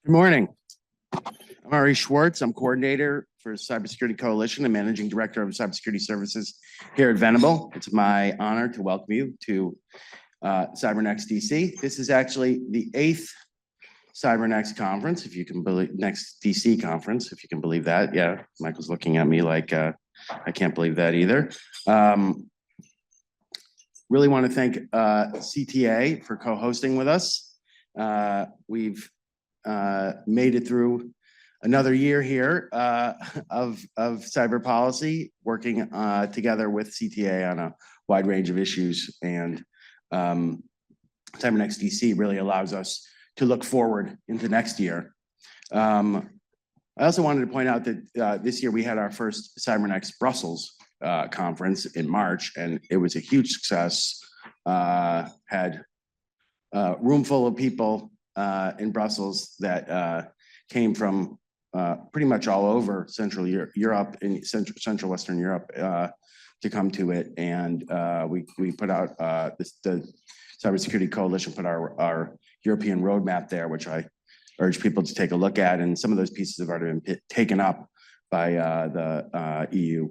Good morning. I'm Ari Schwartz. I'm coordinator for Cybersecurity Coalition and managing director of cybersecurity services here at Venable. It's my honor to welcome you to CyberNext DC. This is actually the 8th CyberNext conference, if you can believe, Next DC conference, if you can believe that. Yeah, Michael's looking at me like I can't believe that either. Really want to thank CTA for co-hosting with us. We've made it through another year here of cyber policy, working together with CTA on a wide range of issues, and CyberNext DC really allows us to look forward into next year. I also wanted to point out that this year we had our first CyberNext Brussels conference in March, and it was a huge success. Had a room full of people in Brussels that came from pretty much all over Central Europe and Central Western Europe to come to it, and we put out the Cybersecurity Coalition put our European roadmap there, which I urge people to take a look at, and some of those pieces have already been taken up by the EU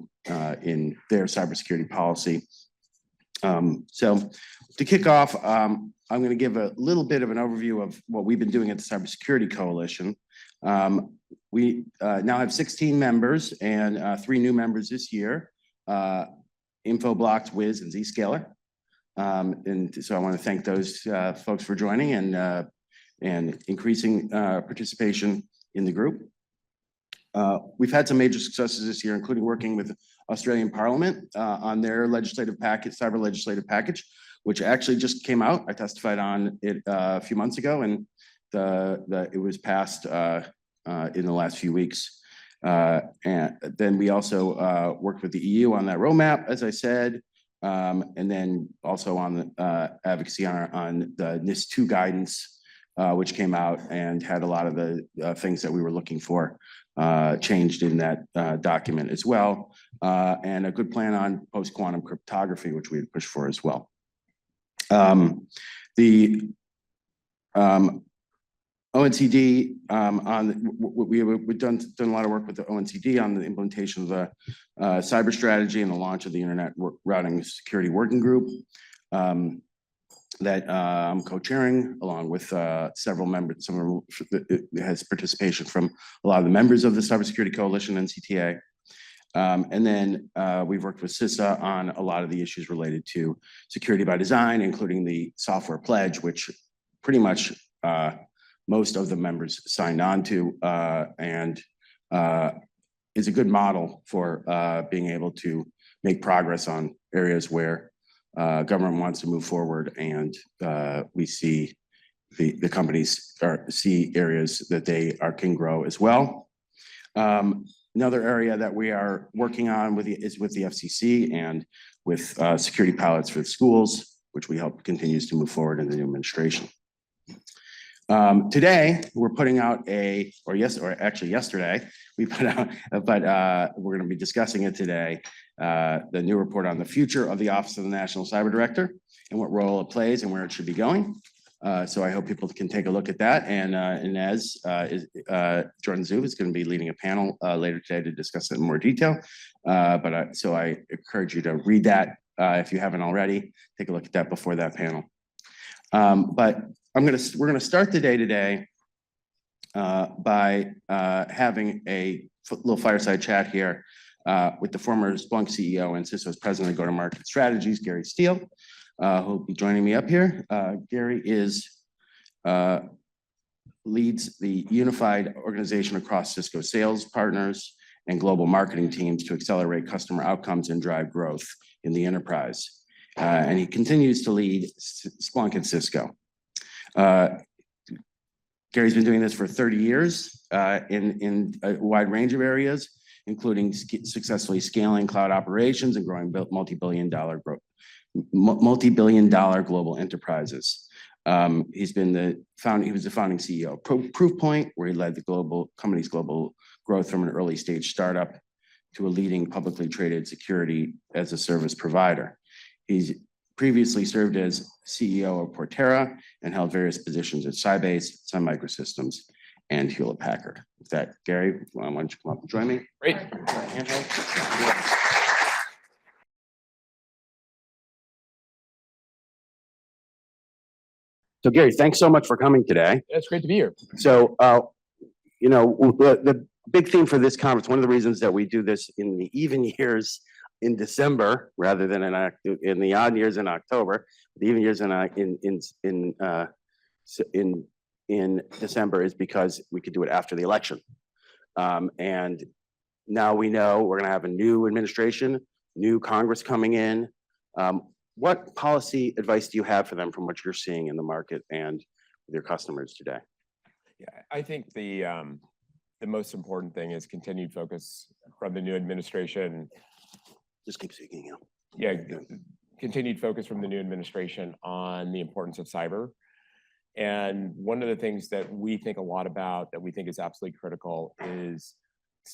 in their cybersecurity policy. So to kick off, I'm going to give a little bit of an overview of what we've been doing at the Cybersecurity Coalition. We now have 16 members and 3 new members this year, Infoblox, Wiz, and Zscaler. And so I want to thank those folks for joining and increasing participation in the group. We've had some major successes this year, including working with Australian Parliament on their legislative package, cyber legislative package, which actually just came out. I testified on it a few months ago, and it was passed in the last few weeks. And then we also worked with the EU on that roadmap, as I said, and then also on the advocacy on the NIS2 guidance, which came out and had a lot of the things that we were looking for changed in that document as well, and a good plan on post-quantum cryptography, which we had pushed for as well. The ONCD we've done a lot of work with the ONCD on the implementation of the cyber strategy and the launch of the Internet Routing Security Working Group that I'm co-chairing, along with several members. It has participation from a lot of the members of the Cybersecurity Coalition and CTA. And then we've worked with CISA on a lot of the issues related to security by design, including the software pledge, which pretty much most of the members signed on to, and is a good model for being able to make progress on areas where government wants to move forward, and we see the companies see areas that they can grow as well. Another area that we are working on is with the FCC and with security pilots for the schools, which we hope continues to move forward in the new administration. Today, we're putting out yesterday, we put out, but we're going to be discussing it today, the new report on the future of the Office of the National Cyber Director and what role it plays and where it should be going. So I hope people can take a look at that. And Inez Jordan Zub is going to be leading a panel later today to discuss it in more detail. So I encourage you to read that if you haven't already. Take a look at that before that panel. But we're going to start the day today by having a little fireside chat here with the former Splunk CEO and CISO's president of go-to-market strategies, Gary Steele, who'll be joining me up here. Gary leads the unified organization across Cisco sales partners and global marketing teams to accelerate customer outcomes and drive growth in the enterprise. And he continues to lead Splunk and Cisco. Gary's been doing this for 30 years in a wide range of areas, including successfully scaling cloud operations and growing multi-billion dollar global enterprises. He was the founding CEO of Proofpoint, where he led the company's global growth from an early stage startup to a leading publicly traded security as a service provider. He's previously served as CEO of Portera and held various positions at Sybase, Sun Microsystems, and Hewlett Packard. With that, Gary, why don't you come up and join me? Great. So Gary, thanks so much for coming today. It's great to be here. So, the big theme for this conference, one of the reasons that we do this in the even years in December rather than in the odd years in October, the even years in December is because we could do it after the election. And now we know we're going to have a new administration, new Congress coming in. What policy advice do you have for them from what you're seeing in the market and with your customers today? Yeah, I think the most important thing is continued focus from the new administration. Just keep speaking, Yeah, continued focus from the new administration on the importance of cyber. And one of the things that we think a lot about that we think is absolutely critical is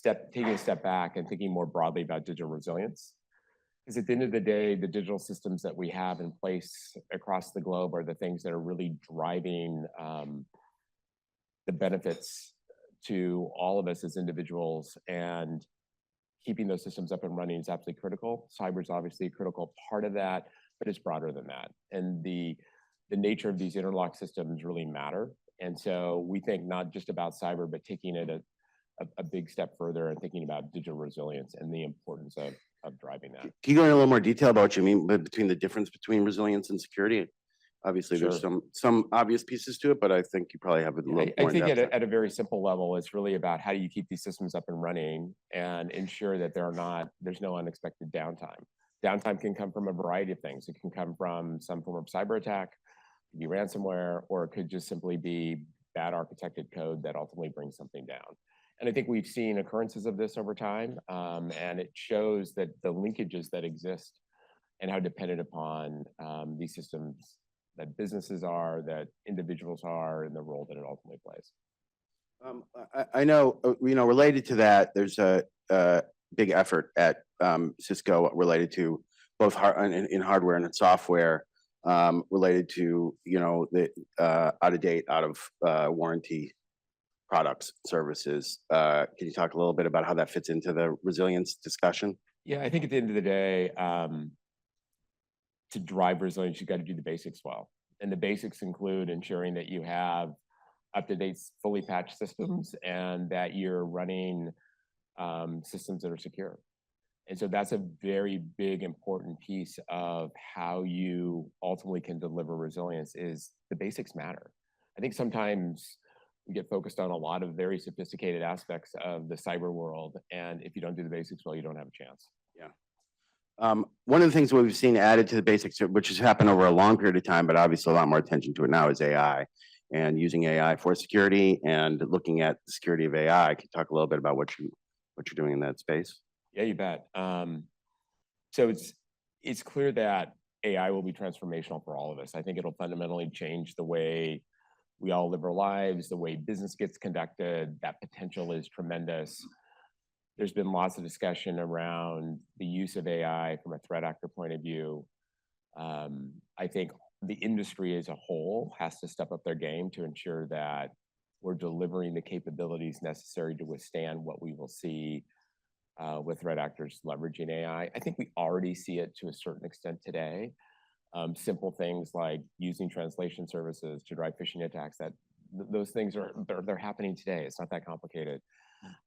taking a step back and thinking more broadly about digital resilience. Because at the end of the day, the digital systems that we have in place across the globe are the things that are really driving the benefits to all of us as individuals, and keeping those systems up and running is absolutely critical. Cyber is obviously a critical part of that, but it's broader than that. And the nature of these interlocked systems really matter. And so we think not just about cyber, but taking it a big step further and thinking about digital resilience and the importance of driving that. Can you go into a little more detail about what you mean between the difference between resilience and security? Obviously, Sure. There's some obvious pieces to it, but I think you probably have a little more. I think at a very simple level, it's really about how do you keep these systems up and running and ensure that there's no unexpected downtime. Downtime can come from a variety of things. It can come from some form of cyber attack, it could be ransomware, or it could just simply be bad architected code that ultimately brings something down. And I think we've seen occurrences of this over time, and it shows that the linkages that exist and how dependent upon these systems that businesses are, that individuals are, and the role that it ultimately plays. I know, related to that, there's a big effort at Cisco related to both in hardware and in software, related to, the out of date, out of warranty products, services. Can you talk a little bit about how that fits into the resilience discussion? Yeah, I think at the end of the day, to drive resilience, you've got to do the basics well. And the basics include ensuring that you have up-to-date, fully patched systems and that you're running systems that are secure. And so that's a very big, important piece of how you ultimately can deliver resilience is the basics matter. I think sometimes we get focused on a lot of very sophisticated aspects of the cyber world. And if you don't do the basics well, you don't have a chance. Yeah. One of the things we've seen added to the basics, which has happened over a long period of time, but obviously a lot more attention to it now, is AI and using AI for security and looking at the security of AI. Can you talk a little bit about what you're doing in that space? Yeah, you bet. So it's clear that AI will be transformational for all of us. I think it'll fundamentally change the way we all live our lives, the way business gets conducted. That potential is tremendous. There's been lots of discussion around the use of AI from a threat actor point of view. I think the industry as a whole has to step up their game to ensure that we're delivering the capabilities necessary to withstand what we will see with threat actors leveraging AI. I think we already see it to a certain extent today. Simple things like using translation services to drive phishing attacks, those things they're happening today. It's not that complicated.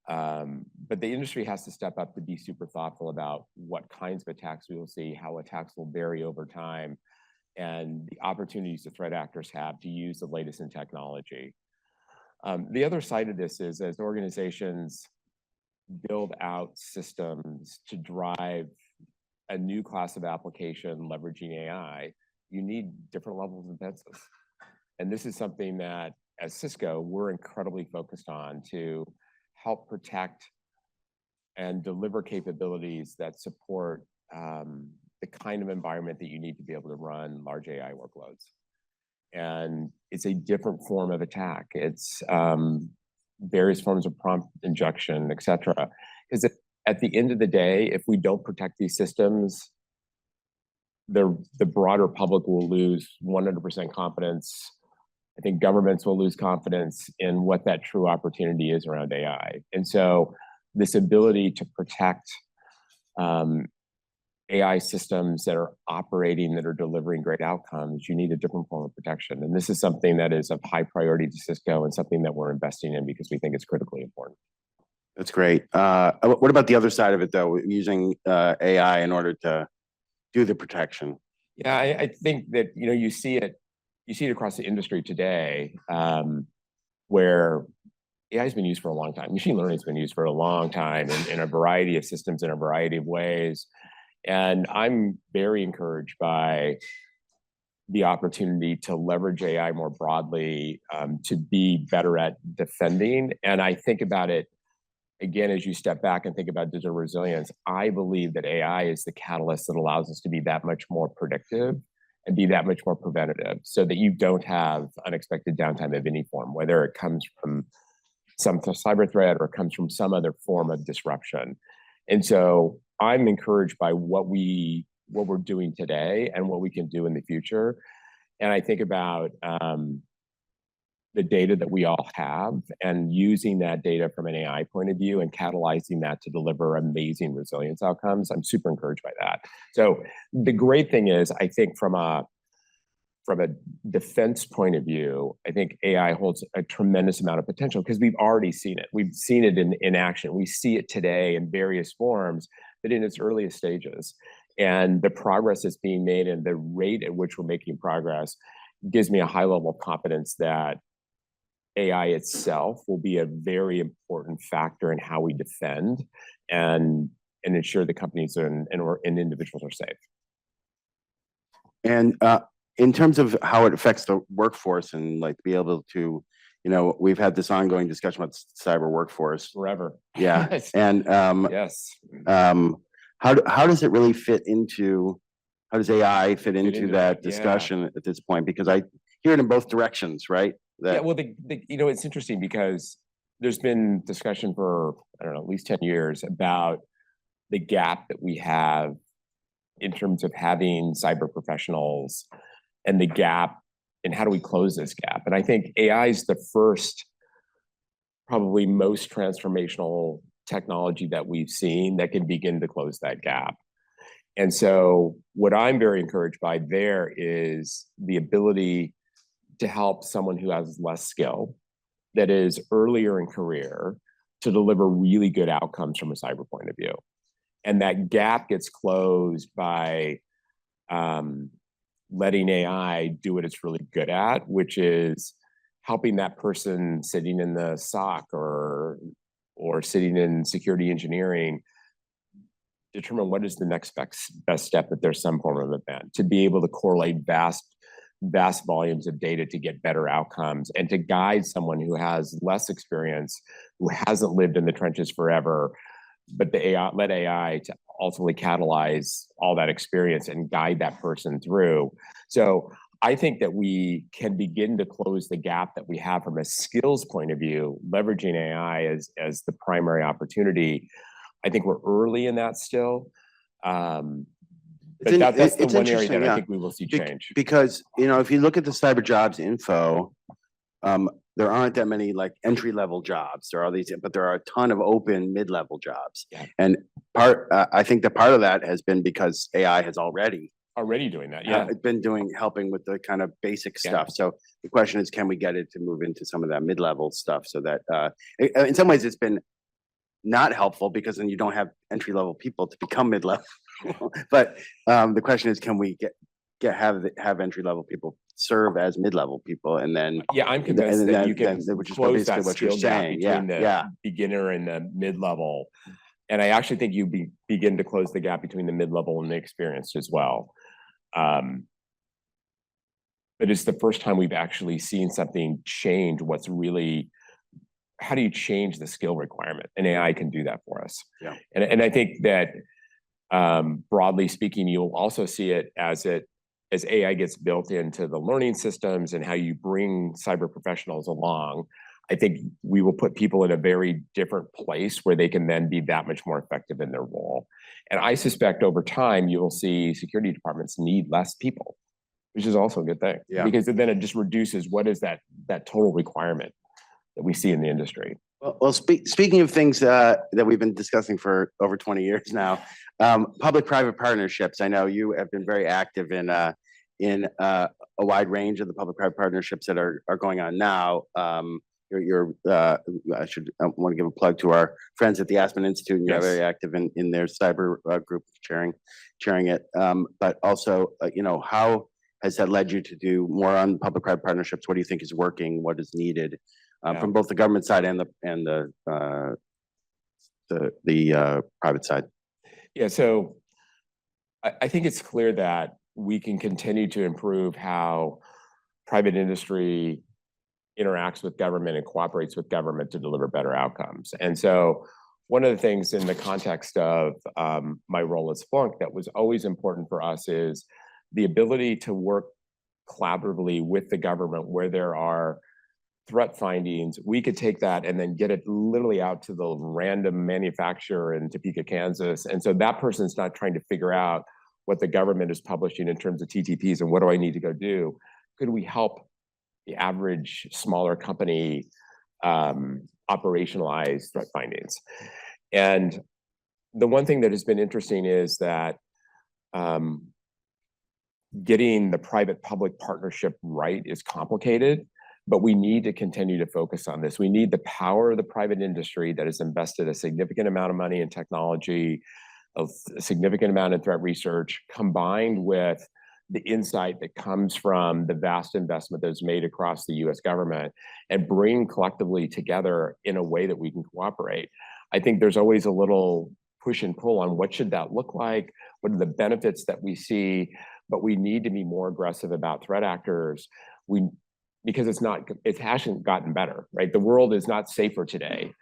But the industry has to step up to be super thoughtful about what kinds of attacks we will see, how attacks will vary over time, and the opportunities the threat actors have to use the latest in technology. The other side of this is as organizations build out systems to drive a new class of application leveraging AI, you need different levels of defenses. And this is something that, as Cisco, we're incredibly focused on to help protect and deliver capabilities that support the kind of environment that you need to be able to run large AI workloads. And it's a different form of attack. It's various forms of prompt injection, et cetera. Because at the end of the day, if we don't protect these systems, the broader public will lose 100% confidence I think governments will lose confidence in what that true opportunity is around AI. And so this ability to protect AI systems that are operating, that are delivering great outcomes, you need a different form of protection. And this is something that is of high priority to Cisco and something that we're investing in because we think it's critically important. That's great. What about the other side of it, though, using AI in order to do the protection? Yeah, I think that you see it across the industry today, where AI has been used for a long time. Machine learning has been used for a long time in a variety of systems in a variety of ways. And I'm very encouraged by the opportunity to leverage AI more broadly, to be better at defending. And I think about it, again, as you step back and think about digital resilience, I believe that AI is the catalyst that allows us to be that much more predictive and be that much more preventative so that you don't have unexpected downtime of any form, whether it comes from some cyber threat or it comes from some other form of disruption. And so I'm encouraged by what we're doing today and what we can do in the future. And I think about the data that we all have and using that data from an AI point of view and catalyzing that to deliver amazing resilience outcomes. I'm super encouraged by that. So the great thing is, I think from a defense point of view, I think AI holds a tremendous amount of potential because we've already seen it. We've seen it in action. We see it today in various forms, but in its earliest stages. And the progress that's being made and the rate at which we're making progress gives me a high level of confidence that AI itself will be a very important factor in how we defend and ensure the companies and individuals are safe. And in terms of how it affects the workforce and like be able to, we've had this ongoing discussion about cyber workforce Forever. Yeah. And yes. How does it really fit into, how does AI fit into that discussion at this point? Because I hear it in both directions, right? Well, it's interesting because there's been discussion for, I don't know, at least 10 years about the gap that we have in terms of having cyber professionals and the gap and how do we close this gap. And I think AI is the first, probably most transformational technology that we've seen that can begin to close that gap. And so what I'm very encouraged by there is the ability to help someone who has less skill, that is earlier in career, to deliver really good outcomes from a cyber point of view. And that gap gets closed by letting AI do what it's really good at, which is helping that person sitting in the SOC or sitting in security engineering determine what is the next best step if there's some form of event, to be able to correlate vast volumes of data to get better outcomes and to guide someone who has less experience, who hasn't lived in the trenches forever, but let AI to ultimately catalyze all that experience and guide that person through. So I think that we can begin to close the gap that we have from a skills point of view, leveraging AI as the primary opportunity. I think we're early in that still. But that's the one area that I think we will see change. Because, if you look at the cyber jobs info, there aren't that many like entry-level jobs. There are these, but there are a ton of open mid-level jobs. Yeah. And I think that part of that has been because AI has already doing that. Yeah. It's been helping with the kind of basic stuff. So the question is, can we get it to move into some of that mid-level stuff so that in some ways it's been not helpful because then you don't have entry-level people to become mid-level. But the question is, can we have entry-level people serve as mid-level people, and then I'm convinced that you can which is close basically that what you're skill gap saying. between the beginner and the mid-level. And I actually think you begin to close the gap between the mid-level and the experienced as well. But it's the first time we've actually seen something change what's really, how do you change the skill requirement? And AI can do that for us. Yeah. And I think that broadly speaking, you'll also see it as AI gets built into the learning systems and how you bring cyber professionals along. I think we will put people in a very different place where they can then be that much more effective in their role. And I suspect over time, you will see security departments need less people which is also a good thing. Yeah. Because then it just reduces what is that total requirement that we see in the industry. Well, speaking of things that we've been discussing for over 20 years now, public-private partnerships. I know you have been very active in a wide range of the public-private partnerships that are going on now. I want to give a plug to our friends at the Aspen Institute, and you're Yes. very active in their cyber group, sharing it. But also, how has that led you to do more on public-private partnerships? What do you think is working? What is needed from both the government side and the private side? Yeah, so I think it's clear that we can continue to improve how private industry interacts with government and cooperates with government to deliver better outcomes. And so one of the things in the context of my role at Splunk that was always important for us is the ability to work collaboratively with the government where there are threat findings. We could take that and then get it literally out to the random manufacturer in Topeka, Kansas. And so that person's not trying to figure out what the government is publishing in terms of TTPs and what do I need to go do. Could we help the average smaller company operationalize threat findings? And the one thing that has been interesting is that getting the private-public partnership right is complicated, but we need to continue to focus on this. We need the power of the private industry that has invested a significant amount of money in technology, a significant amount in threat research, combined with the insight that comes from the vast investment that's made across the US government, and bring collectively together in a way that we can cooperate. I think there's always a little push and pull on what should that look like, what are the benefits that we see, but we need to be more aggressive about threat actors. Because it hasn't gotten better, right? The world is not safer today.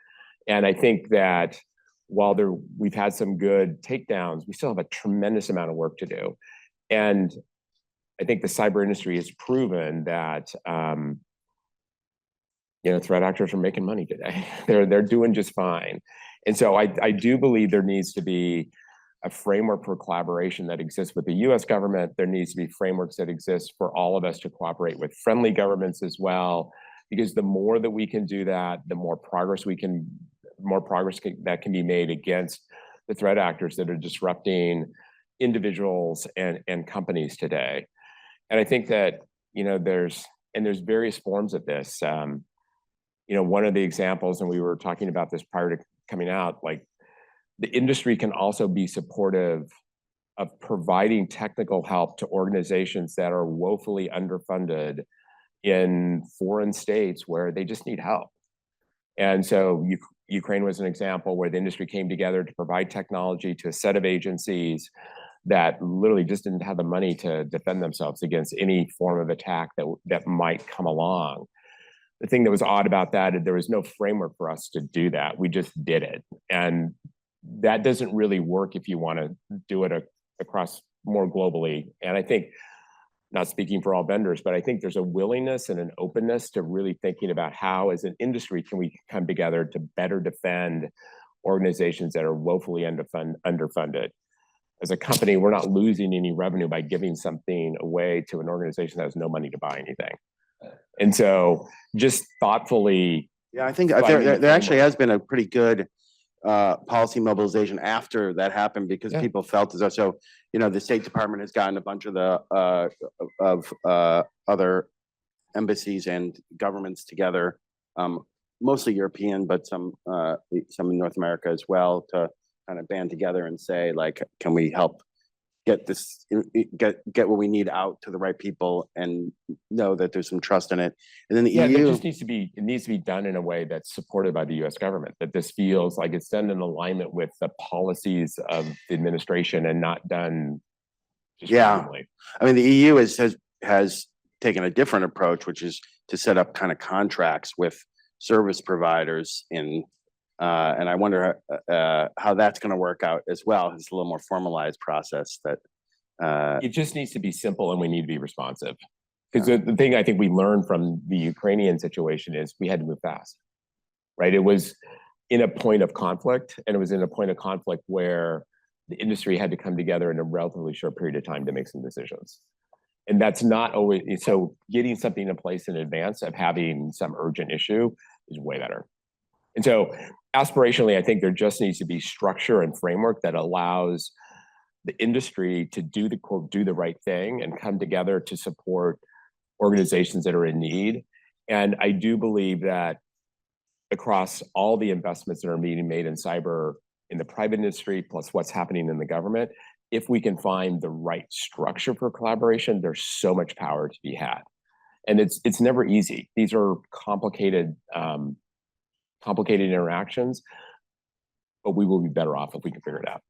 And I think that while we've had some good takedowns, we still have a tremendous amount of work to do. And I think the cyber industry has proven that threat actors are making money today. They're doing just fine. And so I do believe there needs to be a framework for collaboration that exists with the US government. There needs to be frameworks that exist for all of us to cooperate with friendly governments as well, because the more that we can do that, the more progress that can be made against the threat actors that are disrupting individuals and companies today. And I think that, there's various forms of this. One of the examples, and we were talking about this prior to coming out, like, the industry can also be supportive of providing technical help to organizations that are woefully underfunded in foreign states where they just need help. And so Ukraine was an example where the industry came together to provide technology to a set of agencies that literally just didn't have the money to defend themselves against any form of attack that might come along. The thing that was odd about that is there was no framework for us to do that. We just did it. And that doesn't really work if you want to do it across more globally. And I think, not speaking for all vendors, but I think there's a willingness and an openness to really thinking about how, as an industry, can we come together to better defend organizations that are woefully underfunded. As a company, we're not losing any revenue by giving something away to an organization that has no money to buy anything. And so just thoughtfully. Yeah, I think there actually has been a pretty good policy mobilization after that happened, because people felt as though, the State Department has gotten a bunch of the other embassies and governments together, mostly European, but some in North America as well, to kind of band together and say, like, can we help get what we need out to the right people and know that there's some trust in it. And then the EU, it just needs to be done in a way that's supported by the US government, that this feels like it's done in alignment with the policies of the administration and not done just randomly. I mean, the EU has taken a different approach, which is to set up kind of contracts with service providers and I wonder how that's going to work out as well. It's a little more formalized process that. It just needs to be simple, and we need to be responsive. Because the thing I think we learned from the Ukrainian situation is we had to move fast, right? It was in a point of conflict, and it was in a point of conflict where the industry had to come together in a relatively short period of time to make some decisions. And that's not always, so getting something in place in advance of having some urgent issue is way better. And so aspirationally, I think there just needs to be structure and framework that allows the industry to do the quote, do the right thing and come together to support organizations that are in need. And I do believe that across all the investments that are being made in cyber in the private industry, plus what's happening in the government, if we can find the right structure for collaboration, there's so much power to be had. And it's never easy. These are complicated interactions, but we will be better off if we can figure it out.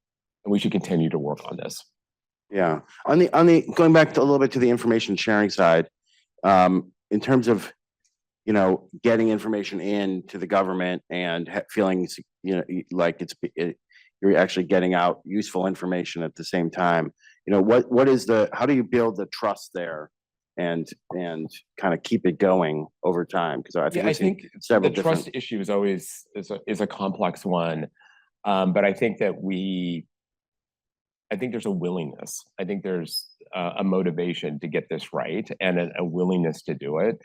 And we should continue to work on this. Yeah. On the going back to a little bit to the information sharing side, in terms of, you know, getting information in to the government and feeling, you know, like you're actually getting out useful information at the same time. You know, how do you build the trust there and kind of keep it going over time? Because I think several the trust issue is always is a complex one, but I think that there's a willingness. I think there's a motivation to get this right and a willingness to do it.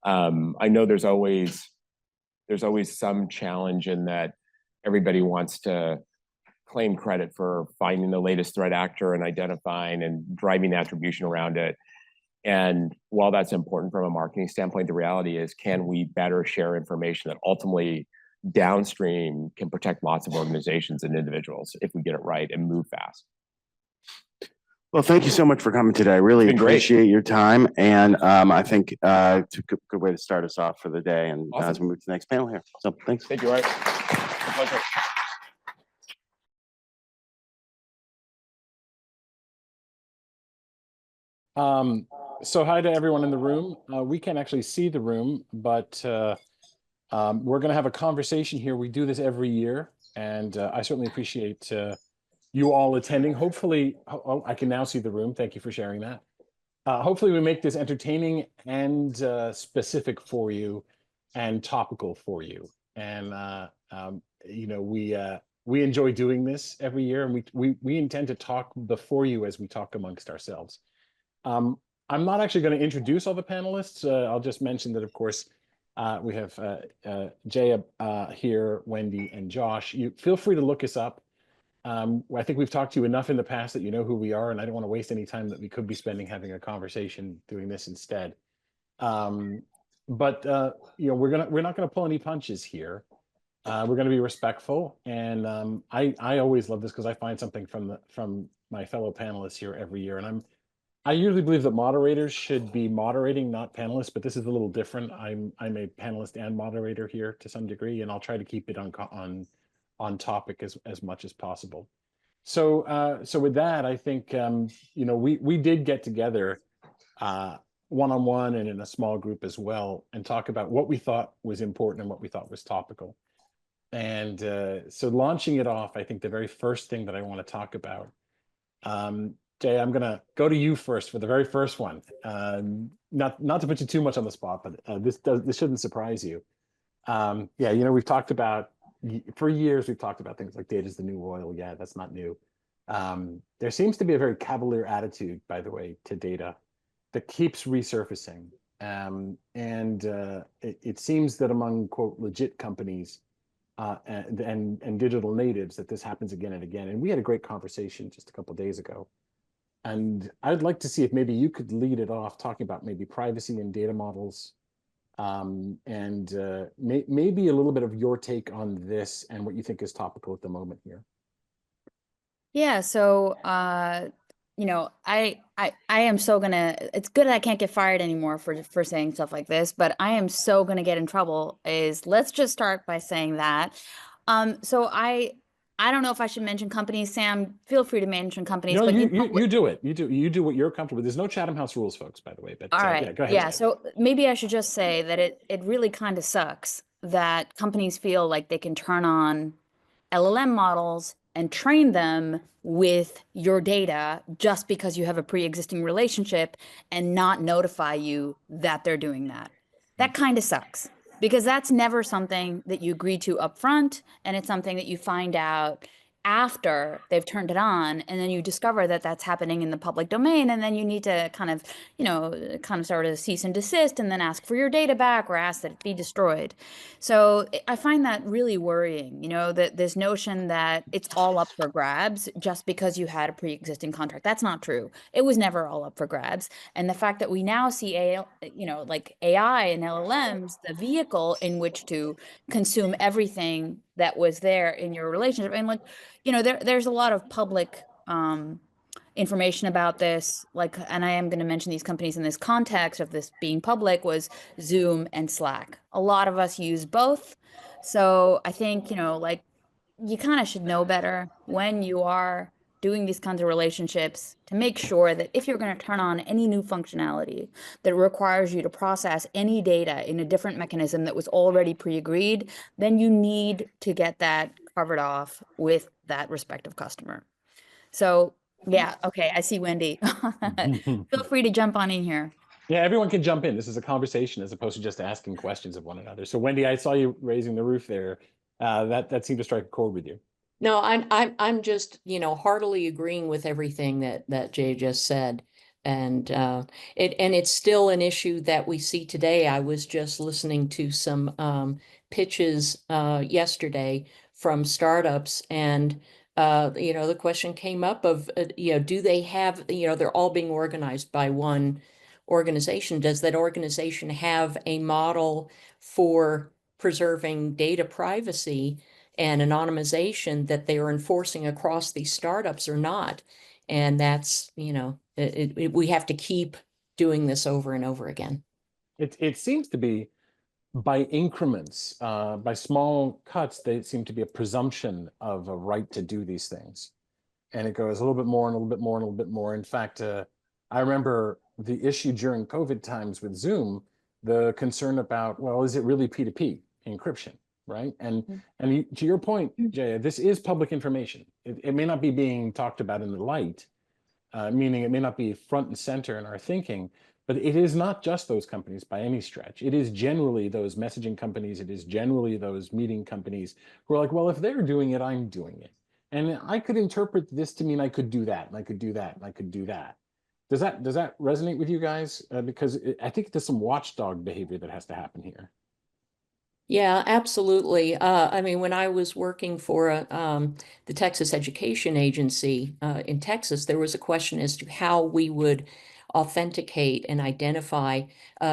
I know there's always some challenge in that everybody wants to claim credit for finding the latest threat actor and identifying and driving attribution around it. And while that's important from a marketing standpoint, the reality is, can we better share information that ultimately downstream can protect lots of organizations and individuals if we get it right and move fast? Well, thank you so much for coming today. I really appreciate your time. And I think it's a good way to start us off for the day. And awesome. As we move to the next panel here. So thanks. Thank you, Art. Pleasure. So hi to everyone in the room. We can't actually see the room, but we're going to have a conversation here. We do this every year, and I certainly appreciate you all attending. Hopefully, I can now see the room. Thank you for sharing that. Hopefully we make this entertaining and specific for you and topical for you. And, you know, we enjoy doing this every year, and we intend to talk before you as we talk amongst ourselves. I'm not actually going to introduce all the panelists. I'll just mention that, of course, we have Jay here, Wendy, and Josh. You feel free to look us up. I think we've talked to you enough in the past that you know who we are, and I don't want to waste any time that we could be spending having a conversation doing this instead. You know, we're not going to pull any punches here. We're going to be respectful, and I always love this because I find something from my fellow panelists here every year, and I usually believe that moderators should be moderating, not panelists, but this is a little different. I'm a panelist and moderator here to some degree, and I'll try to keep it on topic as much as possible. So with that, I think you know, we did get together one-on-one and in a small group as well and talk about what we thought was important and what we thought was topical. And so launching it off, I think the very first thing that I want to talk about, Jay, I'm going to go to you first for the very first one. Not to put you too much on the spot, but this shouldn't surprise you. Yeah, you know, we've talked about, for years, we've talked about things like data is the new oil. Yeah, that's not new. There seems to be a very cavalier attitude, by the way, to data that keeps resurfacing. It seems that among, quote, legit companies and digital natives, that this happens again and again. And we had a great conversation just a couple of days ago. And I'd like to see if maybe you could lead it off talking about maybe privacy and data models, maybe a little bit of your take on this and what you think is topical at the moment here. Yeah, so you know, I am so gonna, it's good I can't get fired anymore for saying stuff like this, but I am so gonna get in trouble. Let's just start by saying that. So I don't know if I should mention companies. Sam, feel free to mention companies. No, but you do it. You do what you're comfortable with. There's no Chatham House rules, folks, by the way. But all right, yeah, go ahead. Yeah, so maybe I should just say that it really kind of sucks that companies feel like they can turn on LLM models and train them with your data just because you have a pre-existing relationship and not notify you that they're doing that. That kind of sucks, because that's never something that you agree to up front, and it's something that you find out after they've turned it on, and then you discover that that's happening in the public domain, and then you need to kind of, sort of cease and desist, and then ask for your data back or ask that it be destroyed. So I find that really worrying, that this notion that it's all up for grabs just because you had a pre-existing contract. That's not true. It was never all up for grabs. And the fact that we now see like AI and LLMs, the vehicle in which to consume everything that was there in your relationship. And like, there's a lot of public information about this, like, and I am going to mention these companies in this context of this being public, was Zoom and Slack. A lot of us use both. So I think, like, you kind of should know better when you are doing these kinds of relationships to make sure that if you're going to turn on any new functionality that requires you to process any data in a different mechanism that was already pre-agreed, then you need to get that covered off with that respective customer. So yeah, okay, I see Wendy. Feel free to jump on in here. Yeah, everyone can jump in. This is a conversation as opposed to just asking questions of one another. So Wendy, I saw you raising the roof there. That seemed to strike a chord with you. No, I'm just, heartily agreeing with everything that Jay just said. And it's still an issue that we see today. I was just listening to some pitches yesterday from startups, and the question came up of do they have, they're all being organized by one organization. Does that organization have a model for preserving data privacy and anonymization that they are enforcing across these startups or not? And that's, we have to keep doing this over and over again. It seems to be by increments, by small cuts, they seem to be a presumption of a right to do these things. And it goes a little bit more and a little bit more and a little bit more. In fact, I remember the issue during COVID times with Zoom, the concern about, well, is it really P2P encryption, right? And to your point, Jaya, this is public information. It may not be being talked about in the light, meaning it may not be front and center in our thinking, but it is not just those companies by any stretch. It is generally those messaging companies. It is generally those meeting companies who are like, well, if they're doing it, I'm doing it. And I could interpret this to mean I could do that, and I could do that, and I could do that. Does that resonate with you guys? Because I think there's some watchdog behavior that has to happen here. Yeah, absolutely. I mean, when I was working for the Texas Education Agency in Texas, there was a question as to how we would authenticate and identify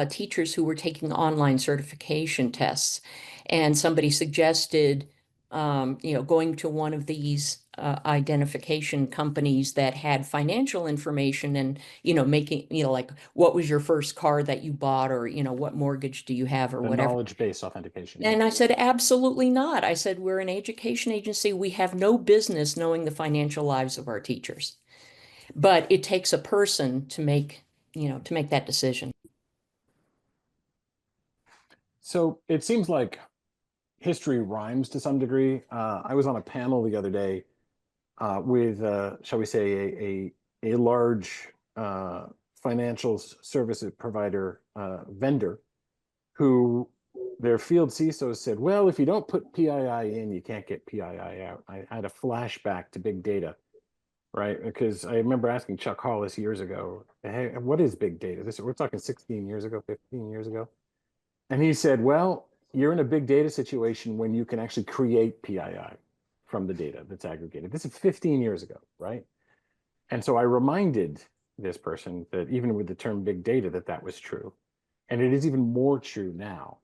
teachers who were taking online certification tests. And somebody suggested, going to one of these identification companies that had financial information and, making, like, what was your first car that you bought, or, what mortgage do you have, or The whatever. knowledge-based authentication. And I said, absolutely not. I said, we're an education agency. We have no business knowing the financial lives of our teachers. But it takes a person to make that decision. So it seems like history rhymes to some degree. I was on a panel the other day with, shall we say, a large financial services provider vendor who their field CISO said, well, if you don't put PII in, you can't get PII out. I had a flashback to big data, right? Because I remember asking Chuck Hollis years ago, hey, what is big data? We're talking 16 years ago, 15 years ago. And he said, well, you're in a big data situation when you can actually create PII from the data that's aggregated. This is 15 years ago, right? And so I reminded this person that even with the term big data, that was true. And it is even more true now.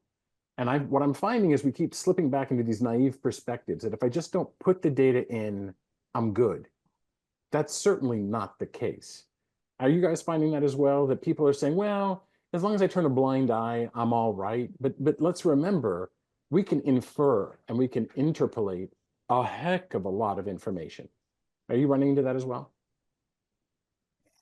And what I'm finding is we keep slipping back into these naive perspectives that if I just don't put the data in, I'm good. That's certainly not the case. Are you guys finding that as well? That people are saying, well, as long as I turn a blind eye, I'm all right. But let's remember, we can infer and we can interpolate a heck of a lot of information. Are you running into that as well?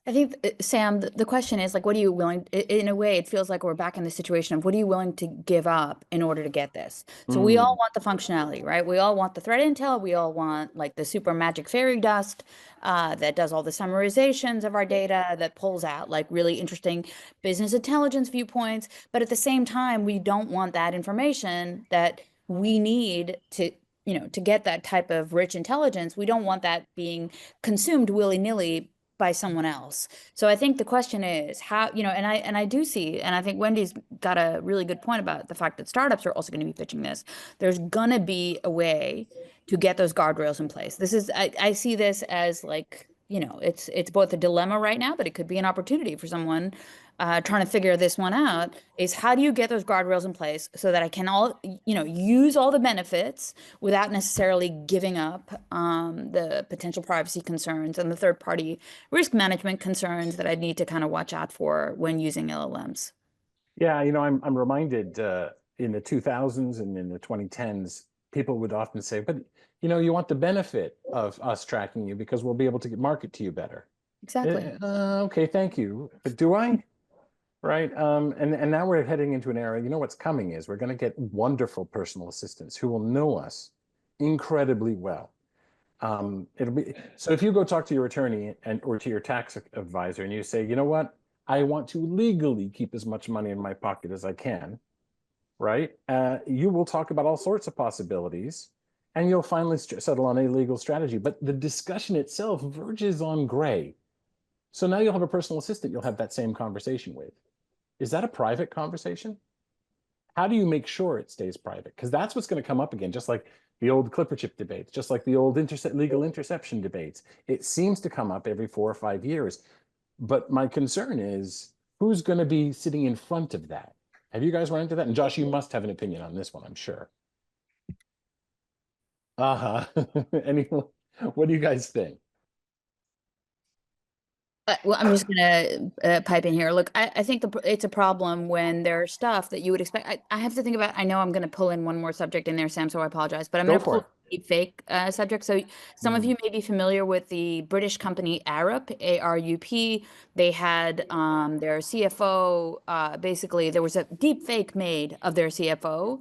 I think, Sam, the question is, like, what are you willing, in a way, it feels like we're back in the situation of what are you willing to give up in order to get this? So we all want the functionality, right? We all want the threat intel. We all want, like, the super magic fairy dust that does all the summarizations of our data, that pulls out, like, really interesting business intelligence viewpoints. But at the same time, we don't want that information that we need to, to get that type of rich intelligence, we don't want that being consumed willy-nilly by someone else. So I think the question is how, and I do see, and I think Wendy's got a really good point about the fact that startups are also going to be pitching this. There's gonna be a way to get those guardrails in place. I see this as like, it's both a dilemma right now, but it could be an opportunity for someone trying to figure this one out, is how do you get those guardrails in place so that I can use all the benefits without necessarily giving up the potential privacy concerns and the third party risk management concerns that I need to kind of watch out for when using LLMs. Yeah, I'm reminded in the 2000s and in the 2010s, people would often say, but you want the benefit of us tracking you because we'll be able to market to you better. Exactly. Okay, thank you. But do I? Right. And now we're heading into an era, what's coming is we're going to get wonderful personal assistants who will know us incredibly well. So if you go talk to your attorney or to your tax advisor and you say, you know what, I want to legally keep as much money in my pocket as I can, right? You will talk about all sorts of possibilities and you'll finally settle on a legal strategy. But the discussion itself verges on gray. So now you'll have a personal assistant you'll have that same conversation with. Is that a private conversation? How do you make sure it stays private? Because that's what's going to come up again, just like the old Clipper chip debates, just like the old legal interception debates. It seems to come up every 4 or 5 years. But my concern is who's going to be sitting in front of that? Have you guys run into that? And Josh, you must have an opinion on this one, I'm sure. Anyone? What do you guys think? Well, I'm just gonna pipe in here. Look, I think it's a problem when there's stuff that you would expect. I have to think about. I know I'm gonna pull in one more subject in there, Sam. So I apologize, but I'm Go gonna for pull it. deep fake subject. So some of you may be familiar with the British company Arup, ARUP. They had their CFO. Basically, there was a deep fake made of their CFO.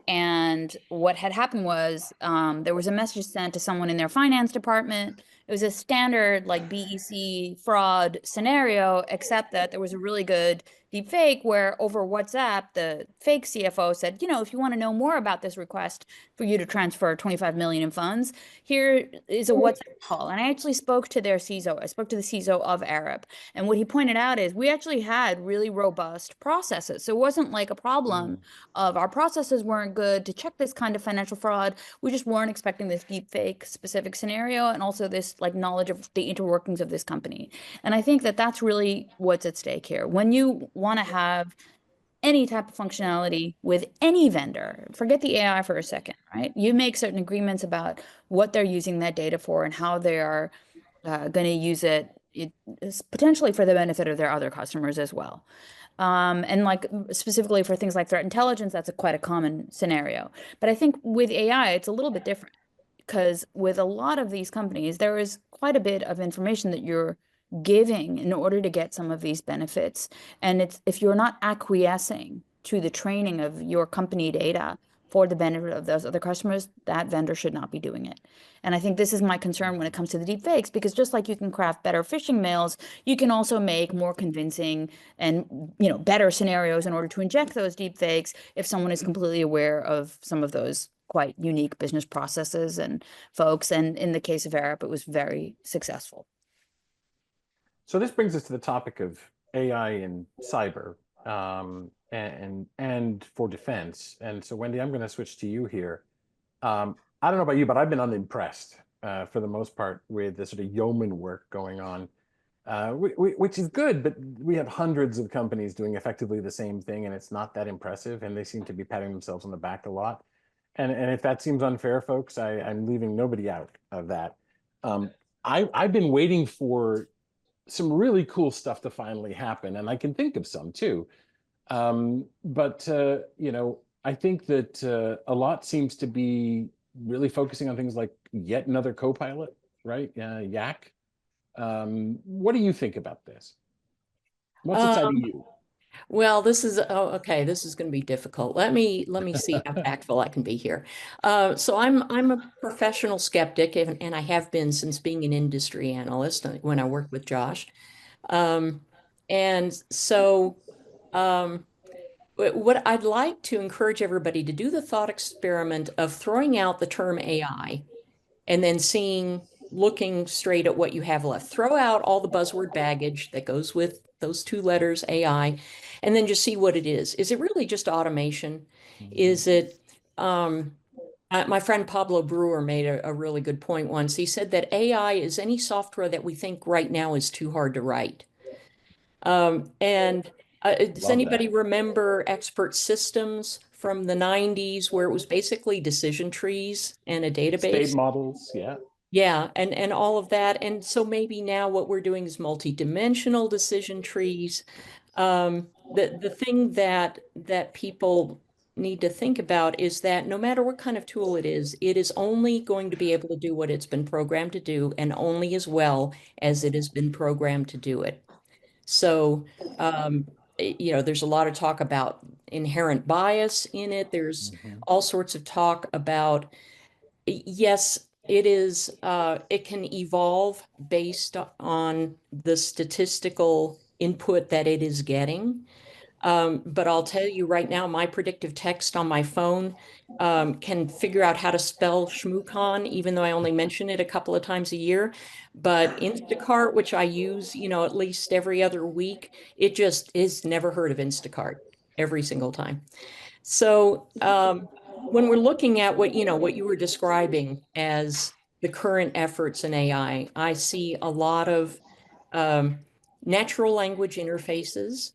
And what had happened was there was a message sent to someone in their finance department. It was a standard like BEC fraud scenario, except that there was a really good deep fake where over WhatsApp, the fake CFO said, if you want to know more about this request for you to transfer 25 million in funds, here is a WhatsApp call. And I actually spoke to their CISO. I spoke to the CISO of Arup. And what he pointed out is we actually had really robust processes. So it wasn't like a problem of our processes weren't good to check this kind of financial fraud. We just weren't expecting this deep fake specific scenario and also this like knowledge of the interworkings of this company. And I think that that's really what's at stake here. When you want to have any type of functionality with any vendor, forget the AI for a second, right? You make certain agreements about what they're using that data for and how they are going to use it is potentially for the benefit of their other customers as well. And like specifically for things like threat intelligence, that's quite a common scenario. But I think with AI, it's a little bit different because with a lot of these companies, there is quite a bit of information that you're giving in order to get some of these benefits. And if you're not acquiescing to the training of your company data for the benefit of those other customers, that vendor should not be doing it. And I think this is my concern when it comes to the deep fakes, because just like you can craft better phishing mails, you can also make more convincing and better scenarios in order to inject those deep fakes if someone is completely aware of some of those quite unique business processes and folks. And in the case of Arup, it was very successful. So this brings us to the topic of AI and cyber and for defense. And so Wendy, I'm going to switch to you here. I don't know about you, but I've been unimpressed for the most part with the sort of yeoman work going on, which is good, but we have hundreds of companies doing effectively the same thing and it's not that impressive and they seem to be patting themselves on the back a lot. And if that seems unfair, folks, I'm leaving nobody out of that. I've been waiting for some really cool stuff to finally happen, and I can think of some too. But I think that a lot seems to be really focusing on things like yet another co-pilot, right? Yak. What do you think about this? What's exciting you? Well, this is okay. This is going to be difficult. Let me see how tactful I can be here. So I'm a professional skeptic, and I have been since being an industry analyst when I worked with Josh. And so what I'd like to encourage everybody to do the thought experiment of throwing out the term AI and then looking straight at what you have left. Throw out all the buzzword baggage that goes with those two letters, AI, and then just see what it is. Is it really just automation? Is it, my friend Pablo Brewer made a really good point once. He said that AI is any software that we think right now is too hard to write. And does Love anybody that. remember expert systems from the 90s where it was basically decision trees and a State database? models, yeah. Yeah, and all of that. And so maybe now what we're doing is multi-dimensional decision trees. The thing that people need to think about is that no matter what kind of tool it is only going to be able to do what it's been programmed to do and only as well as it has been programmed to do it. So, there's a lot of talk about inherent bias in it. There's all sorts of talk about, yes, it can evolve based on the statistical input that it is getting. But I'll tell you right now, my predictive text on my phone can figure out how to spell schmoocon, even though I only mention it a couple of times a year. But Instacart, which I use, at least every other week, it just is never heard of Instacart every single time. So when we're looking at what you were describing as the current efforts in AI, I see a lot of natural language interfaces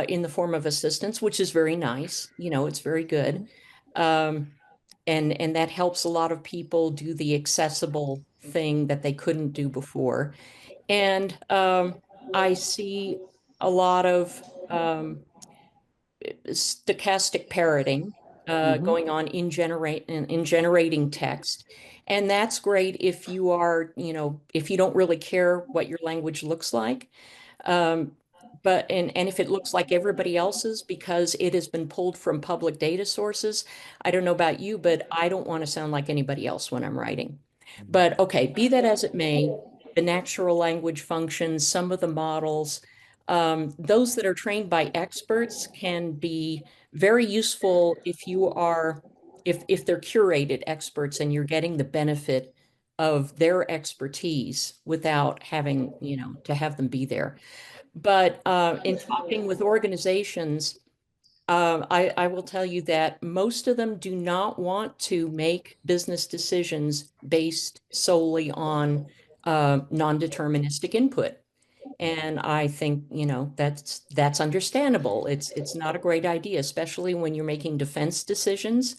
in the form of assistance, which is very nice. It's very good. And that helps a lot of people do the accessible thing that they couldn't do before. And I see a lot of stochastic parroting going on in generating text. And that's great if you are, if you don't really care what your language looks like. But if it looks like everybody else's because it has been pulled from public data sources, I don't know about you, but I don't want to sound like anybody else when I'm writing. But okay, be that as it may, the natural language functions, some of the models, those that are trained by experts can be very useful if they're curated experts and you're getting the benefit of their expertise without having, to have them be there. But in talking with organizations, I will tell you that most of them do not want to make business decisions based solely on non-deterministic input. And I think, that's understandable. It's not a great idea, especially when you're making defense decisions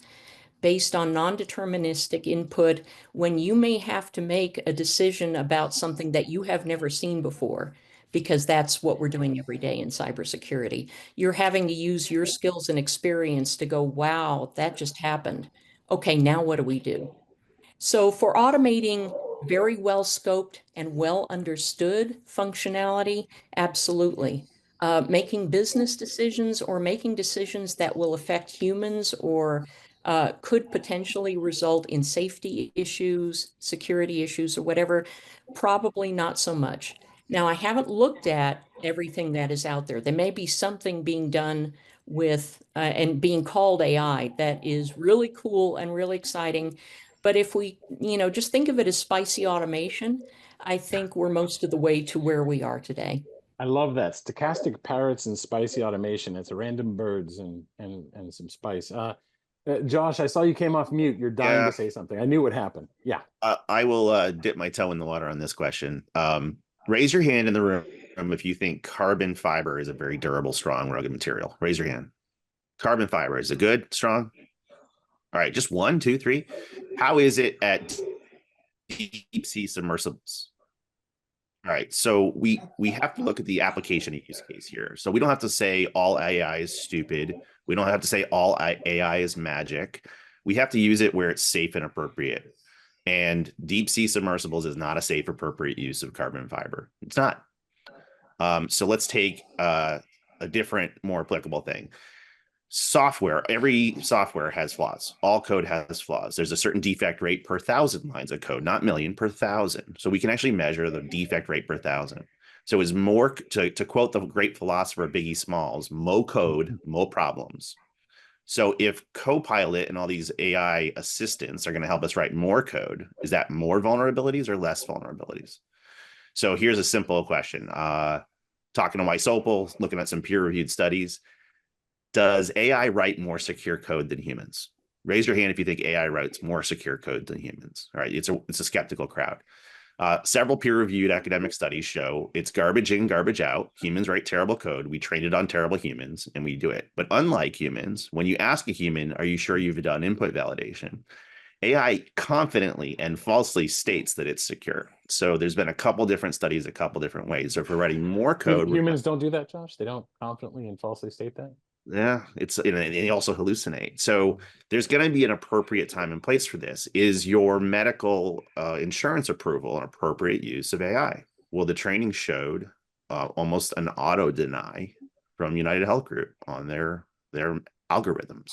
based on non-deterministic input, when you may have to make a decision about something that you have never seen before, because that's what we're doing every day in cybersecurity. You're having to use your skills and experience to go, wow, that just happened. Okay, now what do we do? So for automating very well scoped and well understood functionality, absolutely. Making business decisions or making decisions that will affect humans or could potentially result in safety issues, security issues, or whatever, probably not so much. Now, I haven't looked at everything that is out there. There may be something being done with and being called AI that is really cool and really exciting. But if we, just think of it as spicy automation, I think we're most of the way to where we are today. I love that. Stochastic parrots and spicy automation. It's a random birds and some spice. Josh, I saw you came off mute. You're dying to say something. I knew what happened. Yeah. I will dip my toe in the water on this question. Raise your hand in the room if you think carbon fiber is a very durable, strong, rugged material. Raise your hand. Carbon fiber, is it good, strong? All right, just 1, 2, 3. How is it at deep sea submersibles? All right, so we have to look at the application use case here. So we don't have to say all AI is stupid. We don't have to say all AI is magic. We have to use it where it's safe and appropriate. And deep sea submersibles is not a safe, appropriate use of carbon fiber. It's not. So let's take a different, more applicable thing. Software, every software has flaws. All code has flaws. There's a certain defect rate per 1,000 lines of code, not million, per 1,000. So we can actually measure the defect rate per 1,000. So is more, to quote the great philosopher Biggie Smalls, mo code, mo problems. So if Copilot and all these AI assistants are going to help us write more code, is that more vulnerabilities or less vulnerabilities? So here's a simple question. Talking to Weissopel, looking at some peer-reviewed studies, does AI write more secure code than humans? Raise your hand if you think AI writes more secure code than humans. All right, it's a skeptical crowd. Several peer-reviewed academic studies show it's garbage in, garbage out. Humans write terrible code. We train it on terrible humans, and we do it. But unlike humans, when you ask a human, are you sure you've done input validation? AI confidently and falsely states that it's secure. So there's been a couple different studies, a couple different ways. So if we're writing more code, Humans don't do that, Josh. They don't confidently and falsely state that. yeah, it's, and they also hallucinate. So there's going to be an appropriate time and place for this. Is your medical insurance approval an appropriate use of AI? Well, the training showed almost an auto deny from United Health Group on their algorithms.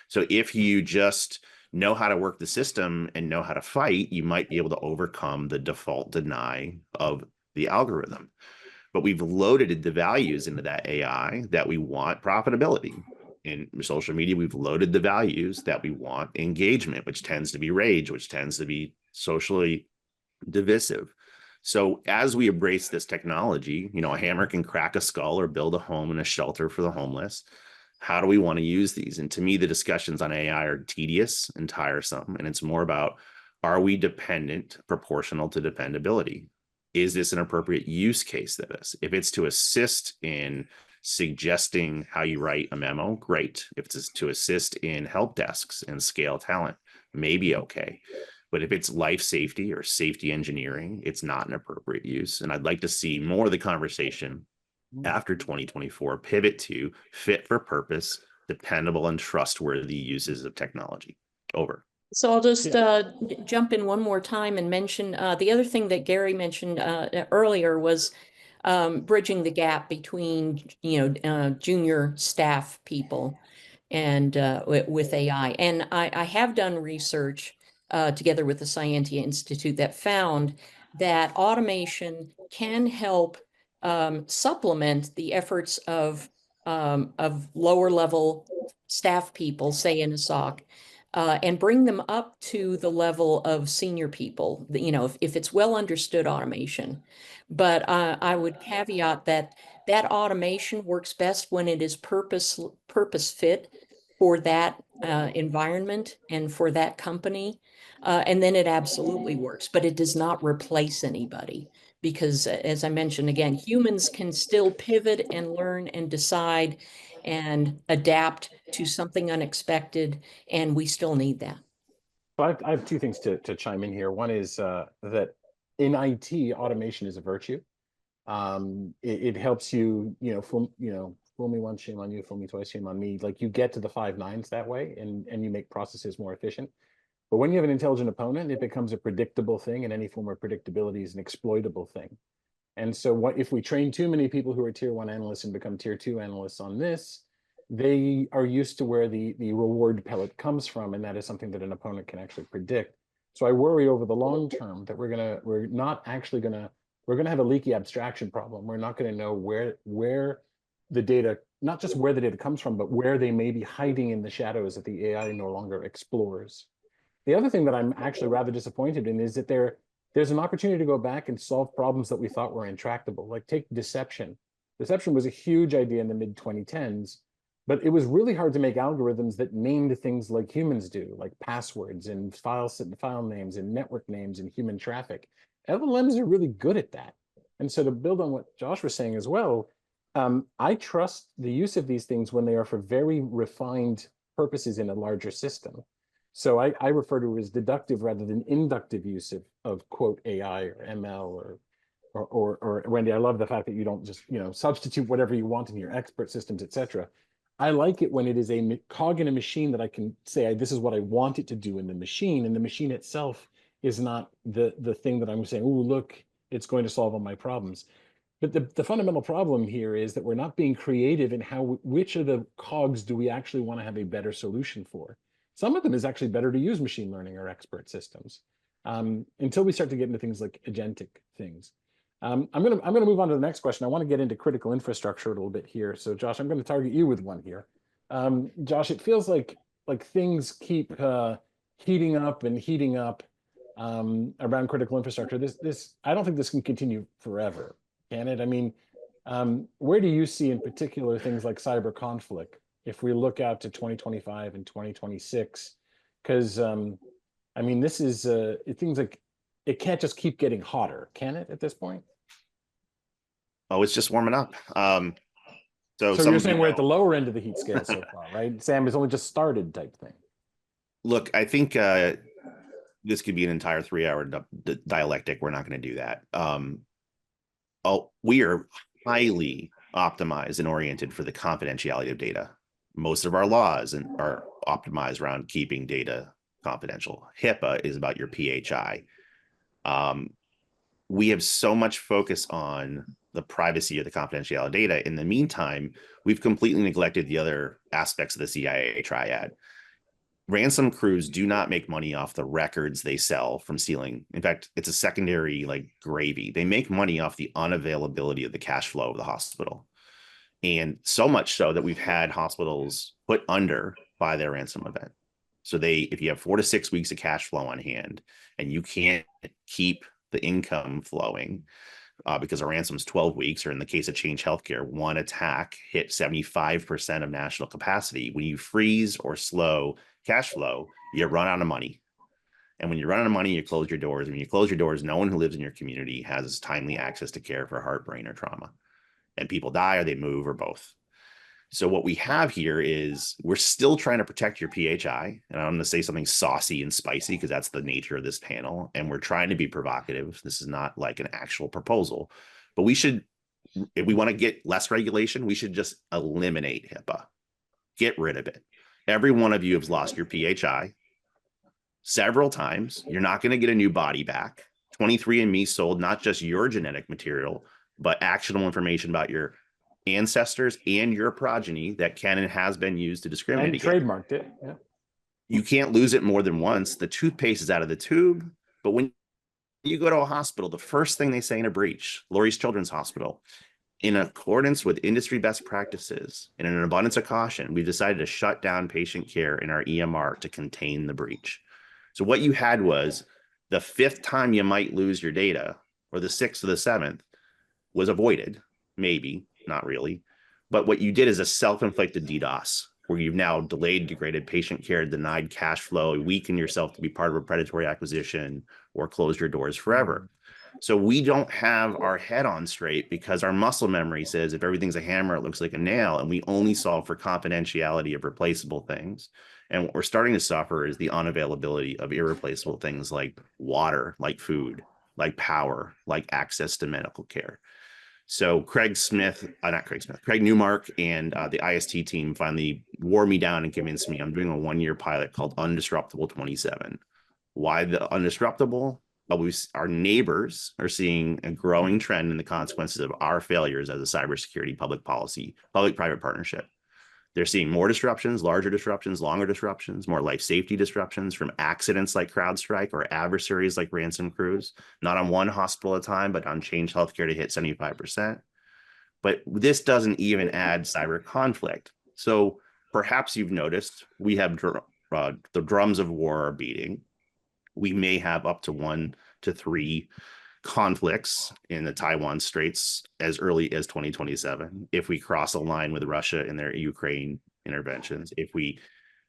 So if you just know how to work the system and know how to fight, you might be able to overcome the default deny of the algorithm. But we've loaded the values into that AI that we want profitability. In social media, we've loaded the values that we want engagement, which tends to be rage, which tends to be socially divisive. So as we embrace this technology, you know, a hammer can crack a skull or build a home and a shelter for the homeless. How do we want to use these? And to me, the discussions on AI are tedious and tiresome. And it's more about, are we dependent proportional to dependability? Is this an appropriate use case of this? If it's to assist in suggesting how you write a memo, great. If it's to assist in help desks and scale talent, maybe okay. But if it's life safety or safety engineering, it's not an appropriate use. And I'd like to see more of the conversation after 2024 pivot to fit for purpose, dependable and trustworthy uses of technology. Over. So I'll just jump in one more time and mention the other thing that Gary mentioned earlier was bridging the gap between, junior staff people and with AI. And I have done research together with the Scientia Institute that found that automation can help supplement the efforts of lower level staff people, say in a SOC, and bring them up to the level of senior people, if it's well understood automation. But I would caveat that automation works best when it is purpose fit for that environment and for that company. And then it absolutely works, but it does not replace anybody. Because as I mentioned, again, humans can still pivot and learn and decide and adapt to something unexpected, and we still need that. So I have two things to chime in here. One is that in IT, automation is a virtue. It helps you, fool me once, shame on you, fool me twice, shame on me. Like you get to the 5 nines that way, and you make processes more efficient. But when you have an intelligent opponent, it becomes a predictable thing, and any form of predictability is an exploitable thing. And so what if we train too many people who are tier 1 analysts and become tier 2 analysts on this, they are used to where the reward pellet comes from, and that is something that an opponent can actually predict. So I worry over the long term that we're gonna have a leaky abstraction problem. We're not gonna know where the data, not just where the data comes from, but where they may be hiding in the shadows that the AI no longer explores. The other thing that I'm actually rather disappointed in is that there's an opportunity to go back and solve problems that we thought were intractable. Like take deception. Deception was a huge idea in the mid-2010s, but it was really hard to make algorithms that named things like humans do, like passwords and file names and network names and human traffic. LLMs are really good at that. And so to build on what Josh was saying as well, I trust the use of these things when they are for very refined purposes in a larger system. So I refer to it as deductive rather than inductive use of quote AI or ML or Wendy, I love the fact that you don't just substitute whatever you want in your expert systems, etc. I like it when it is a cog in a machine that I can say this is what I want it to do in the machine, and the machine itself is not the thing that I'm saying, oh look, it's going to solve all my problems. But the fundamental problem here is that we're not being creative in which of the cogs do we actually want to have a better solution for. Some of them is actually better to use machine learning or expert systems until we start to get into things like agentic things. I'm gonna move on to the next question. I want to get into critical infrastructure a little bit here. So Josh, I'm going to target you with one here. Josh, it feels like things keep heating up and heating up around critical infrastructure. This I don't think this can continue forever, can it? I mean, where do you see in particular things like cyber conflict if we look out to 2025 and 2026? Because I mean, this is things like it can't just keep getting hotter, can it, at this point? Oh, it's just warming up. So So some you're of saying you we're at the know- lower end of the heat scale so far, right? Sam has only just started type thing. Look, I think this could be an entire 3-hour dialectic. We're not going to do that. We are highly optimized and oriented for the confidentiality of data. Most of our laws are optimized around keeping data confidential. HIPAA is about your PHI. We have so much focus on the privacy of the confidentiality data. In the meantime, we've completely neglected the other aspects of the CIA triad. Ransom crews do not make money off the records they sell from stealing. In fact, it's a secondary like gravy. They make money off the unavailability of the cash flow of the hospital. And so much so that we've had hospitals put under by their ransom event. So if you have 4 to 6 weeks of cash flow on hand and you can't keep the income flowing because a ransom's 12 weeks, or in the case of Change Healthcare, one attack hit 75% of national capacity. When you freeze or slow cash flow, you run out of money. And when you run out of money, you close your doors. And when you close your doors, no one who lives in your community has timely access to care for heart, brain, or trauma. And people die or they move or both. So what we have here is we're still trying to protect your PHI. And I'm going to say something saucy and spicy because that's the nature of this panel. And we're trying to be provocative. This is not like an actual proposal, but we should, if we want to get less regulation, we should just eliminate HIPAA. Get rid of it. Every one of you has lost your PHI several times. You're not going to get a new body back. 23andMe sold not just your genetic material, but actionable information about your ancestors and your progeny that can and has been used to discriminate And against. trademarked it. Yeah. You can't lose it more than once. The toothpaste is out of the tube, but when you go to a hospital, the first thing they say in a breach, Lurie's Children's Hospital, in accordance with industry best practices and in an abundance of caution, we've decided to shut down patient care in our EMR to contain the breach. So what you had was the 5th time you might lose your data, or the 6th or the 7th, was avoided, maybe, not really. But what you did is a self-inflicted DDoS, where you've now delayed, degraded patient care, denied cash flow, weakened yourself to be part of a predatory acquisition, or closed your doors forever. So we don't have our head on straight because our muscle memory says if everything's a hammer, it looks like a nail, and we only solve for confidentiality of replaceable things. And what we're starting to suffer is the unavailability of irreplaceable things like water, like food, like power, like access to medical care. So Craig Newmark and the IST team finally wore me down and convinced me I'm doing a 1-year pilot called Undisruptible 27. Why the undisruptible? Our neighbors are seeing a growing trend in the consequences of our failures as a cybersecurity public-private partnership. They're seeing more disruptions, larger disruptions, longer disruptions, more life safety disruptions from accidents like CrowdStrike or adversaries like ransom crews, not on one hospital at a time, but on Change Healthcare to hit 75%. But this doesn't even add cyber conflict. So perhaps you've noticed we have the drums of war are beating. We may have up to 1 to 3 conflicts in the Taiwan Straits as early as 2027 if we cross a line with Russia in their Ukraine interventions, if we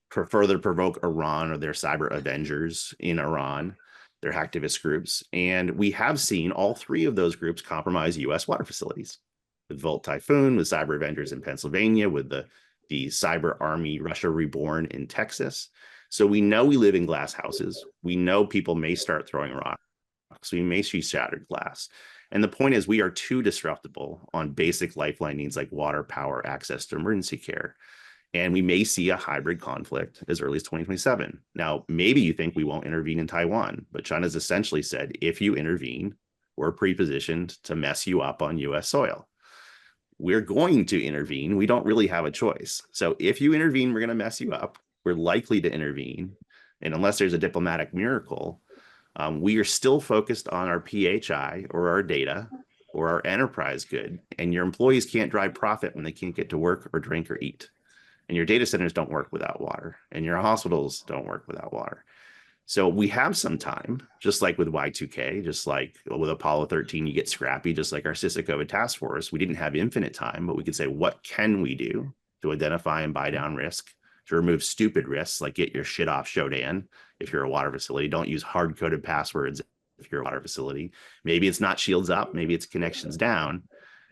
further provoke Iran or their cyber avengers in Iran, their hacktivist groups. And we have seen all 3 of those groups compromise US water facilities, with Volt Typhoon, with cyber avengers in Pennsylvania, with the cyber army Russia Reborn in Texas. So we know we live in glass houses. We know people may start throwing rocks. We may see shattered glass. And the point is we are too disruptible on basic lifeline needs like water, power, access to emergency care. And we may see a hybrid conflict as early as 2027. Now, maybe you think we won't intervene in Taiwan, but China's essentially said, if you intervene, we're pre-positioned to mess you up on US soil. We're going to intervene. We don't really have a choice. So if you intervene, we're going to mess you up. We're likely to intervene. And unless there's a diplomatic miracle, we are still focused on our PHI or our data. or our enterprise good, and your employees can't drive profit when they can't get to work or drink or eat. And your data centers don't work without water, and your hospitals don't work without water. So we have some time, just like with Y2K, just like with Apollo 13, you get scrappy, just like our CISA COVID task force. We didn't have infinite time, but we could say, what can we do to identify and buy down risk, to remove stupid risks, like get your shit off Shodan if you're a water facility. Don't use hard-coded passwords if you're a water facility. Maybe it's not shields up, maybe it's connections down.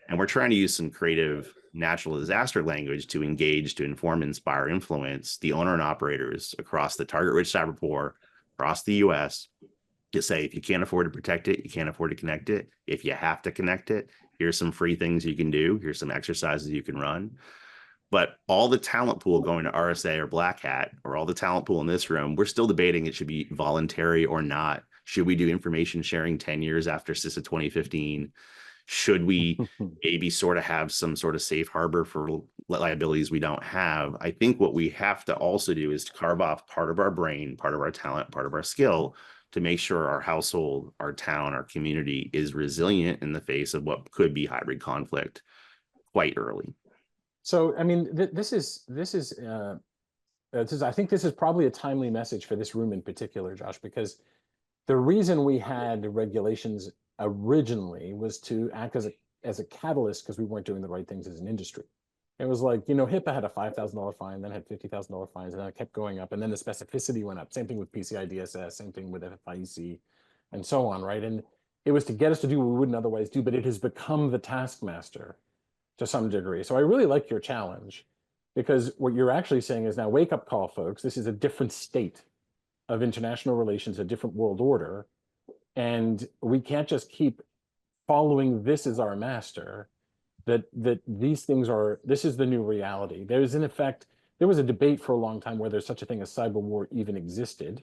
And we're trying to use some creative natural disaster language to engage, to inform, inspire, influence the owner and operators across the target-rich cyber poor, across the US, to say, if you can't afford to protect it, you can't afford to connect it. If you have to connect it, here's some free things you can do. Here's some exercises you can run. But all the talent pool going to RSA or Black Hat, or all the talent pool in this room, we're still debating it should be voluntary or not. Should we do information sharing 10 years after CISA 2015? Should we maybe sort of have some sort of safe harbor for liabilities we don't have? I think what we have to also do is to carve off part of our brain, part of our talent, part of our skill to make sure our household, our town, our community is resilient in the face of what could be hybrid conflict quite early. So, I mean, this is I think this is probably a timely message for this room in particular, Josh, because the reason we had regulations originally was to act as a catalyst because we weren't doing the right things as an industry. It was like, HIPAA had a $5,000 fine, then had $50,000 fines, and then it kept going up, and then the specificity went up. Same thing with PCI DSS, same thing with FIEC, and so on, right? And it was to get us to do what we wouldn't otherwise do, but it has become the taskmaster to some degree. So I really like your challenge, because what you're actually saying is, now wake up call, folks. This is a different state of international relations, a different world order. And we can't just keep following this as our master, that these things are, this is the new reality. There's, in effect, there was a debate for a long time whether such a thing as cyber war even existed.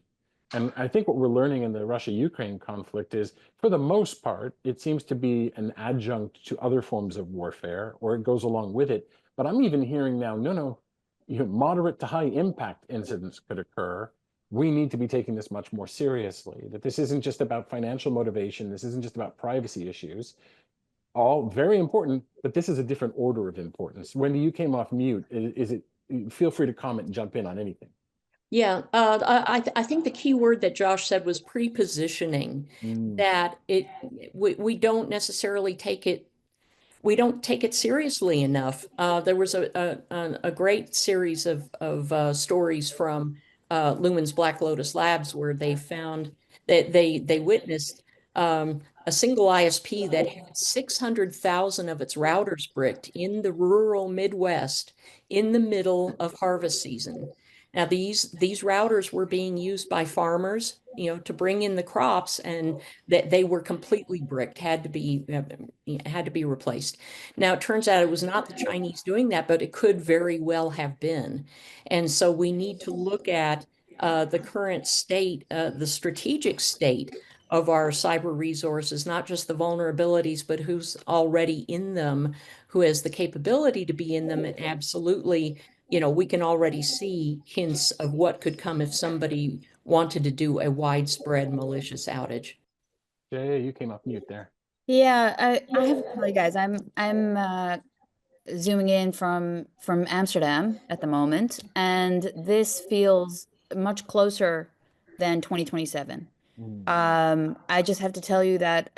And I think what we're learning in the Russia-Ukraine conflict is, for the most part, it seems to be an adjunct to other forms of warfare, or it goes along with it. But I'm even hearing now, no, moderate to high impact incidents could occur. We need to be taking this much more seriously, that this isn't just about financial motivation. This isn't just about privacy issues. All very important, but this is a different order of importance. Wendy, you came off mute. Feel free to comment and jump in on anything. Yeah, I think the key word that Josh said was pre-positioning, that we don't necessarily take it, we don't take it seriously enough. There was a great series of stories from Lumen's Black Lotus Labs, where they found that they witnessed a single ISP that had 600,000 of its routers bricked in the rural Midwest in the middle of harvest season. Now, these routers were being used by farmers, to bring in the crops, and that they were completely bricked, had to be replaced. Now, it turns out it was not the Chinese doing that, but it could very well have been. And so we need to look at the current state, the strategic state of our cyber resources, not just the vulnerabilities, but who's already in them, who has the capability to be in them. And absolutely, we can already see hints of what could come if somebody wanted to do a widespread malicious outage. Jay, you came off mute there. Yeah, I have to tell you guys, I'm zooming in from Amsterdam at the moment, and this feels much closer than 2027. I just have to tell you that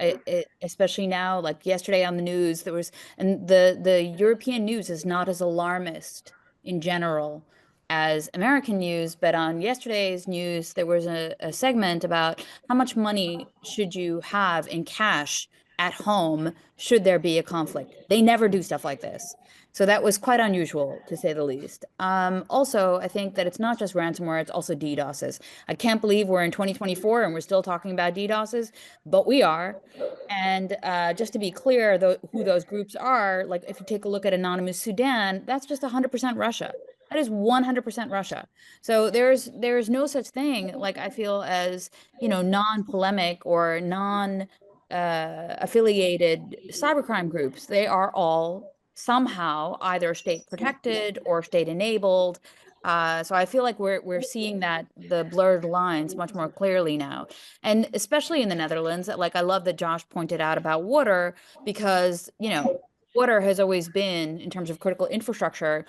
especially now, like yesterday on the news, there was, and the European news is not as alarmist in general as American news, but on yesterday's news, there was a segment about how much money should you have in cash at home should there be a conflict. They never do stuff like this. So that was quite unusual, to say the least. Also, I think that it's not just ransomware, it's also DDoSes. I can't believe we're in 2024 and we're still talking about DDoSes, but we are. And just to be clear, who those groups are, like if you take a look at Anonymous Sudan, that's just 100% Russia. That is 100% Russia. So there's no such thing, like I feel, as, non-polemic or affiliated cybercrime groups. They are all somehow either state protected or state enabled. So I feel like we're seeing that the blurred lines much more clearly now, and especially in the Netherlands. Like I love that Josh pointed out about water because water has always been, in terms of critical infrastructure,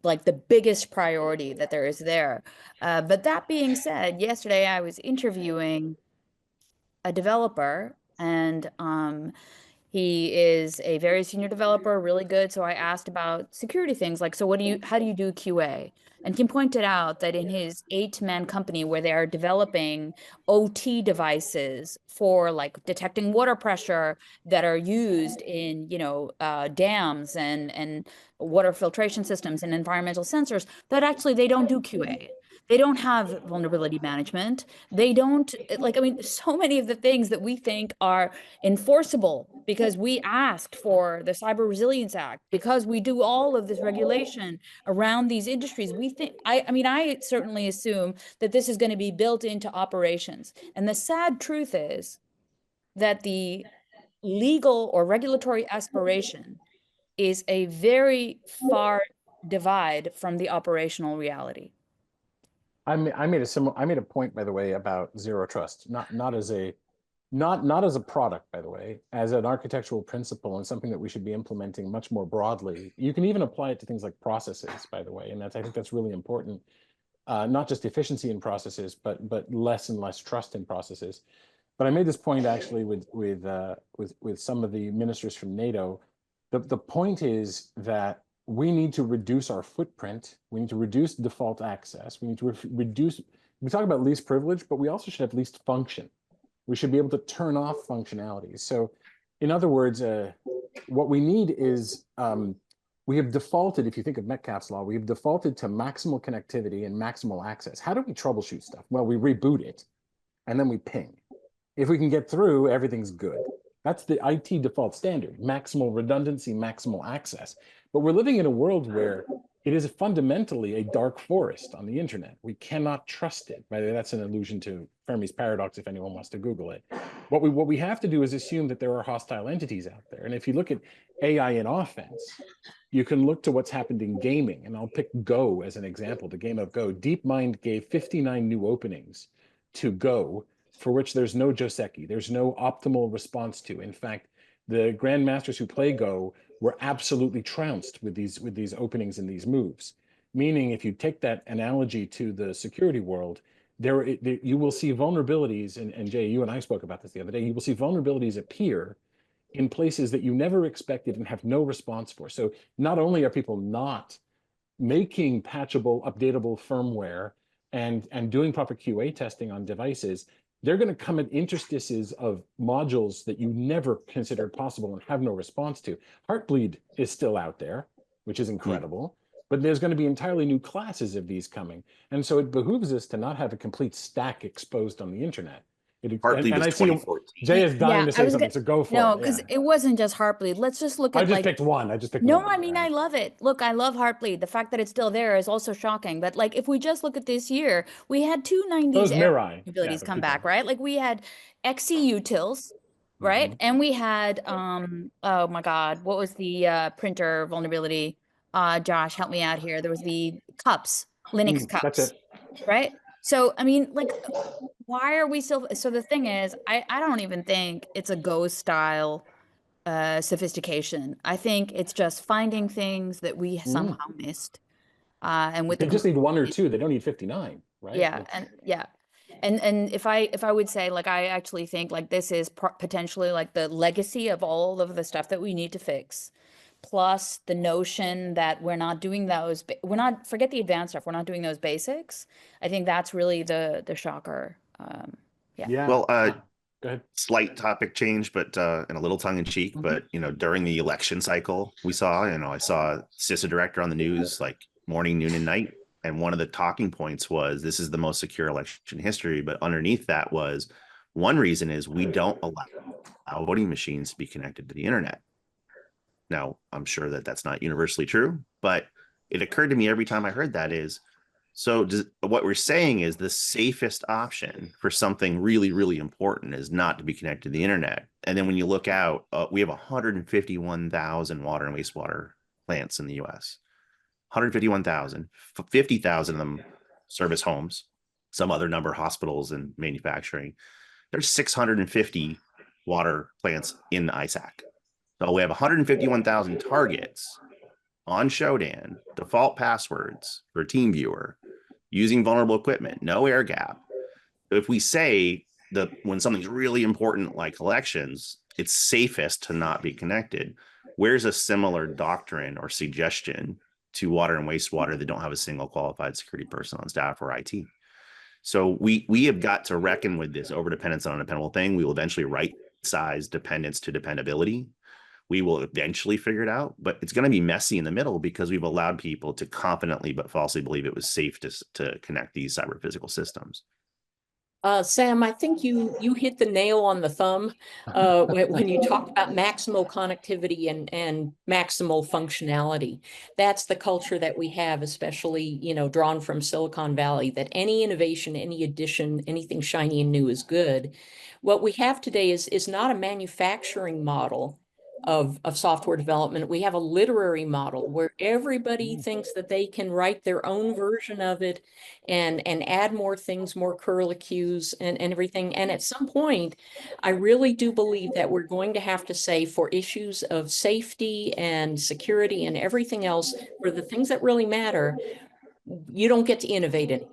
like the biggest priority that there is there. But that being said, yesterday I was interviewing a developer, and he is a very senior developer, really good. So I asked about security things like, so how do you do QA? And he pointed out that in his 8-man company where they are developing OT devices for like detecting water pressure that are used in, dams and water filtration systems and environmental sensors, that actually they don't do QA. They don't have vulnerability management. They don't so many of the things that we think are enforceable because we asked for the Cyber Resilience Act, because we do all of this regulation around these industries. We think, I certainly assume that this is going to be built into operations. And the sad truth is that the legal or regulatory aspiration is a very far divide from the operational reality. I made a point, by the way, about zero trust, not as a product, by the way, as an architectural principle and something that we should be implementing much more broadly. You can even apply it to things like processes, by the way, and I think that's really important. Not just efficiency in processes, but less and less trust in processes. But I made this point actually with some of the ministers from NATO. The point is that we need to reduce our footprint. We need to reduce default access. We need to reduce. We talk about least privilege, but we also should have least function. We should be able to turn off functionalities. So, in other words, what we need is we have defaulted. If you think of Metcalfe's law, we have defaulted to maximal connectivity and maximal access. How do we troubleshoot stuff? Well, we reboot it, and then we ping. If we can get through, everything's good. That's the IT default standard: maximal redundancy, maximal access. But we're living in a world where it is fundamentally a dark forest on the internet. We cannot trust it. By the way, that's an allusion to Fermi's paradox, if anyone wants to Google it. What we have to do is assume that there are hostile entities out there. And if you look at AI in offense, you can look to what's happened in gaming. And I'll pick Go as an example, the game of Go. DeepMind gave 59 new openings to Go, for which there's no Joseki, there's no optimal response to. In fact, the grandmasters who play Go were absolutely trounced with these openings and these moves. Meaning, if you take that analogy to the security world, you will see vulnerabilities, and Jay, you and I spoke about this the other day, you will see vulnerabilities appear in places that you never expected and have no response for. So not only are people not making patchable, updatable firmware and doing proper QA testing on devices, they're going to come at interstices of modules that you never considered possible and have no response to. Heartbleed is still out there, which is incredible, but there's going to be entirely new classes of these coming. And so it behooves us to not have a complete stack exposed on the internet. Heartbleed was 2014. Jay is dying to say something, so go for it. No, because it wasn't just Heartbleed. Let's just look at picked one. I just picked no, one. I mean, I love it. Look, I love Heartbleed. The fact that it's still there is also shocking. But like, if we just look at this year, we had two 90s era abilities come back, right? Like we had XE utils, right? And we had, oh my God, what was the printer vulnerability? Josh, help me out here. There was the cups, Linux cups, that's it. Right? So, I mean, like, why are we still, so the thing is, I don't even think it's a Go style sophistication. I think it's just finding things that we somehow missed. And with they just need one or two, they don't need 59, right? Yeah, and if I would say, like, I actually think like this is potentially like the legacy of all of the stuff that we need to fix, plus the notion that we're not doing those, forget the advanced stuff, we're not doing those basics. I think that's really the shocker. Yeah. Well, go ahead. Slight topic change, but and a little tongue in cheek, but during the election cycle, we saw, I saw CISA director on the news like morning, noon, and night. And one of the talking points was this is the most secure election in history. But underneath that was one reason is we don't allow voting machines to be connected to the internet. Now, I'm sure that that's not universally true, but it occurred to me every time I heard that is, so what we're saying is the safest option for something really, really important is not to be connected to the internet. And then when you look out, we have 151,000 water and wastewater plants in the US. 151,000, 50,000 of them service homes, some other number hospitals and manufacturing. There's 650 water plants in ISAC. So we have 151,000 targets on Shodan, default passwords for TeamViewer, using vulnerable equipment, no air gap. If we say that when something's really important like elections, it's safest to not be connected, where's a similar doctrine or suggestion to water and wastewater that don't have a single qualified security person on staff or IT? So we have got to reckon with this overdependence on undependable thing. We will eventually right size dependence to dependability. We will eventually figure it out, but it's going to be messy in the middle because we've allowed people to confidently but falsely believe it was safe to connect these cyber physical systems. Sam, I think you hit the nail on the thumb when you talked about maximal connectivity and maximal functionality. That's the culture that we have, especially, drawn from Silicon Valley, that any innovation, any addition, anything shiny and new is good. What we have today is not a manufacturing model of software development. We have a literary model where everybody thinks that they can write their own version of it and add more things, more curlicues and everything. And at some point, I really do believe that we're going to have to say, for issues of safety and security and everything else, for the things that really matter, you don't get to innovate anymore.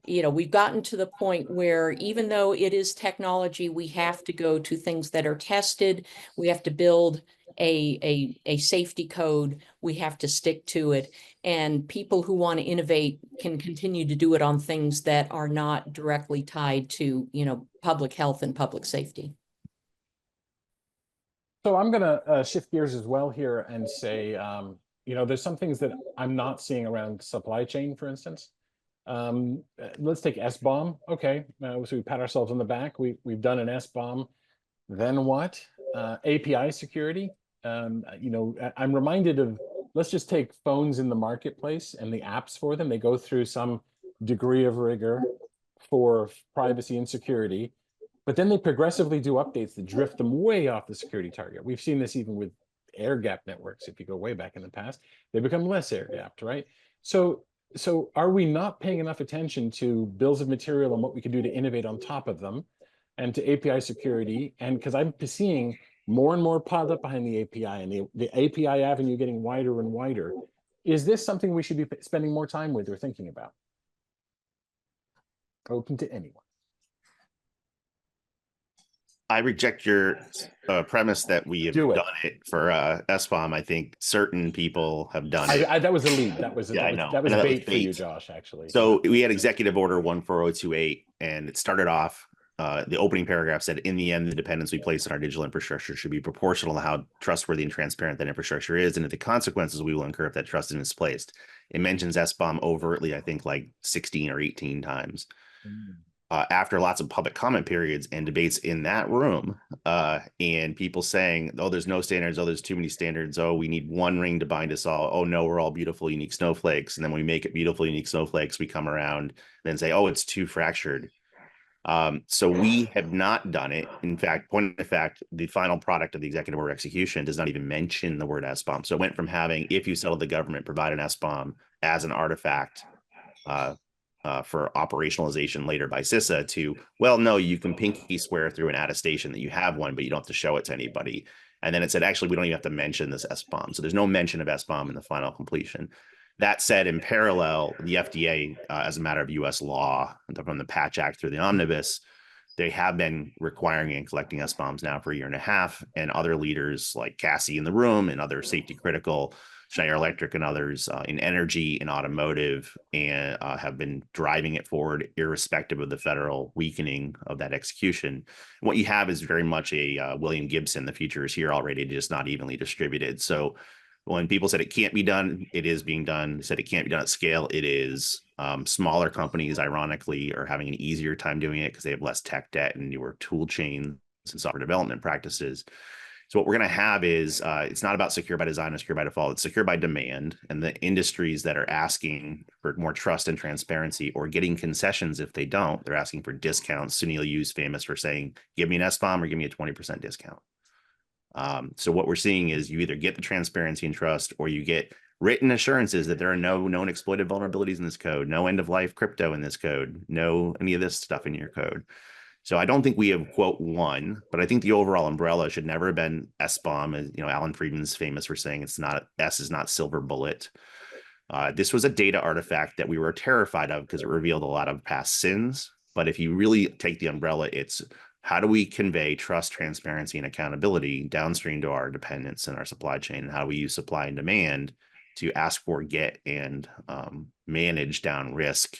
We've gotten to the point where even though it is technology, we have to go to things that are tested. We have to build a safety code. We have to stick to it. And people who want to innovate can continue to do it on things that are not directly tied to, public health and public safety. So I'm going to shift gears as well here and say, there's some things that I'm not seeing around supply chain, for instance. Let's take SBOM. Okay, so we pat ourselves on the back. We've done an SBOM. Then what? API security. I'm reminded of, let's just take phones in the marketplace and the apps for them. They go through some degree of rigor for privacy and security, but then they progressively do updates that drift them way off the security target. We've seen this even with air gap networks. If you go way back in the past, they become less air gapped, right? So are we not paying enough attention to bills of material and what we can do to innovate on top of them, and to API security? And because I'm seeing more and more piled up behind the API, and the API avenue getting wider and wider. Is this something we should be spending more time with or thinking about? Open to anyone. I reject your premise that we have done it for SBOM. I think certain people have done it. That was a lead. That was bait for you, Josh, actually. So we had Executive Order 14028, and it started off, the opening paragraph said, in the end, the dependence we place on our digital infrastructure should be proportional to how trustworthy and transparent that infrastructure is, and the consequences we will incur if that trust is misplaced. It mentions SBOM overtly, I think, like 16 or 18 times. After lots of public comment periods and debates in that room, and people saying, oh, there's no standards, oh, there's too many standards, oh, we need one ring to bind us all, oh, no, we're all beautiful, unique snowflakes. And then when we make it beautiful, unique snowflakes, we come around and then say, oh, it's too fractured. So we have not done it. In fact, point of fact, the final product of the executive order execution does not even mention the word SBOM. So it went from having, if you settle the government, provide an SBOM as an artifact for operationalization later by CISA, to, well, no, you can pinky swear through an attestation that you have one, but you don't have to show it to anybody. And then it said, actually, we don't even have to mention this SBOM. So there's no mention of SBOM in the final completion. That said, in parallel, the FDA, as a matter of US law, from the Patch Act through the Omnibus, they have been requiring and collecting SBOMs now for a year and a half, and other leaders like Cassie in the room and other safety critical, Schneider Electric and others in energy and automotive, and have been driving it forward irrespective of the federal weakening of that execution. And what you have is very much a William Gibson, the future is here already, just not evenly distributed. So when people said it can't be done, it is being done. They said it can't be done at scale, it is. Smaller companies, ironically, are having an easier time doing it because they have less tech debt and newer tool chains and software development practices. So what we're going to have is, it's not about secure by design or secure by default, it's secure by demand. And the industries that are asking for more trust and transparency, or getting concessions if they don't, they're asking for discounts. Sunil Yu's famous for saying, give me an SBOM or give me a 20% discount. So what we're seeing is you either get the transparency and trust, or you get written assurances that there are no known exploited vulnerabilities in this code, no end of life crypto in this code, no any of this stuff in your code. So I don't think we have quote one, but I think the overall umbrella should never have been SBOM. As you know, Alan Friedman's famous for saying it's not S is not silver bullet. This was a data artifact that we were terrified of because it revealed a lot of past sins. But if you really take the umbrella, it's how do we convey trust, transparency, and accountability downstream to our dependents and our supply chain? And how do we use supply and demand to ask for, get, and manage down risk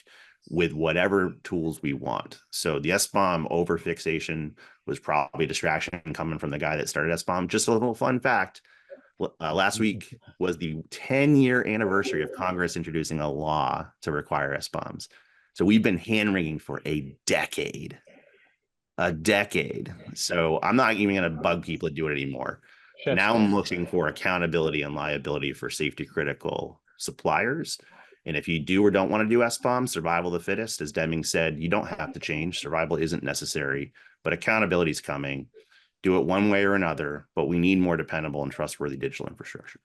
with whatever tools we want? So the SBOM overfixation was probably a distraction coming from the guy that started SBOM. Just a little fun fact. Last week was the 10-year anniversary of Congress introducing a law to require SBOMs. So we've been hand-wringing for a decade. So I'm not even going to bug people to do it anymore. Now I'm looking for accountability and liability for safety critical suppliers. And if you do or don't want to do SBOM, survival of the fittest, as Deming said, you don't have to change. Survival isn't necessary, but accountability is coming. Do it one way or another, but we need more dependable and trustworthy digital infrastructure.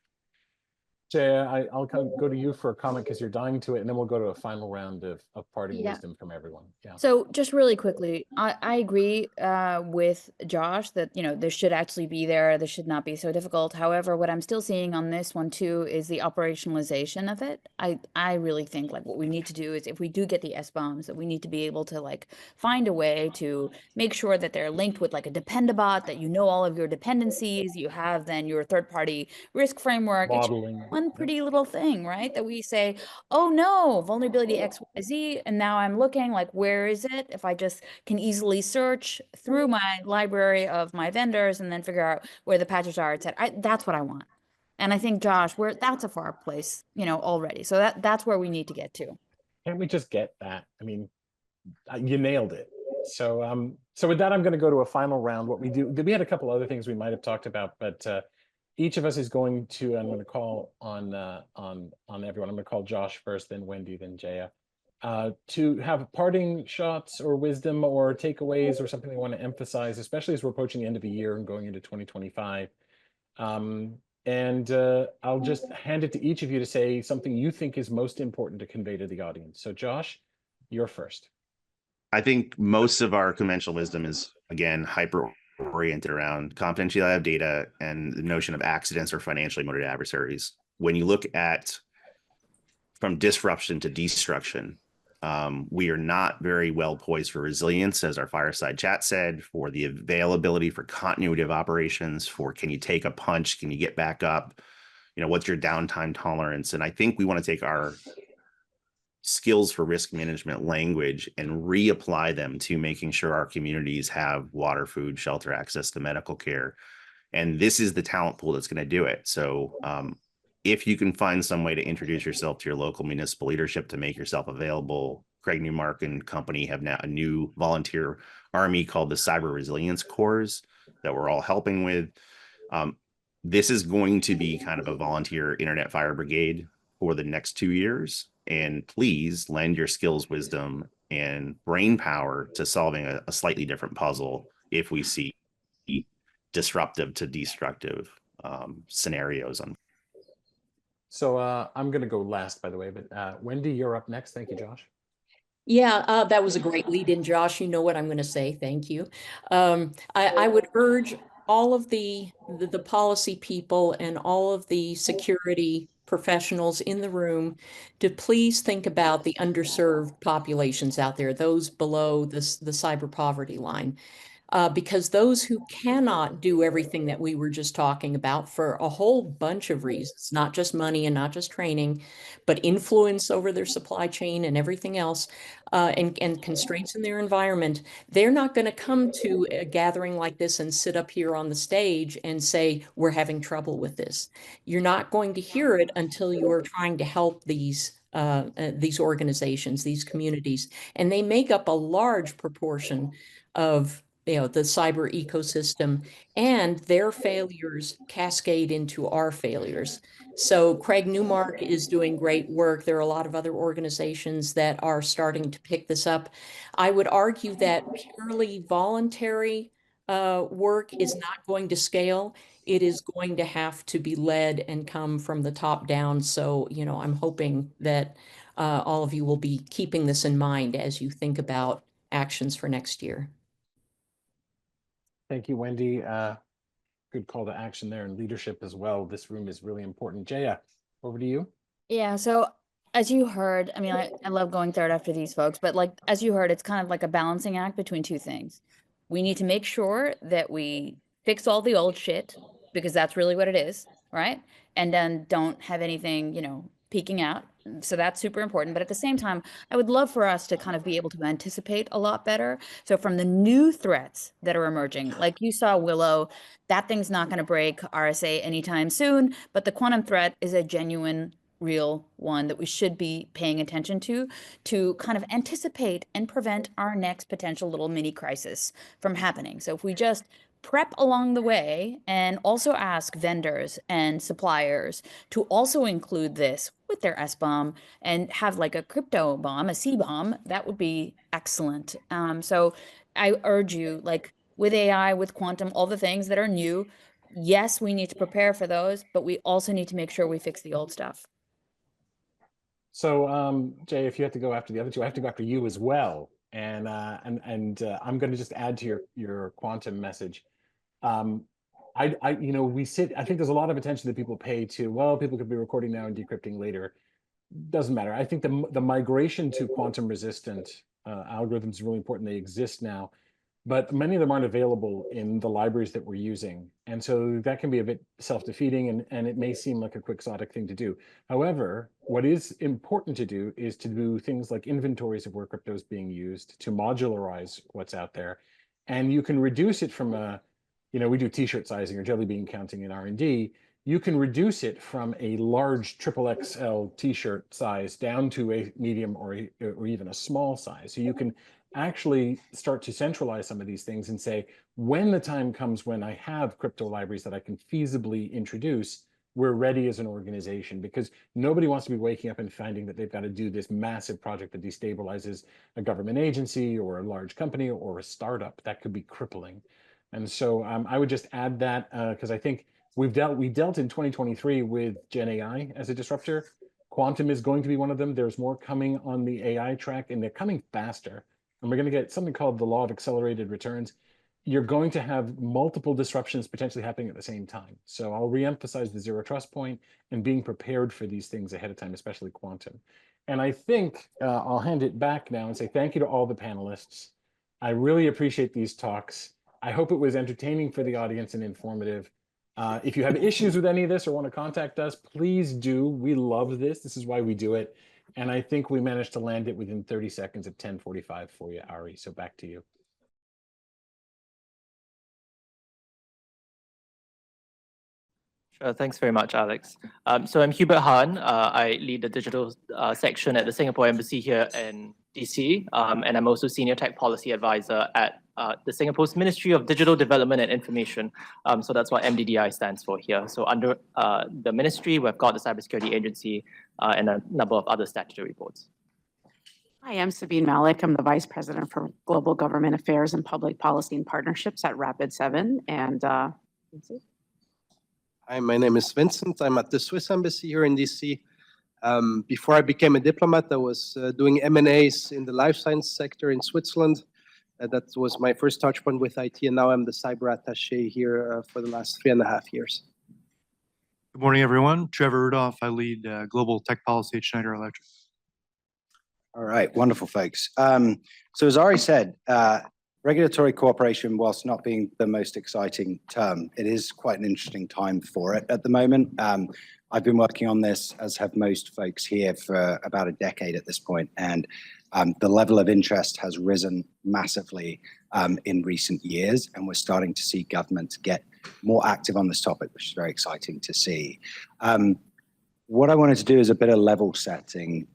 Jay, I'll go to you for a comment because you're dying to it, and then we'll go to a final round of parting wisdom from everyone. Yeah. So just really quickly, I agree with Josh that, you know, this should actually be there. This should not be so difficult. However, what I'm still seeing on this one too is the operationalization of it. I really think like what we need to do is if we do get the SBOMs, that we need to be able to like find a way to make sure that they're linked with like a dependabot, that you know all of your dependencies, you have then your third-party risk framework. Modeling. It's one pretty little thing, right? That we say, oh no, vulnerability XYZ, and now I'm looking like, where is it? If I just can easily search through my library of my vendors and then figure out where the patches are, etc. That's what I want. And I think, Josh, that's a far place, you know, already. So that's where we need to get to. Can't we just get that? I mean, you nailed it. So so with that, I'm going to go to a final round. What we do, we had a couple other things we might have talked about, but each of us is going to, I'm going to call on everyone. I'm going to call Josh first, then Wendy, then Jaya, to have parting shots or wisdom or takeaways or something they want to emphasize, especially as we're approaching the end of the year and going into 2025. I'll just hand it to each of you to say something you think is most important to convey to the audience. So Josh, you're first. I think most of our conventional wisdom is, again, hyper oriented around confidentiality of data and the notion of accidents or financially motivated adversaries. When you look at from disruption to destruction, we are not very well poised for resilience, as our Fireside chat said, for the availability for continuity of operations, for can you take a punch, can you get back up, you know, what's your downtime tolerance? And I think we want to take our skills for risk management language and reapply them to making sure our communities have water, food, shelter, access to medical care. And this is the talent pool that's going to do it. So if you can find some way to introduce yourself to your local municipal leadership to make yourself available, Craig Newmark and company have now a new volunteer army called the Cyber Resilience Corps that we're all helping with. This is going to be kind of a volunteer internet fire brigade for the next 2 years. And please lend your skills, wisdom, and brain power to solving a slightly different puzzle if we see disruptive to destructive scenarios. So I'm going to go last, by the way, but Wendy, you're up next. Thank you, Josh. Yeah, that was a great lead in, Josh. You know what I'm going to say. Thank you. I would urge all of the policy people and all of the security professionals in the room to please think about the underserved populations out there, those below the cyber poverty line. Because those who cannot do everything that we were just talking about for a whole bunch of reasons, not just money and not just training, but influence over their supply chain and everything else, and constraints in their environment, they're not going to come to a gathering like this and sit up here on the stage and say, we're having trouble with this. You're not going to hear it until you're trying to help these organizations, these communities, and they make up a large proportion of the cyber ecosystem, and their failures cascade into our failures. So Craig Newmark is doing great work. There are a lot of other organizations that are starting to pick this up. I would argue that purely voluntary work is not going to scale. it is going to have to be led and come from the top down. So, I'm hoping that all of you will be keeping this in mind as you think about actions for next year. Thank you, Wendy. Good call to action there, and leadership as well. This room is really important. Jaya, over to you. Yeah, so as you heard, I mean, I love going third after these folks, but like as you heard, it's kind of like a balancing act between two things. We need to make sure that we fix all the old shit because that's really what it is, right? And then don't have anything, peeking out. So that's super important. But at the same time, I would love for us to kind of be able to anticipate a lot better. So from the new threats that are emerging, like you saw Willow, that thing's not going to break RSA anytime soon, but the quantum threat is a genuine real one that we should be paying attention to kind of anticipate and prevent our next potential little mini crisis from happening. So if we just prep along the way and also ask vendors and suppliers to also include this with their SBOM and have like a crypto bomb, a C bomb, that would be excellent. So I urge you, like with AI, with quantum, all the things that are new, yes, we need to prepare for those, but we also need to make sure we fix the old stuff. So, Jay, if you have to go after the other two, I have to go after you as well. And I'm going to just add to your quantum message. I think there's a lot of attention that people pay to, well, people could be recording now and decrypting later. Doesn't matter. I think the migration to quantum resistant algorithms is really important. They exist now, but many of them aren't available in the libraries that we're using. And so that can be a bit self-defeating, and it may seem like a quixotic thing to do. However, what is important to do is to do things like inventories of where crypto is being used, to modularize what's out there. And you can reduce it from we do t-shirt sizing or jelly bean counting in R&D. You can reduce it from a large XXL t-shirt size down to a medium or even a small size. So you can actually start to centralize some of these things and say, when the time comes when I have crypto libraries that I can feasibly introduce, we're ready as an organization, because nobody wants to be waking up and finding that they've got to do this massive project that destabilizes a government agency or a large company or a startup. That could be crippling. And so I would just add that because I think we dealt in 2023 with Gen AI as a disruptor. Quantum is going to be one of them. There's more coming on the AI track, and they're coming faster. And we're going to get something called the law of accelerated returns. You're going to have multiple disruptions potentially happening at the same time. So I'll reemphasize the zero trust point and being prepared for these things ahead of time, especially quantum. And I think I'll hand it back now and say thank you to all the panelists. I really appreciate these talks. I hope it was entertaining for the audience and informative. If you have issues with any of this or want to contact us, please do. We love this. This is why we do it. And I think we managed to land it within 30 seconds at 10:45 for you, Ari. So back to you. Sure, thanks very much, Alex. So I'm Hubert Han. I lead the digital section at the Singapore Embassy here in DC, and I'm also Senior Tech Policy Advisor at the Singapore's Ministry of Digital Development and Information. So that's what MDDI stands for here. So under the ministry, we've got the Cybersecurity Agency and a number of other statutory boards. Hi, I'm Sabine Malik. I'm the Vice President for Global Government Affairs and Public Policy and Partnerships at Rapid7. And Hi, my name is Vincent. I'm at the Swiss Embassy here in DC. Before I became a diplomat, I was doing M&As in the life science sector in Switzerland. That was my first touch point with IT, and now I'm the cyber attaché here for the last 3.5 years. Good morning, everyone. Trevor Rudolph. I lead global tech policy at Schneider Electric. All right, wonderful, folks. So as Ari said, regulatory cooperation, whilst not being the most exciting term, it is quite an interesting time for it at the moment. I've been working on this, as have most folks here, for about a decade at this point, and the level of interest has risen massively in recent years, and we're starting to see governments get more active on this topic, which is very exciting to see. What I wanted to do is a bit of level setting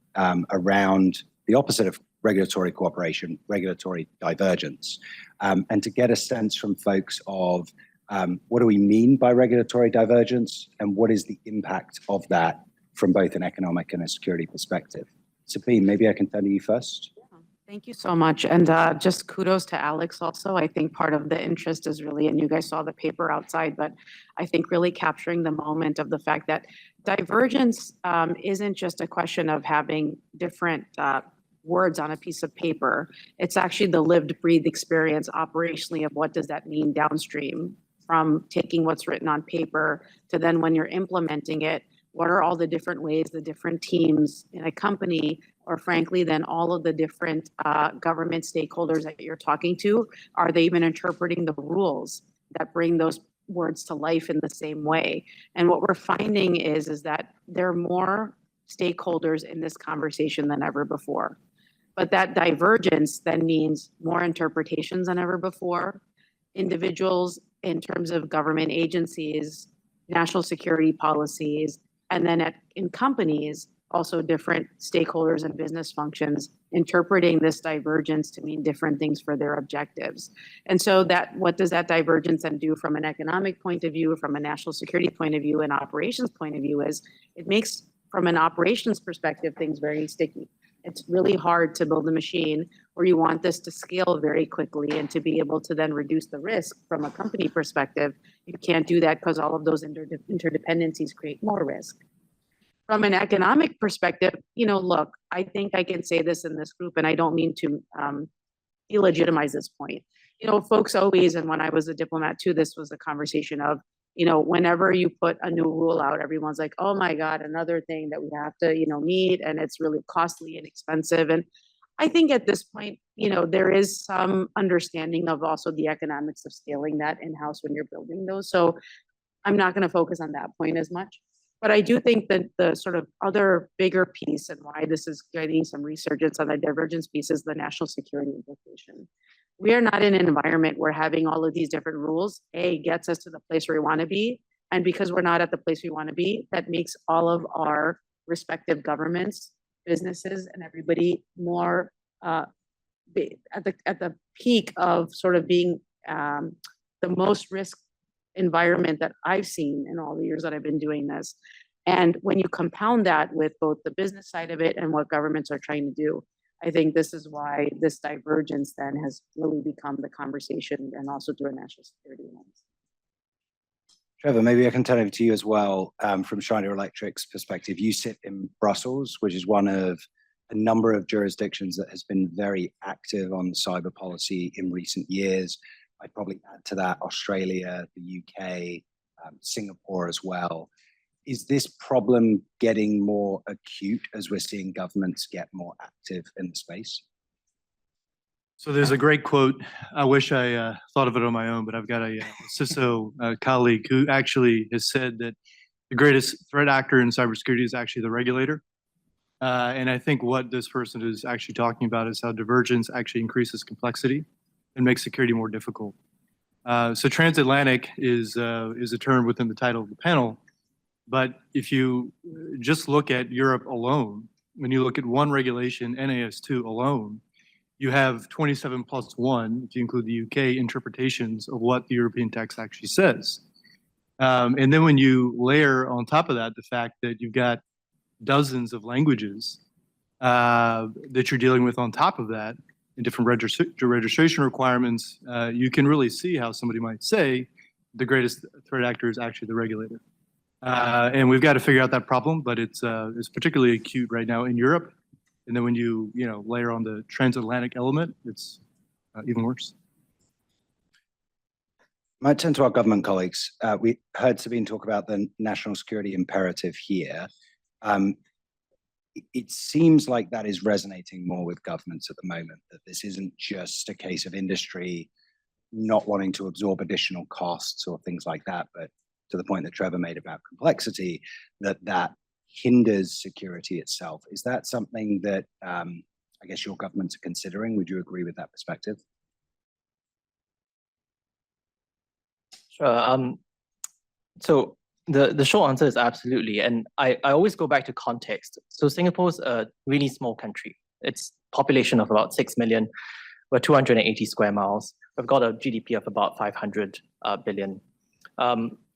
around the opposite of regulatory cooperation, regulatory divergence, and to get a sense from folks of what do we mean by regulatory divergence and what is the impact of that from both an economic and a security perspective. Sabine, maybe I can turn to you first. Thank you so much. And just kudos to Alex also. I think part of the interest is really, and you guys saw the paper outside, but I think really capturing the moment of the fact that divergence isn't just a question of having different words on a piece of paper. It's actually the lived, breathed experience operationally of what does that mean downstream from taking what's written on paper to then when you're implementing it, what are all the different ways the different teams in a company, or frankly, then all of the different government stakeholders that you're talking to, are they even interpreting the rules that bring those words to life in the same way? And what we're finding is that there are more stakeholders in this conversation than ever before. But that divergence then means more interpretations than ever before. Individuals in terms of government agencies, national security policies, and then in companies, also different stakeholders and business functions interpreting this divergence to mean different things for their objectives. And so what does that divergence then do from an economic point of view, from a national security point of view, and operations point of view is it makes, from an operations perspective, things very sticky. It's really hard to build a machine where you want this to scale very quickly and to be able to then reduce the risk from a company perspective. You can't do that because all of those interdependencies create more risk. From an economic perspective, look, I think I can say this in this group, and I don't mean to delegitimize this point. Folks always, and when I was a diplomat too, this was a conversation of, whenever you put a new rule out, everyone's like, oh my God, another thing that we have to, meet, and it's really costly and expensive. And I think at this point, there is some understanding of also the economics of scaling that in-house when you're building those. So I'm not going to focus on that point as much. But I do think that the sort of other bigger piece and why this is getting some resurgence on the divergence piece is the national security implication. We are not in an environment where having all of these different rules, gets us to the place where we want to be. And because we're not at the place we want to be, that makes all of our respective governments, businesses, and everybody more at the peak of sort of being the most risk environment that I've seen in all the years that I've been doing this. And when you compound that with both the business side of it and what governments are trying to do, I think this is why this divergence then has really become the conversation, and also through a national security lens. Trevor, maybe I can turn over to you as well. From Schneider Electric's perspective, you sit in Brussels, which is one of a number of jurisdictions that has been very active on cyber policy in recent years. I'd probably add to that Australia, the UK, Singapore as well. Is this problem getting more acute as we're seeing governments get more active in the space? So there's a great quote. I wish I thought of it on my own, but I've got a CISO colleague who actually has said that the greatest threat actor in cybersecurity is actually the regulator. And I think what this person is actually talking about is how divergence actually increases complexity and makes security more difficult. So transatlantic is a term within the title of the panel. But if you just look at Europe alone, when you look at one regulation, NAS2 alone, you have 27 plus 1, if you include the UK, interpretations of what the European text actually says. And then when you layer on top of that the fact that you've got dozens of languages that you're dealing with on top of that, and different registration requirements, you can really see how somebody might say the greatest threat actor is actually the regulator. And we've got to figure out that problem, but it's particularly acute right now in Europe. And then when you layer on the transatlantic element, it's even worse. Might turn to our government colleagues. We heard Sabine talk about the national security imperative here. It seems like that is resonating more with governments at the moment, that this isn't just a case of industry not wanting to absorb additional costs or things like that, but to the point that Trevor made about complexity, that hinders security itself. Is that something that I guess your governments are considering? Would you agree with that perspective? Sure. So the short answer is absolutely. And I always go back to context. So Singapore's a really small country. It's population of about 6 million. We're 280 square miles. We've got a GDP of about 500 billion.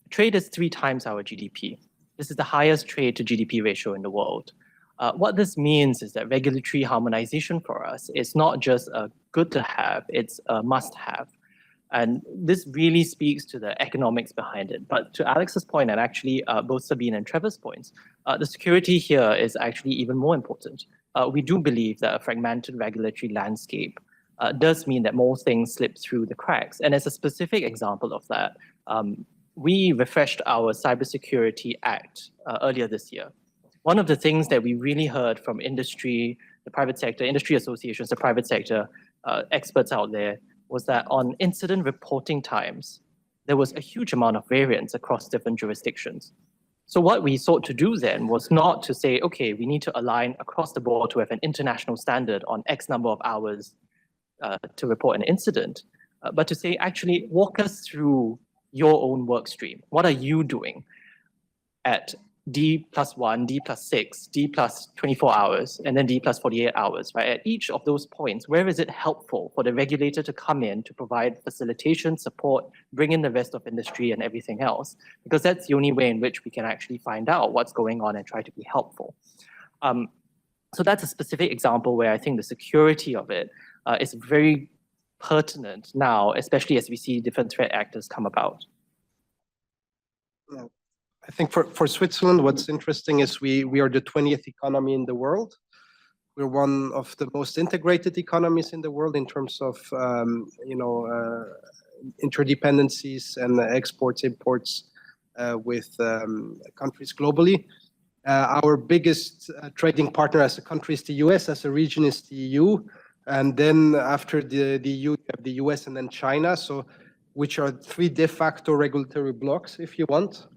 Trade is 3 times our GDP. This is the highest trade to GDP ratio in the world. What this means is that regulatory harmonization for us is not just a good to have, it's a must have. And this really speaks to the economics behind it. But to Alex's point, and actually both Sabine and Trevor's points, the security here is actually even more important. We do believe that a fragmented regulatory landscape does mean that more things slip through the cracks. And as a specific example of that, we refreshed our Cybersecurity Act earlier this year. One of the things that we really heard from industry, the private sector, industry associations, the private sector experts out there, was that on incident reporting times, there was a huge amount of variance across different jurisdictions. So what we sought to do then was not to say, okay, we need to align across the board to have an international standard on X number of hours to report an incident, but to say, actually, walk us through your own work stream. What are you doing at D+1, D+6, D+24 hours, and then D+48 hours, right? At each of those points, where is it helpful for the regulator to come in to provide facilitation, support, bring in the rest of industry and everything else? Because that's the only way in which we can actually find out what's going on and try to be helpful. So that's a specific example where I think the security of it is very pertinent now, especially as we see different threat actors come about. I think for Switzerland, what's interesting is we are the 20th economy in the world. We're one of the most integrated economies in the world in terms of interdependencies and exports, imports with countries globally. Our biggest trading partner as a country is the US, as a region is the EU. And then after the EU, you have the US and then China, so which are three de facto regulatory blocks, if you want.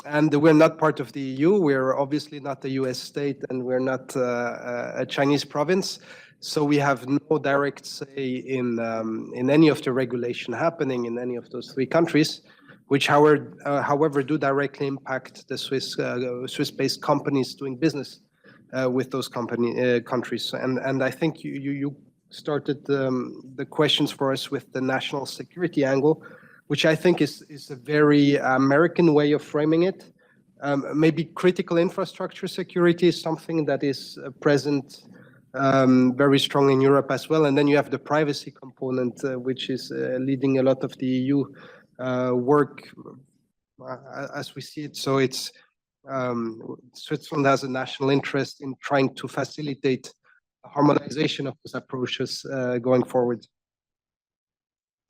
And we're not part of the EU. We're obviously not a US state, and we're not a Chinese province. So we have no direct say in any of the regulation happening in any of those three countries, which however do directly impact the Swiss-based companies doing business with those countries. And I think you started the questions for us with the national security angle, which I think is a very American way of framing it. Maybe critical infrastructure security is something that is present very strong in Europe as well. And then you have the privacy component, which is leading a lot of the EU work as we see it. So it's Switzerland has a national interest in trying to facilitate harmonization of those approaches going forward.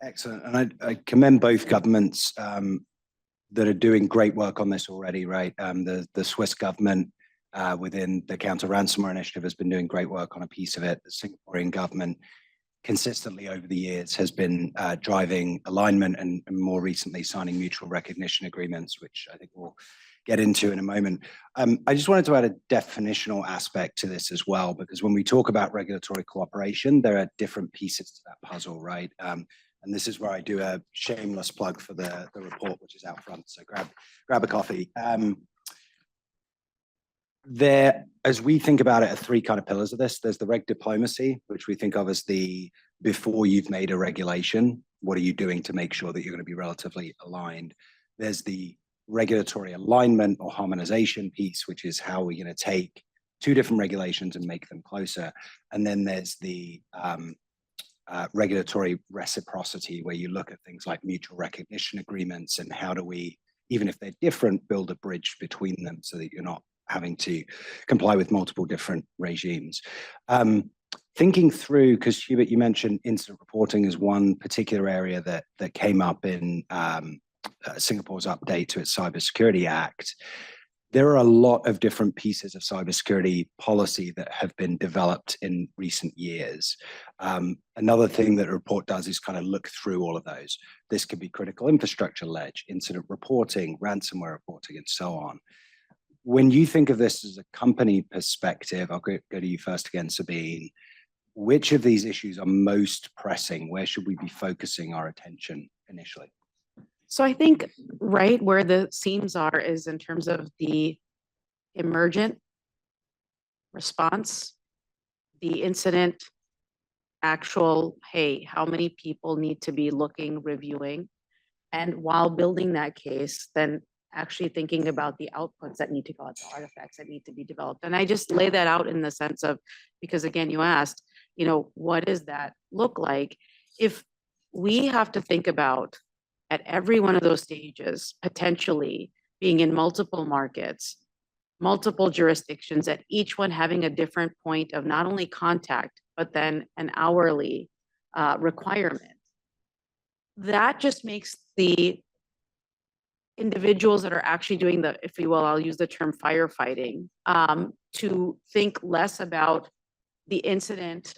Excellent. And I commend both governments that are doing great work on this already, right? The Swiss government within the counter ransomware initiative has been doing great work on a piece of it. The Singaporean government consistently over the years has been driving alignment and more recently signing mutual recognition agreements, which I think we'll get into in a moment. I just wanted to add a definitional aspect to this as well, because when we talk about regulatory cooperation, there are different pieces to that puzzle, right? And this is where I do a shameless plug for the report, which is out front. So grab a coffee. There, as we think about it, are three kind of pillars of this. There's the reg diplomacy, which we think of as the before you've made a regulation, what are you doing to make sure that you're going to be relatively aligned? There's the regulatory alignment or harmonization piece, which is how we're going to take two different regulations and make them closer. And then there's the regulatory reciprocity, where you look at things like mutual recognition agreements and how do we, even if they're different, build a bridge between them so that you're not having to comply with multiple different regimes. Thinking through, because Hubert, you mentioned incident reporting is one particular area that came up in Singapore's update to its Cybersecurity Act. There are a lot of different pieces of cybersecurity policy that have been developed in recent years. Another thing that a report does is kind of look through all of those. This could be critical infrastructure ledge, incident reporting, ransomware reporting, and so on. When you think of this as a company perspective, I'll go to you first again, Sabine. Which of these issues are most pressing? Where should we be focusing our attention initially? So I think right where the seams are is in terms of the emergent response, the incident, actual, hey, how many people need to be looking, reviewing, and while building that case, then actually thinking about the outputs that need to go out, the artifacts that need to be developed. And I just lay that out in the sense of, because again, you asked, you know, what does that look like? If we have to think about at every one of those stages, potentially being in multiple markets, multiple jurisdictions, at each one having a different point of not only contact, but then an hourly requirement. That just makes the individuals that are actually doing the, if you will, I'll use the term firefighting, to think less about the incident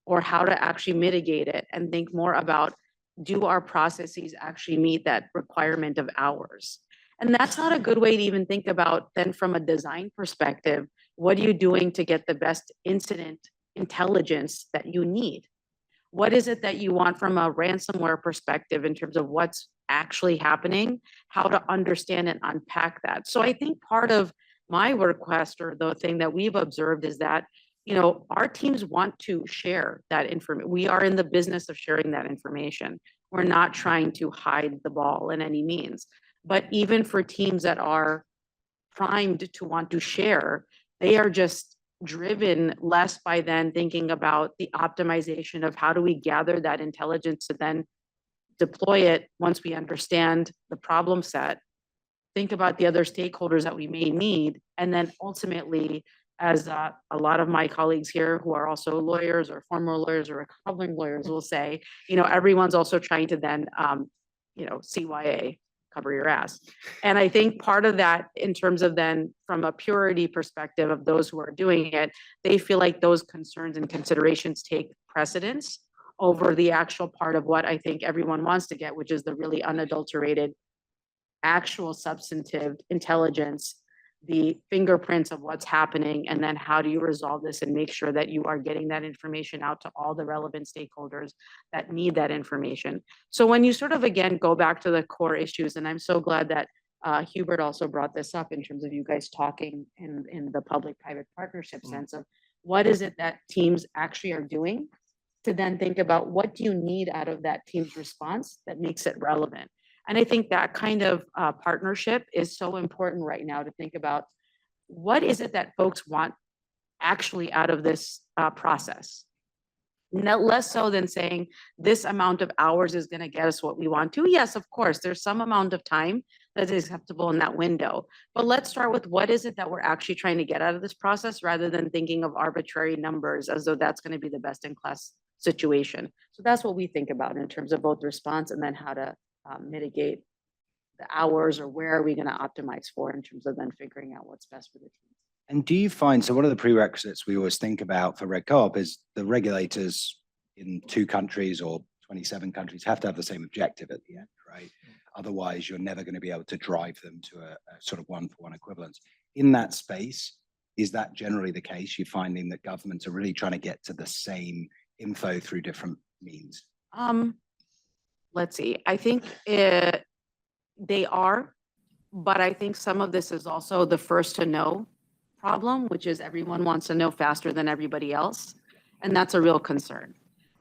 or how to actually mitigate it and think more about, do our processes actually meet that requirement of hours? And that's not a good way to even think about then from a design perspective, what are you doing to get the best incident intelligence that you need? What is it that you want from a ransomware perspective in terms of what's actually happening, how to understand and unpack that? So I think part of my request, or the thing that we've observed, is that, you know, our teams want to share that information. We are in the business of sharing that information. We're not trying to hide the ball in any means. But even for teams that are primed to want to share, they are just driven less by then thinking about the optimization of how do we gather that intelligence to then deploy it once we understand the problem set, think about the other stakeholders that we may need, and then ultimately, as a lot of my colleagues here who are also lawyers or former lawyers or recovering lawyers will say, you know, everyone's also trying to then, you know, CYA, cover your ass. And I think part of that, in terms of then from a purity perspective of those who are doing it, they feel like those concerns and considerations take precedence over the actual part of what I think everyone wants to get, which is the really unadulterated, actual substantive intelligence, the fingerprints of what's happening, and then how do you resolve this and make sure that you are getting that information out to all the relevant stakeholders that need that information. So when you sort of, again, go back to the core issues, and I'm so glad that Hubert also brought this up in terms of you guys talking in the public-private partnership sense of what is it that teams actually are doing, to then think about what do you need out of that team's response that makes it relevant. And I think that kind of partnership is so important right now, to think about what is it that folks want actually out of this process. Not less so than saying this amount of hours is going to get us what we want to. Yes, of course, there's some amount of time that is acceptable in that window. But let's start with what is it that we're actually trying to get out of this process, rather than thinking of arbitrary numbers as though that's going to be the best in class situation. So that's what we think about in terms of both response and then how to mitigate the hours, or where are we going to optimize for in terms of then figuring out what's best for the team. And do you find, so one of the prerequisites we always think about for Red Co-op is the regulators in 2 countries or 27 countries have to have the same objective at the end, right? Otherwise, you're never going to be able to drive them to a sort of one-for-one equivalence. In that space, is that generally the case? You're finding that governments are really trying to get to the same info through different means? Let's see. I think they are, but I think some of this is also the first to know problem, which is everyone wants to know faster than everybody else. And that's a real concern.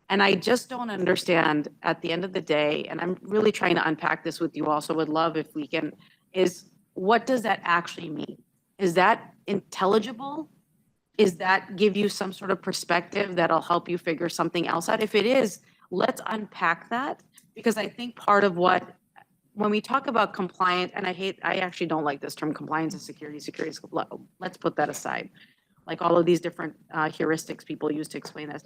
And I just don't understand at the end of the day, and I'm really trying to unpack this with you also, would love if we can, is what does that actually mean? Is that intelligible? Is that give you some sort of perspective that'll help you figure something else out? If it is, let's unpack that. Because I think part of what, when we talk about compliance, and I actually don't like this term, compliance and security, let's put that aside. Like all of these different heuristics people use to explain this.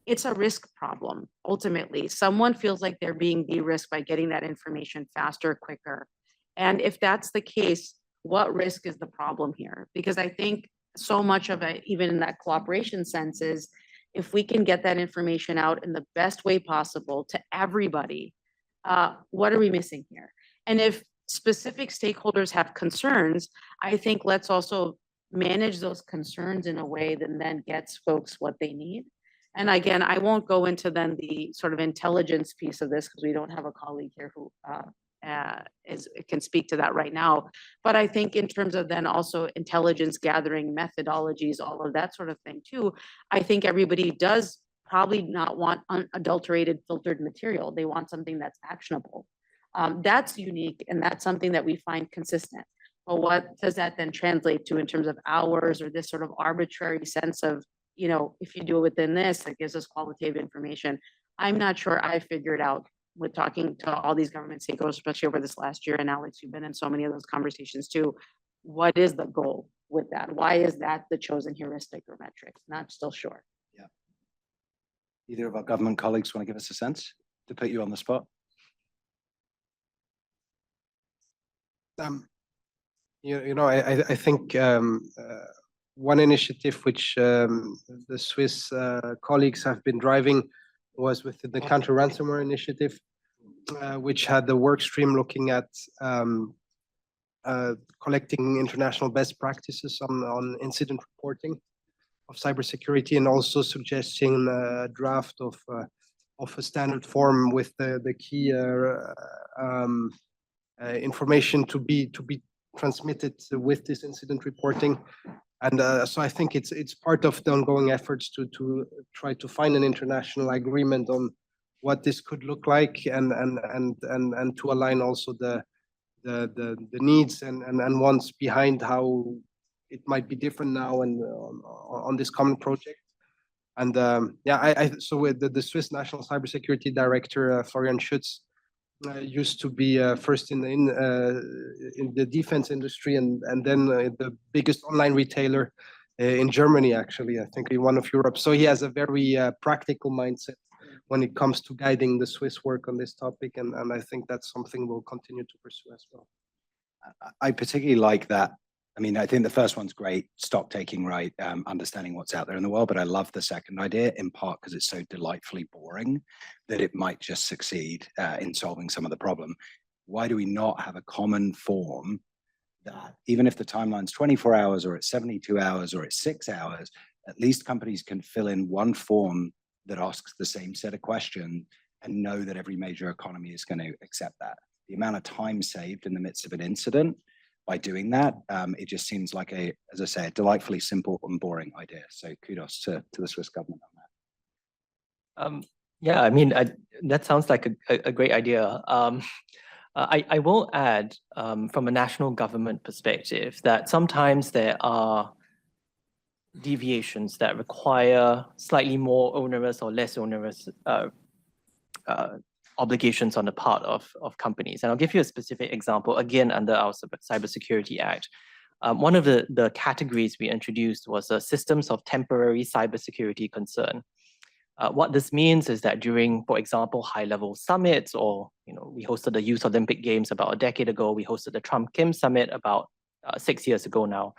It's a risk problem. Ultimately, someone feels like they're being de-risked by getting that information faster, quicker. And if that's the case, what risk is the problem here? Because I think so much of it, even in that cooperation sense, is if we can get that information out in the best way possible to everybody, what are we missing here? And if specific stakeholders have concerns, I think let's also manage those concerns in a way that then gets folks what they need. And again, I won't go into then the sort of intelligence piece of this, because we don't have a colleague here who can speak to that right now. But I think in terms of then also intelligence gathering methodologies, all of that sort of thing too, I think everybody does probably not want unadulterated filtered material. They want something that's actionable. That's unique, and that's something that we find consistent. Well, what does that then translate to in terms of hours or this sort of arbitrary sense of, you know, if you do it within this, that gives us qualitative information? I'm not sure I figured out with talking to all these government stakeholders, especially over this last year, and Alex, you've been in so many of those conversations too. What is the goal with that? Why is that the chosen heuristic or metric? Not still sure. Yeah. Either of our government colleagues want to give us a sense to put you on the spot? I think one initiative which the Swiss colleagues have been driving was within the counter ransomware initiative, which had the work stream looking at collecting international best practices on incident reporting of cybersecurity, and also suggesting a draft of a standard form with the key information to be transmitted with this incident reporting. And so I think it's part of the ongoing efforts to try to find an international agreement on what this could look like, and to align also the needs and wants behind how it might be different now and on this common project. And so with the Swiss National Cybersecurity Director, Florian Schütz, used to be first in the defense industry, and then the biggest online retailer in Germany, actually, I think in one of Europe. So he has a very practical mindset when it comes to guiding the Swiss work on this topic, and I think that's something we'll continue to pursue as well. I particularly like that. I mean, I think the first one's great, stock taking, right? Understanding what's out there in the world. But I love the second idea, in part because it's so delightfully boring that it might just succeed in solving some of the problem. Why do we not have a common form that, even if the timeline's 24 hours or it's 72 hours or it's 6 hours, at least companies can fill in one form that asks the same set of questions and know that every major economy is going to accept that? The amount of time saved in the midst of an incident by doing that, it just seems like as I say, a delightfully simple and boring idea. So kudos to the Swiss government on that. Yeah, I mean, that sounds like a great idea. I will add, from a national government perspective, that sometimes there are deviations that require slightly more onerous or less onerous obligations on the part of companies. And I'll give you a specific example, again, under our Cybersecurity Act. One of the categories we introduced was systems of temporary cybersecurity concern. What this means is that during, for example, high-level summits, or we hosted the Youth Olympic Games about a decade ago, we hosted the Trump-Kim Summit about 6 years ago now.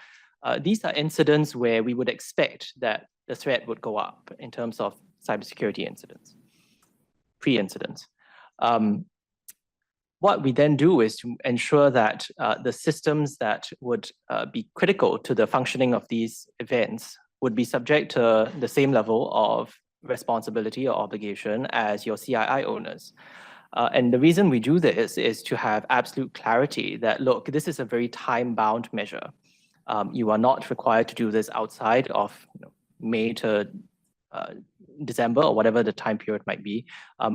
These are incidents where we would expect that the threat would go up in terms of cybersecurity incidents, pre-incidents. What we then do is to ensure that the systems that would be critical to the functioning of these events would be subject to the same level of responsibility or obligation as your CII owners. And the reason we do this is to have absolute clarity that, look, this is a very time-bound measure. You are not required to do this outside of May to December or whatever the time period might be.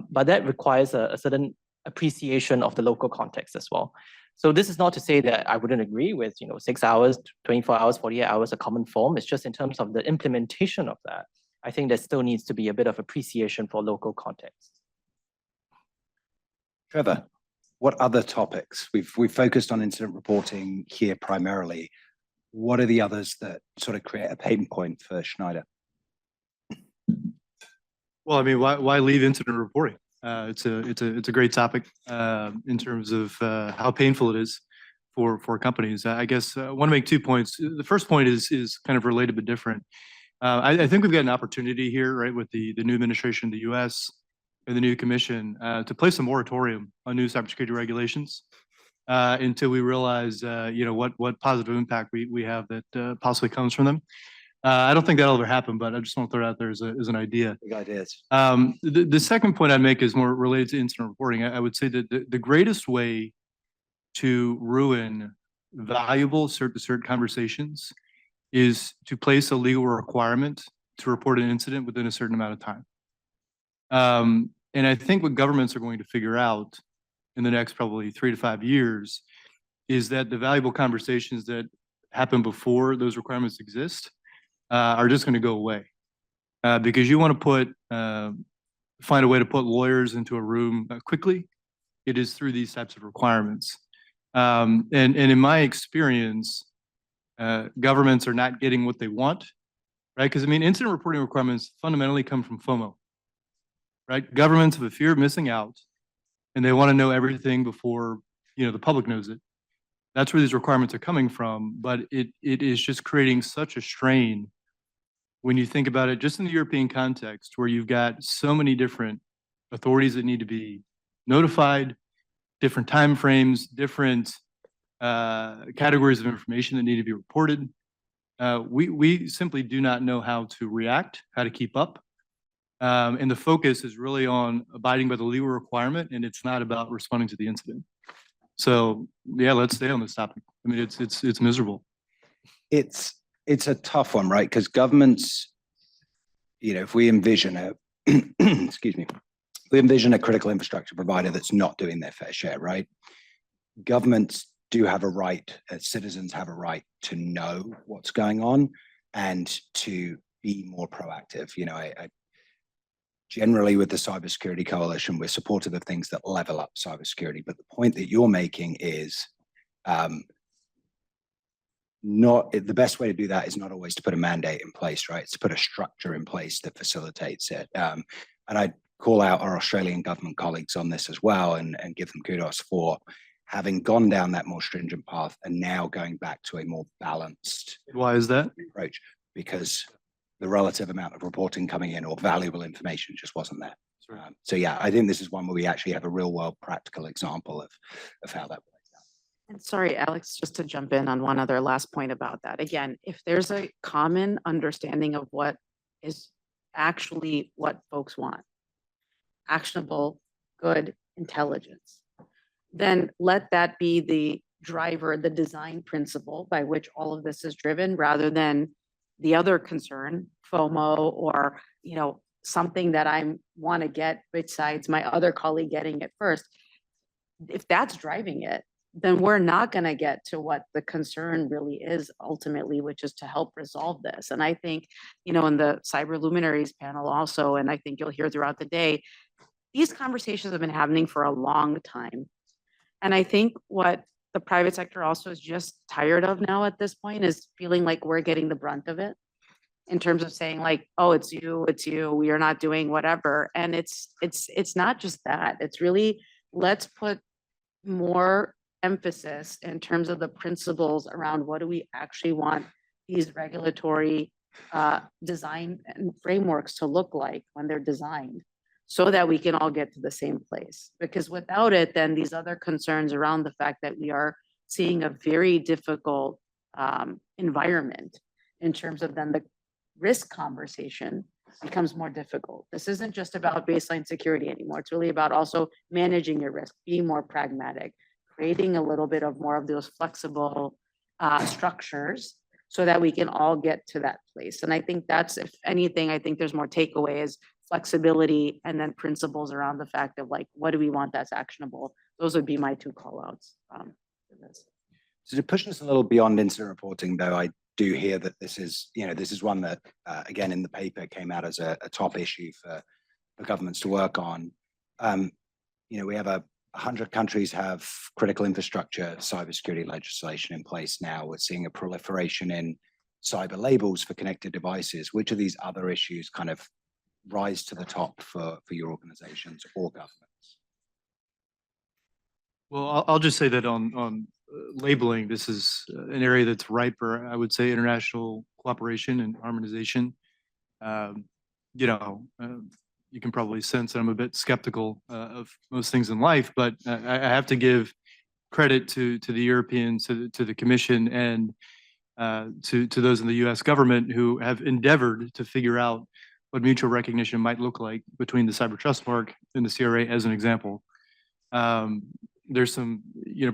But that requires a certain appreciation of the local context as well. So this is not to say that I wouldn't agree with 6 hours, 24 hours, 48 hours, a common form. It's just in terms of the implementation of that, I think there still needs to be a bit of appreciation for local context. Trevor, what other topics? We've focused on incident reporting here primarily. What are the others that sort of create a pain point for Schneider? Well, I mean, why leave incident reporting? It's a great topic in terms of how painful it is for companies. I guess I want to make 2 points. The first point is kind of related but different. I think we've got an opportunity here, right, with the new administration in the U.S. and the new commission to place a moratorium on new cybersecurity regulations until we realize, what positive impact we have that possibly comes from them. I don't think that'll ever happen, but I just want to throw it out there as an idea. Big ideas. The second point I'd make is more related to incident reporting. I would say that the greatest way to ruin valuable cert-to-cert conversations is to place a legal requirement to report an incident within a certain amount of time. And I think what governments are going to figure out in the next probably 3 to 5 years is that the valuable conversations that happen before those requirements exist are just going to go away because you want to find a way to put lawyers into a room quickly. It is through these types of requirements. And in my experience, governments are not getting what they want, right? Because I mean, incident reporting requirements fundamentally come from FOMO, right? Governments have a fear of missing out, and they want to know everything before the public knows it. That's where these requirements are coming from, but it is just creating such a strain when you think about it, just in the European context, where you've got so many different authorities that need to be notified, different timeframes, different categories of information that need to be reported. We simply do not know how to react, how to keep up. And the focus is really on abiding by the legal requirement, and it's not about responding to the incident. So yeah, let's stay on this topic. I mean, it's miserable. It's a tough one, right? Because governments, if we envision excuse me, we envision a critical infrastructure provider that's not doing their fair share, right? Governments do have a right, citizens have a right to know what's going on and to be more proactive. I generally with the Cybersecurity Coalition, we're supportive of things that level up cybersecurity. But the point that you're making is the best way to do that is not always to put a mandate in place, right? It's to put a structure in place that facilitates it. And I call out our Australian government colleagues on this as well and give them kudos for having gone down that more stringent path and now going back to a more balanced Why is that? approach, because the relative amount of reporting coming in or valuable information just wasn't there. So yeah, I think this is one where we actually have a real world practical example of how that plays out. And sorry, Alex, just to jump in on one other last point about that. Again, if there's a common understanding of what is actually what folks want, actionable, good intelligence, then let that be the driver, the design principle by which all of this is driven, rather than the other concern, FOMO, or something that I want to get besides my other colleague getting it first. If that's driving it, then we're not going to get to what the concern really is ultimately, which is to help resolve this. And I think, in the Cyber Luminaries panel also, and I think you'll hear throughout the day, these conversations have been happening for a long time. And I think what the private sector also is just tired of now at this point is feeling like we're getting the brunt of it in terms of saying like, oh, it's you, we are not doing whatever. And it's not just that. It's really, let's put more emphasis in terms of the principles around what do we actually want these regulatory design and frameworks to look like when they're designed, so that we can all get to the same place. Because without it, then these other concerns around the fact that we are seeing a very difficult environment in terms of then the risk conversation becomes more difficult. This isn't just about baseline security anymore. It's really about also managing your risk, being more pragmatic, creating a little bit of more of those flexible structures so that we can all get to that place. And I think that's, if anything, I think there's more takeaways, flexibility, and then principles around the fact of like, what do we want that's actionable? Those would be my two call outs for this. So to push us a little beyond incident reporting, though, I do hear that this is one that, again, in the paper came out as a top issue for governments to work on. We have 100 countries have critical infrastructure cybersecurity legislation in place now. We're seeing a proliferation in cyber labels for connected devices. Which of these other issues kind of rise to the top for your organizations or governments? Well, I'll just say that on labeling, this is an area that's ripe for, I would say, international cooperation and harmonization. You can probably sense that I'm a bit skeptical of most things in life, but I have to give credit to the Europeans, to the Commission, and to those in the U.S. government who have endeavored to figure out what mutual recognition might look like between the Cyber Trust Mark and the CRA, as an example. There's some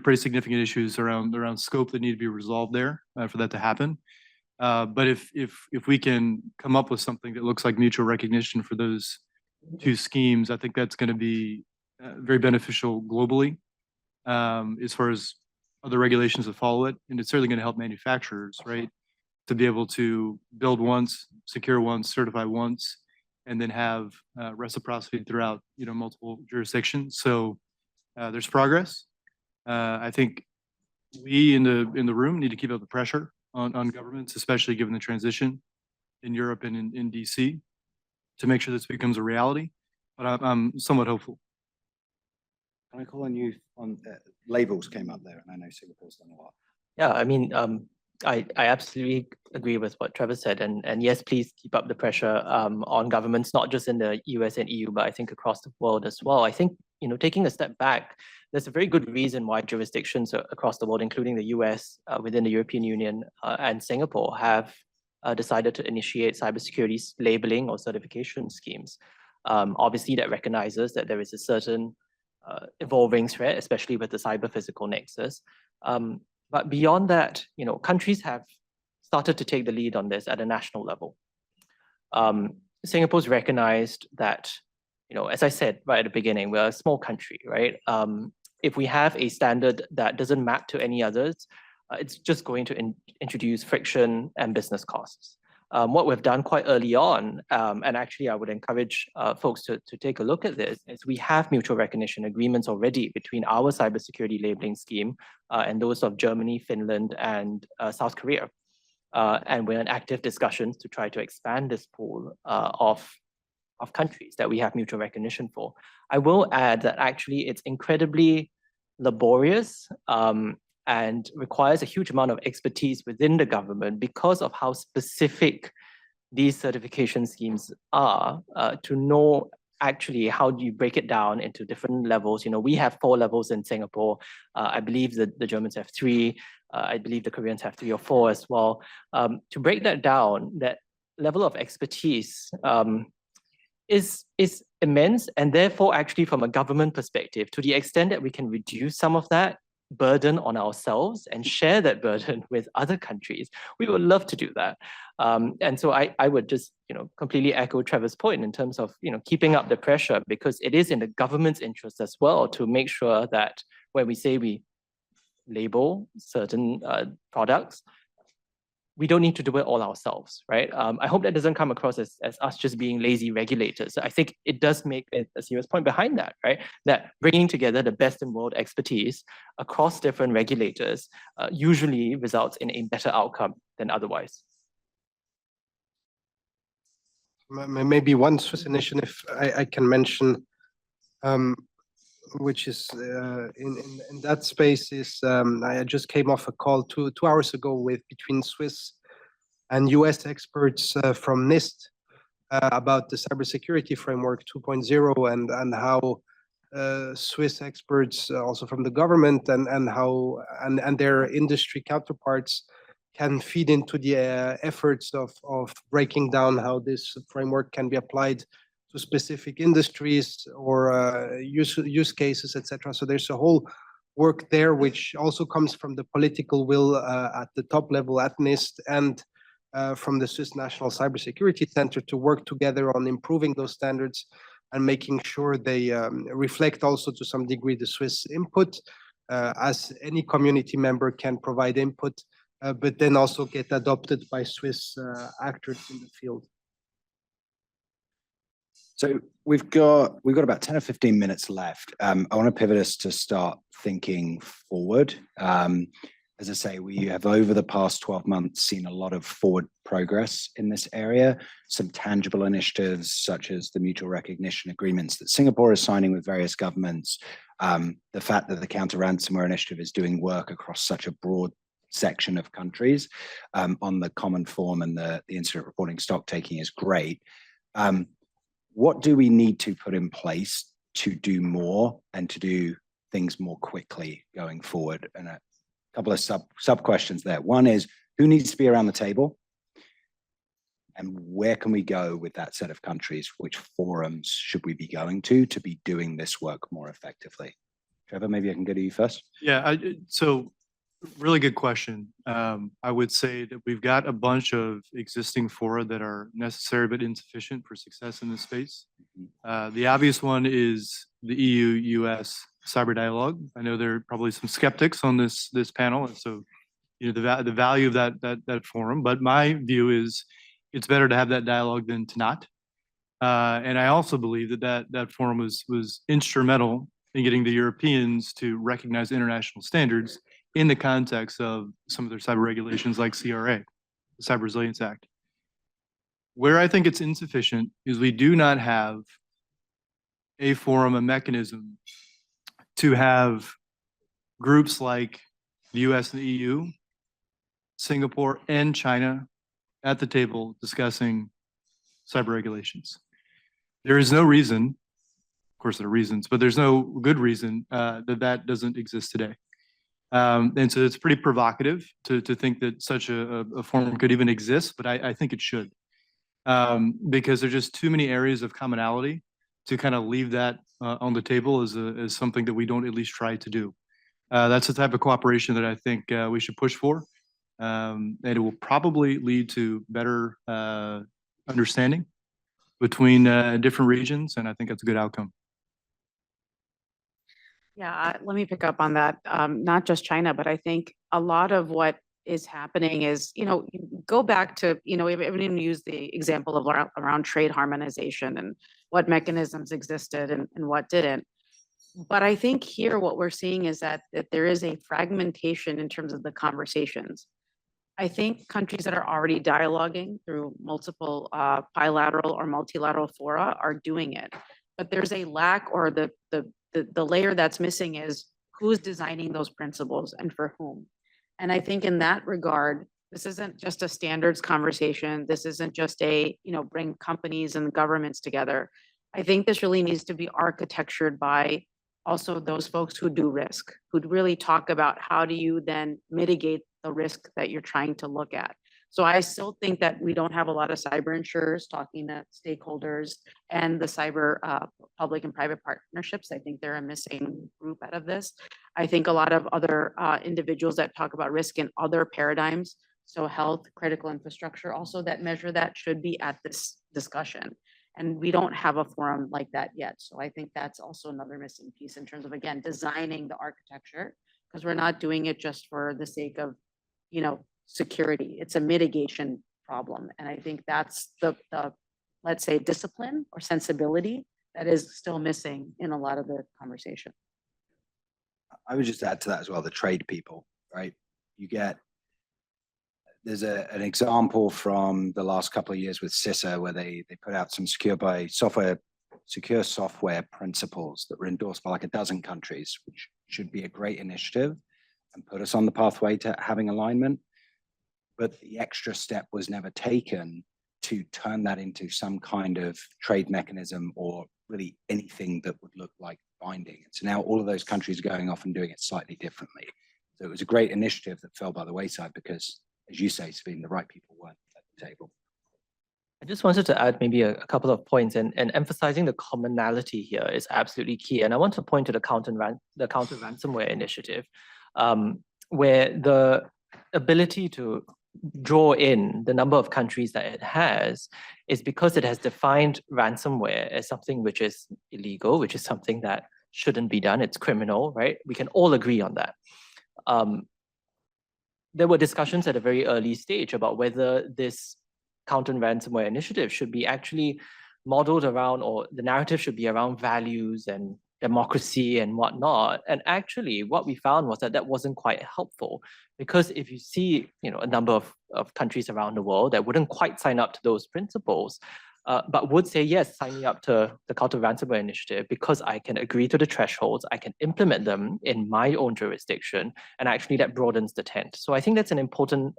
pretty significant issues around scope that need to be resolved there for that to happen. But if we can come up with something that looks like mutual recognition for those two schemes, I think that's going to be very beneficial globally. as far as other regulations that follow it. And it's certainly going to help manufacturers, right? To be able to build once, secure once, certify once, and then have reciprocity throughout, multiple jurisdictions. So there's progress. I think we in the room need to keep up the pressure on governments, especially given the transition in Europe and in DC, to make sure this becomes a reality. But I'm somewhat hopeful. Can I call on you on labels came up there, and I know Singapore's done a lot. Yeah, I mean, I absolutely agree with what Trevor said, and yes, please keep up the pressure on governments, not just in the US and EU, but I think across the world as well. I think, taking a step back, there's a very good reason why jurisdictions across the world, including the US, within the European Union and Singapore, have decided to initiate cybersecurity labeling or certification schemes. Obviously, that recognizes that there is a certain evolving threat, especially with the cyber-physical nexus. But beyond that, countries have started to take the lead on this at a national level. Singapore's recognized that, as I said right at the beginning, we're a small country, right? If we have a standard that doesn't map to any others, it's just going to introduce friction and business costs. What we've done quite early on, and actually I would encourage folks to take a look at this, is we have mutual recognition agreements already between our cybersecurity labeling scheme and those of Germany, Finland, and South Korea. And we're in active discussions to try to expand this pool of countries that we have mutual recognition for. I will add that actually it's incredibly laborious and requires a huge amount of expertise within the government because of how specific these certification schemes are to know actually how do you break it down into different levels. We have 4 levels in Singapore. I believe that the Germans have 3. I believe the Koreans have 3 or 4 as well. To break that down, that level of expertise is immense, and therefore actually from a government perspective, to the extent that we can reduce some of that burden on ourselves and share that burden with other countries, we would love to do that. And so I would just completely echo Trevor's point in terms of keeping up the pressure, because it is in the government's interest as well to make sure that when we say we label certain products, we don't need to do it all ourselves, right? I hope that doesn't come across as us just being lazy regulators. I think it does make a serious point behind that, right? That bringing together the best in world expertise across different regulators usually results in a better outcome than otherwise. Maybe one Swiss initiative I can mention, which is in that space is I just came off a call 2 hours ago between Swiss and US experts from NIST about the cybersecurity framework 2.0 and how Swiss experts also from the government and how their industry counterparts can feed into the efforts of breaking down how this framework can be applied to specific industries or use cases, etc. So there's a whole work there, which also comes from the political will at the top level at NIST and from the Swiss National Cybersecurity Center to work together on improving those standards and making sure they reflect also to some degree the Swiss input, as any community member can provide input, but then also get adopted by Swiss actors in the field. So we've got about 10 or 15 minutes left. I want to pivot us to start thinking forward. As I say, we have over the past 12 months seen a lot of forward progress in this area, some tangible initiatives such as the mutual recognition agreements that Singapore is signing with various governments, the fact that the counter-ransomware initiative is doing work across such a broad section of countries on the common form and the incident reporting stock taking is great. What do we need to put in place to do more and to do things more quickly going forward? And a couple of sub questions there. One is, who needs to be around the table? And where can we go with that set of countries? Which forums should we be going to be doing this work more effectively? Trevor, maybe I can go to you first. Yeah, so really good question. I would say that we've got a bunch of existing fora that are necessary but insufficient for success in this space. The obvious one is the EU-US cyber dialogue. I know there are probably some skeptics on this panel, and so the value of that forum. But my view is it's better to have that dialogue than to not. And I also believe that forum was instrumental in getting the Europeans to recognize international standards in the context of some of their cyber regulations like CRA, the Cyber Resilience Act. Where I think it's insufficient is we do not have a forum, a mechanism to have groups like the US and the EU, Singapore and China at the table discussing cyber regulations. There is no reason, of course there are reasons, but there's no good reason that doesn't exist today. And so it's pretty provocative to think that such a forum could even exist, but I think it should. Because there's just too many areas of commonality to kind of leave that on the table as something that we don't at least try to do. That's the type of cooperation that I think we should push for. And it will probably lead to better understanding between different regions, and I think that's a good outcome. Yeah, let me pick up on that. Not just China, but I think a lot of what is happening is, you go back to, we even use the example of around trade harmonization and what mechanisms existed and what didn't. But I think here what we're seeing is that there is a fragmentation in terms of the conversations. I think countries that are already dialoguing through multiple bilateral or multilateral fora are doing it. But there's a lack, or the layer that's missing is who's designing those principles and for whom. And I think in that regard, this isn't just a standards conversation. This isn't just a, bring companies and governments together. I think this really needs to be architectured by also those folks who do risk, who'd really talk about how do you then mitigate the risk that you're trying to look at. So I still think that we don't have a lot of cyber insurers talking to stakeholders and the cyber public and private partnerships. I think they're a missing group out of this. I think a lot of other individuals that talk about risk in other paradigms, so health, critical infrastructure, also that measure that should be at this discussion. And we don't have a forum like that yet. So I think that's also another missing piece in terms of, again, designing the architecture, because we're not doing it just for the sake of, security. It's a mitigation problem. And I think that's the let's say, discipline or sensibility that is still missing in a lot of the conversation. I would just add to that as well, the trade people, right? There's an example from the last couple of years with CISA where they put out some secure software principles that were endorsed by like a dozen countries, which should be a great initiative and put us on the pathway to having alignment. But the extra step was never taken to turn that into some kind of trade mechanism or really anything that would look like binding. And so now all of those countries are going off and doing it slightly differently. So it was a great initiative that fell by the wayside because, as you say, Sabine, the right people weren't at the table. I just wanted to add maybe a couple of points, and emphasizing the commonality here is absolutely key. And I want to point to the counter ransomware initiative, where the ability to draw in the number of countries that it has is because it has defined ransomware as something which is illegal, which is something that shouldn't be done. It's criminal, right? We can all agree on that. There were discussions at a very early stage about whether this counter ransomware initiative should be actually modeled around, or the narrative should be around values and democracy and whatnot. And actually what we found was that wasn't quite helpful, because if you see, a number of countries around the world that wouldn't quite sign up to those principles, but would say, yes, sign me up to the counter ransomware initiative because I can agree to the thresholds, I can implement them in my own jurisdiction, and actually that broadens the tent. So I think that's an important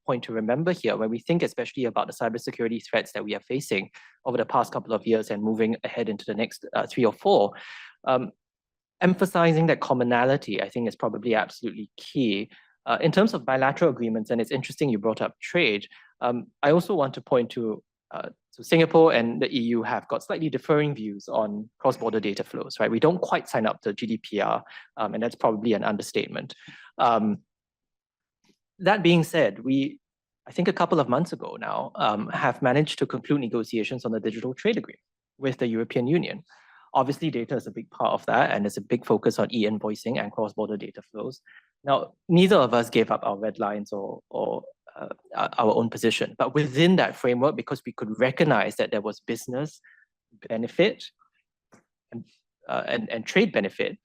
point to remember here when we think especially about the cybersecurity threats that we are facing over the past couple of years and moving ahead into the next 3 or 4. Emphasizing that commonality, I think, is probably absolutely key. In terms of bilateral agreements, and it's interesting you brought up trade, I also want to point to so Singapore and the EU have got slightly differing views on cross-border data flows, right? We don't quite sign up to GDPR, and that's probably an understatement. That being said, I think a couple of months ago now, have managed to conclude negotiations on the digital trade agreement with the European Union. Obviously, data is a big part of that, and there's a big focus on e-invoicing and cross-border data flows. Now, neither of us gave up our red lines or our own position, but within that framework, because we could recognize that there was business benefit and trade benefit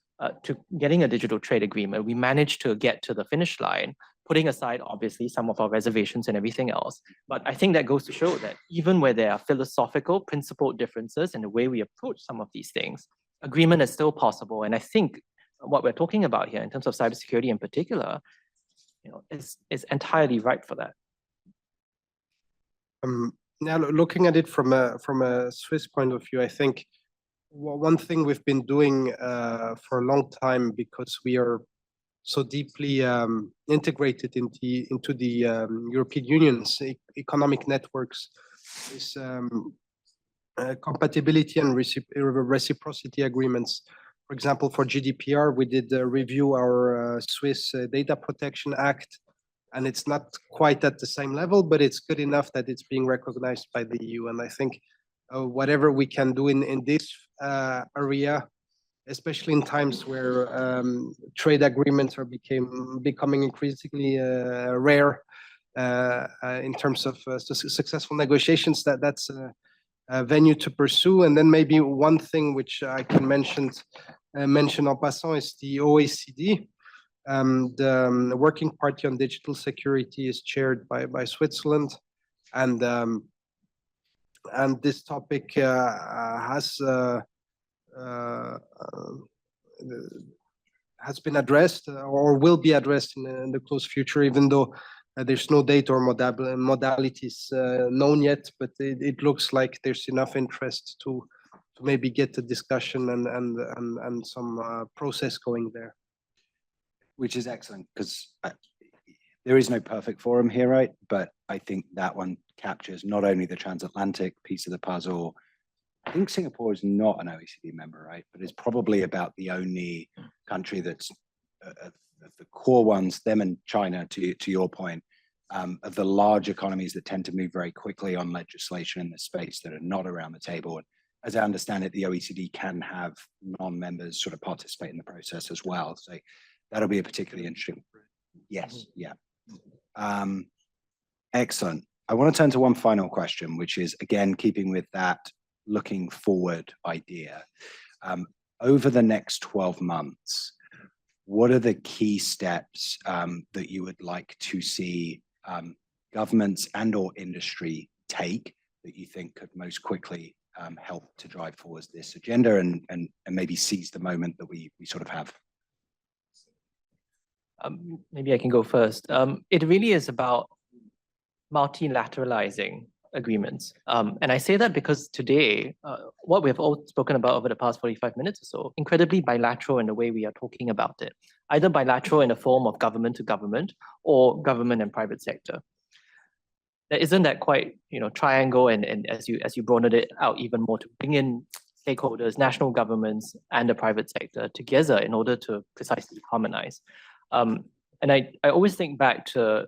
to getting a digital trade agreement, we managed to get to the finish line, putting aside obviously some of our reservations and everything else. But I think that goes to show that even where there are philosophical, principled differences in the way we approach some of these things, agreement is still possible. And I think what we're talking about here in terms of cybersecurity in particular, is entirely right for that. Now looking at it from a Swiss point of view, I think one thing we've been doing for a long time, because we are so deeply integrated into the European Union's economic networks, is compatibility and reciprocity agreements. For example, for GDPR, we did review our Swiss Data Protection Act, and it's not quite at the same level, but it's good enough that it's being recognized by the EU. And I think whatever we can do in this area, especially in times where trade agreements are becoming increasingly rare in terms of successful negotiations, that's a venue to pursue. And then maybe one thing which I can mention en passant is the OECD. The Working Party on Digital Security is chaired by Switzerland, and this topic has been addressed or will be addressed in the close future, even though there's no date or modalities known yet, but it looks like there's enough interest to maybe get the discussion and some process going there. Which is excellent, because there is no perfect forum here, right? But I think that one captures not only the transatlantic piece of the puzzle. I think Singapore is not an OECD member, right? But it's probably about the only country that's the core ones, them and China, to your point, of the large economies that tend to move very quickly on legislation in this space that are not around the table. And as I understand it, the OECD can have non-members sort of participate in the process as well. So that'll be a particularly interesting. Yes, yeah. Excellent. I want to turn to one final question, which is, again, keeping with that looking forward idea. Over the next 12 months, what are the key steps that you would like to see governments and or industry take that you think could most quickly help to drive forward this agenda and maybe seize the moment that we sort of have? Maybe I can go first. It really is about multilateralizing agreements. And I say that because today, what we've all spoken about over the past 45 minutes or so, incredibly bilateral in the way we are talking about it, either bilateral in the form of government to government or government and private sector. There isn't that quite, triangle and as you broadened it out even more to bring in stakeholders, national governments and the private sector together in order to precisely harmonize. And I always think back to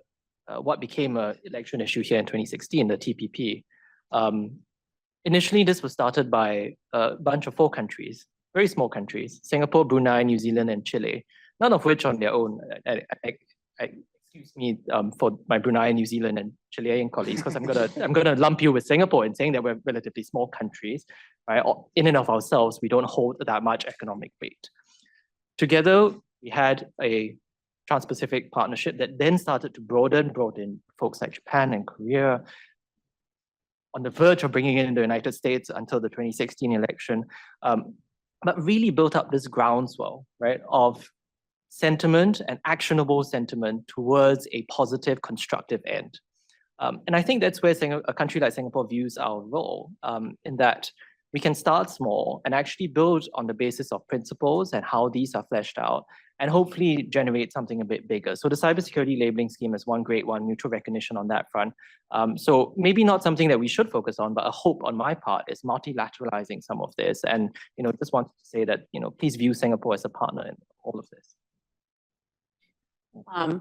what became an election issue here in 2016, the TPP. Initially, this was started by a bunch of 4 countries, very small countries, Singapore, Brunei, New Zealand, and Chile, none of which on their own, excuse me for my Brunei, New Zealand, and Chilean colleagues, because I'm gonna lump you with Singapore in saying that we're relatively small countries, right? In and of ourselves, we don't hold that much economic weight. Together, we had a Trans-Pacific partnership that then started to brought in folks like Japan and Korea, on the verge of bringing in the United States until the 2016 election, but really built up this groundswell, right, of sentiment and actionable sentiment towards a positive, constructive end. And I think that's where a country like Singapore views our role, in that we can start small and actually build on the basis of principles and how these are fleshed out, and hopefully generate something a bit bigger. So the cybersecurity labeling scheme is one great one, mutual recognition on that front. So maybe not something that we should focus on, but a hope on my part is multilateralizing some of this. And just wanted to say that please view Singapore as a partner in all of this.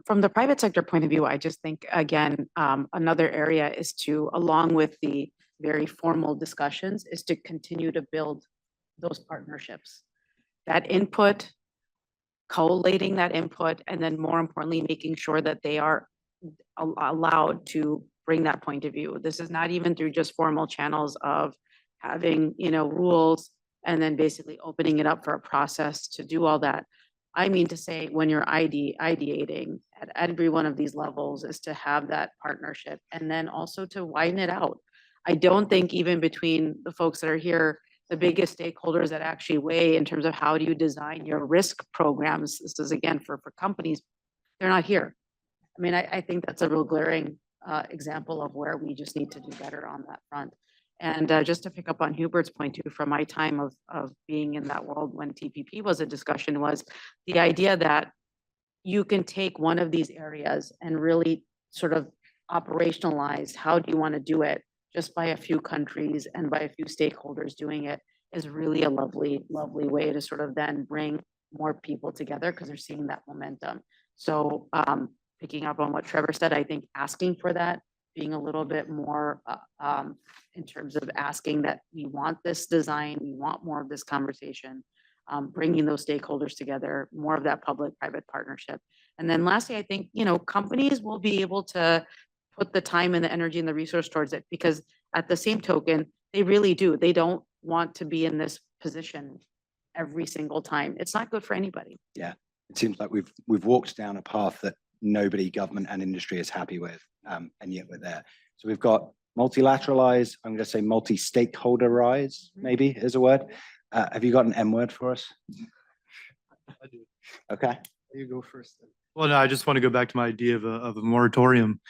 From the private sector point of view, I just think, again, another area is to, along with the very formal discussions, is to continue to build those partnerships. That input, collating that input, and then more importantly, making sure that they are allowed to bring that point of view. This is not even through just formal channels of having, rules and then basically opening it up for a process to do all that. I mean to say, when you're ideating at every one of these levels, is to have that partnership and then also to widen it out. I don't think even between the folks that are here, the biggest stakeholders that actually weigh in terms of how do you design your risk programs, this is again for companies, they're not here. I mean, I think that's a real glaring example of where we just need to do better on that front. And just to pick up on Hubert's point too, from my time of being in that world when TPP was a discussion, was the idea that you can take one of these areas and really sort of operationalize how do you want to do it just by a few countries and by a few stakeholders doing it is really a lovely, lovely way to sort of then bring more people together because they're seeing that momentum. So picking up on what Trevor said, I think asking for that, being a little bit more in terms of asking that we want this design, we want more of this conversation, bringing those stakeholders together, more of that public-private partnership. And then lastly, I think, companies will be able to put the time and the energy and the resource towards it because at the same token, they really do. They don't want to be in this position every single time. It's not good for anybody. Yeah, it seems like we've walked down a path that nobody, government and industry is happy with, and yet we're there. So we've got multilateralize, I'm going to say multi-stakeholderize, maybe is a word. Have you got an M word for us? I do. Okay. You go first. Then. Well, no, I just want to go back to my idea of a moratorium,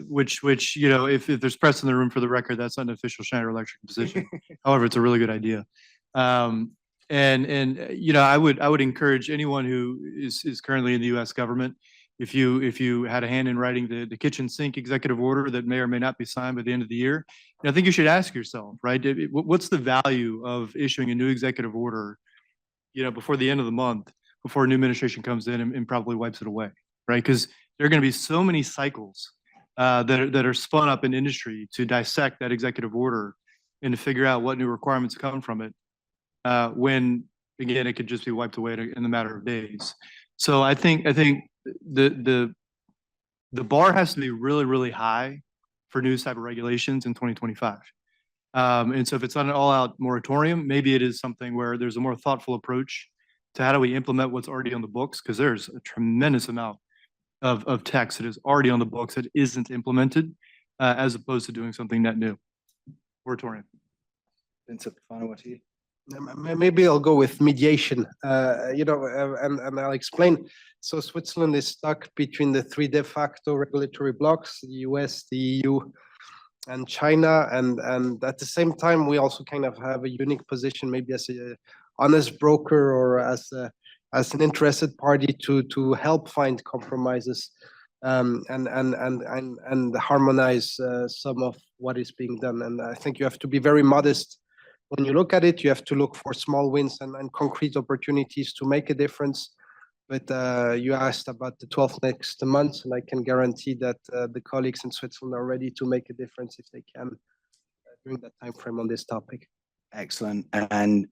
which if there's press in the room for the record, that's not an official Schneider Electric position. However, it's a really good idea. I would encourage anyone who is currently in the U.S. government, if you had a hand in writing the kitchen sink executive order that may or may not be signed by the end of the year, I think you should ask yourself, right? What's the value of issuing a new executive order, before the end of the month, before a new administration comes in and probably wipes it away, right? Because there are going to be so many cycles that are spun up in industry to dissect that executive order and to figure out what new requirements come from it. When again, it could just be wiped away in a matter of days. So I think the bar has to be really, really high for new cyber regulations in 2025. And so if it's not an all-out moratorium, maybe it is something where there's a more thoughtful approach to how do we implement what's already on the books, because there's a tremendous amount of text that is already on the books that isn't implemented, as opposed to doing something net new. Moratorium. Vincent, the final word to you. Maybe I'll go with mediation, and I'll explain. So Switzerland is stuck between the three de facto regulatory blocks, the US, the EU, and China. And at the same time, we also kind of have a unique position, maybe as a honest broker or as an interested party to help find compromises and harmonize some of what is being done. And I think you have to be very modest. When you look at it, you have to look for small wins and concrete opportunities to make a difference. But you asked about the 12 next months, and I can guarantee that the colleagues in Switzerland are ready to make a difference if they can during that time frame on this topic. Excellent. And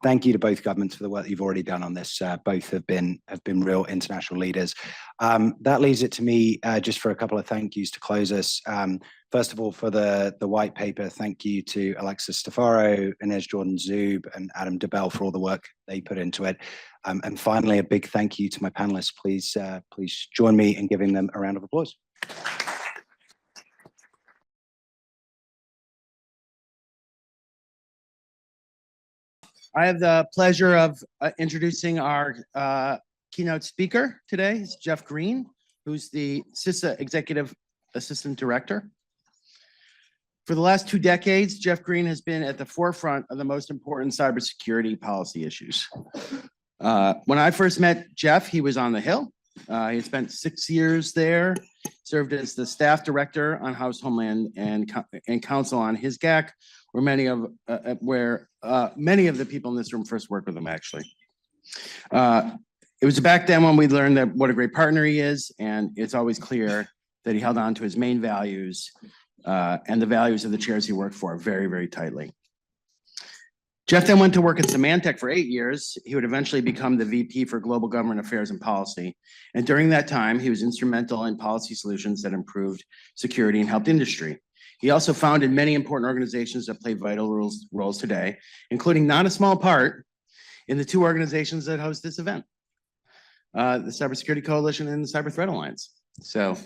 thank you to both governments for the work that you've already done on this. Both have been real international leaders. That leaves it to me just for a couple of thank yous to close us. First of all, for the white paper, thank you to Alexis Stafaro, Inez Jordan-Zub, and Adam DeBell for all the work they put into it. And finally, a big thank you to my panelists. Please join me in giving them a round of applause. I have the pleasure of introducing our keynote speaker today. It's Jeff Greene, who's the CISA Executive Assistant Director. For the last 2 decades, Jeff Greene has been at the forefront of the most important cybersecurity policy issues. When I first met Jeff, he was on the Hill. He spent 6 years there, served as the staff director on House Homeland and Counsel on his GAC, where many of the people in this room first worked with him, actually. It was back then when we learned that what a great partner he is, and it's always clear that he held on to his main values and the values of the chairs he worked for very, very tightly. Jeff then went to work at Symantec for 8 years. He would eventually become the VP for Global Government Affairs and Policy. And during that time, he was instrumental in policy solutions that improved security and helped industry. He also founded many important organizations that play vital roles today, including not a small part in the 2 organizations that host this event, the Cybersecurity Coalition and the Cyber Threat Alliance. So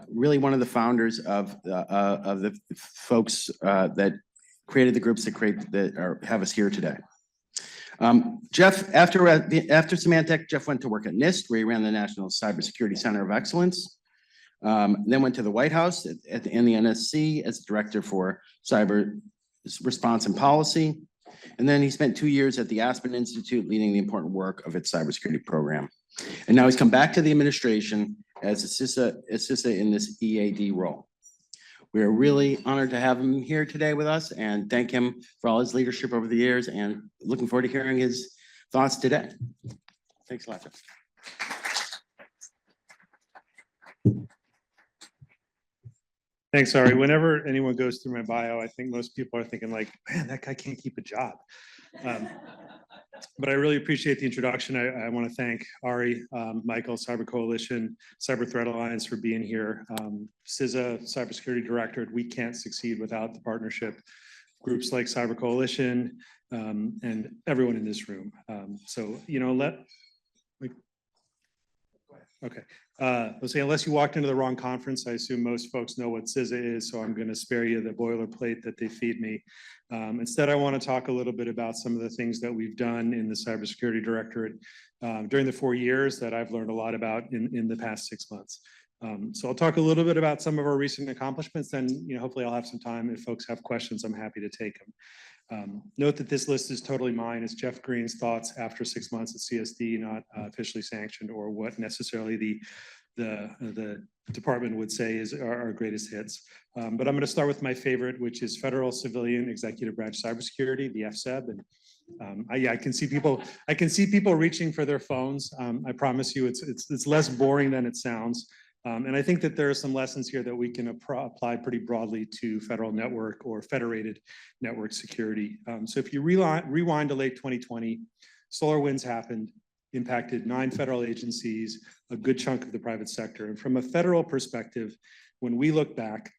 really one of the founders of the folks that created the groups that have us here today. Jeff, after Symantec, Jeff went to work at NIST, where he ran the National Cybersecurity Center of Excellence. Then went to the White House in the NSC as Director for Cyber Response and Policy. And then he spent 2 years at the Aspen Institute leading the important work of its cybersecurity program. And now he's come back to the administration as a CISA in this EAD role. We are really honored to have him here today with us and thank him for all his leadership over the years and looking forward to hearing his thoughts today. Thanks a lot, Jeff. Thanks, Ari. Whenever anyone goes through my bio, I think most people are thinking like, man, that guy can't keep a job. But I really appreciate the introduction. I want to thank Ari, Michael, Cyber Coalition, Cyber Threat Alliance for being here. CISA, Cybersecurity Directorate, we can't succeed without the partnership. Groups like Cyber Coalition and everyone in this room. So, you know, let's say unless you walked into the wrong conference, I assume most folks know what CISA is, so I'm going to spare you the boilerplate that they feed me. Instead, I want to talk a little bit about some of the things that we've done in the Cybersecurity Directorate during the 4 years that I've learned a lot about in the past 6 months. So I'll talk a little bit about some of our recent accomplishments, then hopefully I'll have some time. If folks have questions, I'm happy to take them. Note that this list is totally mine. It's Jeff Greene's thoughts after 6 months at CSD, not officially sanctioned or what necessarily the department would say is our greatest hits. But I'm going to start with my favorite, which is Federal Civilian Executive Branch Cybersecurity, the FCEB. And I can see people reaching for their phones. I promise you, it's less boring than it sounds. And I think that there are some lessons here that we can apply pretty broadly to federal network or federated network security. So if you rewind to late 2020, SolarWinds happened, impacted 9 federal agencies, a good chunk of the private sector. And from a federal perspective, when we look back,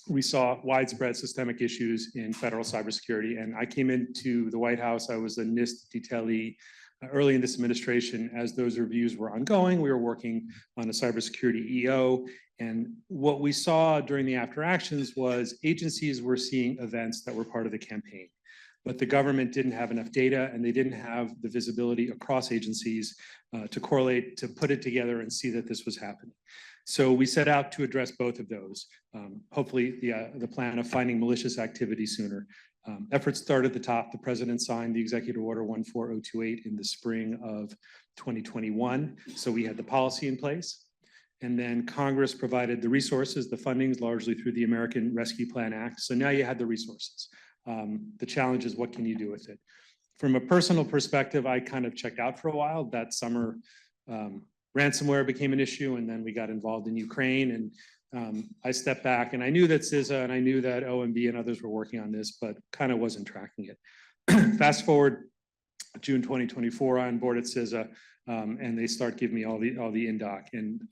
we saw widespread systemic issues in federal cybersecurity. And I came into the White House, I was a NIST detailee early in this administration. As those reviews were ongoing, we were working on a cybersecurity EO. And what we saw during the after actions was agencies were seeing events that were part of the campaign. But the government didn't have enough data and they didn't have the visibility across agencies to correlate, to put it together and see that this was happening. So we set out to address both of those. Hopefully the plan of finding malicious activity sooner. Efforts start at the top. The president signed the Executive Order 14028 in the spring of 2021. So we had the policy in place. And then Congress provided the resources, the fundings, largely through the American Rescue Plan Act. So now you had the resources. The challenge is, what can you do with it? From a personal perspective, I kind of checked out for a while. That summer, ransomware became an issue, and then we got involved in Ukraine, and I stepped back, and I knew that CISA and I knew that OMB and others were working on this, but kind of wasn't tracking it. Fast forward June 2024, I onboarded CISA, and they start giving me all the INDOC, and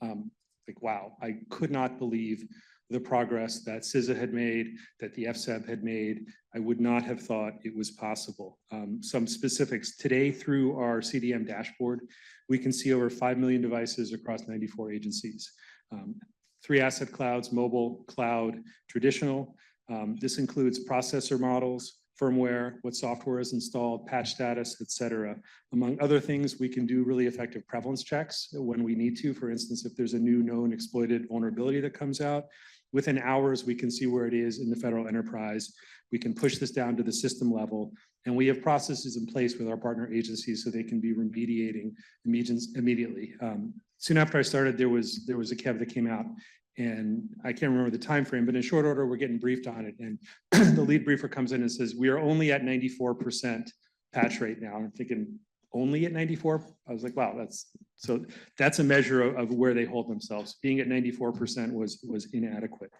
like, wow, I could not believe the progress that CISA had made, that the FCEB had made. I would not have thought it was possible. Some specifics today through our CDM dashboard, we can see over 5 million devices across 94 agencies. 3 asset clouds, mobile, cloud, traditional. This includes processor models, firmware, what software is installed, patch status, et cetera. Among other things, we can do really effective prevalence checks when we need to. For instance, if there's a new known exploited vulnerability that comes out, within hours, we can see where it is in the federal enterprise. We can push this down to the system level. And we have processes in place with our partner agencies so they can be remediating immediately. Soon after I started, there was a KEV that came out, and I can't remember the time frame, but in short order, we're getting briefed on it. And the lead briefer comes in and says, we are only at 94% patch rate now. I'm thinking, only at 94? I was like, wow, that's a measure of where they hold themselves. Being at 94% was inadequate.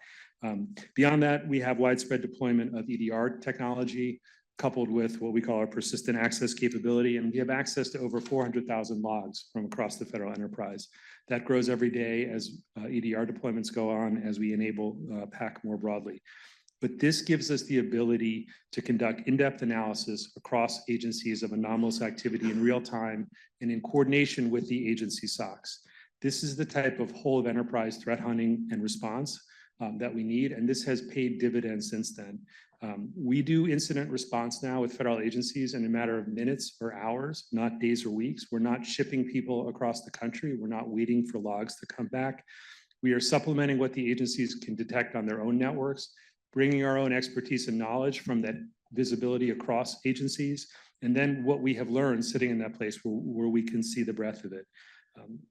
Beyond that, we have widespread deployment of EDR technology. coupled with what we call our persistent access capability. And we have access to over 400,000 logs from across the federal enterprise. That grows every day as EDR deployments go on, as we enable PAC more broadly. But this gives us the ability to conduct in-depth analysis across agencies of anomalous activity in real time and in coordination with the agency SOCs. This is the type of whole of enterprise threat hunting and response that we need, and this has paid dividends since then. We do incident response now with federal agencies in a matter of minutes or hours, not days or weeks. We're not shipping people across the country. We're not waiting for logs to come back. We are supplementing what the agencies can detect on their own networks, bringing our own expertise and knowledge from that visibility across agencies, and then what we have learned sitting in that place where we can see the breadth of it.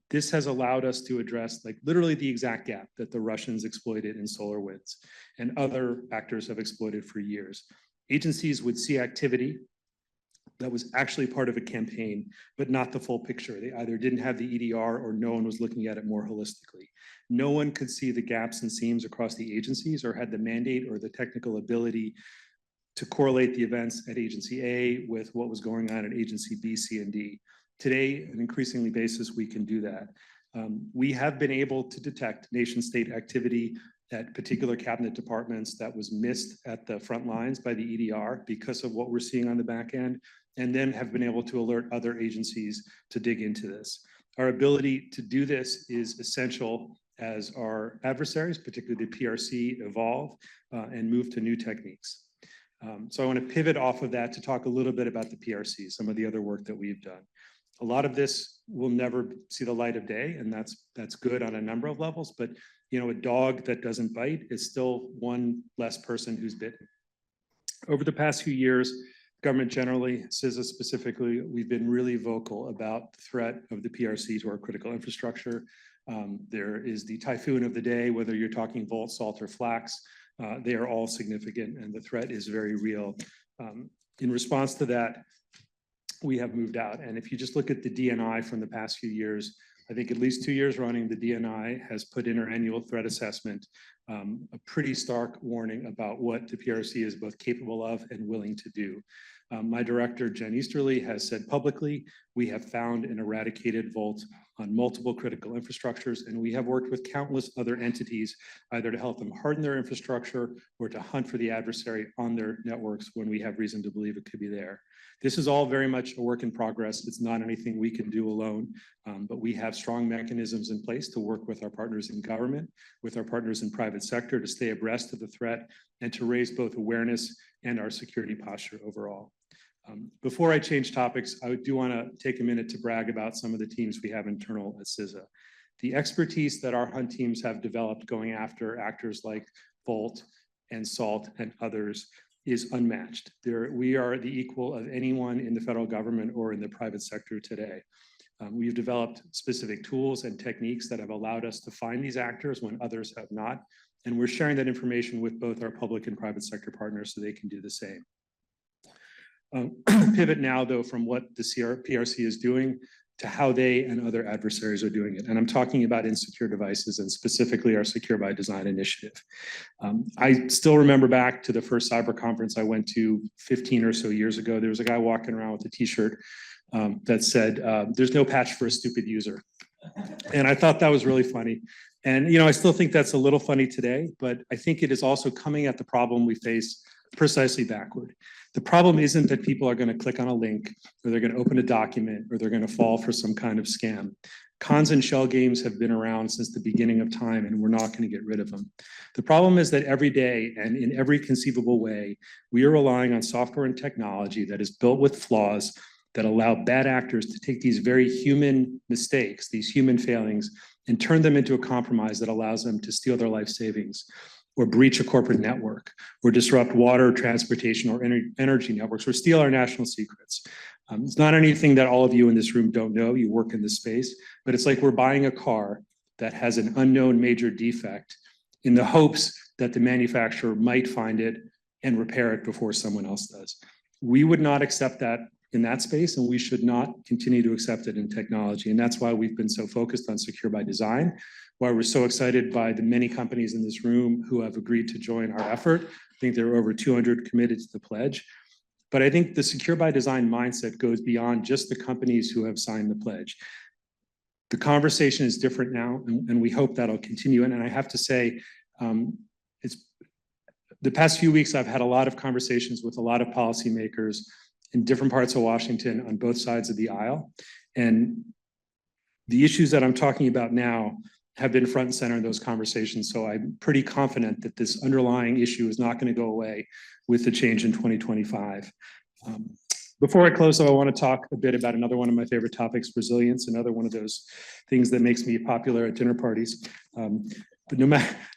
This has allowed us to address like literally the exact gap that the Russians exploited in SolarWinds and other actors have exploited for years. Agencies would see activity that was actually part of a campaign, but not the full picture. They either didn't have the EDR or no one was looking at it more holistically. No one could see the gaps and seams across the agencies or had the mandate or the technical ability to correlate the events at agency A with what was going on at agency B, C, and D. Today, on an increasingly basis, we can do that. We have been able to detect nation-state activity at particular cabinet departments that was missed at the front lines by the EDR because of what we're seeing on the back end, and then have been able to alert other agencies to dig into this. Our ability to do this is essential as our adversaries, particularly the PRC, evolve and move to new techniques. So I want to pivot off of that to talk a little bit about the PRC, some of the other work that we've done. A lot of this will never see the light of day, and that's good on a number of levels, but you know, a dog that doesn't bite is still one less person who's bitten. Over the past few years, government generally, CISA specifically, we've been really vocal about the threat of the PRC to our critical infrastructure. There is the typhoon of the day, whether you're talking Volt, Salt, or Flax, they are all significant and the threat is very real. In response to that, we have moved out. And if you just look at the DNI from the past few years, I think at least 2 years running, the DNI has put in our annual threat assessment, a pretty stark warning about what the PRC is both capable of and willing to do. My director, Jen Easterly, has said publicly, we have found and eradicated Volt on multiple critical infrastructures, and we have worked with countless other entities, either to help them harden their infrastructure or to hunt for the adversary on their networks when we have reason to believe it could be there. This is all very much a work in progress. It's not anything we can do alone, but we have strong mechanisms in place to work with our partners in government, with our partners in private sector to stay abreast of the threat and to raise both awareness and our security posture overall. Before I change topics, I do want to take a minute to brag about some of the teams we have internal at CISA. The expertise that our hunt teams have developed going after actors like Volt and SALT and others is unmatched. We are the equal of anyone in the federal government or in the private sector today. We've developed specific tools and techniques that have allowed us to find these actors when others have not. And we're sharing that information with both our public and private sector partners so they can do the same. Pivot now, though, from what the PRC is doing to how they and other adversaries are doing it. And I'm talking about insecure devices and specifically our Secure by Design initiative. I still remember back to the first cyber conference I went to 15 or so years ago. There was a guy walking around with a t-shirt that said, there's no patch for a stupid user. And I thought that was really funny. And you know, I still think that's a little funny today, but I think it is also coming at the problem we face precisely backward. The problem isn't that people are going to click on a link or they're going to open a document or they're going to fall for some kind of scam. Cons and shell games have been around since the beginning of time and we're not going to get rid of them. The problem is that every day and in every conceivable way, we are relying on software and technology that is built with flaws that allow bad actors to take these very human mistakes, these human failings, and turn them into a compromise that allows them to steal their life savings, or breach a corporate network, or disrupt water, transportation, or energy networks, or steal our national secrets. It's not anything that all of you in this room don't know. You work in this space, but it's like we're buying a car that has an unknown major defect in the hopes that the manufacturer might find it and repair it before someone else does. We would not accept that in that space, and we should not continue to accept it in technology. And that's why we've been so focused on Secure by Design, why we're so excited by the many companies in this room who have agreed to join our effort. I think there are over 200 committed to the pledge. But I think the secure by design mindset goes beyond just the companies who have signed the pledge. The conversation is different now, and we hope that'll continue. And I have to say, it's the past few weeks, I've had a lot of conversations with a lot of policymakers in different parts of Washington on both sides of the aisle. And the issues that I'm talking about now have been front and center in those conversations. So I'm pretty confident that this underlying issue is not going to go away with the change in 2025. Before I close, though, I want to talk a bit about another one of my favorite topics, resilience, another one of those things that makes me popular at dinner parties. But no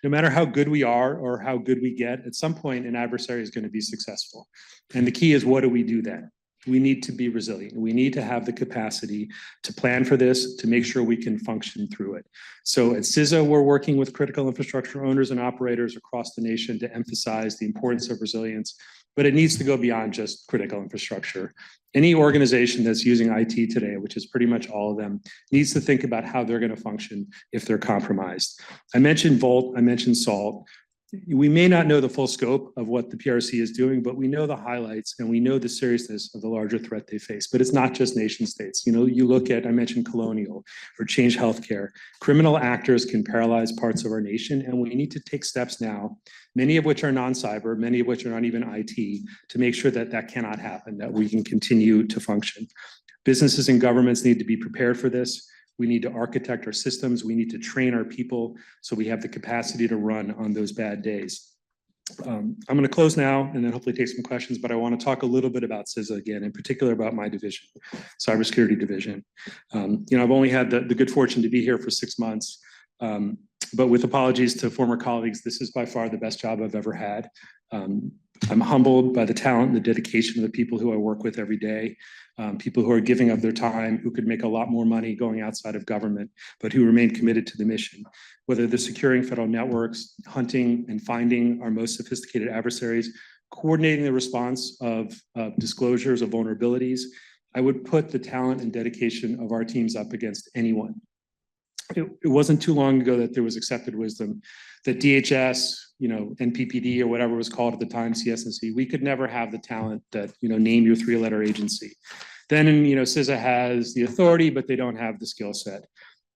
matter how good we are or how good we get, at some point an adversary is going to be successful. And the key is, what do we do then? We need to be resilient. We need to have the capacity to plan for this, to make sure we can function through it. So at CISA, we're working with critical infrastructure owners and operators across the nation to emphasize the importance of resilience, but it needs to go beyond just critical infrastructure. Any organization that's using IT today, which is pretty much all of them, needs to think about how they're going to function if they're compromised. I mentioned Volt, I mentioned SALT. We may not know the full scope of what the PRC is doing, but we know the highlights and we know the seriousness of the larger threat they face. But it's not just nation states. You know, you look at, I mentioned Colonial or Change Healthcare. Criminal actors can paralyze parts of our nation, and we need to take steps now, many of which are non-cyber, many of which are not even IT, to make sure that that cannot happen, that we can continue to function. Businesses and governments need to be prepared for this. We need to architect our systems. We need to train our people so we have the capacity to run on those bad days. I'm going to close now and then hopefully take some questions, but I want to talk a little bit about CISA again, in particular about my division, cybersecurity division. You know, I've only had the good fortune to be here for 6 months, but with apologies to former colleagues, this is by far the best job I've ever had. I'm humbled by the talent and the dedication of the people who I work with every day, people who are giving up their time, who could make a lot more money going outside of government, but who remain committed to the mission. Whether they're securing federal networks, hunting and finding our most sophisticated adversaries, coordinating the response of disclosures of vulnerabilities, I would put the talent and dedication of our teams up against anyone. It wasn't too long ago that there was accepted wisdom that DHS, you know, NPPD or whatever it was called at the time, CSNC, we could never have the talent that, you know, name your 3-letter agency. Then, you know, CISA has the authority, but they don't have the skill set.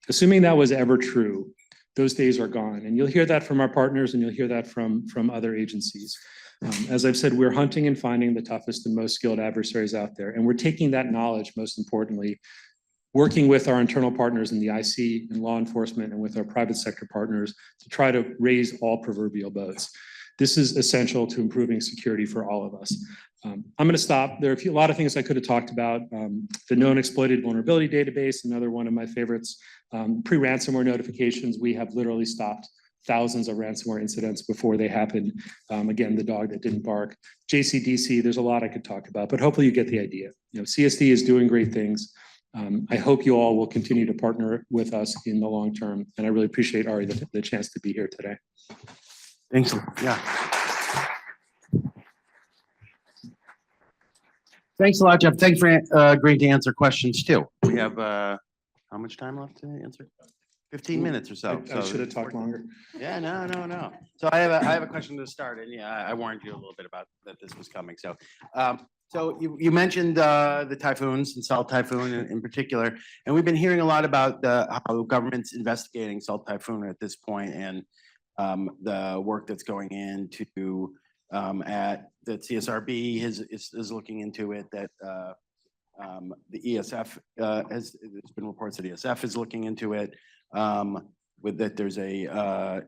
Assuming that was ever true, those days are gone. And you'll hear that from our partners and you'll hear that from other agencies. As I've said, we're hunting and finding the toughest and most skilled adversaries out there. And we're taking that knowledge, most importantly, working with our internal partners in the IC and law enforcement and with our private sector partners to try to raise all proverbial boats. This is essential to improving security for all of us. I'm going to stop. There are a lot of things I could have talked about. The known exploited vulnerability database, another one of my favorites. Pre-ransomware notifications, we have literally stopped thousands of ransomware incidents before they happened. Again, the dog that didn't bark. JCDC, there's a lot I could talk about, but hopefully you get the idea. You know, CSD is doing great things. I hope you all will continue to partner with us in the long term. And I really appreciate, Ari, the chance to be here today. Thanks. Yeah. Thanks a lot, Jeff. Thanks for agreeing to answer questions too. We have how much time left to answer? 15 minutes or so. I should have talked longer. Yeah, no. So I have a question to start, and yeah, I warned you a little bit about that this was coming. So, so you mentioned the typhoons and Salt Typhoon in particular, and we've been hearing a lot about how government's investigating Salt Typhoon at this point, and the work that's going into at that CSRB is looking into it. That the ESF there's been reports that ESF is looking into it. With that, there's a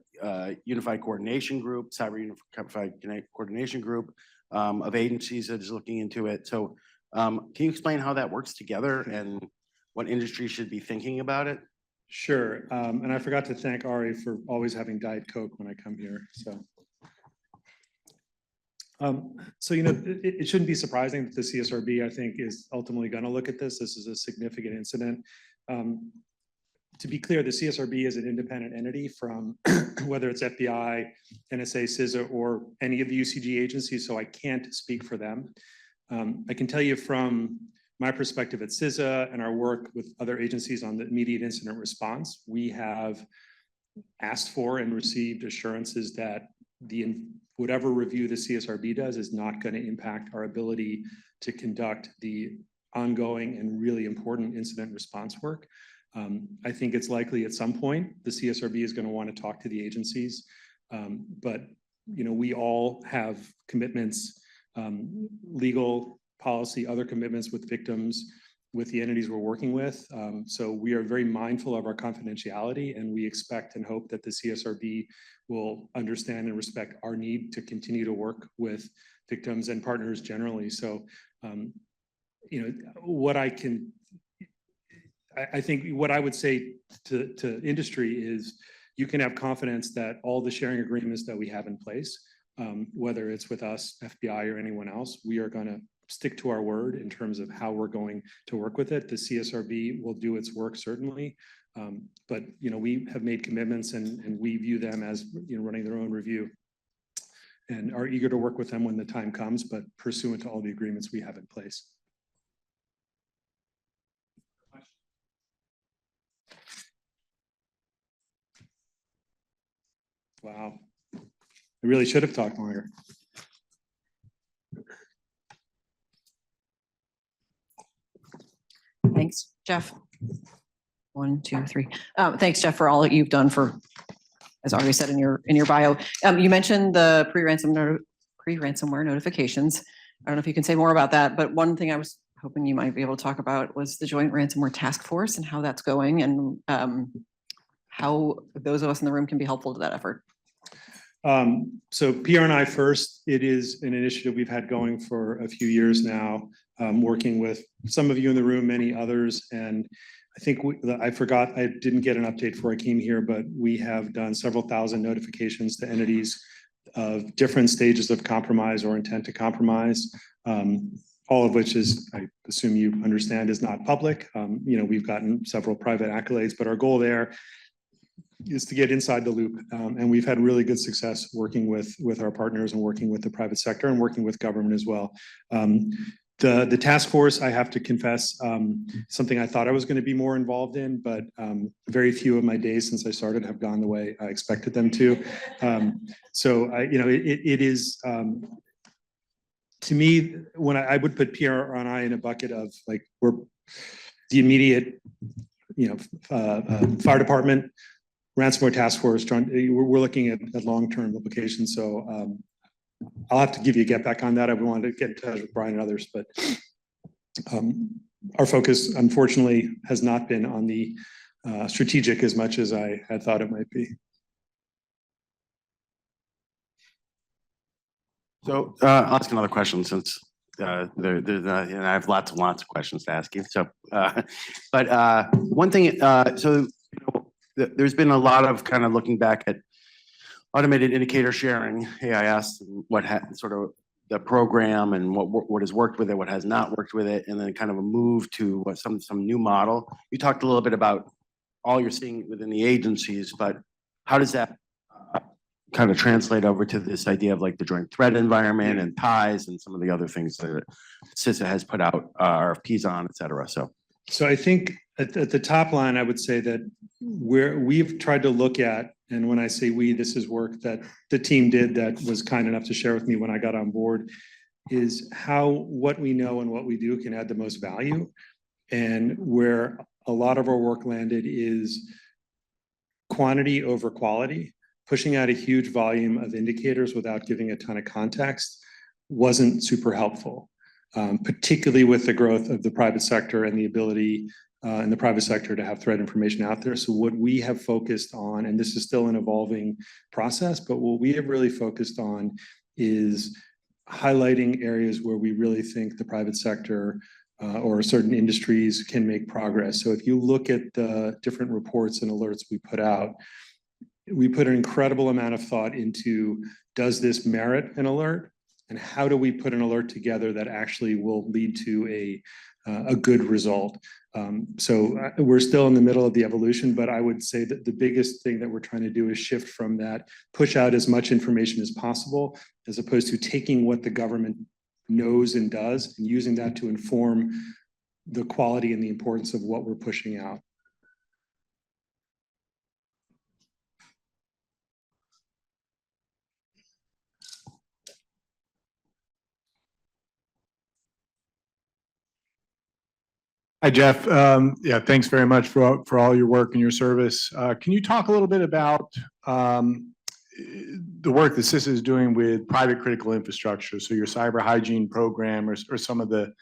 unified coordination group, cyber unified coordination group of agencies that is looking into it. So can you explain how that works together and what industry should be thinking about it? Sure. And I forgot to thank Ari for always having Diet Coke when I come here. So you know, it shouldn't be surprising that the CSRB, I think, is ultimately going to look at this. This is a significant incident. To be clear, the CSRB is an independent entity from whether it's FBI, NSA, CISA, or any of the UCG agencies, so I can't speak for them. I can tell you from my perspective at CISA and our work with other agencies on the immediate incident response, we have asked for and received assurances that whatever review the CSRB does is not going to impact our ability to conduct the ongoing and really important incident response work. I think it's likely at some point the CSRB is going to want to talk to the agencies, but we all have commitments, legal, policy, other commitments with victims, with the entities we're working with. So we are very mindful of our confidentiality, and we expect and hope that the CSRB will understand and respect our need to continue to work with victims and partners generally. So, I think what I would say to industry is you can have confidence that all the sharing agreements that we have in place, whether it's with us, FBI, or anyone else, we are going to stick to our word in terms of how we're going to work with it. The CSRB will do its work, certainly. But we have made commitments, and we view them as running their own review, and are eager to work with them when the time comes, but pursuant to all the agreements we have in place. Wow. I really should have talked longer. Thanks, Jeff. 1, 2, 3. Thanks, Jeff, for all that you've done for, as already said in your bio. You mentioned the pre-ransomware notifications. I don't know if you can say more about that, but one thing I was hoping you might be able to talk about was the Joint Ransomware Task Force and how that's going, and how those of us in the room can be helpful to that effort. So PR&I first, it is an initiative we've had going for a few years now, working with some of you in the room, many others. And I think I forgot, I didn't get an update before I came here, but we have done several thousand notifications to entities of different stages of compromise or intent to compromise, all of which is, I assume you understand, is not public. We've gotten several private accolades, but our goal there is to get inside the loop. And we've had really good success working with our partners and working with the private sector and working with government as well. The task force, I have to confess, something I thought I was going to be more involved in, but very few of my days since I started have gone the way I expected them to. So it is, to me, when I would put PR&I in a bucket of like, we're the immediate, fire department, ransomware task force, we're looking at long-term implications. So I'll have to give you a get back on that. I wanted to get in touch with Brian and others, but our focus, unfortunately, has not been on the strategic as much as I had thought it might be. So I'll ask another question since and I have lots of questions to ask you. So, but one thing, there's been a lot of kind of looking back at automated indicator sharing, AIS, what sort of the program and what has worked with it, what has not worked with it, and then kind of a move to some new model. You talked a little bit about all you're seeing within the agencies, but how does that kind of translate over to this idea of like the joint threat environment and ties and some of the other things that CISA has put out RFPs on, et cetera? So I think at the top line, I would say that we've tried to look at, and when I say we, this is work that the team did that was kind enough to share with me when I got on board, is how what we know and what we do can add the most value. And where a lot of our work landed is quantity over quality. Pushing out a huge volume of indicators without giving a ton of context wasn't super helpful, particularly with the growth of the private sector and the ability in the private sector to have threat information out there. So what we have focused on, and this is still an evolving process, but what we have really focused on is highlighting areas where we really think the private sector or certain industries can make progress. So if you look at the different reports and alerts we put out, we put an incredible amount of thought into, does this merit an alert? And how do we put an alert together that actually will lead to a good result? So we're still in the middle of the evolution, but I would say that the biggest thing that we're trying to do is shift from that, push out as much information as possible, as opposed to taking what the government knows and does and using that to inform the quality and the importance of what we're pushing out. Hi, Jeff. Yeah, thanks very much for all your work and your service. Can you talk a little bit about the work that CISA is doing with private critical infrastructure? So your cyber hygiene program or some of the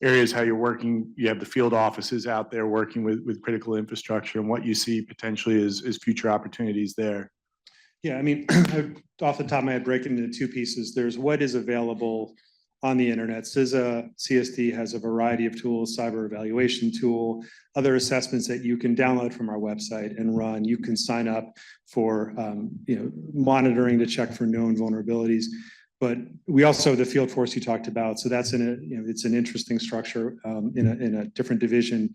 areas how you're working, you have the field offices out there working with critical infrastructure and what you see potentially as future opportunities there. Yeah, I mean, off the top of my head, break it into two pieces. There's what is available on the internet. CISA CSD has a variety of tools, cyber evaluation tool, other assessments that you can download from our website and run. You can sign up for monitoring to check for known vulnerabilities. But we also have the field force you talked about. So that's it's an interesting structure in a different division.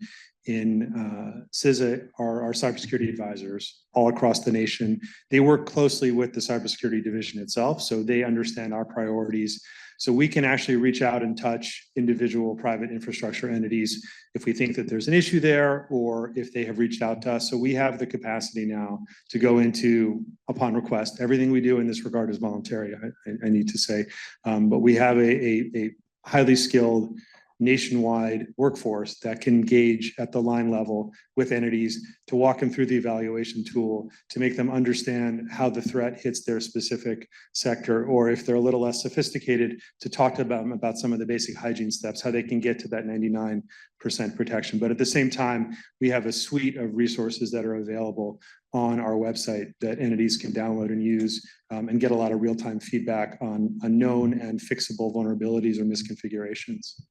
In CISA are our cybersecurity advisors all across the nation. They work closely with the cybersecurity division itself, so they understand our priorities. So we can actually reach out and touch individual private infrastructure entities if we think that there's an issue there or if they have reached out to us. So we have the capacity now to go into, upon request, everything we do in this regard is voluntary, I need to say. But we have a highly skilled nationwide workforce that can engage at the line level with entities to walk them through the evaluation tool, to make them understand how the threat hits their specific sector, or if they're a little less sophisticated, to talk to them about some of the basic hygiene steps, how they can get to that 99% protection. But at the same time, we have a suite of resources that are available on our website that entities can download and use and get a lot of real-time feedback on unknown and fixable vulnerabilities or misconfigurations.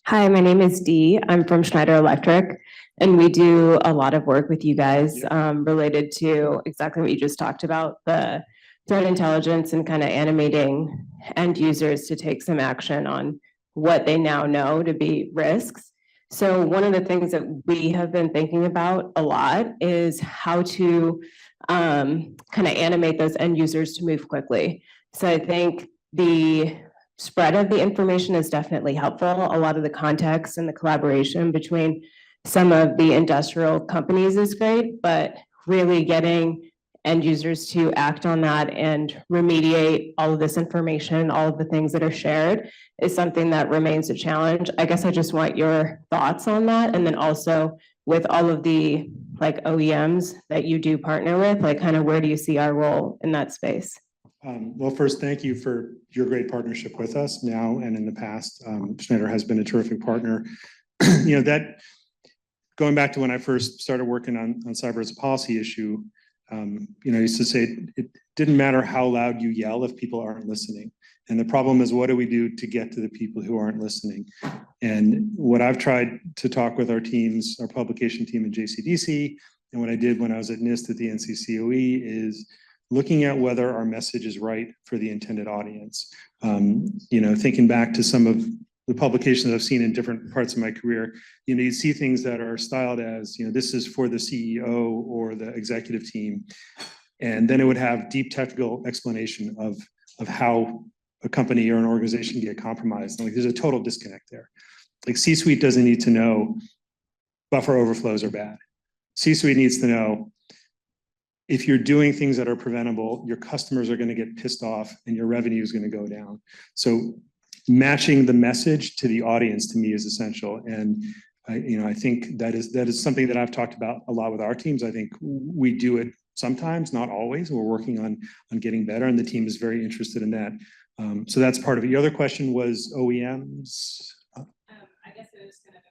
Hi, my name is Dee. I'm from Schneider Electric, and we do a lot of work with you guys related to exactly what you just talked about, the threat intelligence and kind of animating end users to take some action on what they now know to be risks. So one of the things that we have been thinking about a lot is how to kind of animate those end users to move quickly. So I think the spread of the information is definitely helpful. A lot of the context and the collaboration between some of the industrial companies is great, but really getting end users to act on that and remediate all of this information, all of the things that are shared, is something that remains a challenge. I guess I just want your thoughts on that. And then also with all of the like OEMs that you do partner with, like kind of where do you see our role in that space? Well, first, thank you for your great partnership with us now and in the past. Schneider has been a terrific partner. That going back to when I first started working on cyber as a policy issue, I used to say it didn't matter how loud you yell if people aren't listening. And the problem is, what do we do to get to the people who aren't listening? And what I've tried to talk with our teams, our publication team in JCDC, and what I did when I was at NIST at the NCCOE is looking at whether our message is right for the intended audience. Thinking back to some of the publications I've seen in different parts of my career, you see things that are styled as, this is for the CEO or the executive team. And then it would have deep technical explanation of how a company or an organization can get compromised. And there's a total disconnect there. Like C-suite doesn't need to know buffer overflows are bad. C-suite needs to know if you're doing things that are preventable, your customers are going to get pissed off and your revenue is going to go down. So matching the message to the audience to me is essential. And I think that is something that I've talked about a lot with our teams. I think we do it sometimes, not always. We're working on getting better, and the team is very interested in that. So that's part of it. Your other question was OEMs. I guess it was kind of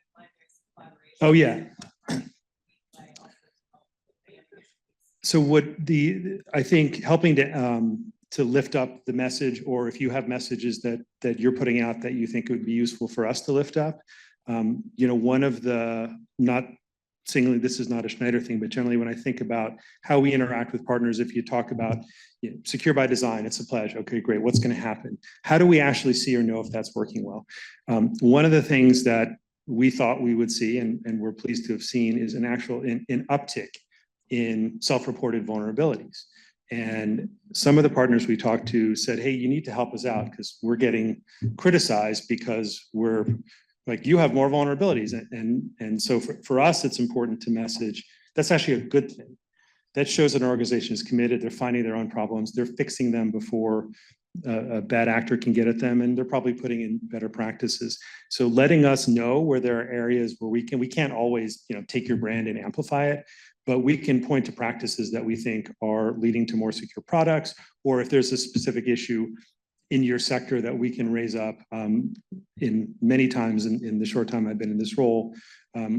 collaboration. Oh yeah. So I think helping to lift up the message, or if you have messages that you're putting out that you think would be useful for us to lift up, one of the, not singly, this is not a Schneider thing, but generally when I think about how we interact with partners, if you talk about secure by design, it's a pledge. Okay, great. What's going to happen? How do we actually see or know if that's working well? One of the things that we thought we would see, and we're pleased to have seen, is an uptick in self-reported vulnerabilities. And some of the partners we talked to said, hey, you need to help us out because we're getting criticized because we're like you have more vulnerabilities. And so for us, it's important to message. That's actually a good thing. That shows that an organization is committed. They're finding their own problems. They're fixing them before a bad actor can get at them, and they're probably putting in better practices. So letting us know where there are areas where we can't always, take your brand and amplify it, but we can point to practices that we think are leading to more secure products, or if there's a specific issue in your sector that we can raise up. In many times in the short time I've been in this role,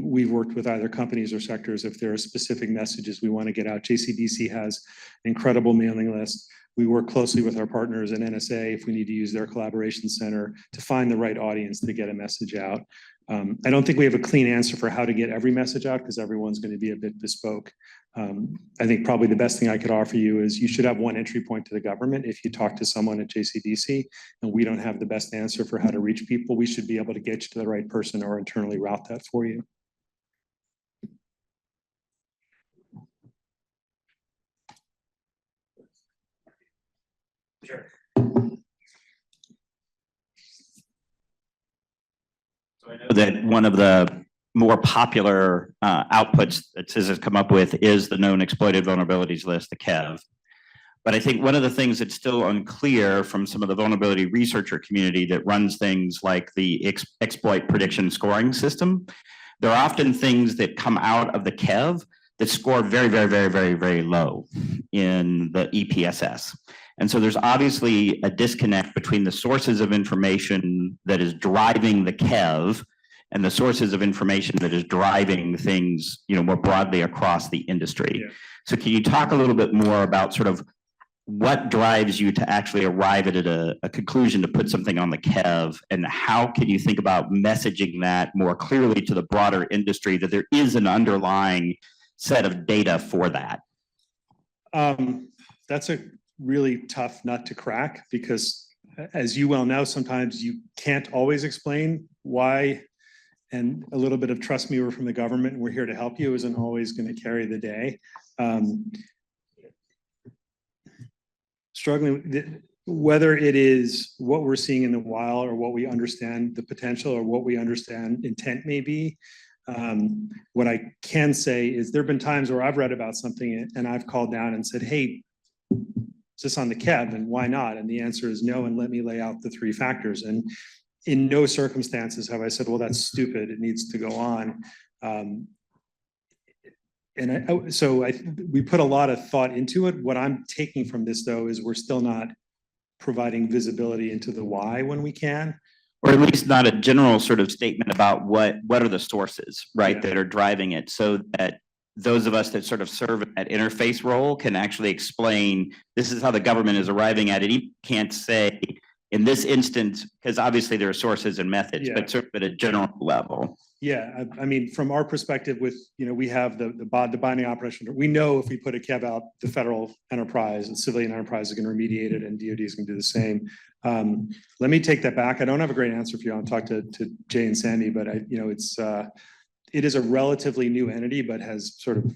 we've worked with either companies or sectors if there are specific messages we want to get out. JCDC has an incredible mailing list. We work closely with our partners in NSA if we need to use their collaboration center to find the right audience to get a message out. I don't think we have a clean answer for how to get every message out because everyone's going to be a bit bespoke. I think probably the best thing I could offer you is you should have one entry point to the government. If you talk to someone at JCDC and we don't have the best answer for how to reach people, we should be able to get you to the right person or internally route that for you. Sure. So I know that one of the more popular outputs that CIS has come up with is the known exploited vulnerabilities list, the KEV. But I think one of the things that's still unclear from some of the vulnerability researcher community that runs things like the exploit prediction scoring system, there are often things that come out of the KEV that score very, very, very, very, very low in the EPSS. And so there's obviously a disconnect between the sources of information that is driving the KEV and the sources of information that is driving things, more broadly across the industry. Yeah. So can you talk a little bit more about sort of what drives you to actually arrive at a conclusion to put something on the KEV, and how can you think about messaging that more clearly to the broader industry that there is an underlying set of data for that? That's a really tough nut to crack because, as you well know, sometimes you can't always explain why, and a little bit of trust me, we're from the government and we're here to help you isn't always going to carry the day. Struggling, whether it is what we're seeing in the wild or what we understand the potential or what we understand intent may be. What I can say is there have been times where I've read about something and I've called down and said, hey, is this on the KEV and why not? And the answer is no, and let me lay out the 3 factors. And in no circumstances have I said, well, that's stupid, it needs to go on. We put a lot of thought into it. What I'm taking from this, though, is we're still not providing visibility into the why when we can. Or at least not a general sort of statement about what are the sources, right, Yeah. that are driving it, so that those of us that sort of serve that interface role can actually explain, this is how the government is arriving at it. You can't say in this instance, because obviously there are sources and methods, Yeah. but sort of at a general level. Yeah, I mean, from our perspective with, we have the binding operation. We know if we put a KEV out, the federal enterprise and civilian enterprise is going to remediate it and DoD is going to do the same. Let me take that back. I don't have a great answer for you. I'll talk to Jay and Sandy, but it is a relatively new entity, but has sort of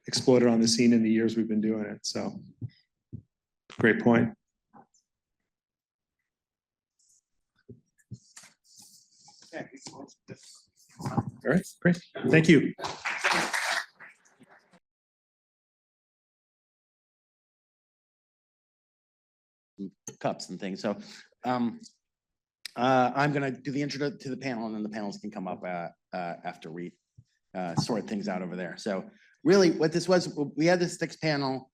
exploded on the scene in the years we've been doing it. So great point. All right, great. Thank you. Cups and things. So I'm going to do the intro to the panel, and then the panels can come up after we sort things out over there. So really what this was, we had this 6 panel.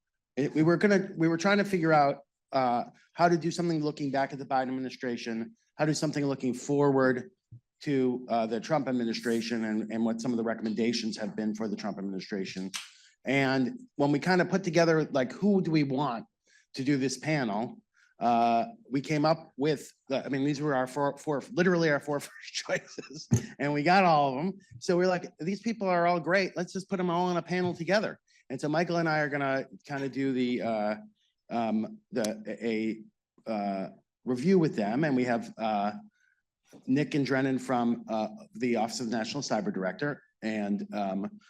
We were trying to figure out how to do something looking back at the Biden administration, how to do something looking forward to the Trump administration, and what some of the recommendations have been for the Trump administration. And when we kind of put together, like, who do we want to do this panel, we came up with, these were our literally our 4 first choices, and we got all of them. So we're like, these people are all great. Let's just put them all on a panel together. And so Michael and I are gonna kind of do a review with them, and we have Nick and Drennan from the Office of the National Cyber Director, and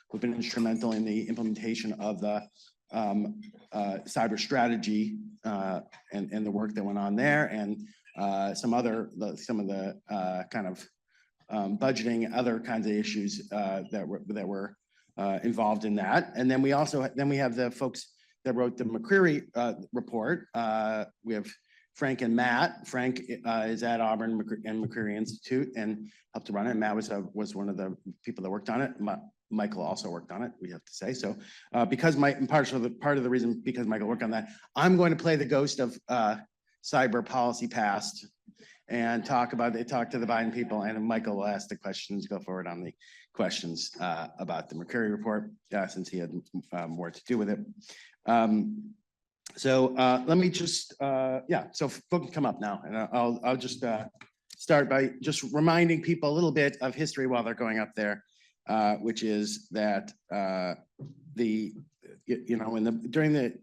who've been instrumental in the implementation of the cyber strategy and the work that went on there, and some of the kind of budgeting, other kinds of issues that were involved in that. And then we have the folks that wrote the McCreary report. We have Frank and Matt. Frank is at Auburn and McCreary Institute and helped to run it. Matt was one of the people that worked on it. Michael also worked on it, we have to say. So because part of the reason because Michael worked on that, I'm going to play the ghost of cyber policy past and talk to the Biden people, and Michael will ask the questions, go forward on the questions about the McCreary report, since he had more to do with it. So let me just, so folks can come up now, and I'll just start by just reminding people a little bit of history while they're going up there, which is that during the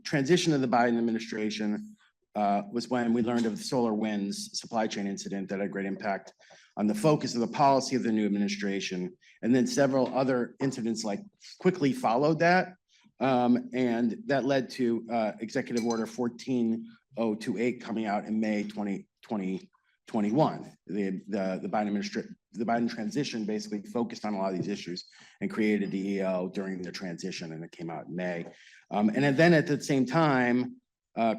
transition of the Biden administration was when we learned of the SolarWinds supply chain incident that had a great impact on the focus of the policy of the new administration. And then several other incidents quickly followed that. And that led to Executive Order 14028 coming out in May 2021. The Biden transition basically focused on a lot of these issues and created the EO during the transition, and it came out in May. And then at the same time,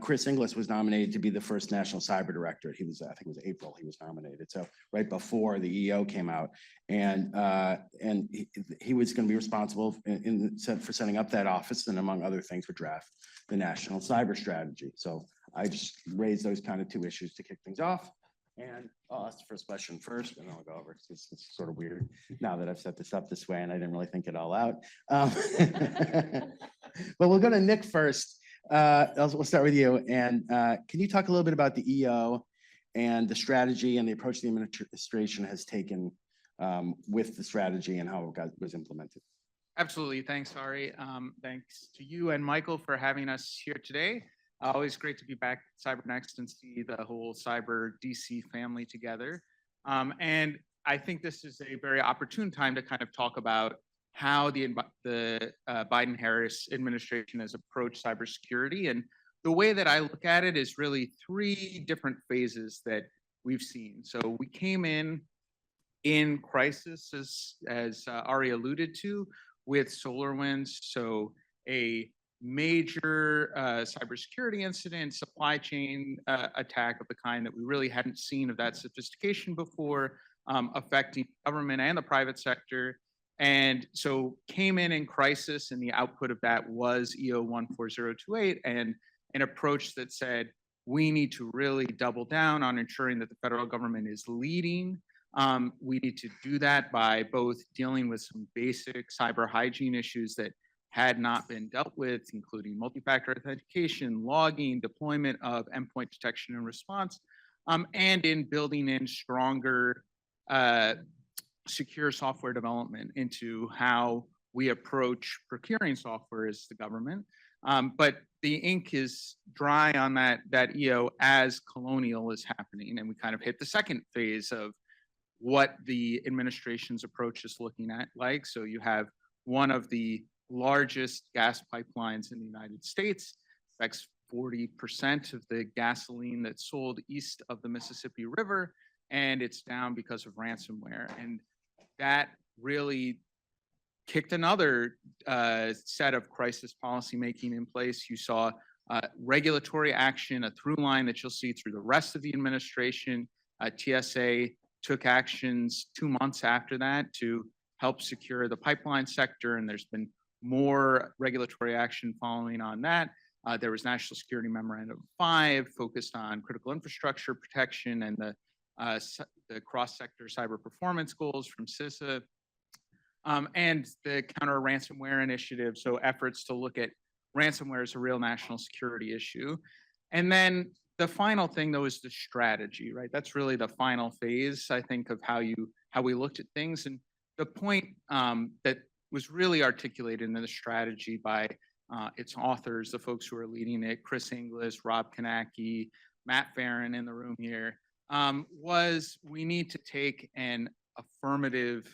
Chris Inglis was nominated to be the first national cyber director. I think it was April he was nominated. So right before the EO came out, and he was going to be responsible for setting up that office, and among other things, would draft the national cyber strategy. So I just raised those kind of two issues to kick things off. And I'll ask the first question first, and then I'll go over, because it's sort of weird now that I've set this up this way, and I didn't really think it all out. But we'll go to Nick first. We'll start with you. And can you talk a little bit about the EO and the strategy and the approach the administration has taken with the strategy and how it was implemented? Absolutely. Thanks, Ari. Thanks to you and Michael for having us here today. Always great to be back at CyberNext and see the whole Cyber DC family together. And I think this is a very opportune time to kind of talk about how the Biden-Harris administration has approached cybersecurity. And the way that I look at it is really three different phases that we've seen. So we came in crisis, as Ari alluded to, with SolarWinds. So a major cybersecurity incident, supply chain attack of the kind that we really hadn't seen of that sophistication before, affecting government and the private sector. And so came in crisis, and the output of that was EO 14028 and an approach that said, we need to really double down on ensuring that the federal government is leading. We need to do that by both dealing with some basic cyber hygiene issues that had not been dealt with, including multi-factor authentication, logging, deployment of endpoint detection and response, and in building in stronger secure software development into how we approach procuring software as the government. But the ink is dry on that EO as Colonial is happening, and we kind of hit the second phase of what the administration's approach is looking at like. So you have one of the largest gas pipelines in the United States, affects 40% of the gasoline that's sold east of the Mississippi River, and it's down because of ransomware. And that really kicked another set of crisis policymaking in place. You saw regulatory action, a through line that you'll see through the rest of the administration. TSA took actions 2 months after that to help secure the pipeline sector, and there's been more regulatory action following on that. There was National Security Memorandum 5 focused on critical infrastructure protection and the cross-sector cyber performance goals from CISA, and the counter ransomware initiative. So efforts to look at ransomware as a real national security issue. And then the final thing, though, is the strategy, right? That's really the final phase, I think, of how we looked at things. And the point that was really articulated in the strategy by its authors, the folks who are leading it, Chris Inglis, Rob Kanacki, Matt Farron in the room here, was we need to take an affirmative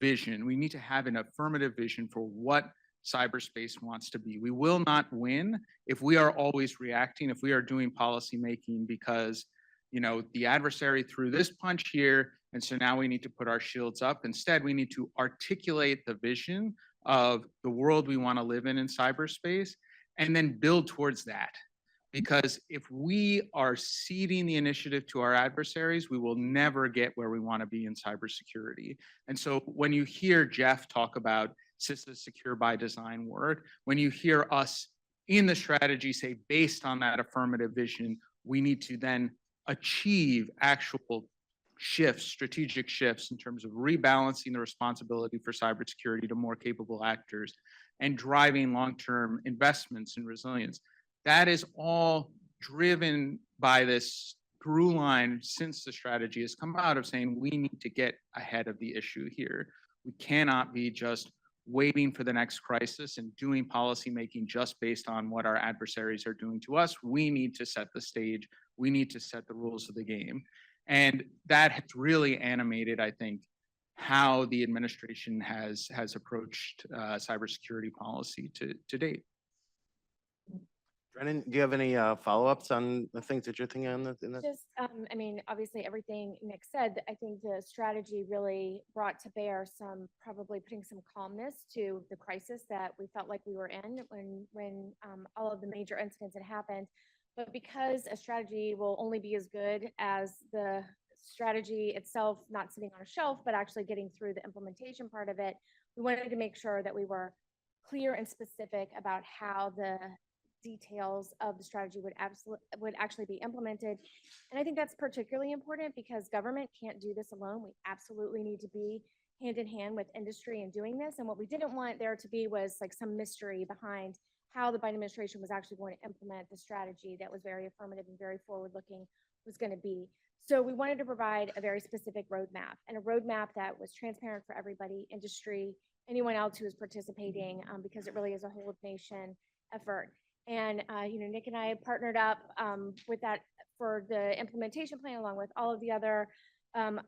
vision. We need to have an affirmative vision for what cyberspace wants to be. We will not win if we are always reacting, if we are doing policy making because the adversary threw this punch here, and so now we need to put our shields up. Instead, we need to articulate the vision of the world we want to live in cyberspace, and then build towards that. Because if we are ceding the initiative to our adversaries, we will never get where we want to be in cybersecurity. And so when you hear Jeff talk about CISA secure by design work, when you hear us in the strategy say, based on that affirmative vision, we need to then achieve actual shifts, strategic shifts in terms of rebalancing the responsibility for cybersecurity to more capable actors and driving long-term investments in resilience. That is all driven by this through line since the strategy has come out of saying we need to get ahead of the issue here. We cannot be just waiting for the next crisis and doing policy making just based on what our adversaries are doing to us. We need to set the stage. We need to set the rules of the game. And that has really animated, I think, how the administration has approached cybersecurity policy to date. Brennan, do you have any follow-ups on the things that you're thinking on in this? Just, I mean, obviously everything Nick said, I think the strategy really brought to bear probably putting some calmness to the crisis that we felt like we were in when all of the major incidents had happened. But because a strategy will only be as good as the strategy itself, not sitting on a shelf, but actually getting through the implementation part of it, we wanted to make sure that we were clear and specific about how the details of the strategy would actually be implemented. And I think that's particularly important because government can't do this alone. We absolutely need to be hand in hand with industry in doing this. And what we didn't want there to be was like some mystery behind how the Biden administration was actually going to implement the strategy that was very affirmative and very forward-looking was going to be. So we wanted to provide a very specific roadmap, and a roadmap that was transparent for everybody, industry, anyone else who is participating, because it really is a whole of nation effort. And Nick and I partnered up with that for the implementation plan, along with all of the other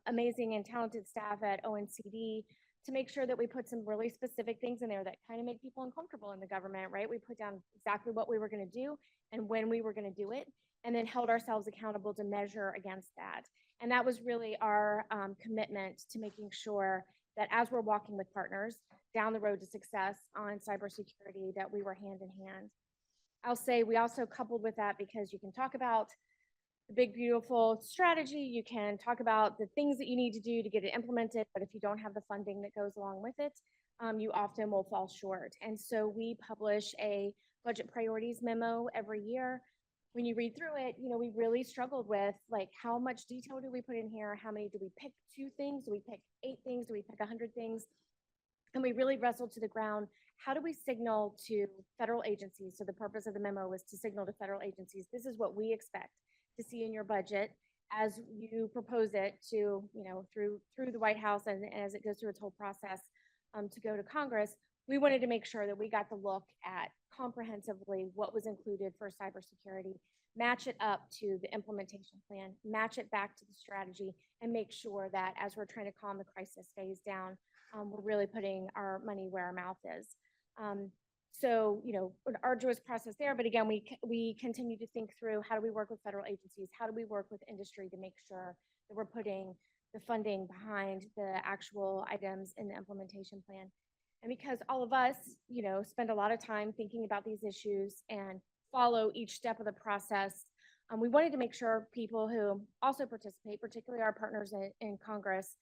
amazing and talented staff at ONCD, to make sure that we put some really specific things in there that kind of make people uncomfortable in the government, right? We put down exactly what we were going to do and when we were going to do it, and then held ourselves accountable to measure against that. And that was really our commitment to making sure that as we're walking with partners down the road to success on cybersecurity, that we were hand in hand. I'll say we also coupled with that, because you can talk about the big, beautiful strategy, you can talk about the things that you need to do to get it implemented, but if you don't have the funding that goes along with it, you often will fall short. And so we publish a budget priorities memo every year. When you read through it, we really struggled with like, how much detail do we put in here? How many do we pick? 2 things? Do we pick 8 things? Do we pick 100 things? And we really wrestled to the ground. How do we signal to federal agencies? So the purpose of the memo was to signal to federal agencies, this is what we expect to see in your budget as you propose it to, through the White House and as it goes through its whole process to go to Congress. We wanted to make sure that we got to look at comprehensively what was included for cybersecurity, match it up to the implementation plan, match it back to the strategy, and make sure that as we're trying to calm the crisis phase down, we're really putting our money where our mouth is. So, an arduous process there, but again, we continue to think through how do we work with federal agencies, how do we work with industry to make sure that we're putting the funding behind the actual items in the implementation plan. And because all of us, spend a lot of time thinking about these issues and follow each step of the process, we wanted to make sure people who also participate, particularly our partners in Congress,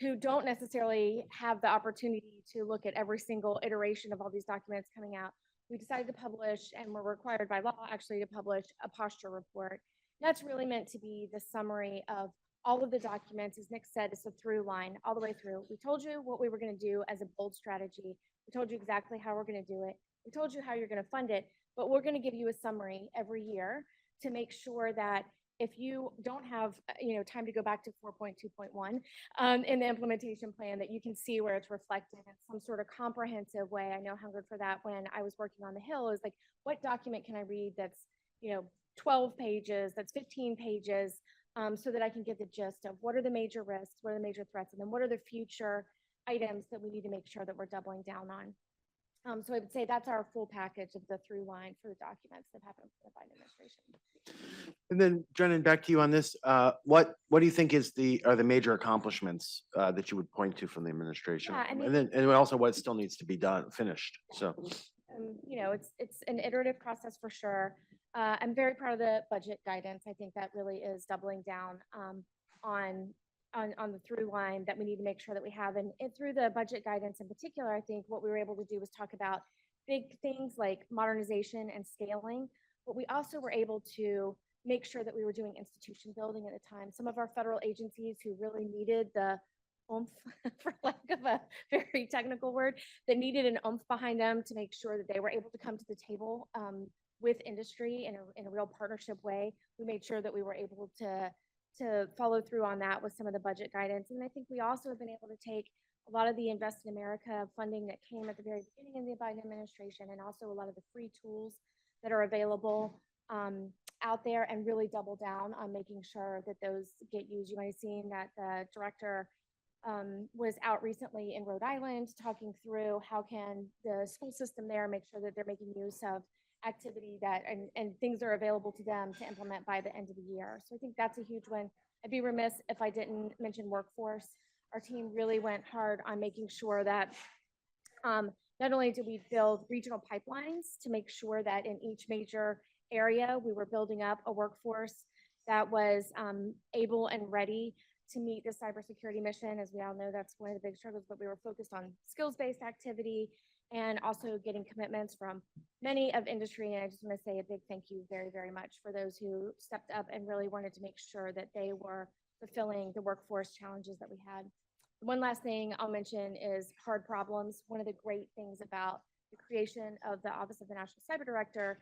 who don't necessarily have the opportunity to look at every single iteration of all these documents coming out, we decided to publish, and we're required by law actually to publish, a posture report. That's really meant to be the summary of all of the documents. As Nick said, it's a through line all the way through. We told you what we were going to do as a bold strategy. We told you exactly how we're going to do it. We told you how you're going to fund it, but we're going to give you a summary every year to make sure that if you don't have time to go back to 4.2.1 in the implementation plan, that you can see where it's reflected in some sort of comprehensive way. I know hungered for that when I was working on the Hill, is like, what document can I read that's 12 pages, that's 15 pages, so that I can get the gist of what are the major risks, what are the major threats, and then what are the future items that we need to make sure that we're doubling down on. So I would say that's our full package of the through line for the documents that happened with the Biden administration. And then Drennan, back to you on this. What do you think are the major accomplishments that you would point to from the administration? Yeah, I mean- And then also what still needs to be done, finished, so. You know, it's an iterative process for sure. I'm very proud of the budget guidance. I think that really is doubling down on the through line that we need to make sure that we have. And through the budget guidance in particular, I think what we were able to do was talk about big things like modernization and scaling, but we also were able to make sure that we were doing institution building at the time. Some of our federal agencies who really needed the oomph, for lack of a very technical word, that needed an oomph behind them to make sure that they were able to come to the table with industry in a real partnership way. We made sure that we were able to follow through on that with some of the budget guidance. And I think we also have been able to take a lot of the Invest in America funding that came at the very beginning of the Biden administration, and also a lot of the free tools that are available out there, and really double down on making sure that those get used. You might have seen that the director was out recently in Rhode Island talking through how can the school system there make sure that they're making use of activity that and things are available to them to implement by the end of the year. So I think that's a huge win. I'd be remiss if I didn't mention workforce. Our team really went hard on making sure that not only did we build regional pipelines to make sure that in each major area we were building up a workforce that was able and ready to meet the cybersecurity mission. As we all know, that's one of the big struggles, but we were focused on skills-based activity and also getting commitments from many of industry. And I just want to say a big thank you very, very much for those who stepped up and really wanted to make sure that they were fulfilling the workforce challenges that we had. One last thing I'll mention is hard problems. One of the great things about the creation of the Office of the National Cyber Director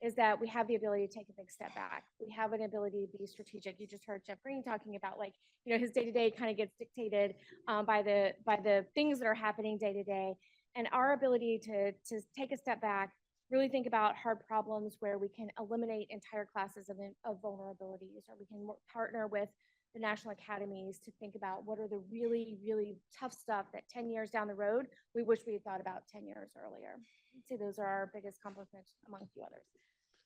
is that we have the ability to take a big step back. We have an ability to be strategic. You just heard Jeff Greene talking about, like, you know, his day-to-day kind of gets dictated by the things that are happening day-to-day. And our ability to take a step back, really think about hard problems where we can eliminate entire classes of vulnerabilities, or we can partner with the national academies to think about what are the really, really tough stuff that 10 years down the road, we wish we had thought about 10 years earlier. I'd say those are our biggest accomplishments among a few others.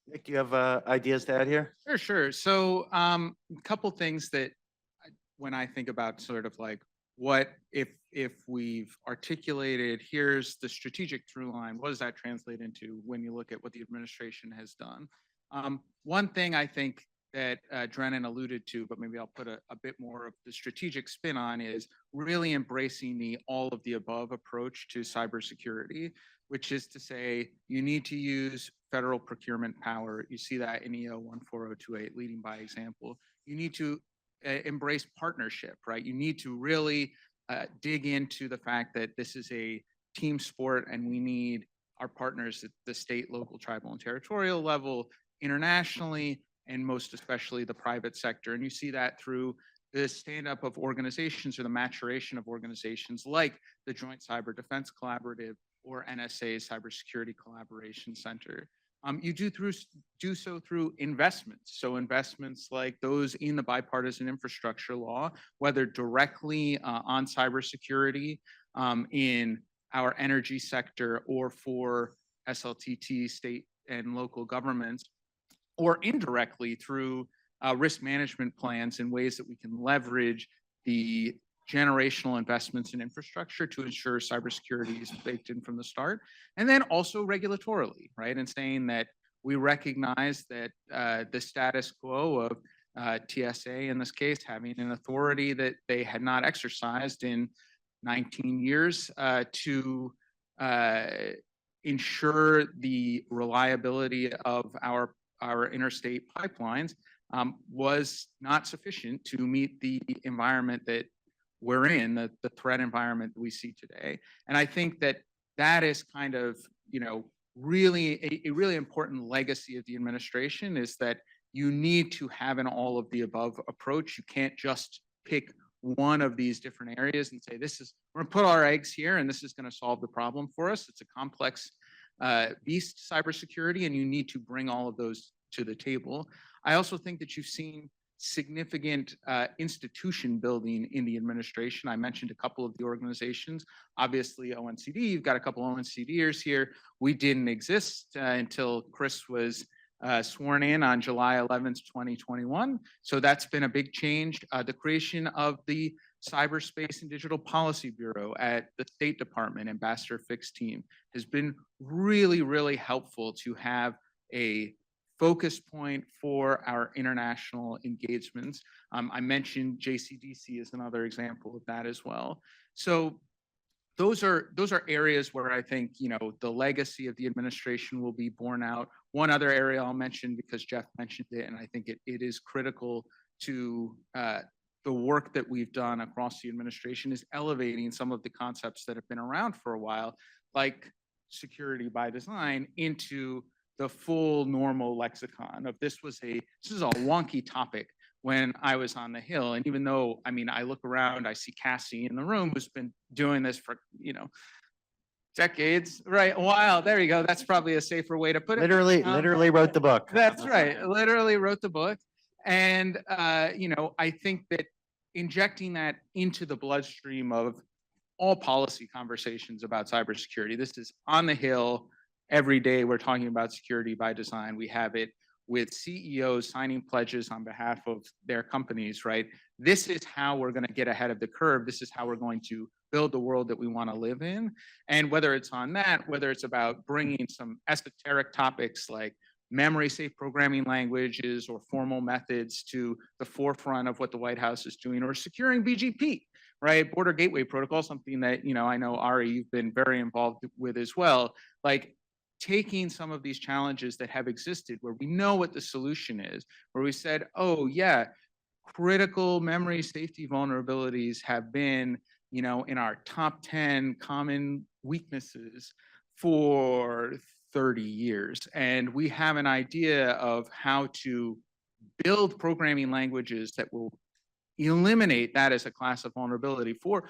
Nick, do you have ideas to add here? Sure. So a couple things that when I think about sort of like what if we've articulated, here's the strategic through line, what does that translate into when you look at what the administration has done? One thing I think that Drennan alluded to, but maybe I'll put a bit more of the strategic spin on, is really embracing the all of the above approach to cybersecurity, which is to say you need to use federal procurement power. You see that in EO 14028, leading by example. You need to embrace partnership, right? You need to really dig into the fact that this is a team sport, and we need our partners at the state, local, tribal, and territorial level, internationally, and most especially the private sector. And you see that through the stand-up of organizations or the maturation of organizations like the Joint Cyber Defense Collaborative or NSA's Cybersecurity Collaboration Center. You do so through investments. So investments like those in the bipartisan infrastructure law, whether directly on cybersecurity in our energy sector, or for SLTT, state and local governments, or indirectly through risk management plans in ways that we can leverage the generational investments in infrastructure to ensure cybersecurity is baked in from the start. And then also regulatorily, right? And saying that we recognize that the status quo of TSA in this case, having an authority that they had not exercised in 19 years to ensure the reliability of our interstate pipelines was not sufficient to meet the environment that we're in, the threat environment that we see today. And I think that that is kind of, you know, really a really important legacy of the administration, is that you need to have an all of the above approach. You can't just pick one of these different areas and say, we're gonna put our eggs here and this is gonna solve the problem for us. It's a complex beast, cybersecurity, and you need to bring all of those to the table. I also think that you've seen significant institution building in the administration. I mentioned a couple of the organizations. Obviously, ONCD, you've got a couple ONCDers here. We didn't exist until Chris was sworn in on July 11th, 2021. So that's been a big change. The creation of the Cyberspace and Digital Policy Bureau at the State Department, Ambassador Fick's team, has been really, really helpful to have a focus point for our international engagements. I mentioned JCDC is another example of that as well. So those are areas where I think, you know, the legacy of the administration will be borne out. One other area I'll mention, because Jeff mentioned it, and I think it is critical to the work that we've done across the administration, is elevating some of the concepts that have been around for a while, like security by design, into the full normal lexicon of this is a wonky topic when I was on the Hill. And even though, I mean, I look around, I see Cassie in the room who's been doing this for, you know, decades, right? A while. There you go. That's probably a safer way to put it. Literally wrote the book. That's right. Literally wrote the book. And, you know, I think that injecting that into the bloodstream of all policy conversations about cybersecurity, this is on the Hill. Every day we're talking about security by design. We have it with CEOs signing pledges on behalf of their companies, right? This is how we're going to get ahead of the curve. This is how we're going to build the world that we want to live in. And whether it's on that, whether it's about bringing some esoteric topics like memory safe programming languages or formal methods to the forefront of what the White House is doing, or securing BGP, right? Border Gateway Protocol, something that, you know, I know Ari, you've been very involved with as well. Like, taking some of these challenges that have existed where we know what the solution is, where we said, oh yeah, critical memory safety vulnerabilities have been, you know, in our top 10 common weaknesses for 30 years. And we have an idea of how to build programming languages that will eliminate that as a class of vulnerability for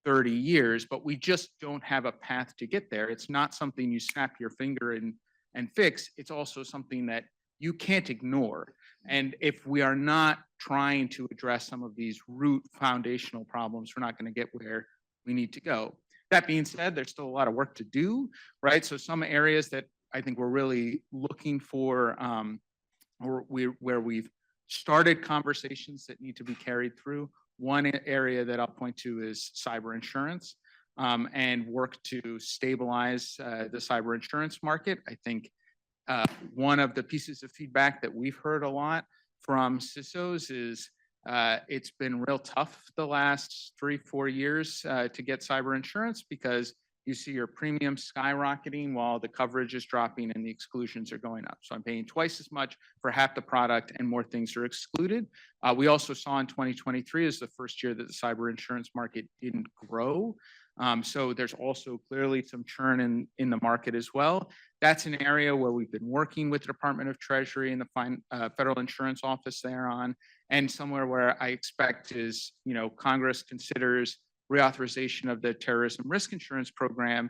30 years, but we just don't have a path to get there. It's not something you snap your finger and fix. It's also something that you can't ignore. And if we are not trying to address some of these root foundational problems, we're not going to get where we need to go. That being said, there's still a lot of work to do, right? So some areas that I think we're really looking for, where we've started conversations that need to be carried through. One area that I'll point to is cyber insurance, and work to stabilize the cyber insurance market. I think one of the pieces of feedback that we've heard a lot from CISOs is it's been real tough the last 3-4 years to get cyber insurance, because you see your premiums skyrocketing while the coverage is dropping and the exclusions are going up. So I'm paying twice as much for half the product and more things are excluded. We also saw in 2023 is the first year that the cyber insurance market didn't grow. So there's also clearly some churn in the market as well. That's an area where we've been working with the Department of Treasury and the Federal Insurance Office there on, and somewhere where I expect is, you know, Congress considers reauthorization of the terrorism risk insurance program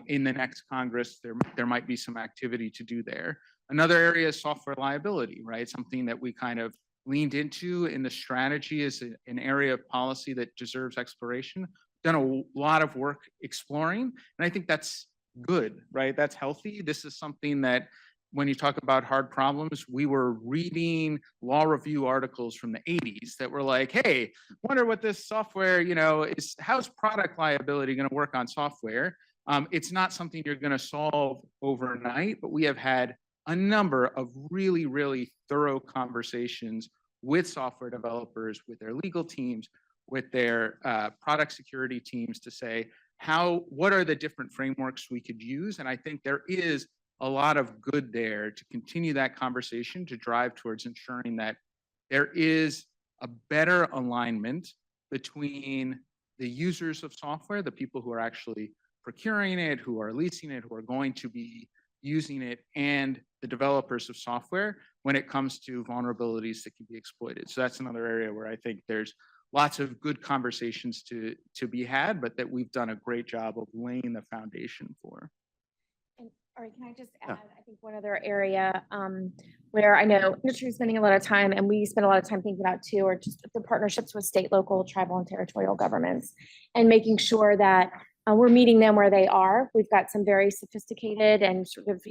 in the next Congress. There might be some activity to do there. Another area is software liability, right? Something that we kind of leaned into in the strategy is an area of policy that deserves exploration. Done a lot of work exploring, and I think that's good, right? That's healthy. This is something that, when you talk about hard problems, we were reading law review articles from the 80s that were like, hey, wonder what this software, you know, is, how's product liability going to work on software? It's not something you're going to solve overnight, but we have had a number of really, really thorough conversations with software developers, with their legal teams, with their product security teams to say, what are the different frameworks we could use? And I think there is a lot of good there to continue that conversation, to drive towards ensuring that there is a better alignment between the users of software, the people who are actually procuring it, who are leasing it, who are going to be using it, and the developers of software when it comes to vulnerabilities that can be exploited. So that's another area where I think there's lots of good conversations to be had, but that we've done a great job of laying the foundation for. All right, can I just add, I think one other area where I know industry is spending a lot of time and we spend a lot of time thinking about too, are just the partnerships with state, local, tribal, and territorial governments and making sure that we're meeting them where they are. We've got some very sophisticated and sort of,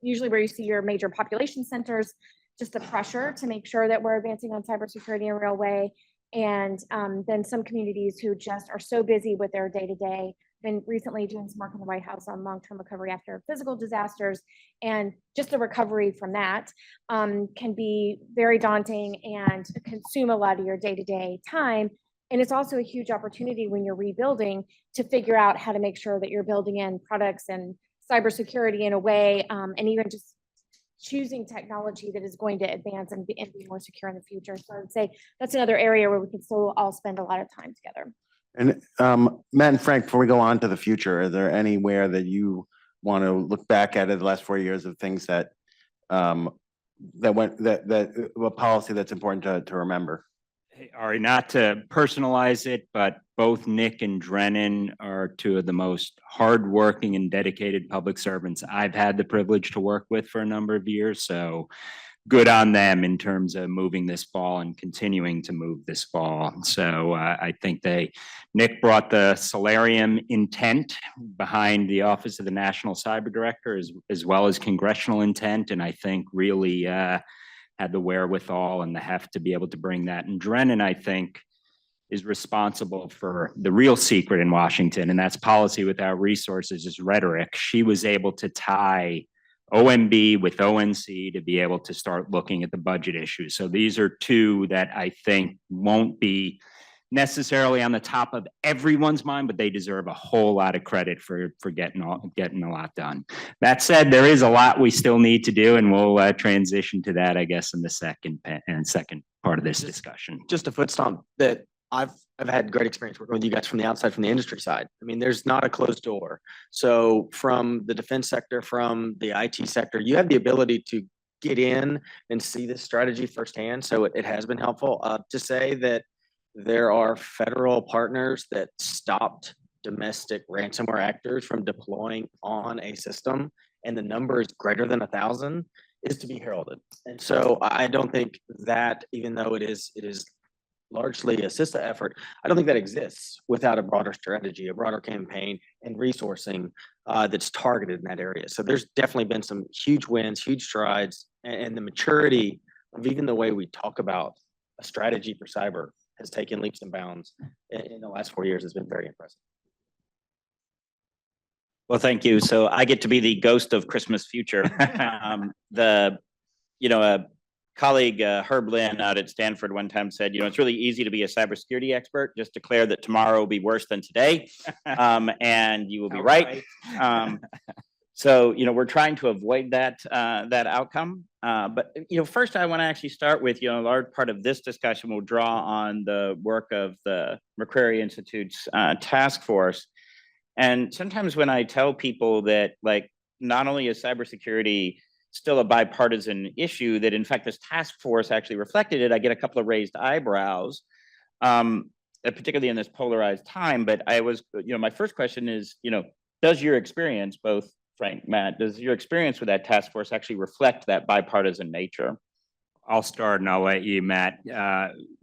usually where you see your major population centers, just the pressure to make sure that we're advancing on cybersecurity in a real way. And then some communities who just are so busy with their day-to-day. Been recently doing some work in the White House on long-term recovery after physical disasters, and just the recovery from that can be very daunting and consume a lot of your day-to-day time. And it's also a huge opportunity when you're rebuilding to figure out how to make sure that you're building in products and cybersecurity in a way, and even just choosing technology that is going to advance and be more secure in the future. So I would say that's another area where we can still all spend a lot of time together. And Matt and Frank, before we go on to the future, are there anywhere that you want to look back at the last 4 years of things that a policy that's important to remember? Hey, Ari, not to personalize it, but both Nick and Drennan are two of the most hardworking and dedicated public servants I've had the privilege to work with for a number of years. So good on them in terms of moving this ball and continuing to move this ball. So I think Nick brought the Solarium intent behind the Office of the National Cyber Director as well as congressional intent. And I think really had the wherewithal and the heft to be able to bring that. And Drennan, I think, is responsible for the real secret in Washington, and that's policy without resources is rhetoric. She was able to tie OMB with ONC to be able to start looking at the budget issues. So these are two that I think won't be necessarily on the top of everyone's mind, but they deserve a whole lot of credit for getting a lot done. That said, there is a lot we still need to do, and we'll transition to that, I guess, in the second part of this discussion. Just a foot stomp that I've had great experience working with you guys from the outside, from the industry side. I mean, there's not a closed door. So from the defense sector, from the IT sector, you have the ability to get in and see this strategy firsthand. So it has been helpful to say that there are federal partners that stopped domestic ransomware actors from deploying on a system, and the number is greater than 1,000, is to be heralded. And so I don't think that, even though it is largely a CISA effort, I don't think that exists without a broader strategy, a broader campaign, and resourcing that's targeted in that area. So there's definitely been some huge wins, huge strides, and the maturity of even the way we talk about a strategy for cyber has taken leaps and bounds in the last 4 years. Has been very impressive. Well, thank you. So I get to be the ghost of Christmas future. A colleague, Herb Lynn out at Stanford one time said, it's really easy to be a cybersecurity expert. Just declare that tomorrow will be worse than today. And you will be right. So, we're trying to avoid that outcome. But first I want to actually start with, a large part of this discussion will draw on the work of the McCrary Institute's task force. And sometimes when I tell people that, not only is cybersecurity still a bipartisan issue, that in fact this task force actually reflected it, I get a couple of raised eyebrows, particularly in this polarized time. But my first question is, does your experience, both Frank, Matt, does your experience with that task force actually reflect that bipartisan nature? I'll start and I'll let you, Matt.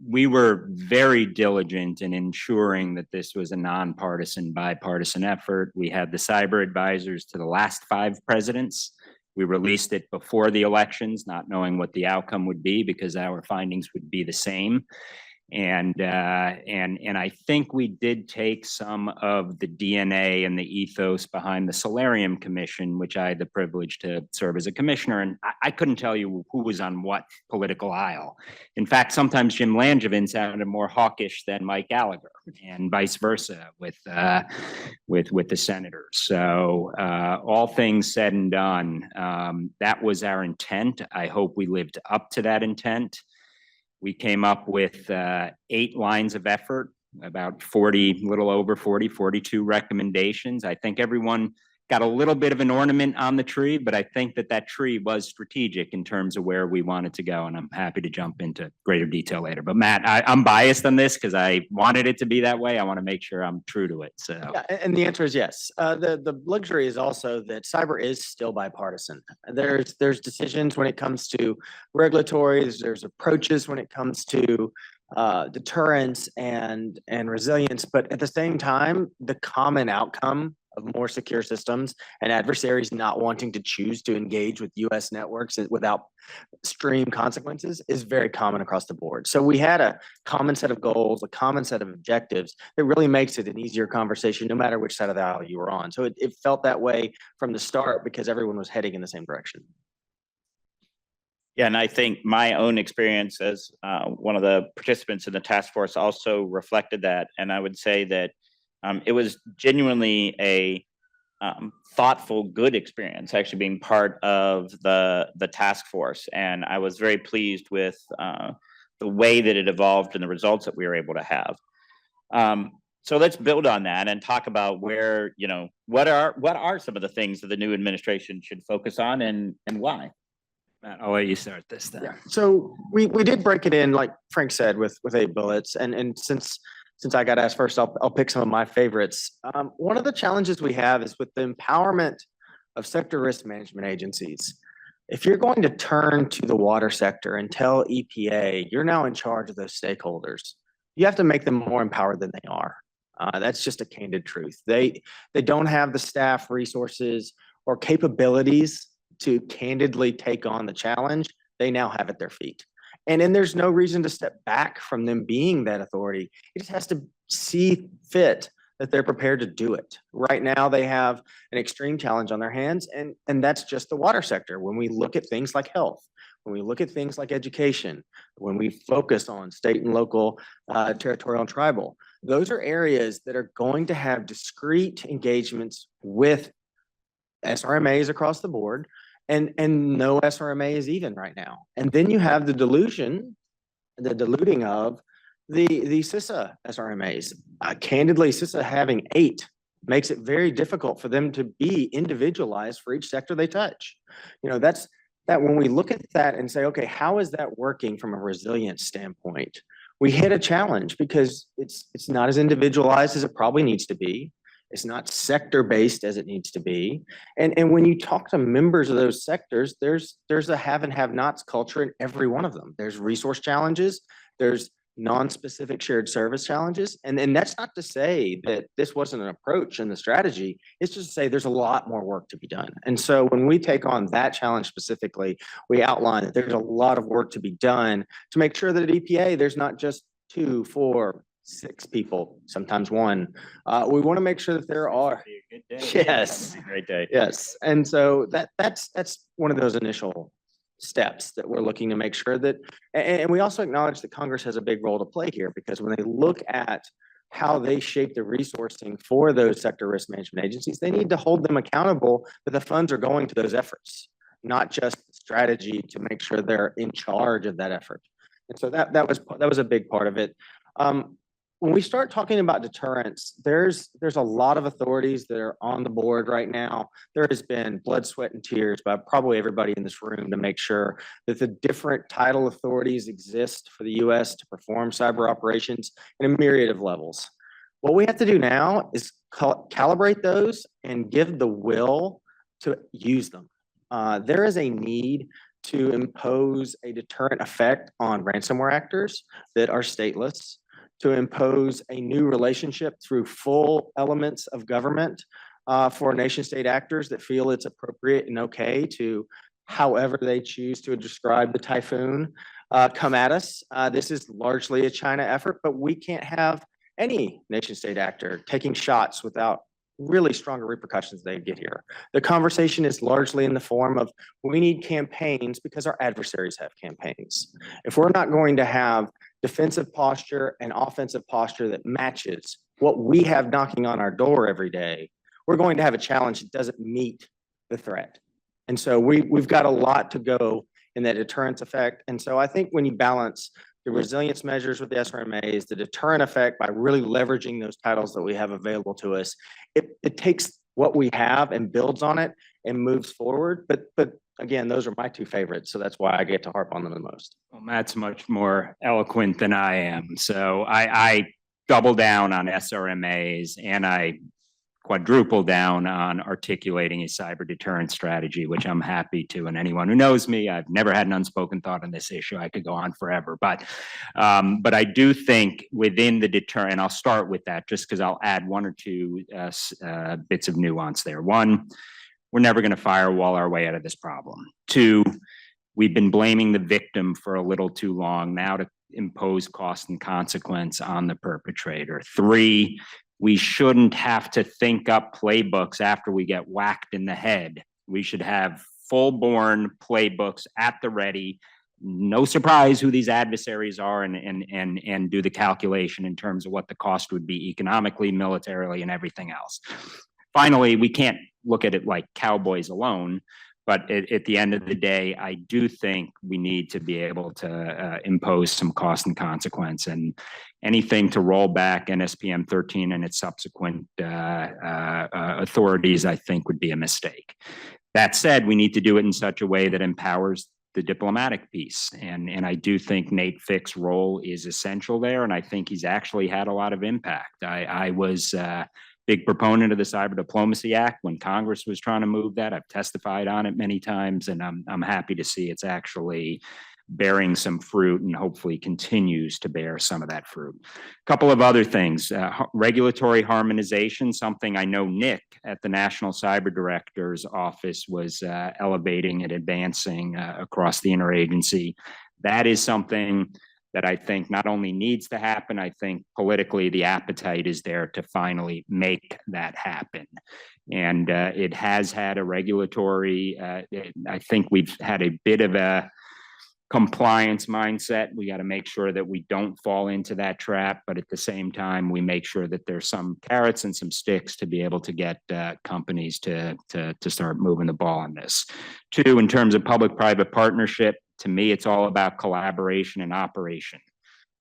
We were very diligent in ensuring that this was a nonpartisan, bipartisan effort. We had the cyber advisors to the last 5 presidents. We released it before the elections, not knowing what the outcome would be because our findings would be the same. And I think we did take some of the DNA and the ethos behind the Solarium Commission, which I had the privilege to serve as a commissioner. And I couldn't tell you who was on what political aisle. In fact, sometimes Jim Langevin sounded more hawkish than Mike Gallagher, and vice versa with the senators. So all things said and done, that was our intent. I hope we lived up to that intent. We came up with 8 lines of effort, about 42 recommendations. I think everyone got a little bit of an ornament on the tree, but I think that that tree was strategic in terms of where we wanted to go. And I'm happy to jump into greater detail later. But Matt, I'm biased on this because I wanted it to be that way. I want to make sure I'm true to it. So Yeah, and the answer is yes. The luxury is also that cyber is still bipartisan. There's decisions when it comes to regulatory, there's approaches when it comes to deterrence and resilience, but at the same time, the common outcome of more secure systems and adversaries not wanting to choose to engage with US networks without extreme consequences is very common across the board. So we had a common set of goals, a common set of objectives that really makes it an easier conversation no matter which side of the aisle you were on. So it felt that way from the start because everyone was heading in the same direction. yeah, and I think my own experience as one of the participants in the task force also reflected that. And I would say that it was genuinely a thoughtful, good experience actually being part of the task force. And I was very pleased with the way that it evolved and the results that we were able to have. So let's build on that and talk about where, what are some of the things that the new administration should focus on and why? Matt, I'll let you start this then. Yeah. So we did break it in, like Frank said, with 8 bullets. And since I got asked first, I'll pick some of my favorites. One of the challenges we have is with the empowerment of sector risk management agencies. If you're going to turn to the water sector and tell EPA, you're now in charge of those stakeholders, you have to make them more empowered than they are. That's just a candid truth. They don't have the staff resources or capabilities to candidly take on the challenge they now have at their feet. And then there's no reason to step back from them being that authority. It just has to see fit that they're prepared to do it. Right now, they have an extreme challenge on their hands, and that's just the water sector. When we look at things like health, when we look at things like education, when we focus on state and local, territorial and tribal, those are areas that are going to have discrete engagements with SRMAs across the board, and no SRMA is even right now. And then you have the diluting of the CISA SRMAs. Candidly, CISA having 8 makes it very difficult for them to be individualized for each sector they touch. That's that when we look at that and say, okay, how is that working from a resilience standpoint? We hit a challenge because it's not as individualized as it probably needs to be. It's not sector-based as it needs to be. And when you talk to members of those sectors, there's a have and have-nots culture in every one of them. There's resource challenges, there's non-specific shared service challenges. And that's not to say that this wasn't an approach in the strategy. It's just to say there's a lot more work to be done. And so when we take on that challenge specifically, we outline that there's a lot of work to be done to make sure that at EPA, there's not just 2, 4, 6 people, sometimes 1. We want to make sure that there are. Yes. Great day. Yes. And so that's one of those initial steps that we're looking to make sure that, and we also acknowledge that Congress has a big role to play here, because when they look at how they shape the resourcing for those sector risk management agencies, they need to hold them accountable that the funds are going to those efforts, not just strategy to make sure they're in charge of that effort. And so that was a big part of it. When we start talking about deterrence, there's a lot of authorities that are on the board right now. There has been blood, sweat, and tears by probably everybody in this room to make sure that the different title authorities exist for the U.S. to perform cyber operations in a myriad of levels. What we have to do now is calibrate those and give the will to use them. There is a need to impose a deterrent effect on ransomware actors that are stateless, to impose a new relationship through full elements of government for nation-state actors that feel it's appropriate and okay to, however they choose to describe the typhoon, come at us. This is largely a China effort, but we can't have any nation-state actor taking shots without really stronger repercussions they get here. The conversation is largely in the form of, we need campaigns because our adversaries have campaigns. If we're not going to have defensive posture and offensive posture that matches what we have knocking on our door every day, we're going to have a challenge that doesn't meet the threat. And so we've got a lot to go in that deterrence effect. And so I think when you balance the resilience measures with the SRMAs, the deterrent effect by really leveraging those titles that we have available to us, it takes what we have and builds on it and moves forward. But again, those are my two favorites, so that's why I get to harp on them the most. Well, Matt's much more eloquent than I am. So I double down on SRMAs and I quadruple down on articulating a cyber deterrent strategy, which I'm happy to. And anyone who knows me, I've never had an unspoken thought on this issue. I could go on forever, but I do think within the deterrent, and I'll start with that just because I'll add one or two bits of nuance there. One, we're never going to firewall our way out of this problem. Two, we've been blaming the victim for a little too long now to impose cost and consequence on the perpetrator. Three, we shouldn't have to think up playbooks after we get whacked in the head. We should have full-born playbooks at the ready. No surprise who these adversaries are and do the calculation in terms of what the cost would be economically, militarily, and everything else. Finally, we can't look at it like cowboys alone, but at the end of the day, I do think we need to be able to impose some cost and consequence, and anything to roll back NSPM 13 and its subsequent authorities, I think would be a mistake. That said, we need to do it in such a way that empowers the diplomatic piece. And I do think Nate Fick's role is essential there. And I think he's actually had a lot of impact. I was big proponent of the Cyber Diplomacy Act when Congress was trying to move that. I've testified on it many times, and I'm happy to see it's actually bearing some fruit and hopefully continues to bear some of that fruit. A couple of other things, regulatory harmonization, something I know Nick at the National Cyber Director's Office was elevating and advancing across the interagency. That is something that I think not only needs to happen, I think politically the appetite is there to finally make that happen. And it has had a regulatory, I think we've had a bit of a compliance mindset. We got to make sure that we don't fall into that trap, but at the same time, we make sure that there's some carrots and some sticks to be able to get companies to start moving the ball on this. Two, in terms of public-private partnership, to me, it's all about collaboration and operation.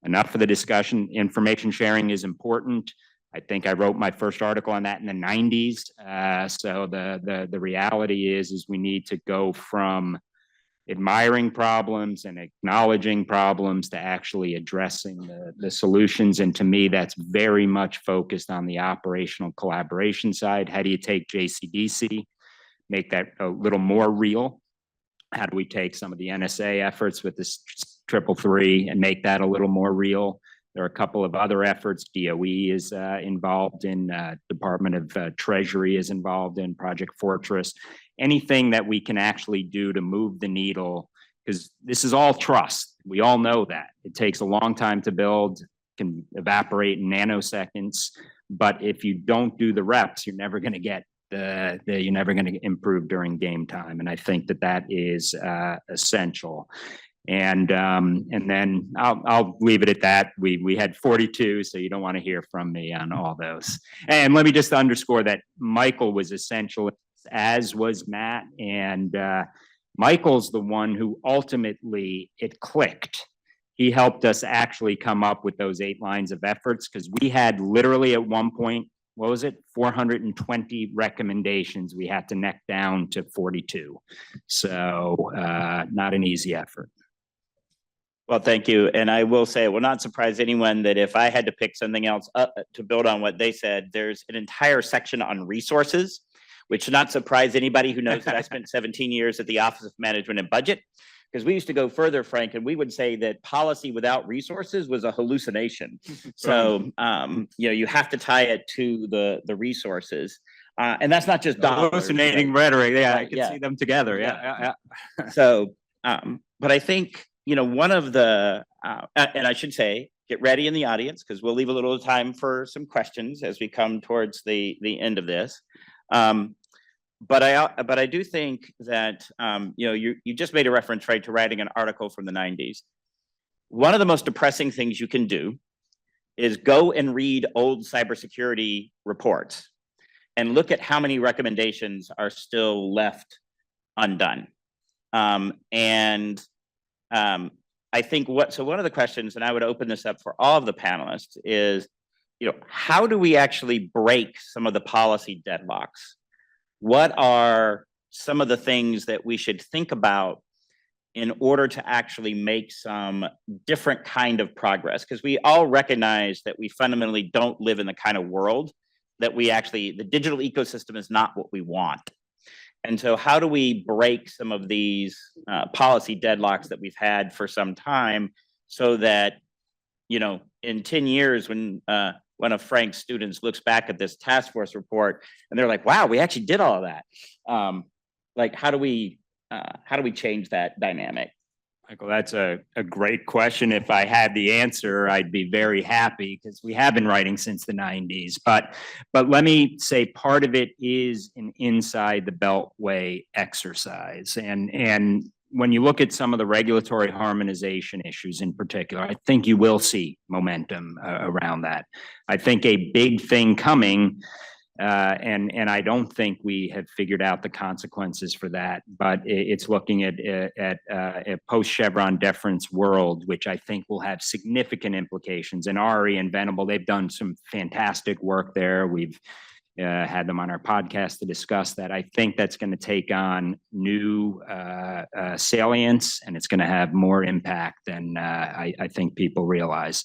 Enough of the discussion. Information sharing is important. I think I wrote my first article on that in the 90s. So the reality is we need to go from admiring problems and acknowledging problems to actually addressing the solutions. And to me, that's very much focused on the operational collaboration side. How do you take JCDC, make that a little more real? How do we take some of the NSA efforts with this 333 and make that a little more real? There are a couple of other efforts. DOE is involved in, Department of Treasury is involved in, Project Fortress. Anything that we can actually do to move the needle, because this is all trust. We all know that. It takes a long time to build, can evaporate in nanoseconds. But if you don't do the reps, you're never going to get you're never going to improve during game time. And I think that is essential. And then I'll leave it at that. We had 42, so you don't want to hear from me on all those. And let me just underscore that Michael was essential, as was Matt. And Michael's the one who ultimately it clicked. He helped us actually come up with those 8 lines of efforts, because we had literally at one point, what was it, 420 recommendations. We had to neck down to 42. So not an easy effort. Well, thank you. And I will say, it will not surprise anyone that if I had to pick something else to build on what they said, there's an entire section on resources, which should not surprise anybody who knows that I spent 17 years at the Office of Management and Budget, because we used to go further, Frank, and we would say that policy without resources was a hallucination. So, you have to tie it to the resources. And that's not just dollars. Hallucinating rhetoric. Yeah, I can see them together. Yeah. So, but I think, one of the, and I should say, get ready in the audience, because we'll leave a little time for some questions as we come towards the end of this. But I do think that, you just made a reference, right, to writing an article from the 90s. One of the most depressing things you can do is go and read old cybersecurity reports and look at how many recommendations are still left undone. I think one of the questions, and I would open this up for all of the panelists, is, how do we actually break some of the policy deadlocks? what are some of the things that we should think about in order to actually make some different kind of progress? Because we all recognize that we fundamentally don't live in the kind of world that the digital ecosystem is not what we want. And so how do we break some of these policy deadlocks that we've had for some time so that, in 10 years when one of Frank's students looks back at this task force report and they're like, wow, we actually did all of that. How do we change that dynamic? Michael, that's a great question. If I had the answer, I'd be very happy because we have been writing since the 90s. But let me say part of it is an inside the beltway exercise. And when you look at some of the regulatory harmonization issues in particular, I think you will see momentum around that. I think a big thing coming, and I don't think we have figured out the consequences for that, but it's looking at a post-Chevron deference world, which I think will have significant implications. And Ari and Venable, they've done some fantastic work there. We've had them on our podcast to discuss that. I think that's going to take on new salience, and it's going to have more impact than I think people realize.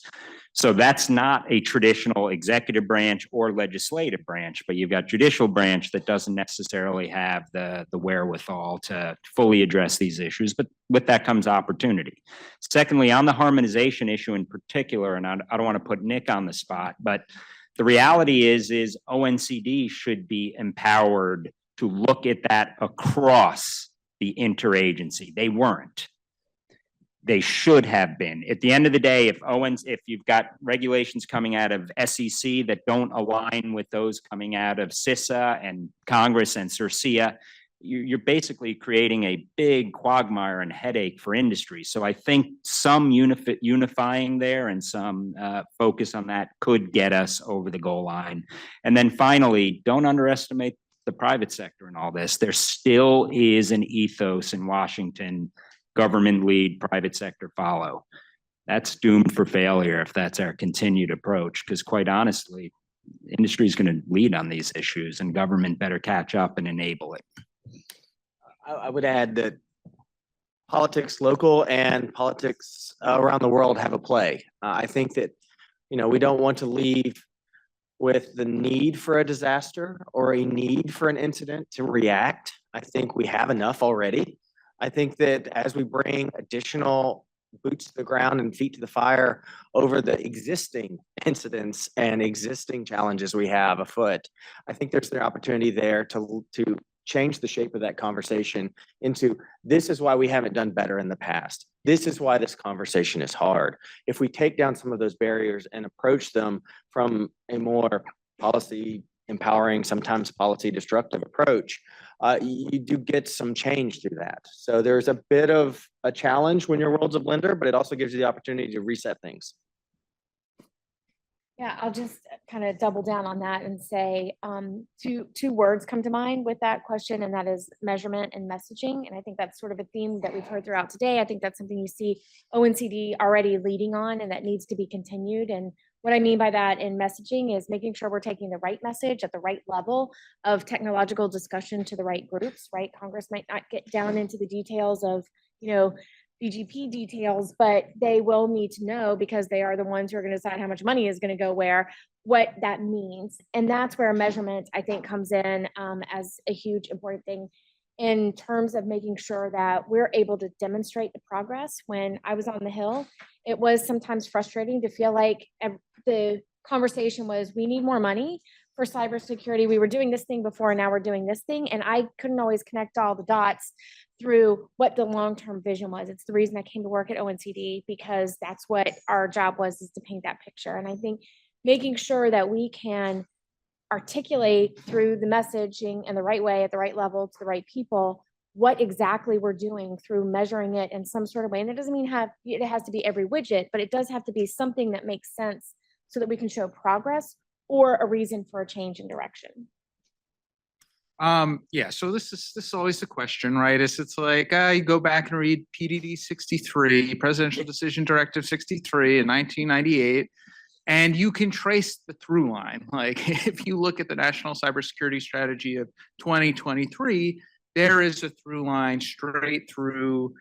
So that's not a traditional executive branch or legislative branch, but you've got judicial branch that doesn't necessarily have the wherewithal to fully address these issues, but with that comes opportunity. Secondly, on the harmonization issue in particular, and I don't want to put Nick on the spot, but the reality is ONCD should be empowered to look at that across the interagency. They weren't. They should have been. At the end of the day, if you've got regulations coming out of SEC that don't align with those coming out of CISA and Congress and CERCIA, you're basically creating a big quagmire and headache for industry. So I think some unifying there and some focus on that could get us over the goal line. And then finally, don't underestimate the private sector in all this. There still is an ethos in Washington: government lead, private sector follow. That's doomed for failure if that's our continued approach, because quite honestly, industry is going to lead on these issues and government better catch up and enable it. I would add that politics local and politics around the world have a play. I think that, we don't want to leave with the need for a disaster or a need for an incident to react. I think we have enough already. I think that as we bring additional boots to the ground and feet to the fire over the existing incidents and existing challenges we have afoot, I think there's the opportunity there to change the shape of that conversation into, this is why we haven't done better in the past. This is why this conversation is hard. If we take down some of those barriers and approach them from a more policy empowering, sometimes policy destructive approach, you do get some change through that. So there's a bit of a challenge when your world's a blender, but it also gives you the opportunity to reset things. Yeah, I'll just kind of double down on that and say two words come to mind with that question, and that is measurement and messaging. And I think that's sort of a theme that we've heard throughout today. I think that's something you see ONCD already leading on, and that needs to be continued. And what I mean by that in messaging is making sure we're taking the right message at the right level of technological discussion to the right groups, right? Congress might not get down into the details of, BGP details, but they will need to know, because they are the ones who are going to decide how much money is going to go where, what that means. And that's where measurement, I think, comes in as a huge important thing in terms of making sure that we're able to demonstrate the progress. When I was on the Hill, it was sometimes frustrating to feel like the conversation was, we need more money for cybersecurity. We were doing this thing before, and now we're doing this thing. And I couldn't always connect all the dots through what the long-term vision was. It's the reason I came to work at ONCD, because that's what our job was, is to paint that picture. And I think making sure that we can articulate through the messaging in the right way, at the right level, to the right people, what exactly we're doing through measuring it in some sort of way. And it doesn't mean it has to be every widget, but it does have to be something that makes sense so that we can show progress or a reason for a change in direction. Yeah, so this is always the question, right? It's like you go back and read PDD 63, Presidential Decision Directive 63 in 1998, And you can trace the through line. Like if you look at the National Cybersecurity Strategy of 2023, there is a through line straight through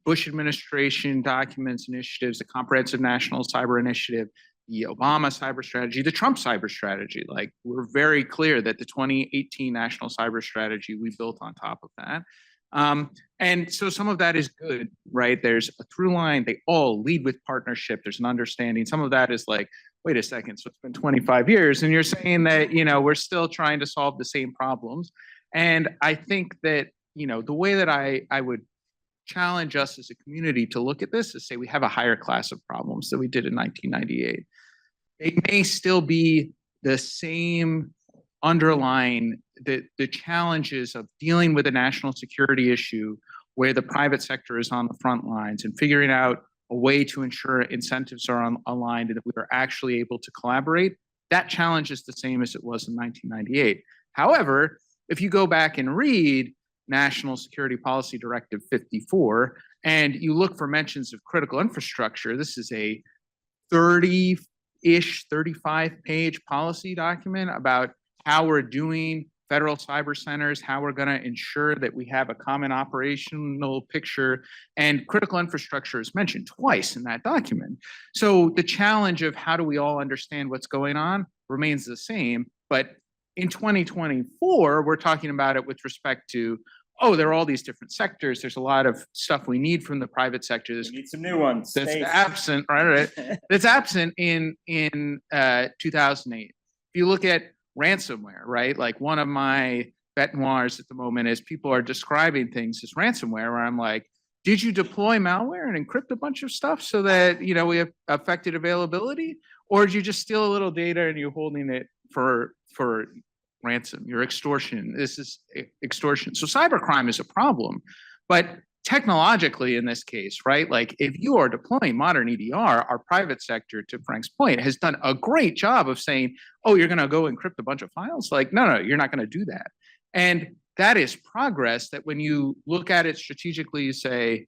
Bush administration documents, initiatives, the Comprehensive National Cyber Initiative, the Obama cyber strategy, the Trump cyber strategy. Like we're very clear that the 2018 National Cyber Strategy, we built on top of that. And so some of that is good, right? There's a through line, they all lead with partnership. There's an understanding. Some of that is like, wait a second, so it's been 25 years and you're saying that, we're still trying to solve the same problems. And I think that, the way that I would challenge us as a community to look at this is say we have a higher class of problems than we did in 1998. They may still be the same underlying the challenges of dealing with a national security issue where the private sector is on the front lines and figuring out a way to ensure incentives are aligned and that we are actually able to collaborate. That challenge is the same as it was in 1998. However, if you go back and read National Security Policy Directive 54, and you look for mentions of critical infrastructure, this is a 30-ish, 35-page policy document about how we're doing federal cyber centers, how we're going to ensure that we have a common operational picture, and critical infrastructure is mentioned twice in that document. So the challenge of how do we all understand what's going on remains the same, but in 2024, we're talking about it with respect to, oh, there are all these different sectors. There's a lot of stuff we need from the private sector. We need some new ones. That's absent, right? That's absent in 2008. If you look at ransomware, right? Like one of my bête noirs at the moment is people are describing things as ransomware, where I'm like, did you deploy malware and encrypt a bunch of stuff so that, we have affected availability? Or did you just steal a little data and you're holding it for ransom, your extortion? This is extortion. So cybercrime is a problem, but technologically in this case, right? Like if you are deploying modern EDR, our private sector, to Frank's point, has done a great job of saying, oh, you're going to go encrypt a bunch of files? Like, no, you're not going to do that. And that is progress that when you look at it strategically, you say,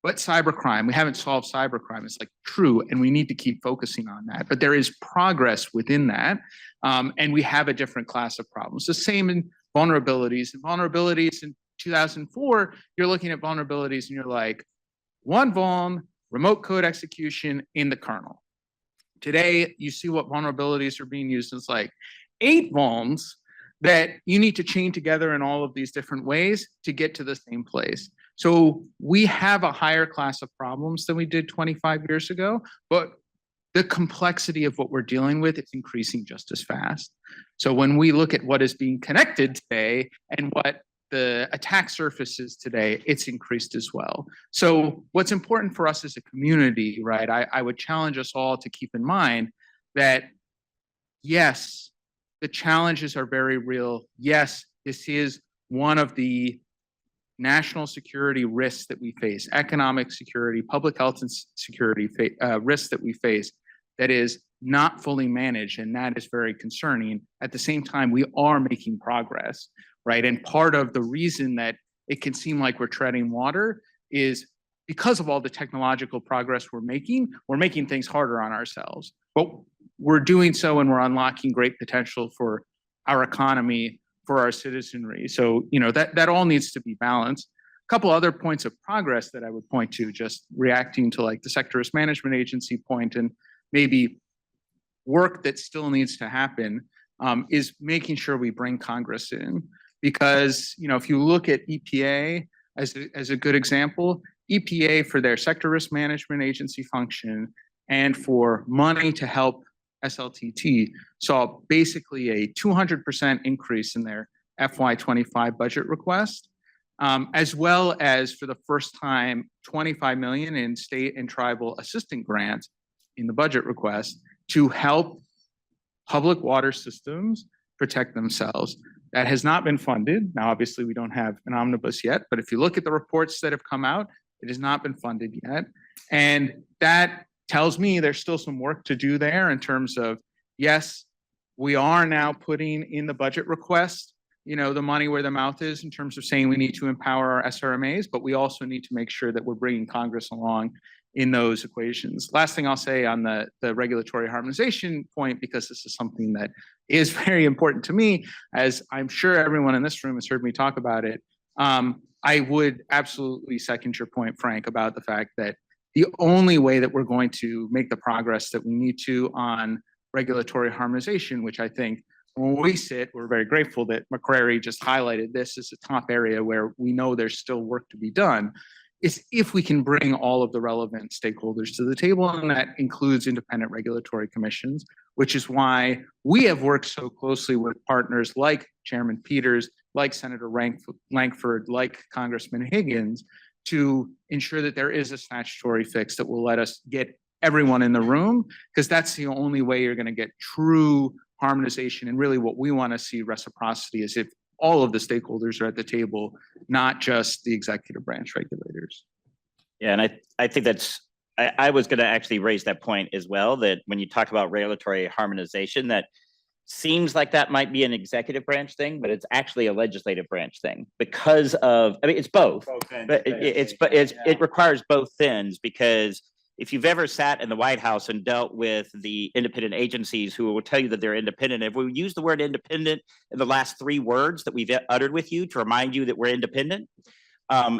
but cybercrime, we haven't solved cybercrime. It's like true, and we need to keep focusing on that. But there is progress within that, and we have a different class of problems. The same in vulnerabilities. And vulnerabilities in 2004, you're looking at vulnerabilities and you're like, one vuln, remote code execution in the kernel. Today, you see what vulnerabilities are being used. It's like 8 vulns that you need to chain together in all of these different ways to get to the same place. So we have a higher class of problems than we did 25 years ago, but the complexity of what we're dealing with is increasing just as fast. So when we look at what is being connected today and what the attack surface is today, it's increased as well. So what's important for us as a community, right? I would challenge us all to keep in mind that, yes, the challenges are very real. Yes, this is one of the national security risks that we face, economic security, public health and security risks that we face that is not fully managed, and that is very concerning. At the same time, we are making progress, right? And part of the reason that it can seem like we're treading water is because of all the technological progress we're making things harder on ourselves. But we're doing so and we're unlocking great potential for our economy, for our citizenry. So, that all needs to be balanced. A couple other points of progress that I would point to, just reacting to like the Sector Risk Management Agency point and maybe work that still needs to happen, is making sure we bring Congress in. Because, if you look at EPA as a good example, EPA for their Sector Risk Management Agency function and for money to help SLTT saw basically a 200% increase in their FY25 budget request, as well as for the first time, 25 million in state and tribal assistant grants in the budget request to help public water systems protect themselves. That has not been funded. Now, obviously, we don't have an omnibus yet, but if you look at the reports that have come out, it has not been funded yet. And that tells me there's still some work to do there in terms of, yes, we are now putting in the budget request, the money where the mouth is in terms of saying we need to empower our SRMAs, but we also need to make sure that we're bringing Congress along in those equations. Last thing I'll say on the regulatory harmonization point, because this is something that is very important to me, as I'm sure everyone in this room has heard me talk about it. I would absolutely second your point, Frank, about the fact that the only way that we're going to make the progress that we need to on regulatory harmonization, which I think when we sit, we're very grateful that McCrary just highlighted this as a top area where we know there's still work to be done, is if we can bring all of the relevant stakeholders to the table, and that includes independent regulatory commissions, which is why we have worked so closely with partners like Chairman Peters, like Senator Lankford, like Congressman Higgins, to ensure that there is a statutory fix that will let us get everyone in the room, because that's the only way you're going to get true harmonization. And really what we want to see reciprocity is if all of the stakeholders are at the table, not just the executive branch regulators. Yeah, and I think I was going to actually raise that point as well, that when you talk about regulatory harmonization, that seems like that might be an executive branch thing, but it's actually a legislative branch thing because of, I mean, it's both, but it requires both ends, because if you've ever sat in the White House and dealt with the independent agencies who will tell you that they're independent, if we use the word independent in the last 3 words that we've uttered with you to remind you that we're independent,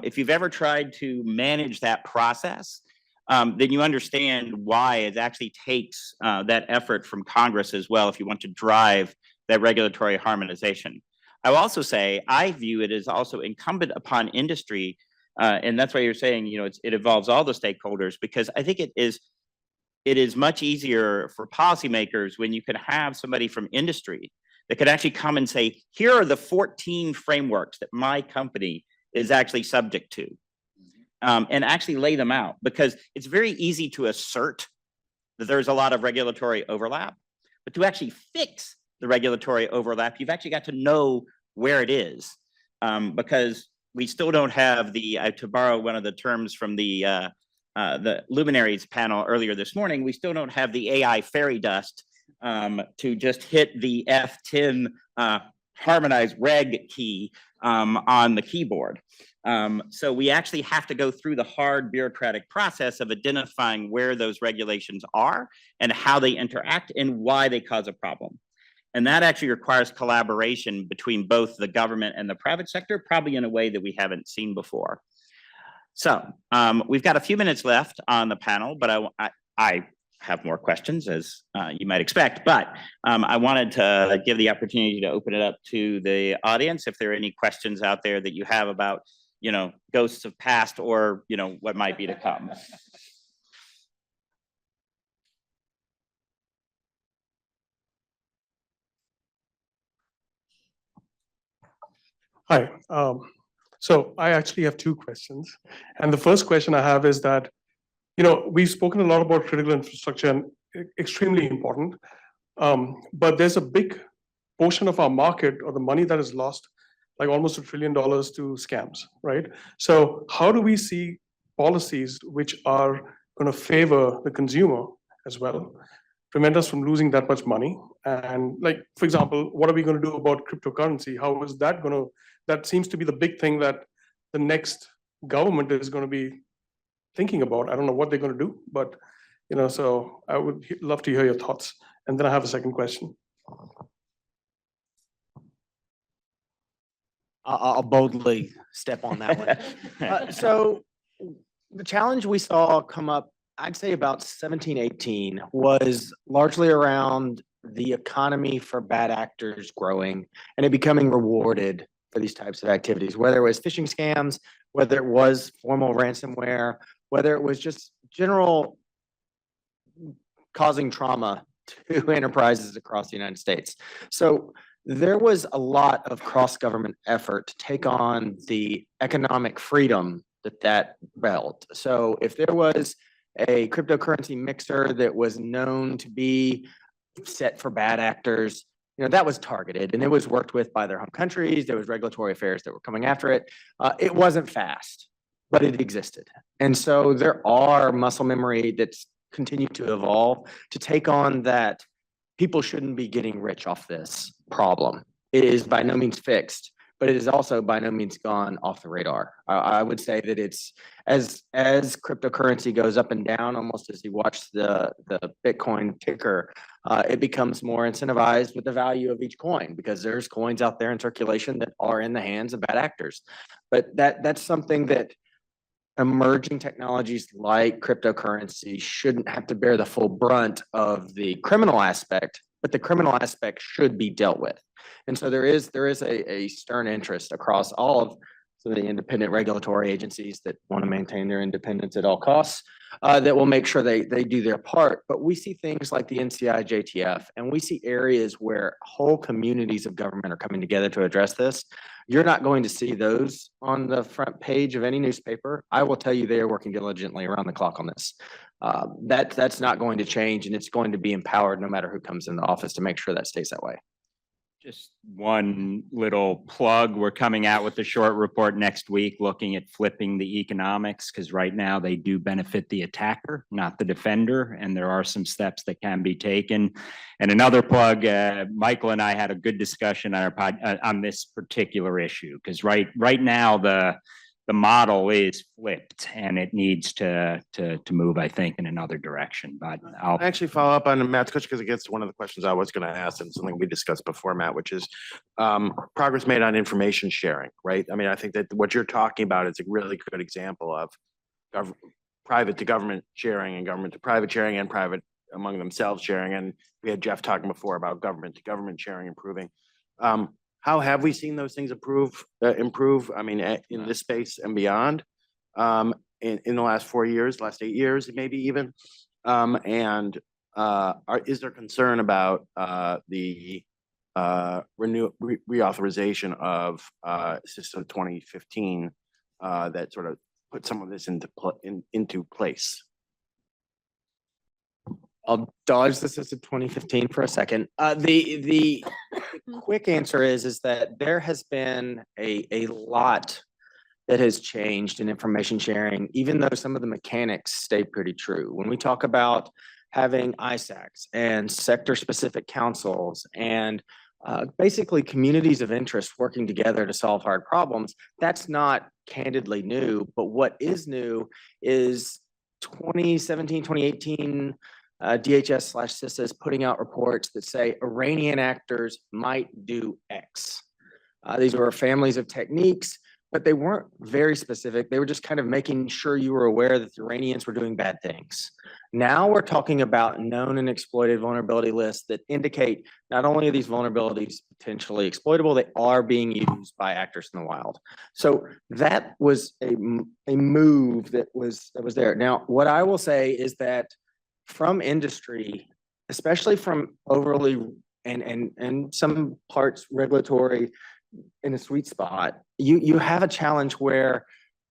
if you've ever tried to manage that process, then you understand why it actually takes that effort from Congress as well if you want to drive that regulatory harmonization. I will also say I view it as also incumbent upon industry, and that's why you're saying, you know, it involves all the stakeholders, because I think it is much easier for policymakers when you can have somebody from industry that could actually come and say, here are the 14 frameworks that my company is actually subject to. And actually lay them out, because it's very easy to assert that there's a lot of regulatory overlap, but to actually fix the regulatory overlap, you've actually got to know where it is, because we still don't have the, to borrow one of the terms from the Luminaries panel earlier this morning, we still don't have the AI fairy dust to just hit the F10 harmonized reg key on the keyboard. So we actually have to go through the hard bureaucratic process of identifying where those regulations are and how they interact and why they cause a problem. And that actually requires collaboration between both the government and the private sector, probably in a way that we haven't seen before. So we've got a few minutes left on the panel, but I have more questions, as you might expect, but I wanted to give the opportunity to open it up to the audience if there are any questions out there that you have about, you know, ghosts of past or, you know, what might be to come. Hi. So I actually have 2 questions. And the first question I have is that, you know, we've spoken a lot about critical infrastructure and extremely important, but there's a big portion of our market or the money that is lost, like almost $1 trillion to scams, right? So how do we see policies which are going to favor the consumer as well, prevent us from losing that much money? And like, for example, what are we going to do about cryptocurrency? How is that going to, that seems to be the big thing that the next government is going to be thinking about. I don't know what they're going to do, but, you know, so I would love to hear your thoughts. And then I have a second question. I'll boldly step on that one. So the challenge we saw come up, I'd say about 17, 18, was largely around the economy for bad actors growing and it becoming rewarded for these types of activities, whether it was phishing scams, whether it was formal ransomware, whether it was just general causing trauma to enterprises across the United States. So there was a lot of cross-government effort to take on the economic freedom that belt. So if there was a cryptocurrency mixer that was known to be set for bad actors, you know, that was targeted and it was worked with by their home countries. There was regulatory affairs that were coming after it. It wasn't fast, but it existed. And so there are muscle memory that's continued to evolve to take on that. People shouldn't be getting rich off this problem. It is by no means fixed, but it is also by no means gone off the radar. I would say that it's as cryptocurrency goes up and down, almost as you watch the Bitcoin ticker, it becomes more incentivized with the value of each coin because there's coins out there in circulation that are in the hands of bad actors. But that's something that emerging technologies like cryptocurrency shouldn't have to bear the full brunt of the criminal aspect, but the criminal aspect should be dealt with. And so there is a stern interest across all of some of the independent regulatory agencies that want to maintain their independence at all costs, that will make sure they do their part. But we see things like the NCI JTF, and we see areas where whole communities of government are coming together to address this. You're not going to see those on the front page of any newspaper. I will tell you they are working diligently around the clock on this. That's not going to change, and it's going to be empowered no matter who comes in the office to make sure that stays that way. Just one little plug. We're coming out with a short report next week looking at flipping the economics, because right now they do benefit the attacker, not the defender. And there are some steps that can be taken. And another plug, Michael and I had a good discussion on our on this particular issue, because right now the model is flipped and it needs to move, I think, in another direction. But I'll actually follow up on Matt's question because it gets to one of the questions I was going to ask, and something we discussed before, Matt, which is progress made on information sharing, right? I mean, I think that what you're talking about is a really good example of private to government sharing and government to private sharing and private among themselves sharing. And we had Jeff talking before about government to government sharing improving. How have we seen those things improve? I mean, in this space and beyond, in the last 4 years, last 8 years, maybe even. Is there concern about the reauthorization of System 2015 that sort of put some of this into place? I'll dodge the System 2015 for a second. The quick answer is that there has been a lot that has changed in information sharing, even though some of the mechanics stay pretty true. When we talk about having ISACs and sector-specific councils and basically communities of interest working together to solve hard problems, that's not candidly new. But what is new is 2017, 2018, DHS/CISA is putting out reports that say Iranian actors might do X. These were families of techniques, but they weren't very specific. They were just kind of making sure you were aware that the Iranians were doing bad things. Now we're talking about known and exploited vulnerability lists that indicate not only are these vulnerabilities potentially exploitable, they are being used by actors in the wild. So that was a move that was there. Now, what I will say is that from industry, especially from overly and some parts regulatory in a sweet spot, you have a challenge where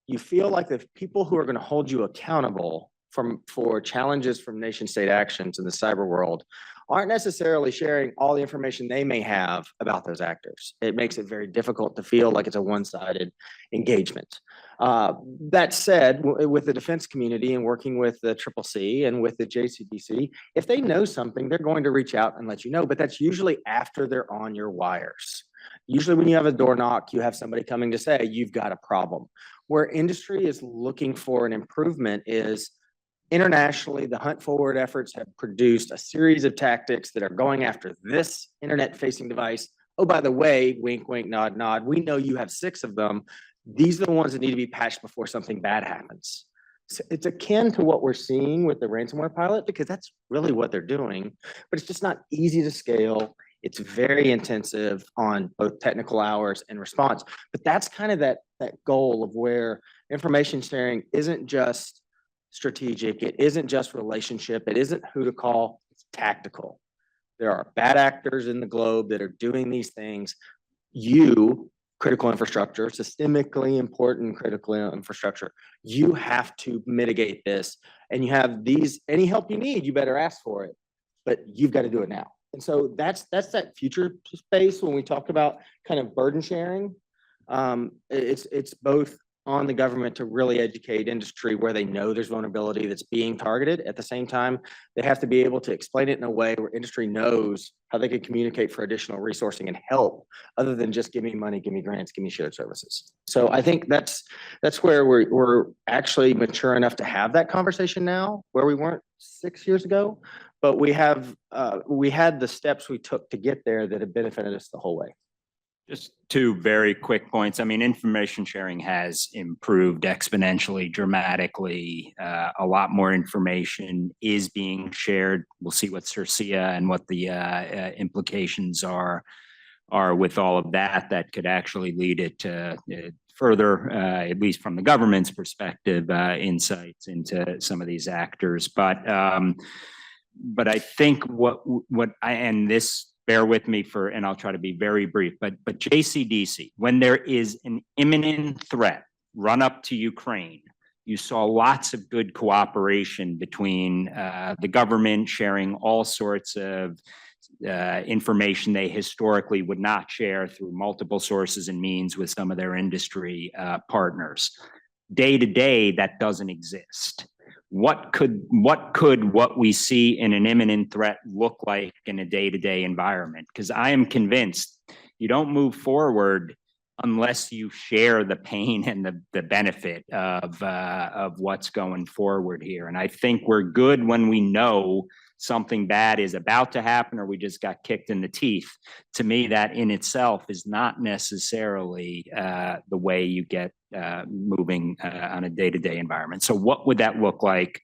you feel like the people who are going to hold you accountable for challenges from nation state actions in the cyber world aren't necessarily sharing all the information they may have about those actors. It makes it very difficult to feel like it's a one-sided engagement. That said, with the defense community and working with the CCC and with the JCDC, if they know something, they're going to reach out and let you know, but that's usually after they're on your wires. Usually when you have a door knock, you have somebody coming to say, you've got a problem. Where industry is looking for an improvement is internationally, the Hunt Forward efforts have produced a series of tactics that are going after this internet-facing device. Oh, by the way, wink, wink, nod, nod, we know you have 6 of them. These are the ones that need to be patched before something bad happens. So it's akin to what we're seeing with the ransomware pilot, because that's really what they're doing, but it's just not easy to scale. It's very intensive on both technical hours and response. But that's kind of that goal of where information sharing isn't just strategic, it isn't just relationship, it isn't who to call, it's tactical. There are bad actors in the globe that are doing these things. You, critical infrastructure, systemically important critical infrastructure, you have to mitigate this. And you have any help you need, you better ask for it, but you've got to do it now. And so that's that future space when we talk about kind of burden sharing. It's both on the government to really educate industry where they know there's vulnerability that's being targeted. At the same time, they have to be able to explain it in a way where industry knows how they can communicate for additional resourcing and help, other than just give me money, give me grants, give me shared services. So I think that's where we're actually mature enough to have that conversation now, where we weren't 6 years ago. But we had the steps we took to get there that have benefited us the whole way. Just two very quick points. I mean, information sharing has improved exponentially, dramatically. A lot more information is being shared. We'll see what CERCIA and what the implications are with all of that. That could actually lead it to further, at least from the government's perspective, insights into some of these actors. But I think and this, bear with me and I'll try to be very brief, but JCDC, when there is an imminent threat run up to Ukraine, you saw lots of good cooperation between the government sharing all sorts of information they historically would not share through multiple sources and means with some of their industry partners. Day to day, that doesn't exist. What we see in an imminent threat look like in a day-to-day environment? Because I am convinced you don't move forward unless you share the pain and the benefit of what's going forward here. And I think we're good when we know something bad is about to happen or we just got kicked in the teeth. To me, that in itself is not necessarily the way you get moving on a day-to-day environment. So what would that look like?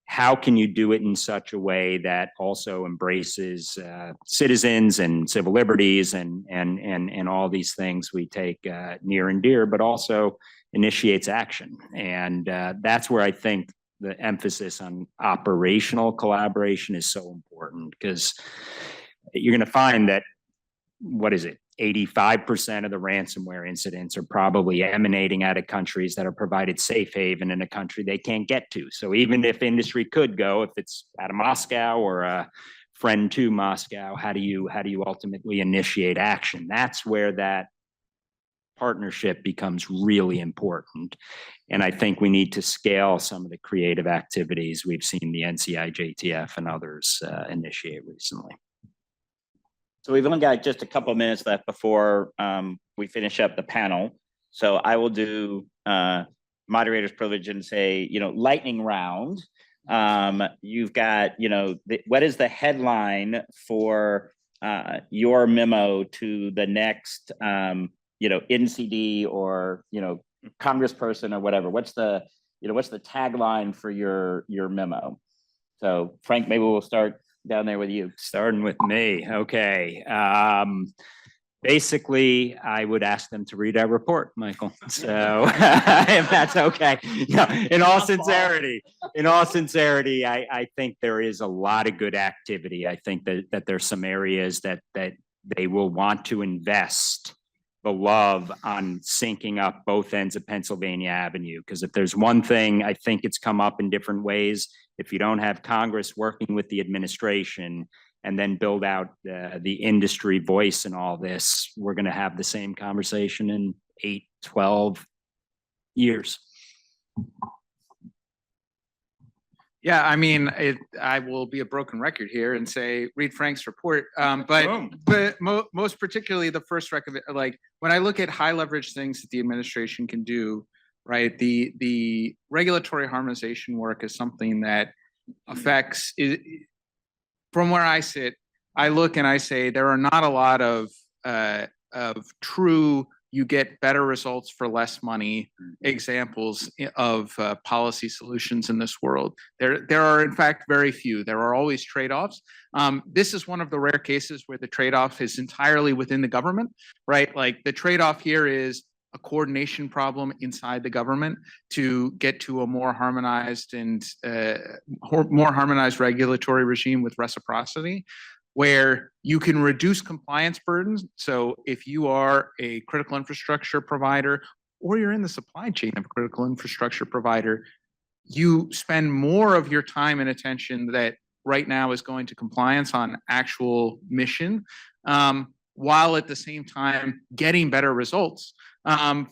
How can you do it in such a way that also embraces citizens and civil liberties and all these things we take near and dear, but also initiates action? And that's where I think the emphasis on operational collaboration is so important, because you're going to find that, 85% of the ransomware incidents are probably emanating out of countries that are provided safe haven in a country they can't get to. So even if industry could go, if it's out of Moscow or a friend to Moscow, how do you ultimately initiate action? That's where that partnership becomes really important. And I think we need to scale some of the creative activities we've seen the NCI, JTF, and others initiate recently. So we've only got just a couple of minutes left before we finish up the panel. So I will do moderator's privilege and say, lightning round. You've got, what is the headline for your memo to the next, NCD or, congressperson or whatever? What's the tagline for your memo? So Frank, maybe we'll start down there with you. Starting with me. Okay. Basically, I would ask them to read our report, Michael. So if that's okay. In all sincerity, I think there is a lot of good activity. I think that there's some areas that they will want to invest the love on syncing up both ends of Pennsylvania Avenue. Because if there's one thing, I think it's come up in different ways. If you don't have Congress working with the administration and then build out the industry voice in all this, we're going to have the same conversation in 8, 12 years. Yeah, I mean, I will be a broken record here and say, read Frank's report. But most particularly the first like when I look at high leverage things that the administration can do, right? The regulatory harmonization work is something that affects, from where I sit, I look and I say, there are not a lot of true, you get better results for less money examples of policy solutions in this world. There are in fact very few. There are always trade-offs. This is one of the rare cases where the trade-off is entirely within the government, right? Like the trade-off here is a coordination problem inside the government to get to a more harmonized and more harmonized regulatory regime with reciprocity, where you can reduce compliance burdens. So if you are a critical infrastructure provider or you're in the supply chain of a critical infrastructure provider, you spend more of your time and attention that right now is going to compliance on actual mission, while at the same time getting better results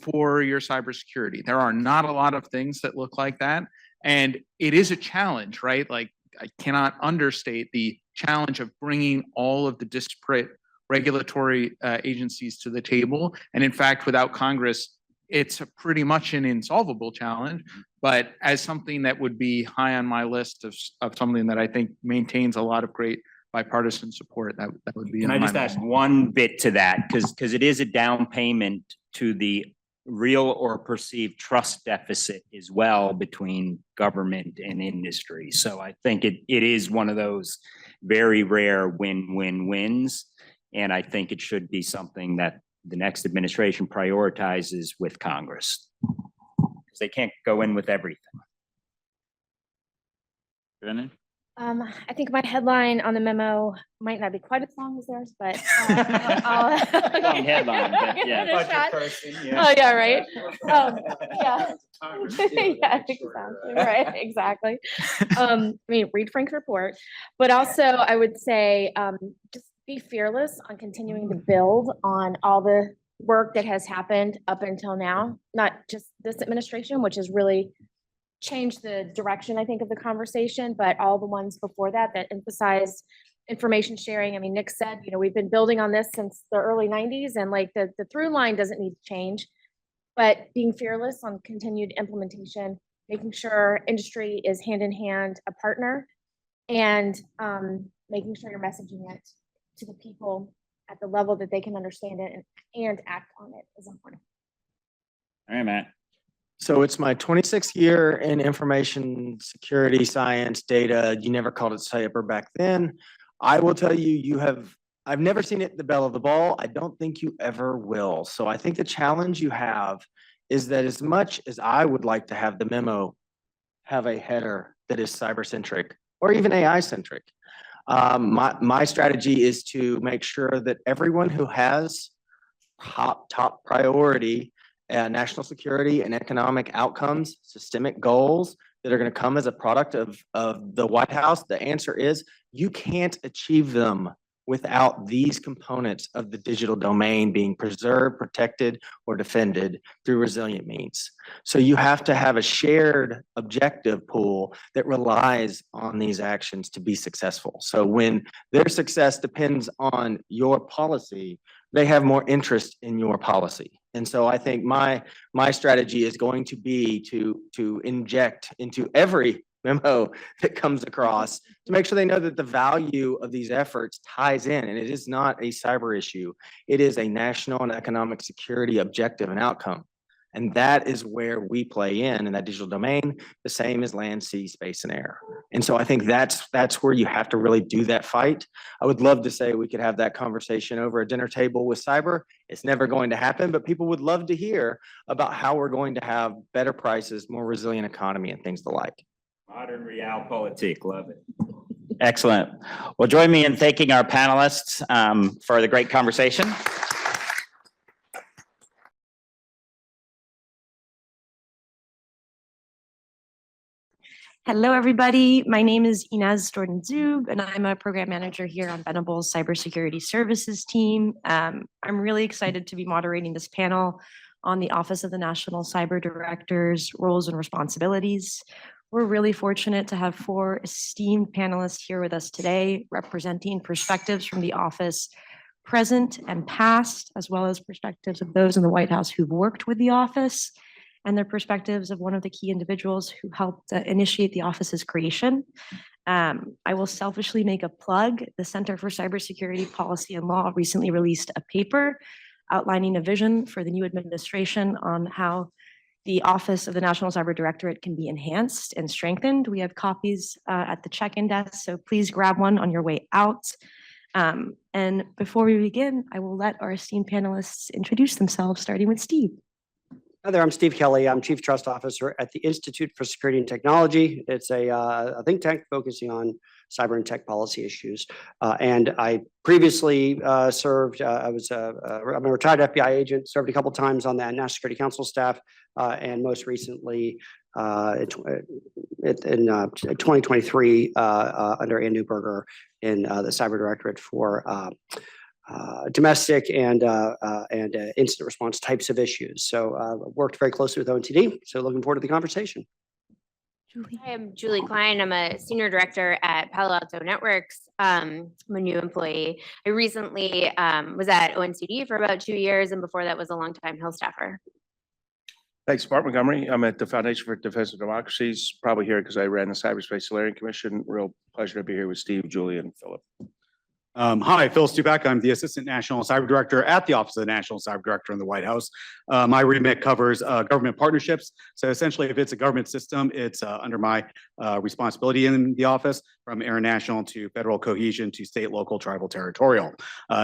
for your cybersecurity. There are not a lot of things that look like that. And it is a challenge, right? Like, I cannot understate the challenge of bringing all of the disparate regulatory agencies to the table. And in fact, without Congress, it's pretty much an insolvable challenge. But as something that would be high on my list of something that I think maintains a lot of great bipartisan support, that would be. Can I in my just add list. one bit to that? Because it is a down payment to the real or perceived trust deficit as well between government and industry. So I think it is one of those very rare win-win-wins. And I think it should be something that the next administration prioritizes with Congress. Because they can't go in with everything. Brennan? I think my headline on the memo might not be quite as long as theirs, but I'll Long headline, but yeah. give it a shot. person, Oh, yeah, right. Yeah. Yeah, exactly, right, exactly. I mean, read Frank's report, but also I would say, just be fearless on continuing to build on all the work that has happened up until now, not just this administration, which has really changed the direction, I think, of the conversation, but all the ones before that emphasized information sharing. I mean, Nick said, you know, we've been building on this since the early 90s, and like the through line doesn't need to change, but being fearless on continued implementation, making sure industry is hand in hand a partner, and making sure you're messaging it to the people at the level that they can understand it and act on it is important. All right, Matt. So it's my 26th year in information security science data. You never called it cyber back then. I will tell you, I've never seen it the belle of the ball. I don't think you ever will. So I think the challenge you have is that as much as I would like to have the memo have a header that is cyber-centric or even AI-centric, my strategy is to make sure that everyone who has top priority national security and economic outcomes, systemic goals that are going to come as a product of the White House, the answer is you can't achieve them without these components of the digital domain being preserved, protected, or defended through resilient means. So you have to have a shared objective pool that relies on these actions to be successful. So when their success depends on your policy, they have more interest in your policy. And so I think my strategy is going to be to inject into every memo that comes across to make sure they know that the value of these efforts ties in, and it is not a cyber issue. It is a national and economic security objective and outcome. And that is where we play in that digital domain, the same as land, sea, space, and air. And so I think that's where you have to really do that fight. I would love to say we could have that conversation over a dinner table with cyber. It's never going to happen, but people would love to hear about how we're going to have better prices, more resilient economy, and things the like. Modern realpolitik, love it. Excellent. Well, join me in thanking our panelists for the great conversation. Hello, everybody. My name is Inez Jordan-Zub, and I'm a program manager here on Venable's Cybersecurity Services team. I'm really excited to be moderating this panel on the Office of the National Cyber Director's roles and responsibilities. We're really fortunate to have 4 esteemed panelists here with us today, representing perspectives from the office present and past, as well as perspectives of those in the White House who've worked with the office, and their perspectives of one of the key individuals who helped initiate the office's creation. I will selfishly make a plug. The Center for Cybersecurity Policy and Law recently released a paper outlining a vision for the new administration on how the Office of the National Cyber Directorate can be enhanced and strengthened. We have copies at the check-in desk, so please grab one on your way out. And before we begin, I will let our esteemed panelists introduce themselves, starting with Steve. Hi there, I'm Steve Kelly. I'm Chief Trust Officer at the Institute for Security and Technology. It's a think tank focusing on cyber and tech policy issues. And I previously served, I'm a retired FBI agent, served a couple times on that National Security Council staff, and most recently in 2023 under Ann Neuberger in the Cyber Directorate for domestic and incident response types of issues. So worked very closely with ONTD. So looking forward to the conversation. Hi, I'm Julie Klein. I'm a senior director at Palo Alto Networks. I'm a new employee. I recently was at ONCD for about 2 years, and before that was a longtime Hill staffer. Thanks, Mark Montgomery. I'm at the Foundation for Defense of Democracies, probably here because I ran the Cyberspace Solarium Commission. Real pleasure to be here with Steve, Julie, and Philip. Hi, Phil Stupak. I'm the Assistant National Cyber Director at the Office of the National Cyber Director in the White House. My remit covers government partnerships. So essentially, if it's a government system, it's under my responsibility in the office, from international to federal cohesion to state, local, tribal, territorial.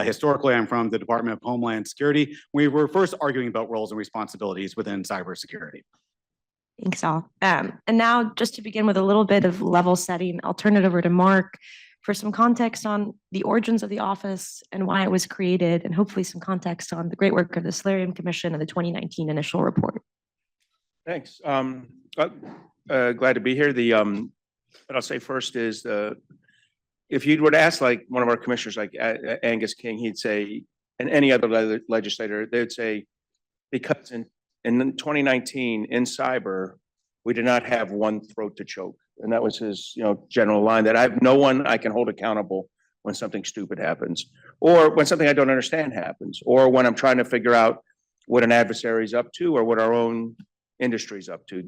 Historically, I'm from the Department of Homeland Security. We were first arguing about roles and responsibilities within cybersecurity. Thanks all. And now just to begin with a little bit of level setting, I'll turn it over to Mark for some context on the origins of the office and why it was created, and hopefully some context on the great work of the Solarium Commission and the 2019 initial report. Thanks. Glad to be here. What I'll say first is if you were to ask like one of our commissioners, like Angus King, he'd say, and any other legislator, they'd say, because in 2019 in cyber, we did not have one throat to choke. And that was his, general line, that I have no one I can hold accountable when something stupid happens, or when something I don't understand happens, or when I'm trying to figure out what an adversary is up to, or what our own industry is up to.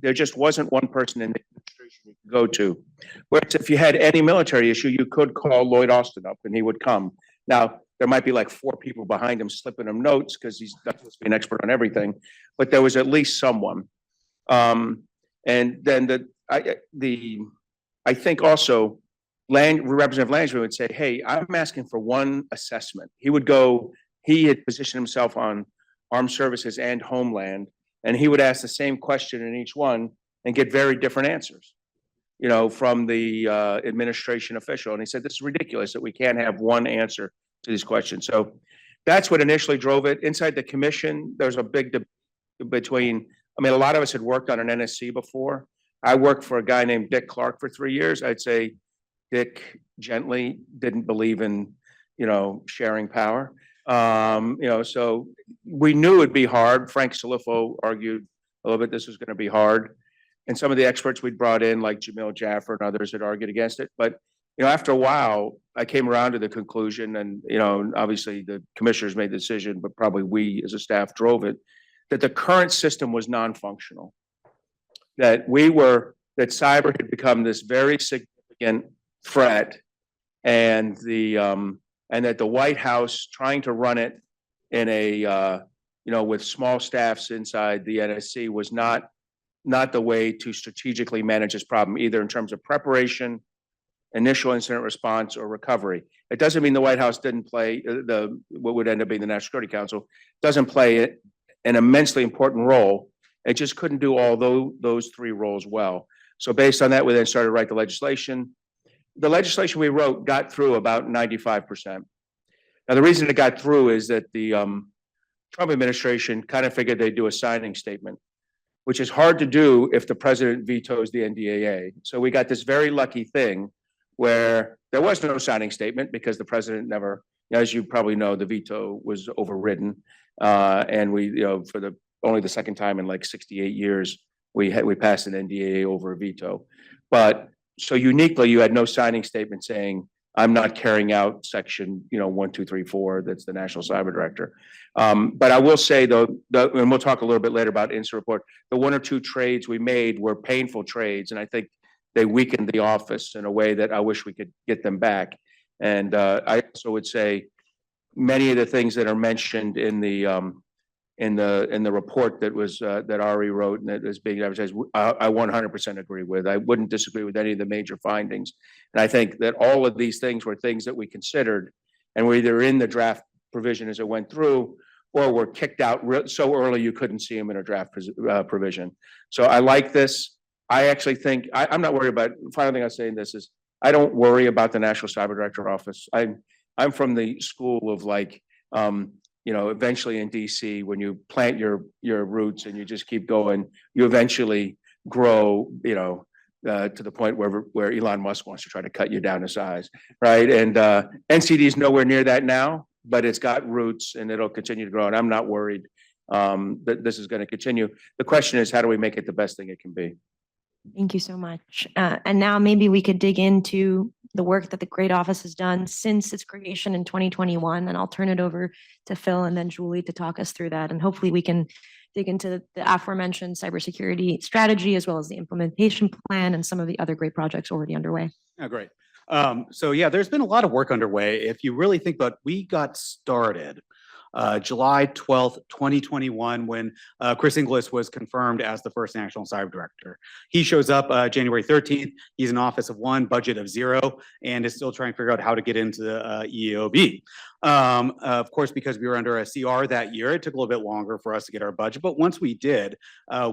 There just wasn't one person in the administration you could go to. Whereas if you had any military issue, you could call Lloyd Austin up and he would come. Now, there might be like 4 people behind him slipping him notes because he's not supposed to be an expert on everything, but there was at least someone. And then I think also Representative Langsby would say, hey, I'm asking for one assessment. He had positioned himself on armed services and homeland, and he would ask the same question in each one and get very different answers, from the administration official. And he said, this is ridiculous that we can't have one answer to these questions. So that's what initially drove it. Inside the commission, there's a big debate between, a lot of us had worked on an NSC before. I worked for a guy named Dick Clark for 3 years. I'd say Dick gently didn't believe in, sharing power. So we knew it'd be hard. Frank Salifo argued a little bit this was going to be hard. And some of the experts we'd brought in, like Jamil Jaffer and others, had argued against it. But, after a while, I came around to the conclusion, and, obviously the commissioners made the decision, but probably we as a staff drove it, that the current system was non-functional. That cyber had become this very significant threat, and that the White House trying to run it in with small staffs inside the NSC was not the way to strategically manage this problem, either in terms of preparation, initial incident response, or recovery. It doesn't mean the White House didn't play what would end up being the National Security Council, doesn't play an immensely important role. It just couldn't do all those 3 roles well. So based on that, we then started to write the legislation. The legislation we wrote got through about 95%. Now, the reason it got through is that the Trump administration kind of figured they'd do a signing statement, which is hard to do if the president vetoes the NDAA. So we got this very lucky thing where there was no signing statement because the president never, as you probably know, the veto was overridden. And we, for only the second time in like 68 years, we passed an NDAA over a veto. But so uniquely, you had no signing statement saying, I'm not carrying out section, 1, 2, 3, 4, that's the National Cyber Director. But I will say though, and we'll talk a little bit later about incident report, the 1 or 2 trades we made were painful trades. And I think they weakened the office in a way that I wish we could get them back. And I also would say many of the things that are mentioned in the report that Ari wrote and that is being advertised, I 100% agree with. I wouldn't disagree with any of the major findings. And I think that all of these things were things that we considered and were either in the draft provision as it went through, or were kicked out so early you couldn't see them in a draft provision. So I like this. I actually think, I'm not worried about, final thing I'll say in this is, I don't worry about the National Cyber Director Office. I'm from the school of like, eventually in DC, when you plant your roots and you just keep going, you eventually grow, to the point where Elon Musk wants to try to cut you down to size, right? And NCD is nowhere near that now, but it's got roots and it'll continue to grow. And I'm not worried that this is going to continue. The question is, how do we make it the best thing it can be? Thank you so much. And now maybe we could dig into the work that the great office has done since its creation in 2021. And I'll turn it over to Phil and then Julie to talk us through that. And hopefully we can dig into the aforementioned cybersecurity strategy, as well as the implementation plan and some of the other great projects already underway. Oh, great. So yeah, there's been a lot of work underway. If you really think about, we got started July 12th, 2021, when Chris Inglis was confirmed as the first National Cyber Director. He shows up January 13th. He's an office of 1, budget of 0, and is still trying to figure out how to get into the EOB. Of course, because we were under a CR that year, it took a little bit longer for us to get our budget, but once we did,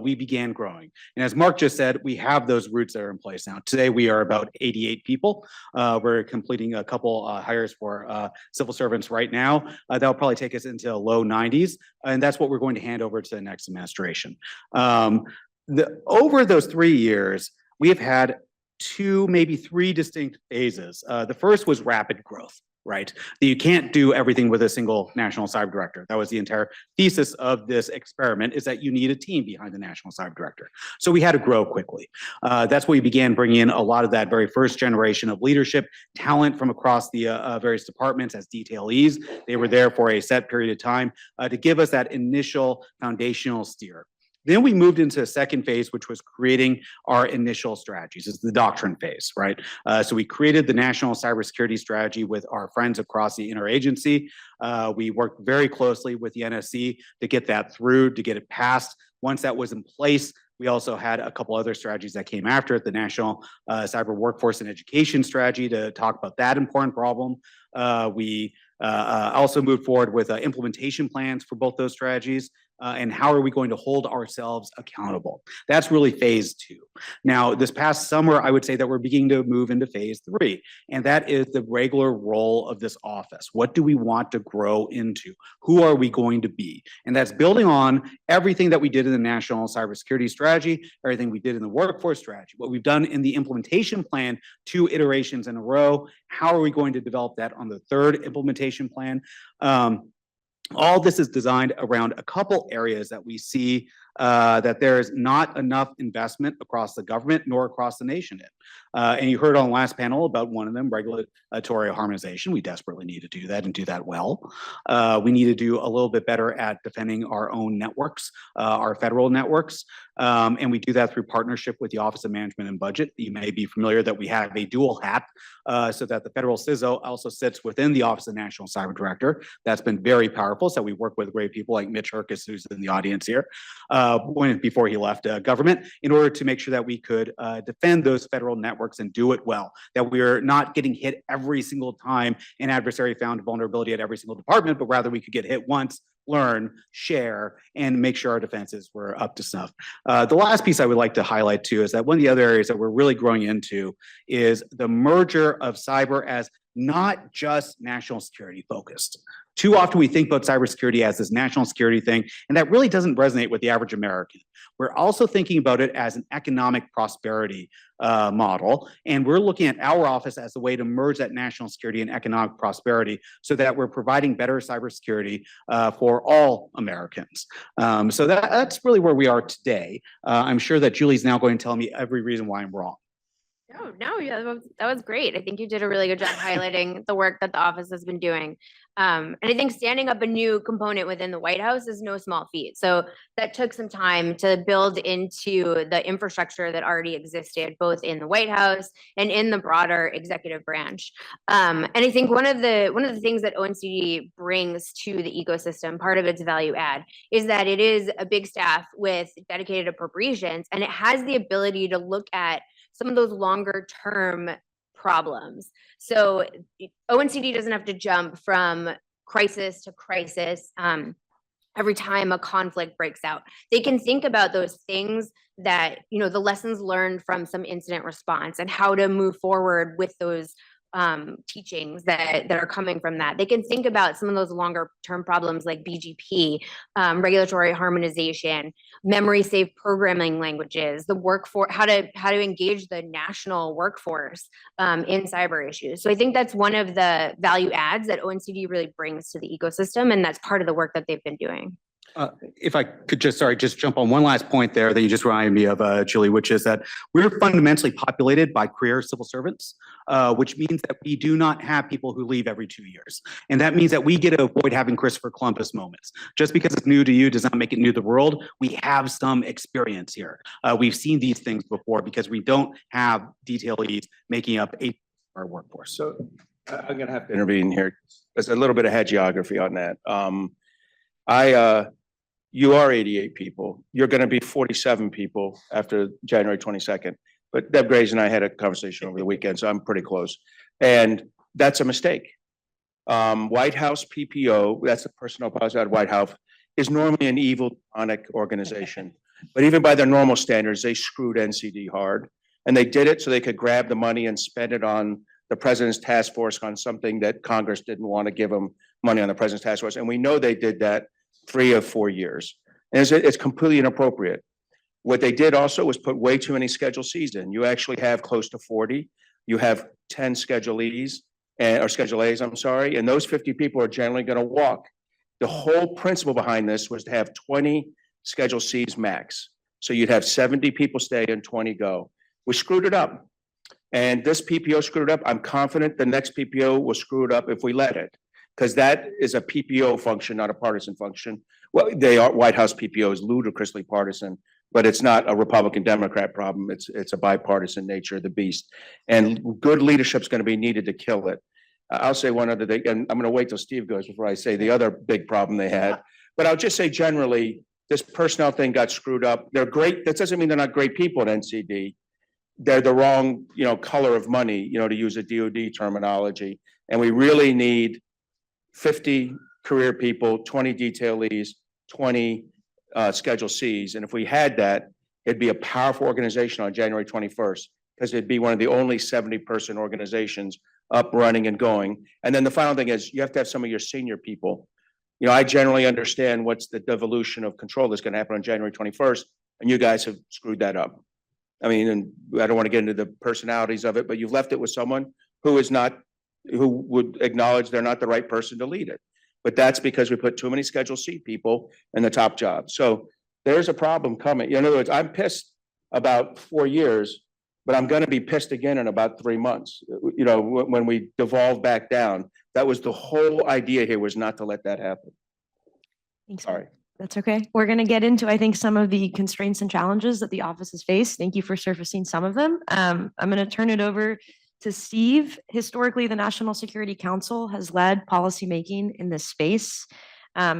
we began growing. And as Mark just said, we have those roots that are in place now. Today, we are about 88 people. We're completing a couple hires for civil servants right now. That'll probably take us into low 90s, and that's what we're going to hand over to the next administration. Over those 3 years, we have had 2, maybe 3 distinct phases. The first was rapid growth. Right? That you can't do everything with a single National Cyber Director. That was the entire thesis of this experiment, is that you need a team behind the National Cyber Director. So we had to grow quickly. That's where we began bringing in a lot of that very first generation of leadership, talent from across the various departments as detailees. They were there for a set period of time to give us that initial foundational steer. Then we moved into a second phase, which was creating our initial strategies. It's the doctrine phase, right? So we created the National Cybersecurity Strategy with our friends across the interagency. We worked very closely with the NSC to get that through, to get it passed. Once that was in place, we also had a couple other strategies that came after it, the National Cyber Workforce and Education Strategy to talk about that important problem. We also moved forward with implementation plans for both those strategies. And how are we going to hold ourselves accountable? That's really phase 2. Now, this past summer, I would say that we're beginning to move into phase 3, and that is the regular role of this office. What do we want to grow into? Who are we going to be? And that's building on everything that we did in the National Cybersecurity Strategy, everything we did in the Workforce Strategy, what we've done in the implementation plan 2 iterations in a row. How are we going to develop that on the 3rd implementation plan? All this is designed around a couple areas that we see that there is not enough investment across the government nor across the nation in. And you heard on the last panel about one of them, regulatory harmonization. We desperately need to do that and do that well. We need to do a little bit better at defending our own networks, our federal networks. And we do that through partnership with the Office of Management and Budget. You may be familiar that we have a dual hat so that the federal CISO also sits within the Office of National Cyber Director. That's been very powerful. So we work with great people like Mitch Herkus, who's in the audience here, before he left government, in order to make sure that we could defend those federal networks and do it well, that we're not getting hit every single time an adversary found a vulnerability at every single department, but rather we could get hit once, learn, share, and make sure our defenses were up to snuff. The last piece I would like to highlight too is that one of the other areas that we're really growing into is the merger of cyber as not just national security focused. Too often we think about cybersecurity as this national security thing, and that really doesn't resonate with the average American. We're also thinking about it as an economic prosperity model, and we're looking at our office as a way to merge that national security and economic prosperity so that we're providing better cybersecurity for all Americans. So that's really where we are today. I'm sure that Julie's now going to tell me every reason why I'm wrong. No, yeah, that was great. I think you did a really good job highlighting the work that the office has been doing. And I think standing up a new component within the White House is no small feat. So that took some time to build into the infrastructure that already existed, both in the White House and in the broader executive branch. And I think one of the things that ONCD brings to the ecosystem, part of its value add, is that it is a big staff with dedicated appropriations, and it has the ability to look at some of those longer term problems. So ONCD doesn't have to jump from crisis to crisis every time a conflict breaks out. They can think about those things that, the lessons learned from some incident response and how to move forward with those teachings that are coming from that. They can think about some of those longer term problems like BGP, regulatory harmonization, memory safe programming languages, the workforce, how to engage the national workforce in cyber issues. So I think that's one of the value adds that ONCD really brings to the ecosystem, and that's part of the work that they've been doing. If I could just jump on one last point there that you just reminded me of, Julie, which is that we're fundamentally populated by career civil servants, which means that we do not have people who leave every 2 years. And that means that we get to avoid having Christopher Columbus moments. Just because it's new to you does not make it new to the world. We have some experience here. We've seen these things before because we don't have detailees making up our workforce. So I'm gonna have to intervene here. There's a little bit of hagiography on that. You are 88 people. You're going to be 47 people after January 22nd. But Deb Graves and I had a conversation over the weekend, so I'm pretty close. And that's a mistake. White House PPO, that's the personnel policy at White House, is normally an evil, demonic organization. But even by their normal standards, they screwed NCD hard. And they did it so they could grab the money and spend it on the president's task force on something that Congress didn't want to give them money on the president's task force. And we know they did that 3 or 4 years. And it's completely inappropriate. What they did also was put way too many Schedule Cs in. You actually have close to 40. You have 10 Schedule E's, or Schedule A's, I'm sorry, and those 50 people are generally going to walk. The whole principle behind this was to have 20 Schedule C's max. So you'd have 70 people stay and 20 go. We screwed it up. And this PPO screwed it up. I'm confident the next PPO will screw it up if we let it, because that is a PPO function, not a partisan function. Well, White House PPO is ludicrously partisan, but it's not a Republican Democrat problem. It's a bipartisan nature of the beast. And good leadership is going to be needed to kill it. I'll say one other thing, and I'm going to wait till Steve goes before I say the other big problem they had. But I'll just say generally, this personnel thing got screwed up. They're great. That doesn't mean they're not great people at NCD. They're the wrong, color of money, to use a DoD terminology. And we really need 50 career people, 20 detailees, 20 Schedule Cs. And if we had that, it'd be a powerful organization on January 21st, because it'd be one of the only 70-person organizations up, running, and going. And then the final thing is you have to have some of your senior people. I generally understand what's the devolution of control that's going to happen on January 21st, and you guys have screwed that up. I mean, and I don't want to get into the personalities of it, but you've left it with someone who would acknowledge they're not the right person to lead it. But that's because we put too many Schedule C people in the top jobs. So there's a problem coming. In other words, I'm pissed about 4 years, but I'm going to be pissed again in about 3 months. When we devolve back down, that was the whole idea here, was not to let that happen. Thanks. Sorry. That's okay. We're going to get into, I think, some of the constraints and challenges that the office has faced. Thank you for surfacing some of them. I'm going to turn it over to Steve. Historically, the National Security Council has led policymaking in this space.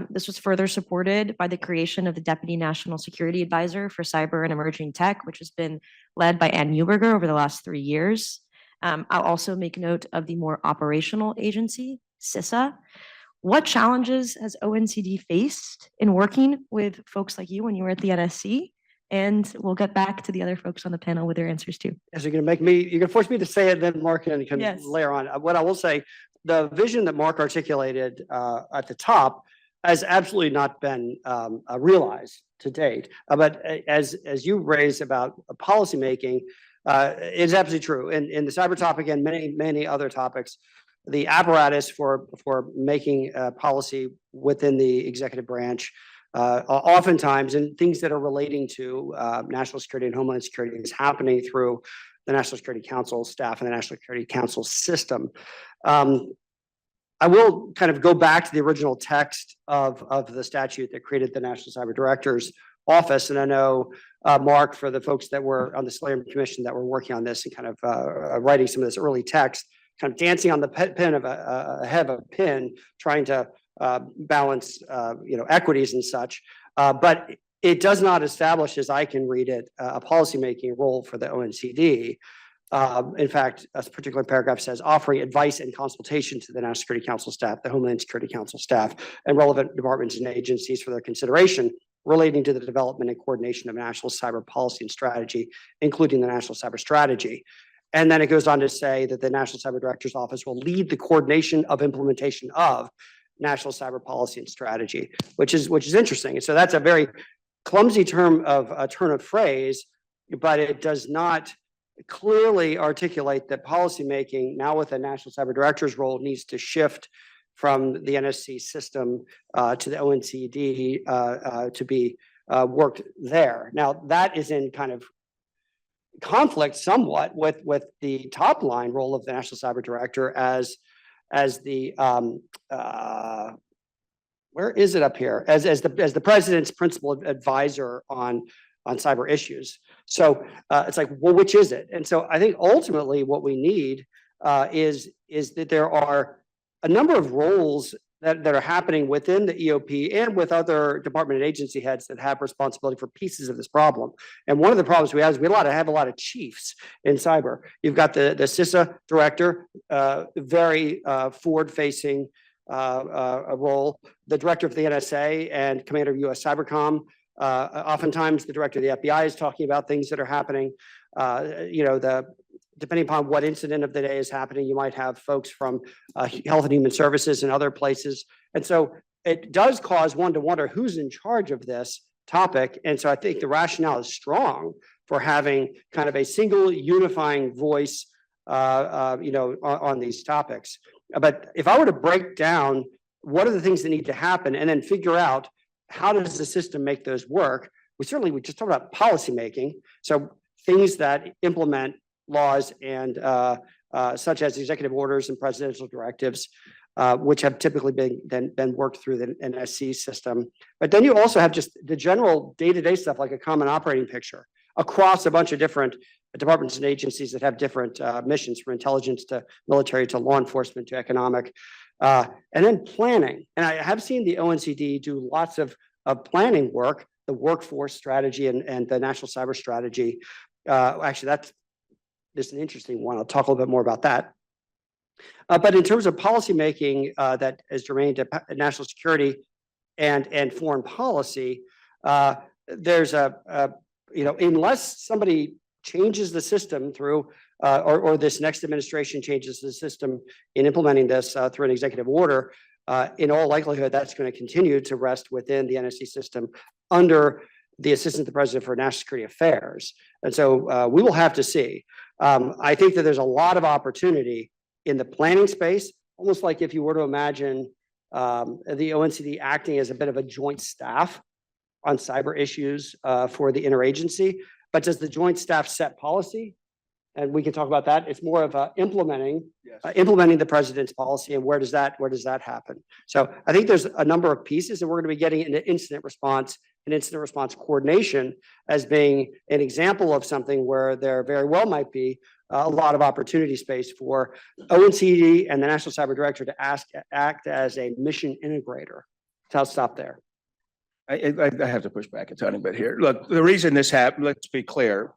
This was further supported by the creation of the Deputy National Security Advisor for Cyber and Emerging Tech, which has been led by Ann Neuberger over the last 3 years. I'll also make note of the more operational agency, CISA. What challenges has ONCD faced in working with folks like you when you were at the NSC? And we'll get back to the other folks on the panel with their answers too. Yes, you're going to force me to say it, then Mark can Yes. layer on. What I will say, the vision that Mark articulated at the top has absolutely not been realized to date. But as you raised about policymaking, it's absolutely true. In the cyber topic and many other topics, the apparatus for making policy within the executive branch, oftentimes, and things that are relating to national security and homeland security, is happening through the National Security Council staff and the National Security Council system. I will kind of go back to the original text of the statute that created the National Cyber Director's Office. And I know, Mark, for the folks that were on the Slayer Commission that were working on this and kind of writing some of this early text, kind of dancing on the head of a pin, trying to balance, equities and such. But it does not establish, as I can read it, a policymaking role for the ONCD. In fact, a particular paragraph says offering advice and consultation to the National Security Council staff, the Homeland Security Council staff, and relevant departments and agencies for their consideration relating to the development and coordination of national cyber policy and strategy, including the National Cyber Strategy. And then it goes on to say that the National Cyber Director's Office will lead the coordination of implementation of national cyber policy and strategy, which is interesting. And so that's a very clumsy turn of phrase, but it does not clearly articulate that policymaking now with a national cyber director's role needs to shift from the NSC system to the ONCD to be worked there. Now that is in kind of conflict somewhat with the top line role of the national cyber director as the where is it up here as the president's principal advisor on cyber issues. So it's like, well, which is it? And so I think ultimately what we need is that there are a number of roles that are happening within the EOP and with other department and agency heads that have responsibility for pieces of this problem. And one of the problems we have is we have a lot of chiefs in cyber. You've got the CISA director, very forward-facing role, the director of the NSA and commander of US Cybercom. Oftentimes the director of the FBI is talking about things that are happening. Depending upon what incident of the day is happening, you might have folks from Health and Human Services and other places. And so it does cause one to wonder who's in charge of this topic. And so I think the rationale is strong for having kind of a single unifying voice, on these topics. But if I were to break down what are the things that need to happen and then figure out how does the system make those work, we just talked about policymaking. So things that implement laws and such as executive orders and presidential directives, which have typically been worked through the NSC system. But then you also have just the general day-to-day stuff like a common operating picture across a bunch of different departments and agencies that have different missions, from intelligence to military to law enforcement to economic. And then planning. And I have seen the ONCD do lots of planning work, the workforce strategy and the national cyber strategy. Actually, that's an interesting one. I'll talk a little bit more about that. But in terms of policymaking that is germane to national security and foreign policy, there's unless somebody changes the system through, or this next administration changes the system in implementing this through an executive order, in all likelihood, that's going to continue to rest within the NSC system under the Assistant to the President for National Security Affairs. And so we will have to see. I think that there's a lot of opportunity in the planning space, almost like if you were to imagine the ONCD acting as a bit of a joint staff on cyber issues for the interagency. But does the joint staff set policy? And we can talk about that. It's more of implementing the president's policy, and where does that happen? So I think there's a number of pieces, and we're going to be getting into incident response and incident response coordination as being an example of something where there very well might be a lot of opportunity space for ONCD and the National Cyber Director to act as a mission integrator. So I'll stop there. I have to push back a tiny bit here. Look, the reason this happened, let's be clear,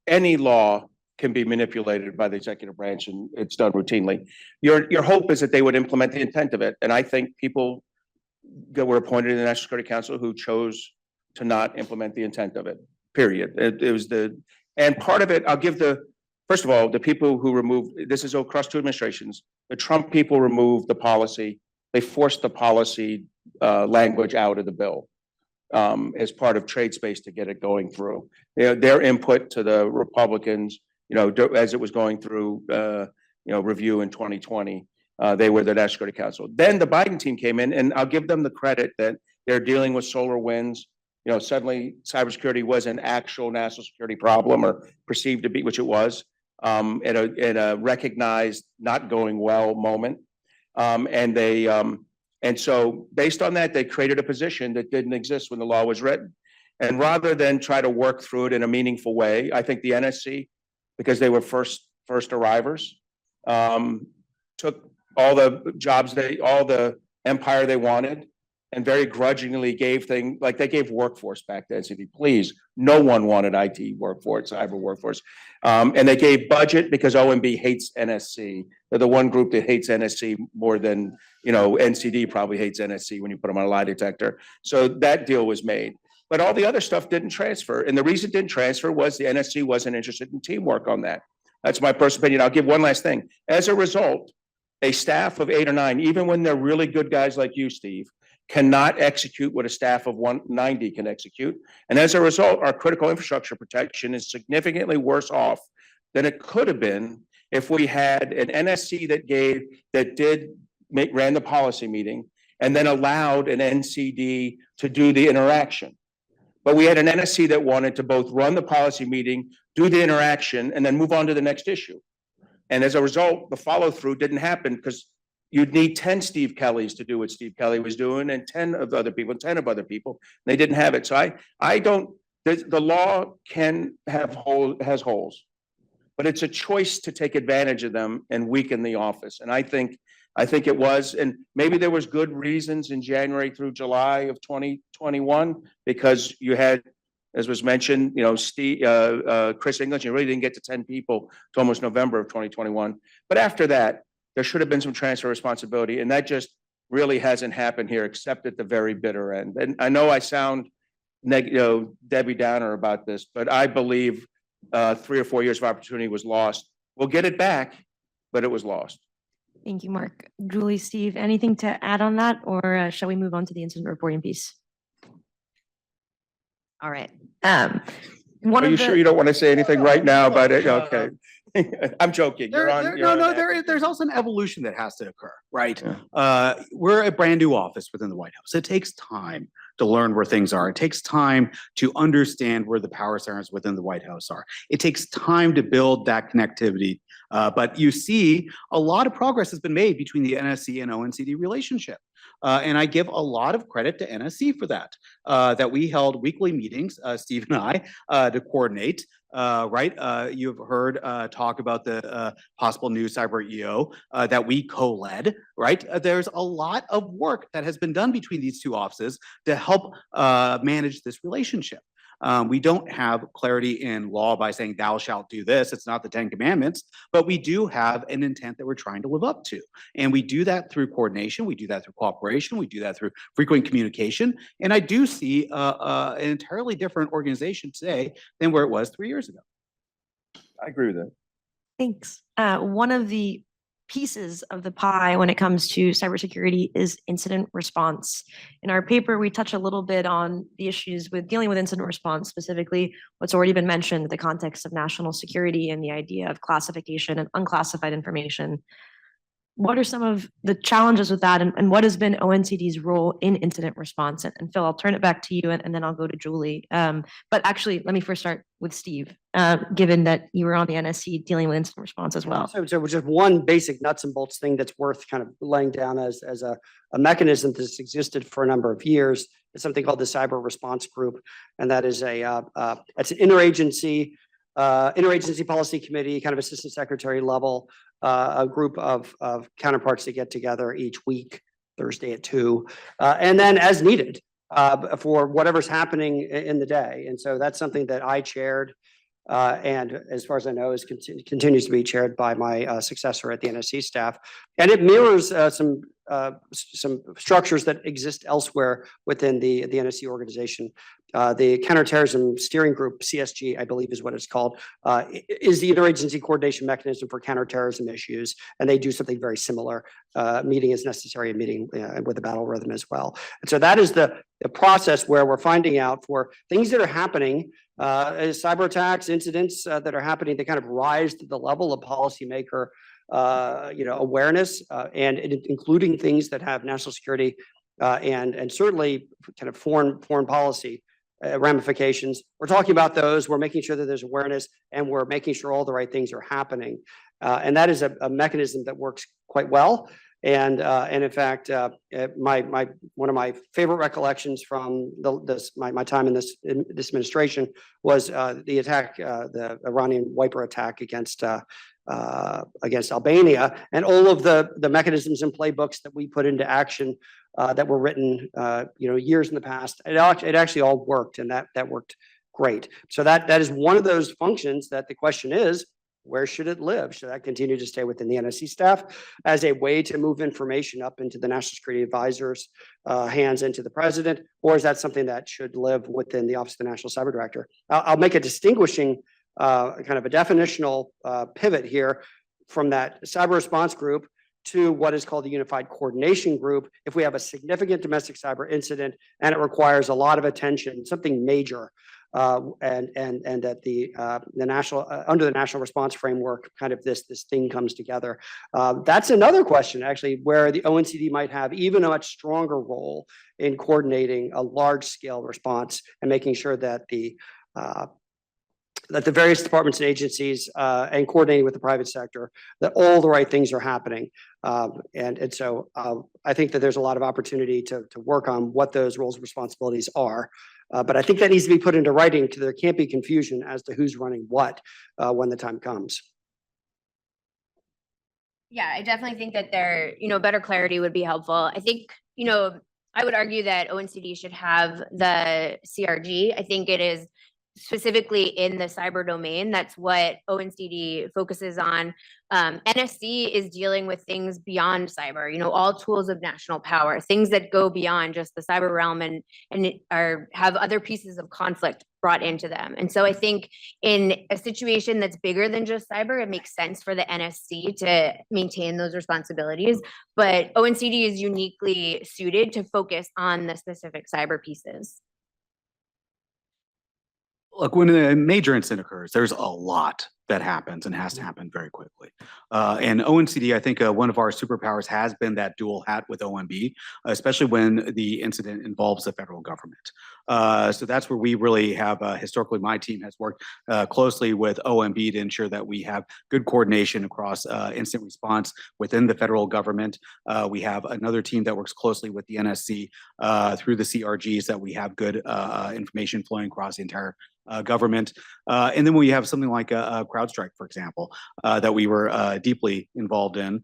any law can be manipulated by the executive branch, and it's done routinely. Your hope is that they would implement the intent of it. And I think people that were appointed in the National Security Council who chose to not implement the intent of it, period. It was and part of it, I'll give first of all, the people who removed, this is across two administrations, the Trump people removed the policy. They forced the policy language out of the bill as part of trade space to get it going through. Their input to the Republicans, as it was going through, review in 2020, they were the National Security Council. Then the Biden team came in, and I'll give them the credit that they're dealing with SolarWinds. Suddenly cybersecurity was an actual national security problem, or perceived to be, which it was, at a recognized not going well moment. And so based on that, they created a position that didn't exist when the law was written. And rather than try to work through it in a meaningful way, I think the NSC, because they were first arrivers, took all the jobs all the empire they wanted, and very grudgingly gave things, like they gave workforce back to NCD. Please, no one wanted IT workforce, cyber workforce. And they gave budget because OMB hates NSC. They're the one group that hates NSC more than, NCD probably hates NSC when you put them on a lie detector. So that deal was made. But all the other stuff didn't transfer. And the reason it didn't transfer was the NSC wasn't interested in teamwork on that. That's my personal opinion. I'll give one last thing. As a result, a staff of 8 or 9, even when they're really good guys like you, Steve, cannot execute what a staff of 190 can execute. And as a result, our critical infrastructure protection is significantly worse off than it could have been if we had an NSC that ran the policy meeting and then allowed an NCD to do the interaction. But we had an NSC that wanted to both run the policy meeting, do the interaction, and then move on to the next issue. And as a result, the follow through didn't happen because you'd need 10 Steve Kellys to do what Steve Kelly was doing and 10 of other people. They didn't have it. So I don't, the law has holes, but it's a choice to take advantage of them and weaken the office. And I think it was, and maybe there was good reasons in January through July of 2021, because you had, as was mentioned, Chris English, you really didn't get to 10 people to almost November of 2021. But after that, there should have been some transfer responsibility, and that just really hasn't happened here, except at the very bitter end. And I know I sound Debbie Downer about this, but I believe 3 or 4 years of opportunity was lost. We'll get it back, but it was lost. Thank you, Mark. Julie, Steve, anything to add on that, or shall we move on to the incident reporting piece? All right. Are you sure you don't want to say anything right now about it? Okay. I'm joking. There's also an evolution that has to occur, right? We're a brand new office within the White House. It takes time to learn where things are. It takes time to understand where the power centers within the White House are. It takes time to build that connectivity. But you see a lot of progress has been made between the NSC and ONCD relationship. And I give a lot of credit to NSC for that, that we held weekly meetings, Steve and I, to coordinate. You've heard talk about the possible new cyber EO that we co-led, right? There's a lot of work that has been done between these two offices to help manage this relationship. We don't have clarity in law by saying thou shalt do this. It's not the 10 Commandments, but we do have an intent that we're trying to live up to. And we do that through coordination. We do that through cooperation. We do that through frequent communication. And I do see an entirely different organization today than where it was 3 years ago. I agree with that. Thanks. One of the pieces of the pie when it comes to cybersecurity is incident response. In our paper, we touch a little bit on the issues with dealing with incident response, specifically what's already been mentioned, the context of national security and the idea of classification and unclassified information. What are some of the challenges with that, and what has been ONCD's role in incident response? And Phil, I'll turn it back to you, and then I'll go to Julie. But actually, let me first start with Steve, given that you were on the NSC dealing with incident response as well. So just one basic nuts and bolts thing that's worth kind of laying down as a mechanism that's existed for a number of years. It's something called the Cyber Response Group, and that is it's an interagency policy committee, kind of assistant secretary level, a group of counterparts that get together each week, Thursday at 2, and then as needed for whatever's happening in the day. And so that's something that I chaired, and as far as I know, continues to be chaired by my successor at the NSC staff. And it mirrors some structures that exist elsewhere within the NSC organization. The Counterterrorism Steering Group, CSG, I believe is what it's called, is the interagency coordination mechanism for counterterrorism issues, and they do something very similar. Meeting is necessary, and meeting with a battle rhythm as well. And so that is the process where we're finding out for things that are happening, cyber attacks, incidents that are happening, that kind of rise to the level of policymaker awareness, and including things that have national security and certainly kind of foreign policy ramifications. We're talking about those. We're making sure that there's awareness, and we're making sure all the right things are happening. And that is a mechanism that works quite well. And in fact, one of my favorite recollections from my time in this administration was the attack, the Iranian wiper attack against Albania, and all of the mechanisms and playbooks that we put into action that were written years in the past. It actually all worked, and that worked great. So that is one of those functions that the question is, where should it live? Should that continue to stay within the NSC staff as a way to move information up into the National Security Advisor's hands, into the president, or is that something that should live within the Office of the National Cyber Director? I'll make a distinguishing kind of a definitional pivot here from that cyber response group to what is called the Unified Coordination Group if we have a significant domestic cyber incident and it requires a lot of attention, something major. And at the national under the national response framework, kind of this thing comes together. That's another question actually, where the ONCD might have even a much stronger role in coordinating a large scale response and making sure that the various departments and agencies and coordinating with the private sector, that all the right things are happening. And so I think that there's a lot of opportunity to work on what those roles and responsibilities are. But I think that needs to be put into writing so there can't be confusion as to who's running what when the time comes. Yeah, I definitely think that better clarity would be helpful. I think, I would argue that ONCD should have the CRG. I think it is specifically in the cyber domain. That's what ONCD focuses on. NSC is dealing with things beyond cyber, all tools of national power, things that go beyond just the cyber realm and have other pieces of conflict brought into them. And so I think in a situation that's bigger than just cyber, it makes sense for the NSC to maintain those responsibilities. But ONCD is uniquely suited to focus on the specific cyber pieces. Look, when a major incident occurs, there's a lot that happens and has to happen very quickly. And ONCD, I think one of our superpowers has been that dual hat with OMB, especially when the incident involves the federal government. So that's where we really have, historically, my team has worked closely with OMB to ensure that we have good coordination across incident response within the federal government. We have another team that works closely with the NSC through the CRGs, that we have good information flowing across the entire government. And then we have something like a CrowdStrike, for example, that we were deeply involved in,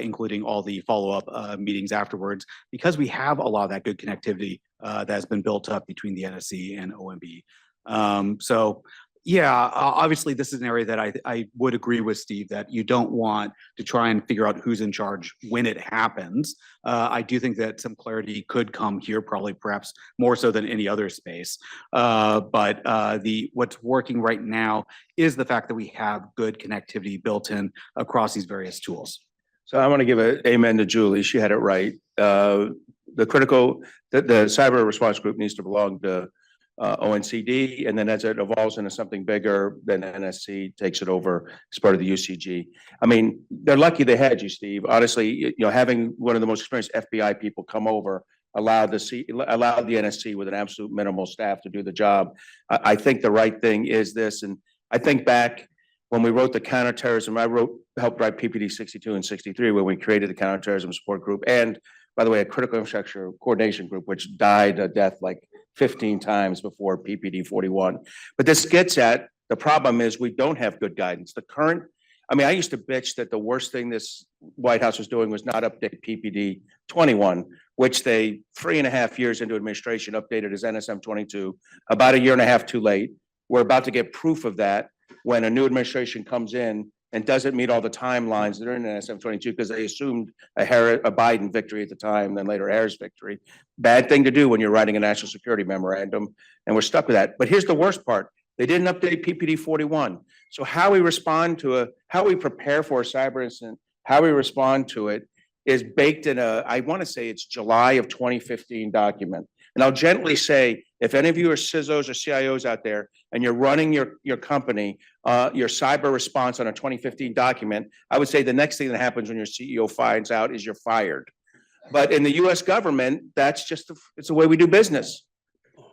including all the follow-up meetings afterwards, because we have a lot of that good connectivity that has been built up between the NSC and OMB. So yeah, obviously this is an area that I would agree with Steve, that you don't want to try and figure out who's in charge when it happens. I do think that some clarity could come here, probably perhaps more so than any other space. But what's working right now is the fact that we have good connectivity built in across these various tools. So I want to give an amen to Julie. She had it right. The cyber response group needs to belong to ONCD, and then as it evolves into something bigger, then NSC takes it over as part of the UCG. I mean, they're lucky they had you, Steve. Honestly, having one of the most experienced FBI people come over allowed the NSC with an absolute minimal staff to do the job. I think the right thing is this, and I think back when we wrote the counterterrorism, helped write PPD 62 and 63 when we created the counterterrorism support group, and by the way, a critical infrastructure coordination group, which died a death like 15 times before PPD 41. But this gets at the problem is we don't have good guidance. I used to bitch that the worst thing this White House was doing was not update PPD 21, which they 3.5 years into administration updated as NSM 22, about 1.5 years too late. We're about to get proof of that when a new administration comes in and doesn't meet all the timelines that are in NSM 22 because they assumed a Biden victory at the time, then later Harris victory. Bad thing to do when you're writing a national security memorandum, and we're stuck with that. But here's the worst part. They didn't update PPD 41. So how we prepare for a cyber incident, how we respond to it is baked in I want to say it's July of 2015 document. And I'll gently say, if any of you are CISOs or CIOs out there and you're running your company, your cyber response on a 2015 document, I would say the next thing that happens when your CEO finds out is you're fired. But in the US government, it's the way we do business.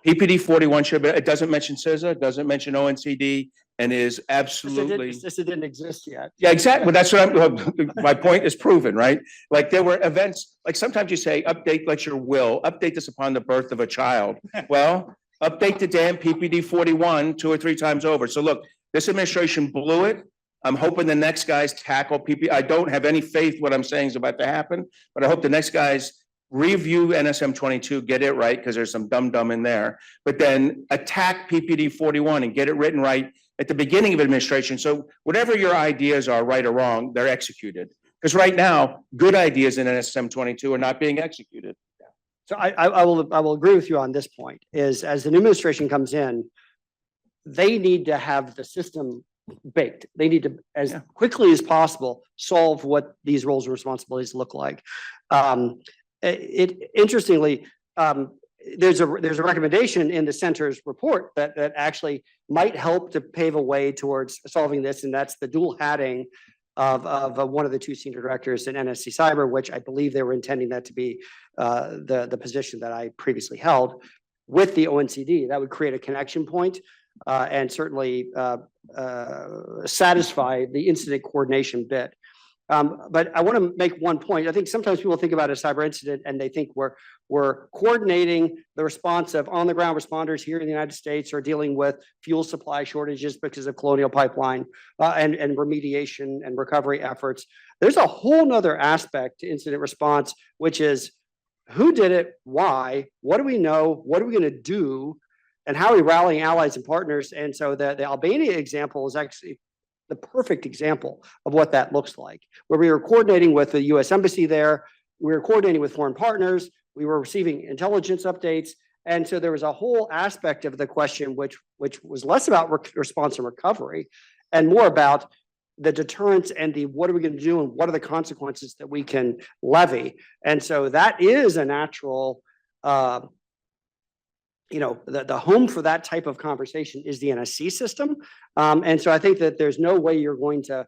PPD 41 it doesn't mention CISA, it doesn't mention ONCD, and is absolutely. CISA didn't exist yet. Yeah, exactly. Well, that's what my point is proven, right? Like there were events, like sometimes you say, update your will, update this upon the birth of a child. Well, update the damn PPD 41 2 or 3 times over. So look, this administration blew it. I'm hoping the next guys tackle PPD. I don't have any faith what I'm saying is about to happen, but I hope the next guys review NSM 22, get it right, because there's some dumb in there, but then attack PPD 41 and get it written right at the beginning of administration. So whatever your ideas are, right or wrong, they're executed. Because right now, good ideas in NSM 22 are not being executed. So I will agree with you on this point, is as the new administration comes in, they need to have the system baked. They need to, as quickly as possible, solve what these roles and responsibilities look like. Interestingly, there's a recommendation in the center's report that actually might help to pave a way towards solving this, and that's the dual hatting of one of the two senior directors in NSC Cyber, which I believe they were intending that to be the position that I previously held with the ONCD. That would create a connection point and certainly satisfy the incident coordination bit. But I want to make one point. I think sometimes people think about a cyber incident and they think we're coordinating the response of on-the-ground responders here in the United States or dealing with fuel supply shortages because of Colonial Pipeline and remediation and recovery efforts. There's a whole nother aspect to incident response, which is who did it, why, what do we know, what are we going to do, and how are we rallying allies and partners? And so the Albania example is actually the perfect example of what that looks like, where we were coordinating with the US Embassy there, we were coordinating with foreign partners, we were receiving intelligence updates. And so there was a whole aspect of the question which was less about response and recovery and more about the deterrence and the what are we going to do and what are the consequences that we can levy. And so that is a natural, the home for that type of conversation is the NSC system. And so I think that there's no way you're going to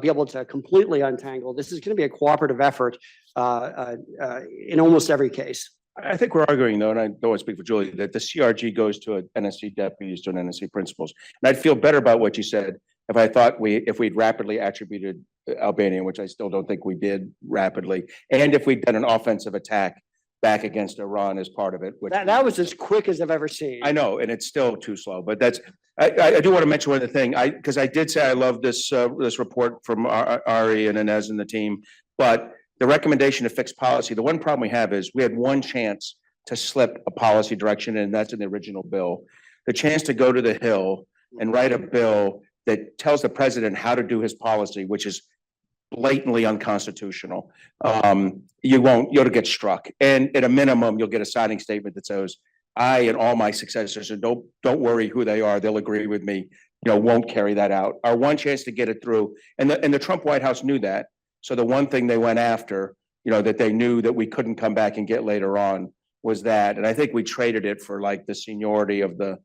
be able to completely untangle. This is going to be a cooperative effort in almost every case. I think we're arguing though, and I don't want to speak for Julie, that the CRG goes to an NSC deputies to an NSC principals. And I'd feel better about what you said if I thought if we'd rapidly attributed Albania, which I still don't think we did rapidly, and if we'd done an offensive attack back against Iran as part of it. Which that was as quick as I've ever seen. I know, and it's still too slow, but that's, I do want to mention one other thing. Because I did say I love this report from Ari and Inez and the team, but the recommendation to fix policy, the one problem we have is we had one chance to slip a policy direction, and that's in the original bill. The chance to go to the Hill and write a bill that tells the president how to do his policy, which is blatantly unconstitutional. You'll get struck. And at a minimum, you'll get a signing statement that says, I and all my successors, and don't worry who they are, they'll agree with me, won't carry that out. Our one chance to get it through, and the Trump White House knew that. So the one thing they went after, that they knew that we couldn't come back and get later on was that. And I think we traded it for like the seniority of the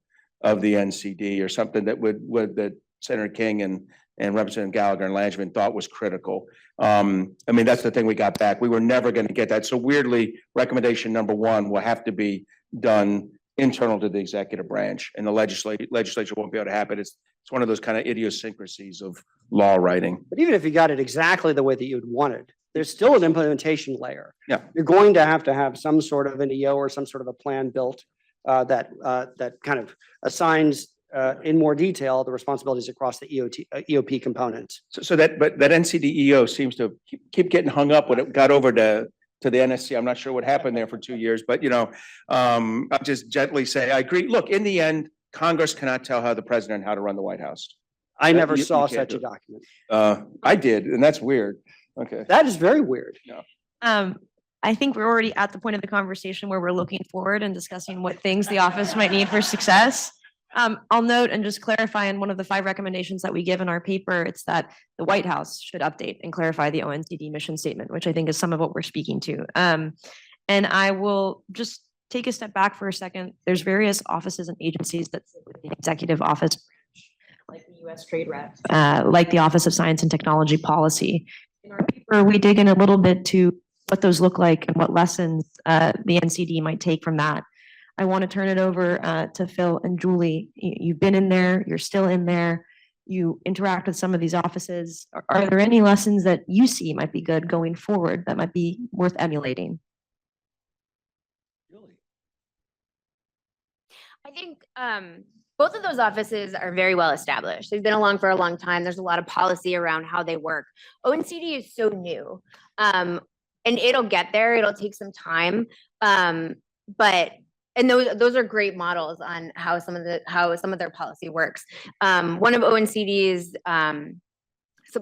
NCD or something that Senator King and Representative Gallagher and Langevin thought was critical. That's the thing we got back. We were never going to get that. So weirdly, recommendation number one will have to be done internal to the executive branch, and the legislature won't be able to happen. It's one of those kind of idiosyncrasies of law writing. But even if you got it exactly the way that you'd wanted, there's still an implementation layer. Yeah. You're going to have some sort of an EO or some sort of a plan built that kind of assigns in more detail the responsibilities across the EOP components. So that NCDEO seems to keep getting hung up when it got over to the NSC. I'm not sure what happened there for 2 years, but I'll just gently say I agree. Look, in the end, Congress cannot tell the president how to run the White House. I never saw such a document. I did, and that's weird. Okay. That is very weird. Yeah. I think we're already at the point of the conversation where we're looking forward and discussing what things the office might need for success. I'll note and just clarify in one of the 5 recommendations that we give in our paper, it's that the White House should update and clarify the ONCD mission statement, which I think is some of what we're speaking to. And I will just take a step back for a second. There's various offices and agencies that sit with the executive office, like the U.S. Trade Rep, like the Office of Science and Technology Policy. In our paper, we dig in a little bit to what those look like and what lessons the NCD might take from that. I want to turn it over to Phil and Julie. You've been in there, you're still in there, you interact with some of these offices. Are there any lessons that you see might be good going forward that might be worth emulating? I think both of those offices are very well established. They've been along for a long time. There's a lot of policy around how they work. ONCD is so new, and it'll get there. It'll take some time, and those are great models on how some of their policy works. One of ONCD's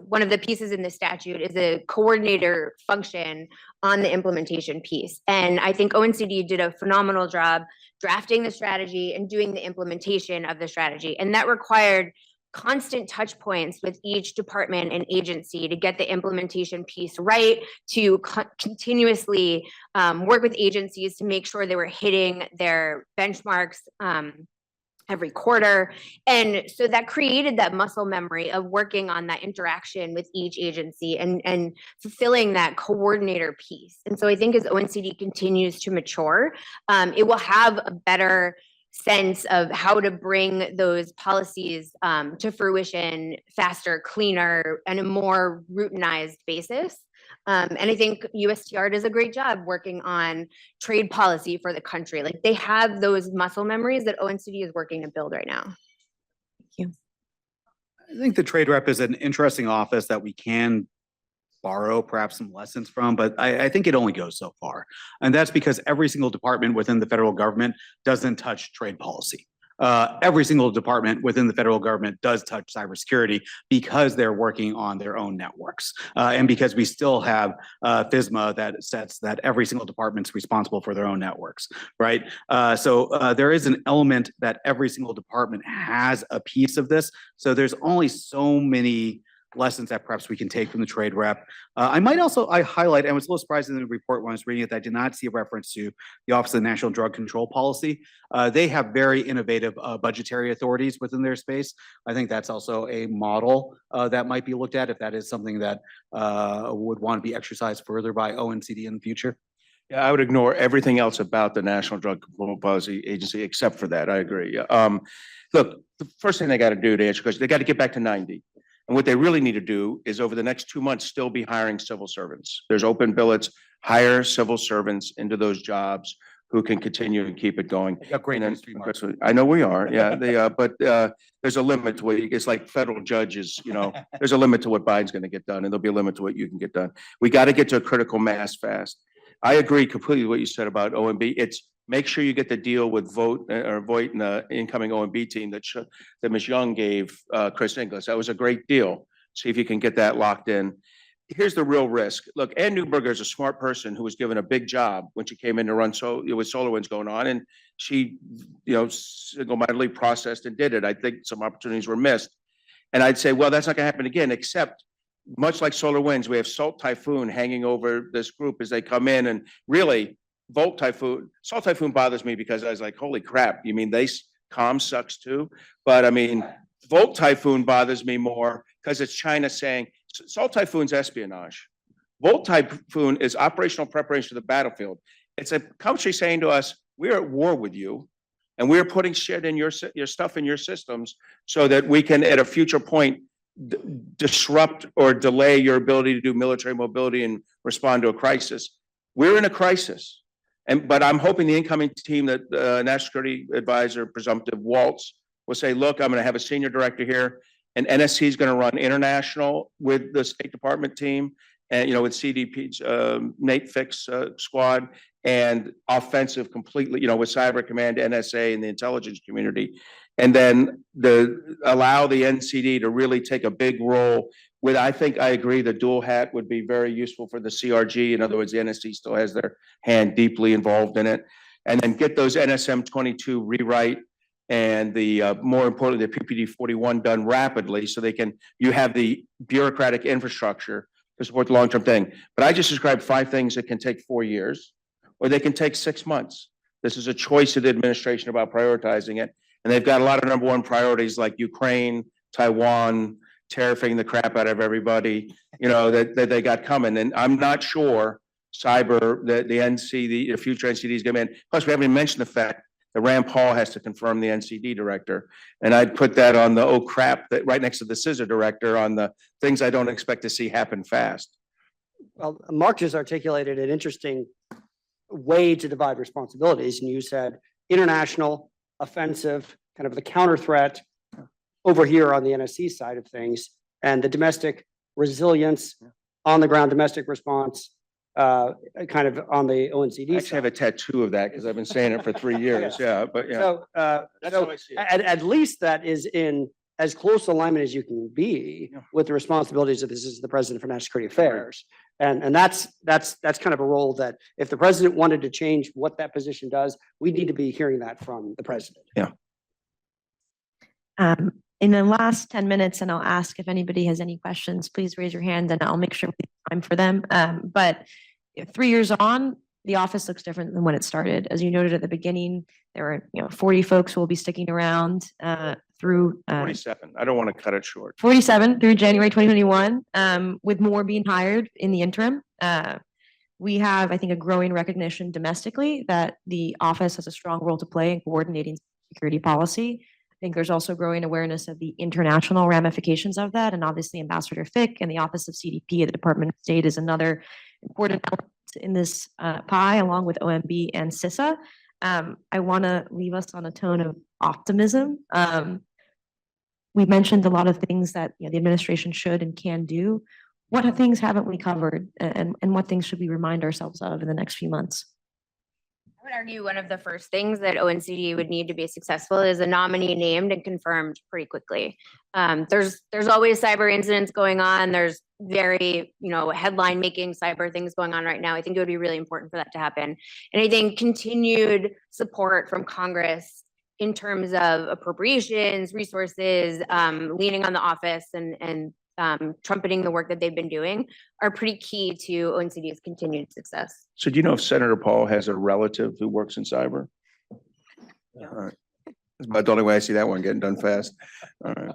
one of the pieces in the statute is a coordinator function on the implementation piece. And I think ONCD did a phenomenal job drafting the strategy and doing the implementation of the strategy. And that required constant touch points with each department and agency to get the implementation piece right, to continuously work with agencies to make sure they were hitting their benchmarks every quarter. And so that created that muscle memory of working on that interaction with each agency and fulfilling that coordinator piece. And so I think as ONCD continues to mature, it will have a better sense of how to bring those policies to fruition faster, cleaner, and a more routinized basis. And I think USTR does a great job working on trade policy for the country. Like they have those muscle memories that ONCD is working to build right now. Thank you. I think the trade rep is an interesting office that we can borrow perhaps some lessons from, but I think it only goes so far. And that's because every single department within the federal government doesn't touch trade policy. Every single department within the federal government does touch cybersecurity because they're working on their own networks. And because we still have FISMA that sets that every single department's responsible for their own networks, right? So there is an element that every single department has a piece of this. So there's only so many lessons that perhaps we can take from the trade rep. I might also highlight, and I was a little surprised in the report when I was reading it, that I did not see a reference to the Office of the National Drug Control Policy. They have very innovative budgetary authorities within their space. I think that's also a model that might be looked at if that is something that would want to be exercised further by ONCD in the future. Yeah, I would ignore everything else about the National Drug Control Policy Agency except for that. I agree. Look, the first thing they got to do to answer your question, they got to get back to 90. And what they really need to do is over the next 2 months, still be hiring civil servants. There's open billets, hire civil servants into those jobs who can continue and keep it going. Great And history, Mark. I know we are, yeah, but there's a limit to what it's like federal judges, there's a limit to what Biden's gonna get done and there'll be a limit to what you can get done. We got to get to a critical mass fast. I agree completely with what you said about OMB. It's make sure you get the deal with Voight and the incoming OMB team that Ms. Young gave Chris Inglis. That was a great deal. See if you can get that locked in. Here's the real risk. Look, Ann Neuberger is a smart person who was given a big job when she came in to run with SolarWinds going on, and she, single-mindedly processed and did it. I think some opportunities were missed. And I'd say, well, that's not gonna happen again, except much like SolarWinds, we have Salt Typhoon hanging over this group as they come in, and really, Salt Typhoon bothers me because I was like, holy crap, you mean comm sucks too? But I mean, Volt Typhoon bothers me more because it's China saying, Salt Typhoon's espionage. Volt Typhoon is operational preparation for the battlefield. It's a country saying to us, we're at war with you, and we're putting shit in your stuff in your systems so that we can, at a future point, disrupt or delay your ability to do military mobility and respond to a crisis. We're in a crisis. But I'm hoping the incoming team that National Security Advisor, presumptive Waltz, will say, look, I'm going to have a senior director here, and NSC is going to run international with the State Department team, and with CDP's Nate Fix squad, and offensive completely, with Cyber Command, NSA, and the intelligence community, and then allow the NCD to really take a big role. I think I agree the dual hat would be very useful for the CRG. In other words, the NSC still has their hand deeply involved in it. And then get those NSM 22 rewrite and more importantly, the PPD 41 done rapidly so you have the bureaucratic infrastructure to support the long-term thing. But I just described 5 things that can take 4 years or they can take 6 months. This is a choice of the administration about prioritizing it. And they've got a lot of number 1 priorities like Ukraine, Taiwan, tariffing the crap out of everybody, that they got coming. And I'm not sure cyber, the future NCD is going to be in. Plus, we haven't even mentioned the fact that Rand Paul has to confirm the NCD director. And I'd put that on the, oh crap, that right next to the scissor director on the things I don't expect to see happen fast. Well, Mark just articulated an interesting way to divide responsibilities. And you said international, offensive, kind of the counter threat, over here on the NSC side of things, and the domestic resilience, on the ground domestic response, kind of on the ONCD I side. actually have a tattoo of that because I've been saying it for 3 years. Yeah, but yeah. So, That's how I see it. at least that is in as close alignment as you can be with the responsibilities of this is the president for national security affairs. And that's kind of a role that if the president wanted to change what that position does, we need to be hearing that from the president. Yeah. In the last 10 minutes, and I'll ask if anybody has any questions, please raise your hand and I'll make sure we have time for them. But 3 years on, the office looks different than when it started. As you noted at the beginning, there were 40 folks who will be sticking around through 47. I don't want to cut it short. 47 through January 2021, with more being hired in the interim. We have, I think, a growing recognition domestically that the office has a strong role to play in coordinating security policy. I think there's also growing awareness of the international ramifications of that. And obviously Ambassador Fick and the Office of CDP at the Department of State is another important element in this pie, along with OMB and CISA. I want to leave us on a tone of optimism. We mentioned a lot of things that the administration should and can do. What things haven't we covered, and what things should we remind ourselves of in the next few months? I would argue one of the first things that ONCD would need to be successful is a nominee named and confirmed pretty quickly. There's always cyber incidents going on. There's very, headline making cyber things going on right now. I think it would be really important for that to happen. And I think continued support from Congress in terms of appropriations, resources, leaning on the office and trumpeting the work that they've been doing are pretty key to ONCD's continued success. So do you know if Senator Paul has a relative who works in cyber? All right. That's about the only way I see that one getting done fast. All right.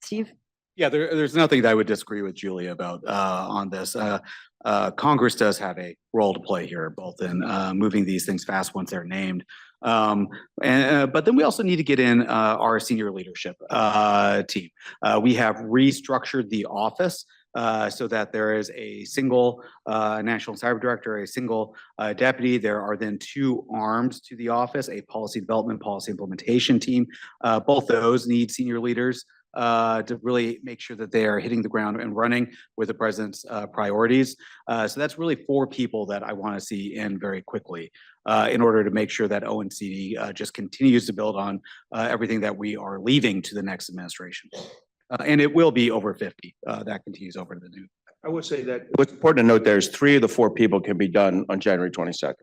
Steve? Yeah, there's nothing that I would disagree with Julia about on this. Congress does have a role to play here, both in moving these things fast once they're named. But then we also need to get in our senior leadership team. We have restructured the office so that there is a single national cyber director, a single deputy. There are then 2 arms to the office, a policy development, policy implementation team. Both those need senior leaders to really make sure that they are hitting the ground and running with the president's priorities. So that's really 4 people that I want to see in very quickly in order to make sure that ONCD just continues to build on everything that we are leaving to the next administration. And it will be over 50 that continues over to the new. I would say that what's important to note there is 3 of the 4 people can be done on January 22nd,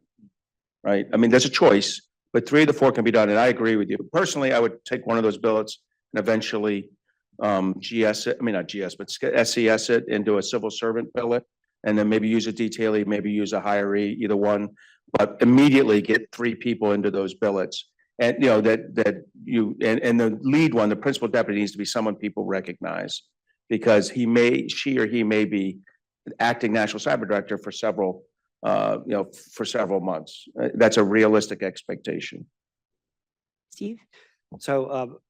right? I mean, there's a choice, but 3 of the 4 can be done. And I agree with you. Personally, I would take one of those billets and eventually GS it, I mean, not GS, but SCS it into a civil servant billet, and then maybe use a detailee, maybe use a hiree, either one, but immediately get 3 people into those billets. And that you and the lead one, the principal deputy, needs to be someone people recognize, because she or he may be acting national cyber director for several months. That's a realistic expectation. Steve? So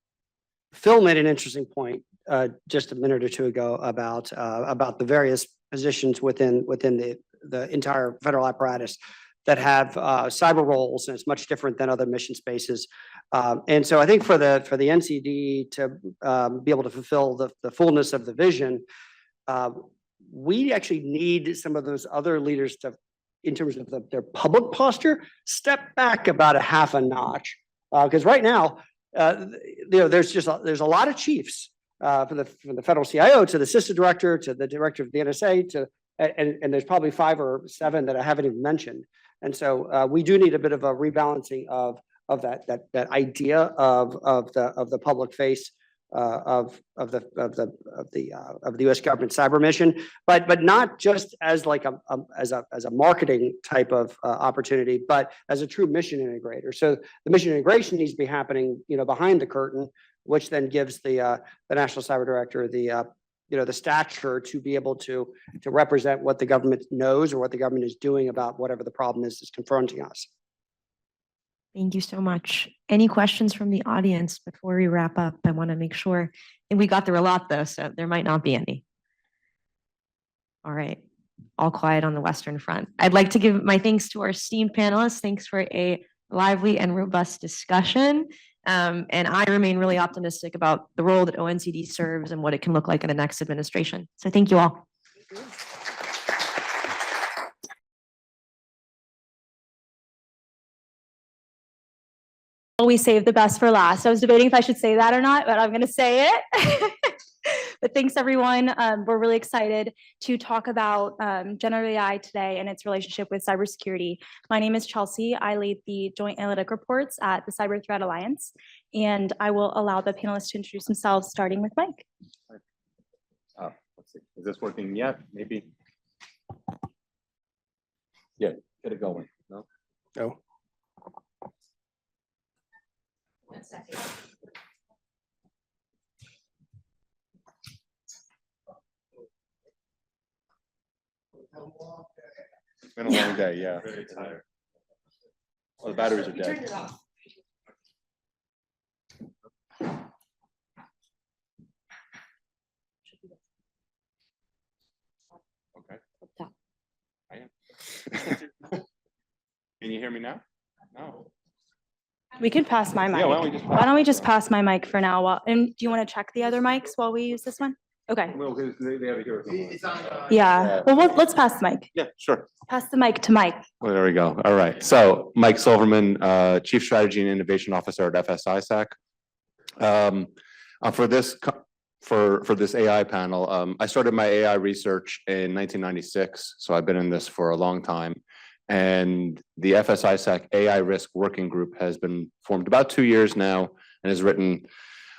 Phil made an interesting point just a minute or 2 ago about the various positions within the entire federal apparatus that have cyber roles, and it's much different than other mission spaces. And so I think for the NCD to be able to fulfill the fullness of the vision, we actually need some of those other leaders to, in terms of their public posture, step back about a half a notch. Because right now, there's a lot of chiefs from the federal CIO to the CISA director to the director of the NSA and there's probably 5 or 7 that I haven't even mentioned. And so we do need a bit of a rebalancing of that idea of the public face of the U.S. government cyber mission, but not just as like as a marketing type of opportunity, but as a true mission integrator. So the mission integration needs to be happening, behind the curtain, which then gives the national cyber director the stature to be able to represent what the government knows or what the government is doing about whatever the problem is that's confronting us. Thank you so much. Any questions from the audience before we wrap up? I want to make sure, and we got through a lot though, so there might not be any. All right, all quiet on the Western Front. I'd like to give my thanks to our esteemed panelists. Thanks for a lively and robust discussion. And I remain really optimistic about the role that ONCD serves and what it can look like in the next administration. So thank you all. always save the best for last. I was debating if I should say that or not, but I'm going to say it. But thanks, everyone. We're really excited to talk about generative AI today and its relationship with cybersecurity. My name is Chelsea. I lead the Joint Analytic Reports at the Cyber Threat Alliance, and I will allow the panelists to introduce themselves, starting with Mike. Let's see. Is this working yet? Maybe. Yeah, get it going. No? No. One second. It's been a long day, yeah. Oh, the batteries are You turned dead. it off. Okay. I am. Can you hear me now? No. We could pass my mic. Yeah, why don't we just pass my mic for now? And do you want to check the other mics while we use this one? Okay. Well, they have it here. Yeah. Well, let's pass the mic. Yeah, sure. Pass the mic to Mike. Well, there we go. All right. So Mike Silverman, Chief Strategy and Innovation Officer at FSISAC. For this AI panel, I started my AI research in 1996, so I've been in this for a long time. And the FSISAC AI Risk Working Group has been formed about 2 years now and has written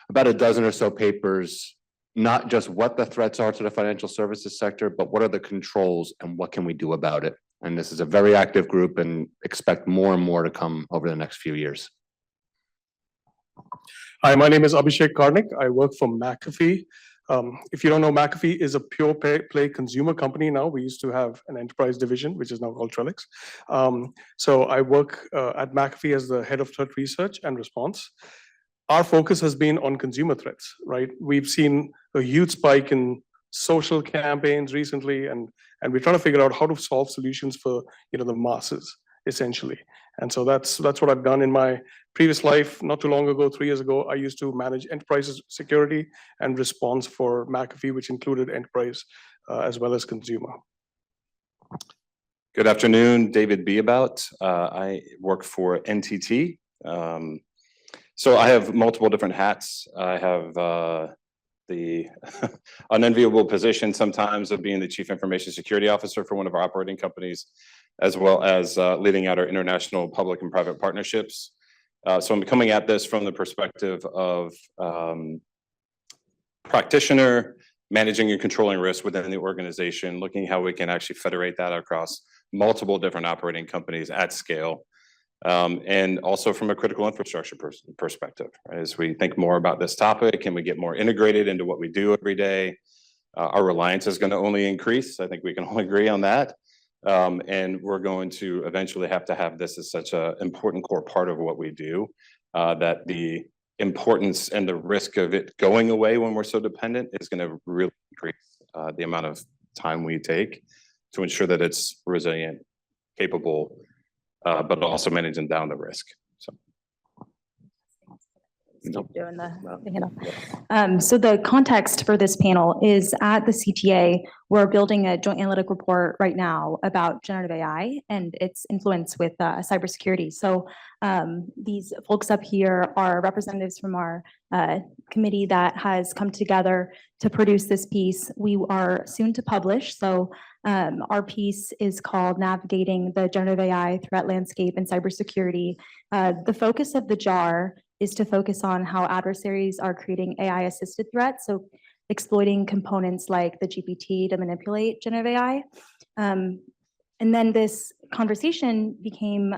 about a dozen or so papers, not just what the threats are to the financial services sector, but what are the controls and what can we do about it. And this is a very active group and expect more and more to come over the next few years. Hi, my name is Abhishek Karnik. I work for McAfee. If you don't know, McAfee is a pure play consumer company now. We used to have an enterprise division, which is now called Trellix. So I work at McAfee as the head of threat research and response. Our focus has been on consumer threats, right? We've seen a huge spike in social campaigns recently, and we're trying to figure out how to solve solutions for the masses, essentially. And so that's what I've done in my previous life. Not too long ago, 3 years ago, I used to manage enterprise security and response for McAfee, which included enterprise as well as consumer. Good afternoon, David Beabout. I work for NTT. So I have multiple different hats. I have the unenviable position sometimes of being the Chief Information Security Officer for one of our operating companies, as well as leading out our international public and private partnerships. So I'm coming at this from the perspective of practitioner, managing and controlling risk within the organization, looking how we can actually federate that across multiple different operating companies at scale. And also from a critical infrastructure perspective, right? As we think more about this topic, can we get more integrated into what we do every day? Our reliance is going to only increase. I think we can all agree on that. And we're going to eventually have to have this as such an important core part of what we do, that the importance and the risk of it going away when we're so dependent is going to really increase the amount of time we take to ensure that it's resilient, capable, but also managing down the risk. So. Doing so the context for this panel is at the CTA, we're building a joint analytic report right now about generative AI and its influence with cybersecurity. So these folks up here are representatives from our committee that has come together to produce this piece. We are soon to publish. So our piece is called Navigating the Generative AI Threat Landscape and Cybersecurity. The focus of the JAR is to focus on how adversaries are creating AI-assisted threats, so exploiting components like the GPT to manipulate generative AI. And then this conversation became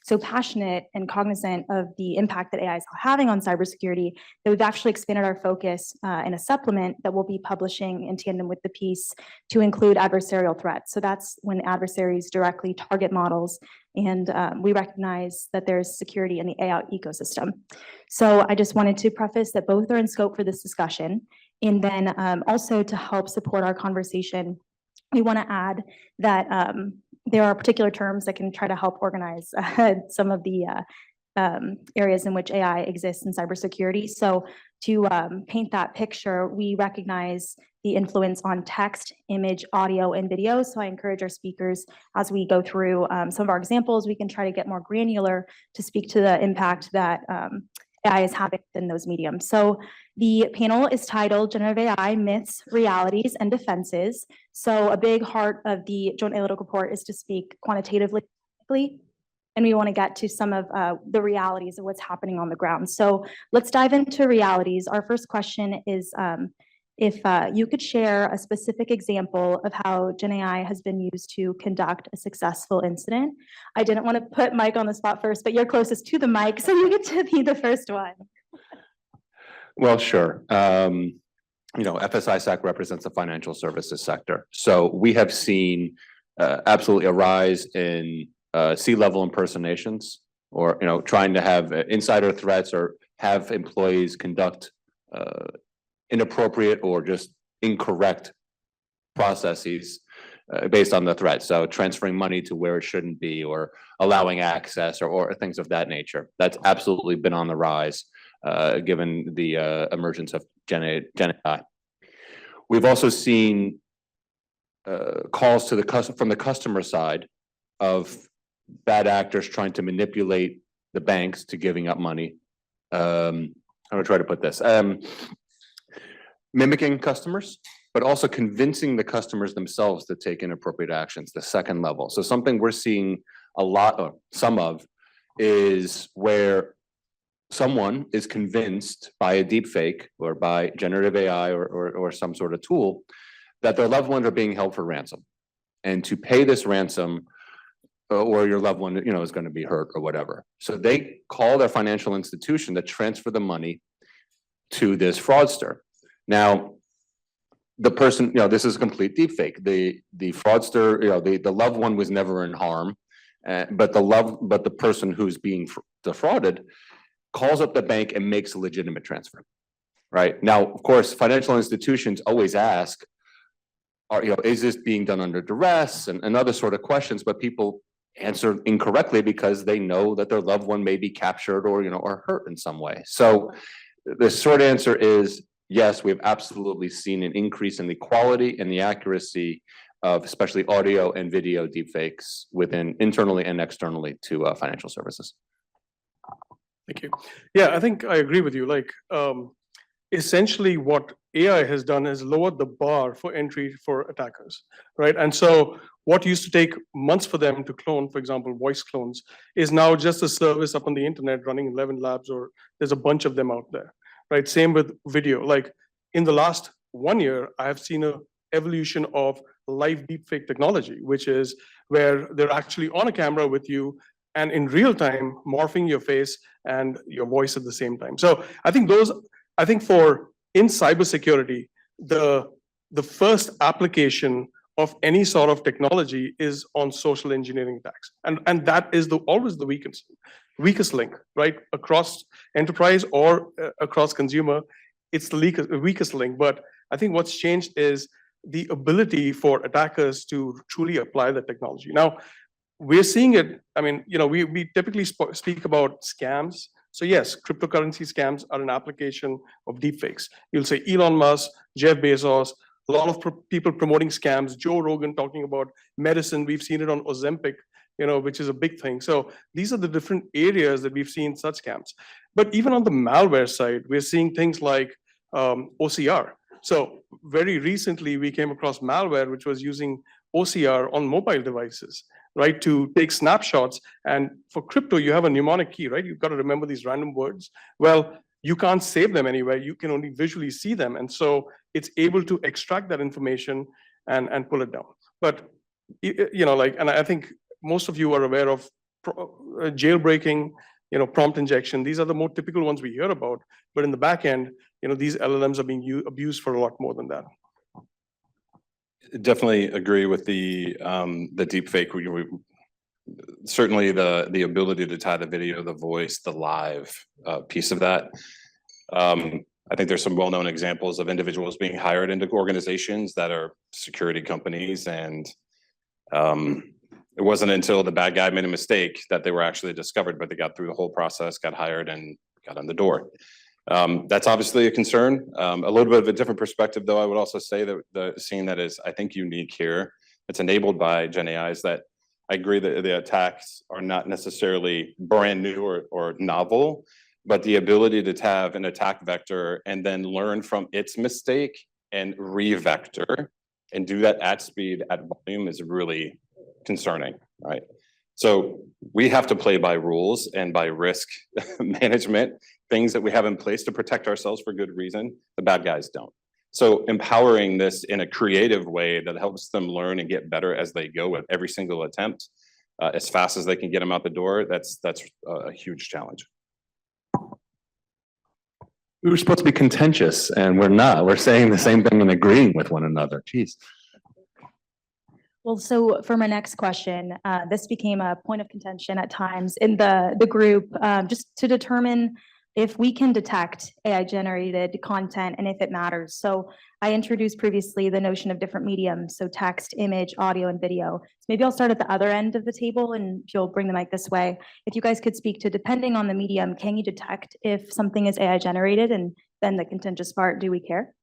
so passionate and cognizant of the impact that AI is having on cybersecurity that we've actually expanded our focus in a supplement that we'll be publishing in tandem with the piece to include adversarial threats. So that's when adversaries directly target models, and we recognize that there's security in the AI ecosystem. So I just wanted to preface that both are in scope for this discussion, and then also to help support our conversation, we want to add that there are particular terms that can try to help organize some of the areas in which AI exists in cybersecurity. So to paint that picture, we recognize the influence on text, image, audio, and video. So I encourage our speakers, as we go through some of our examples, we can try to get more granular to speak to the impact that AI is having in those mediums. So the panel is titled Generative AI, Myths, Realities, and Defenses. So a big heart of the Joint Analytical Report is to speak quantitatively, and we want to get to some of the realities of what's happening on the ground. So let's dive into realities. Our first question is if you could share a specific example of how Gen AI has been used to conduct a successful incident. I didn't want to put Mike on the spot first, but you're closest to the mic, so you get to be the first one. Well, sure. FSISAC represents the financial services sector. So we have seen absolutely a rise in C-level impersonations, or trying to have insider threats or have employees conduct inappropriate or just incorrect processes based on the threat. So transferring money to where it shouldn't be, or allowing access, or things of that nature. That's absolutely been on the rise, given the emergence of Gen AI. We've also seen calls to from the customer side of bad actors trying to manipulate the banks to giving up money. I'm gonna try to put this. Mimicking customers, but also convincing the customers themselves to take inappropriate actions, the second level. So something we're seeing a lot of, some of, is where someone is convinced by a deep fake or by generative AI or some sort of tool that their loved ones are being held for ransom. And to pay this ransom, or your loved one, is going to be hurt or whatever. So they call their financial institution to transfer the money to this fraudster. Now, the person, this is a complete deepfake. The fraudster, the loved one was never in harm, but the person who's being defrauded calls up the bank and makes a legitimate transfer. Right now, of course, financial institutions always ask, is this being done under duress and other sort of questions, but people answer incorrectly because they know that their loved one may be captured or hurt in some way. So the short answer is yes, we've absolutely seen an increase in the quality and the accuracy of especially audio and video deepfakes within internally and externally to financial services. Thank you. Yeah, I think I agree with you. Essentially what AI has done is lowered the bar for entry for attackers, right? And so what used to take months for them to clone, for example, voice clones, is now just a service up on the internet running 11 labs, or there's a bunch of them out there, right? Same with video. In the last 1 year, I have seen an evolution of live deepfake technology, which is where they're actually on a camera with you and in real time morphing your face and your voice at the same time. So I think in cybersecurity, the first application of any sort of technology is on social engineering attacks. And that is always the weakest link, right? Across enterprise or across consumer, it's the weakest link. But I think what's changed is the ability for attackers to truly apply the technology. Now, we're seeing it, we typically speak about scams. So yes, cryptocurrency scams are an application of deepfakes. You'll say Elon Musk, Jeff Bezos, a lot of people promoting scams, Joe Rogan talking about medicine. We've seen it on Ozempic, which is a big thing. So these are the different areas that we've seen such scams. But even on the malware side, we're seeing things like OCR. So very recently, we came across malware, which was using OCR on mobile devices, right, to take snapshots. And for crypto, you have a mnemonic key, right? You've got to remember these random words. Well, you can't save them anywhere. You can only visually see them. And so it's able to extract that information and pull it down. But, and I think most of you are aware of jailbreaking, prompt injection. These are the more typical ones we hear about. But in the back end, these LLMs are being abused for a lot more than that. Definitely agree with the deep fake. Certainly the ability to tie the video, the voice, the live piece of that. I think there's some well-known examples of individuals being hired into organizations that are security companies and It wasn't until the bad guy made a mistake that they were actually discovered, but they got through the whole process, got hired, and got on the door. That's obviously a concern. A little bit of a different perspective, though, I would also say that the scene that is, I think, unique here, it's enabled by Gen AI, is that I agree that the attacks are not necessarily brand new or novel, but the ability to have an attack vector and then learn from its mistake and re-vector and do that at speed, at volume, is really concerning, right? So we have to play by rules and by risk management, things that we have in place to protect ourselves for good reason. The bad guys don't. So empowering this in a creative way that helps them learn and get better as they go with every single attempt, as fast as they can get them out the door, that's a huge challenge. We were supposed to be contentious, and we're not. We're saying the same thing and agreeing with one another. Jeez. Well, so for my next question, this became a point of contention at times in the group, just to determine if we can detect AI generated content and if it matters. So I introduced previously the notion of different mediums, so text, image, audio, and video. So maybe I'll start at the other end of the table, and if you'll bring the mic this way. If you guys could speak to, depending on the medium, can you detect if something is AI generated? And then the contentious part, do we care?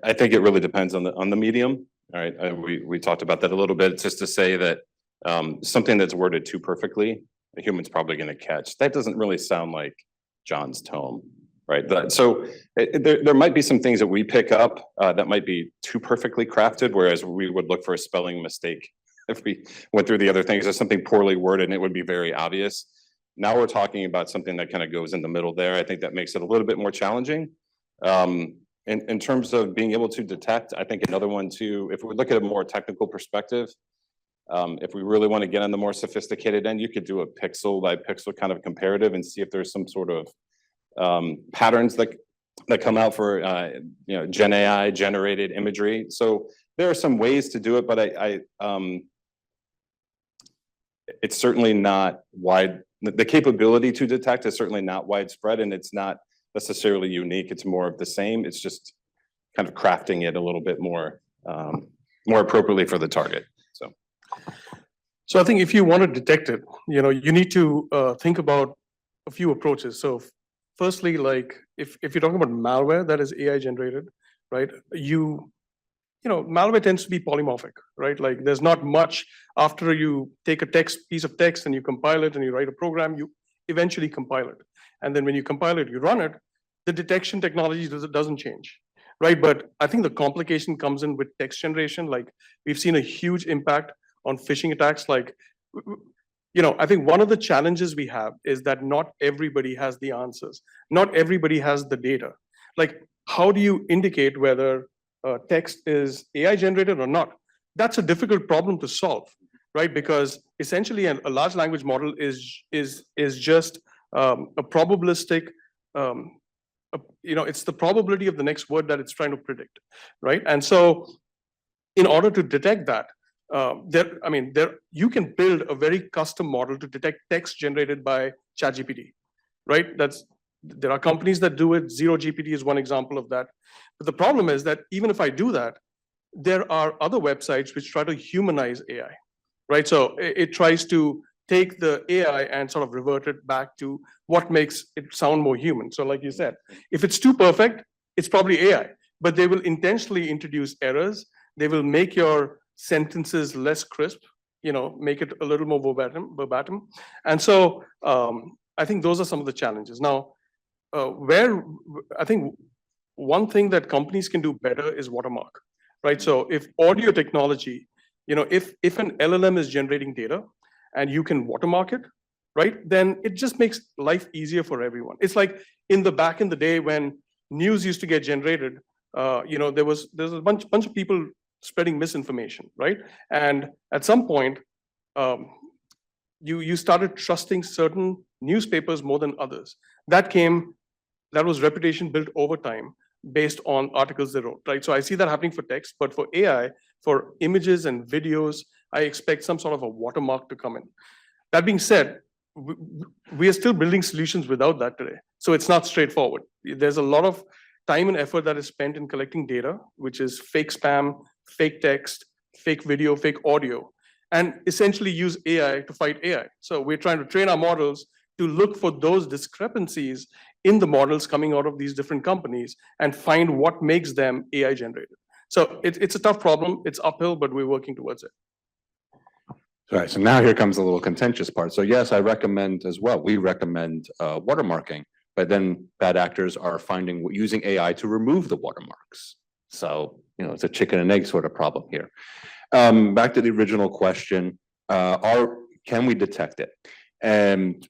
I think it really depends on the medium. All right, we talked about that a little bit. It's just to say that something that's worded too perfectly, a human's probably going to catch. That doesn't really sound like John's tone, right? So there might be some things that we pick up that might be too perfectly crafted, whereas we would look for a spelling mistake if we went through the other things. There's something poorly worded and it would be very obvious. Now we're talking about something that kind of goes in the middle there. I think that makes it a little bit more challenging. In terms of being able to detect, I think another one too, if we look at a more technical perspective, if we really want to get on the more sophisticated end, you could do a pixel by pixel kind of comparative and see if there's some sort of patterns that come out for Gen AI generated imagery. So there are some ways to do it, but it's certainly not wide. The capability to detect is certainly not widespread, and it's not necessarily unique. It's more of the same. It's just kind of crafting it a little bit more appropriately for the target. So I think if you want to detect it, you need to think about a few approaches. So firstly, like if you're talking about malware that is AI generated, right? Malware tends to be polymorphic, right? Like there's not much after you take a piece of text and you compile it and you write a program, you eventually compile it. And then when you compile it, you run it, the detection technology doesn't change, right? But I think the complication comes in with text generation. Like we've seen a huge impact on phishing attacks. Like, I think one of the challenges we have is that not everybody has the answers. Not everybody has the data. Like, how do you indicate whether text is AI generated or not? That's a difficult problem to solve, right? Because essentially a large language model is just a probabilistic, it's the probability of the next word that it's trying to predict, right? And so in order to detect that, you can build a very custom model to detect text generated by ChatGPT, right? There are companies that do it. Zero GPT is one example of that. But the problem is that even if I do that, there are other websites which try to humanize AI, right? So it tries to take the AI and sort of revert it back to what makes it sound more human. So like you said, if it's too perfect, it's probably AI, but they will intentionally introduce errors. They will make your sentences less crisp, make it a little more verbatim. And so I think those are some of the challenges. Now, where I think one thing that companies can do better is watermark, right? So if audio technology, if an LLM is generating data and you can watermark it, right, then it just makes life easier for everyone. It's like back in the day when news used to get generated, there's a bunch of people spreading misinformation, right? And at some point, you started trusting certain newspapers more than others. That was reputation built over time based on articles they wrote, right? So I see that happening for text, but for AI, for images and videos, I expect some sort of a watermark to come in. That being said, we are still building solutions without that today. So it's not straightforward. There's a lot of time and effort that is spent in collecting data, which is fake spam, fake text, fake video, fake audio, and essentially use AI to fight AI. So we're trying to train our models to look for those discrepancies in the models coming out of these different companies and find what makes them AI generated. So it's a tough problem. It's uphill, but we're working towards it. All right, so now here comes a little contentious part. So yes, I recommend as well, we recommend watermarking, but then bad actors are using AI to remove the watermarks. So, it's a chicken and egg sort of problem here. Back to the original question, can we detect it? And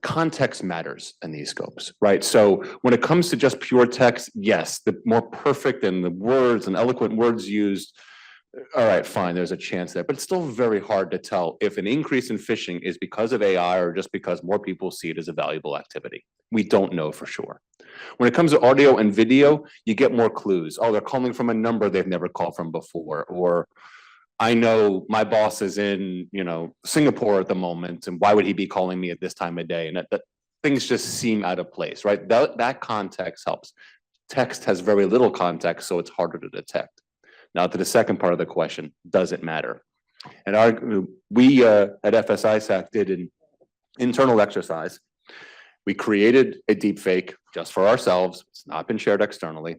context matters in these scopes, right? So when it comes to just pure text, yes, the more perfect and the words and eloquent words used, all right, fine, there's a chance there, but it's still very hard to tell if an increase in phishing is because of AI or just because more people see it as a valuable activity. We don't know for sure. When it comes to audio and video, you get more clues. Oh, they're calling from a number they've never called from before, or I know my boss is in, Singapore at the moment, and why would he be calling me at this time of day? And that things just seem out of place, right? That context helps. Text has very little context, so it's harder to detect. Now to the second part of the question, does it matter? And we at FSISAC did an internal exercise. We created a deepfake just for ourselves, it's not been shared externally,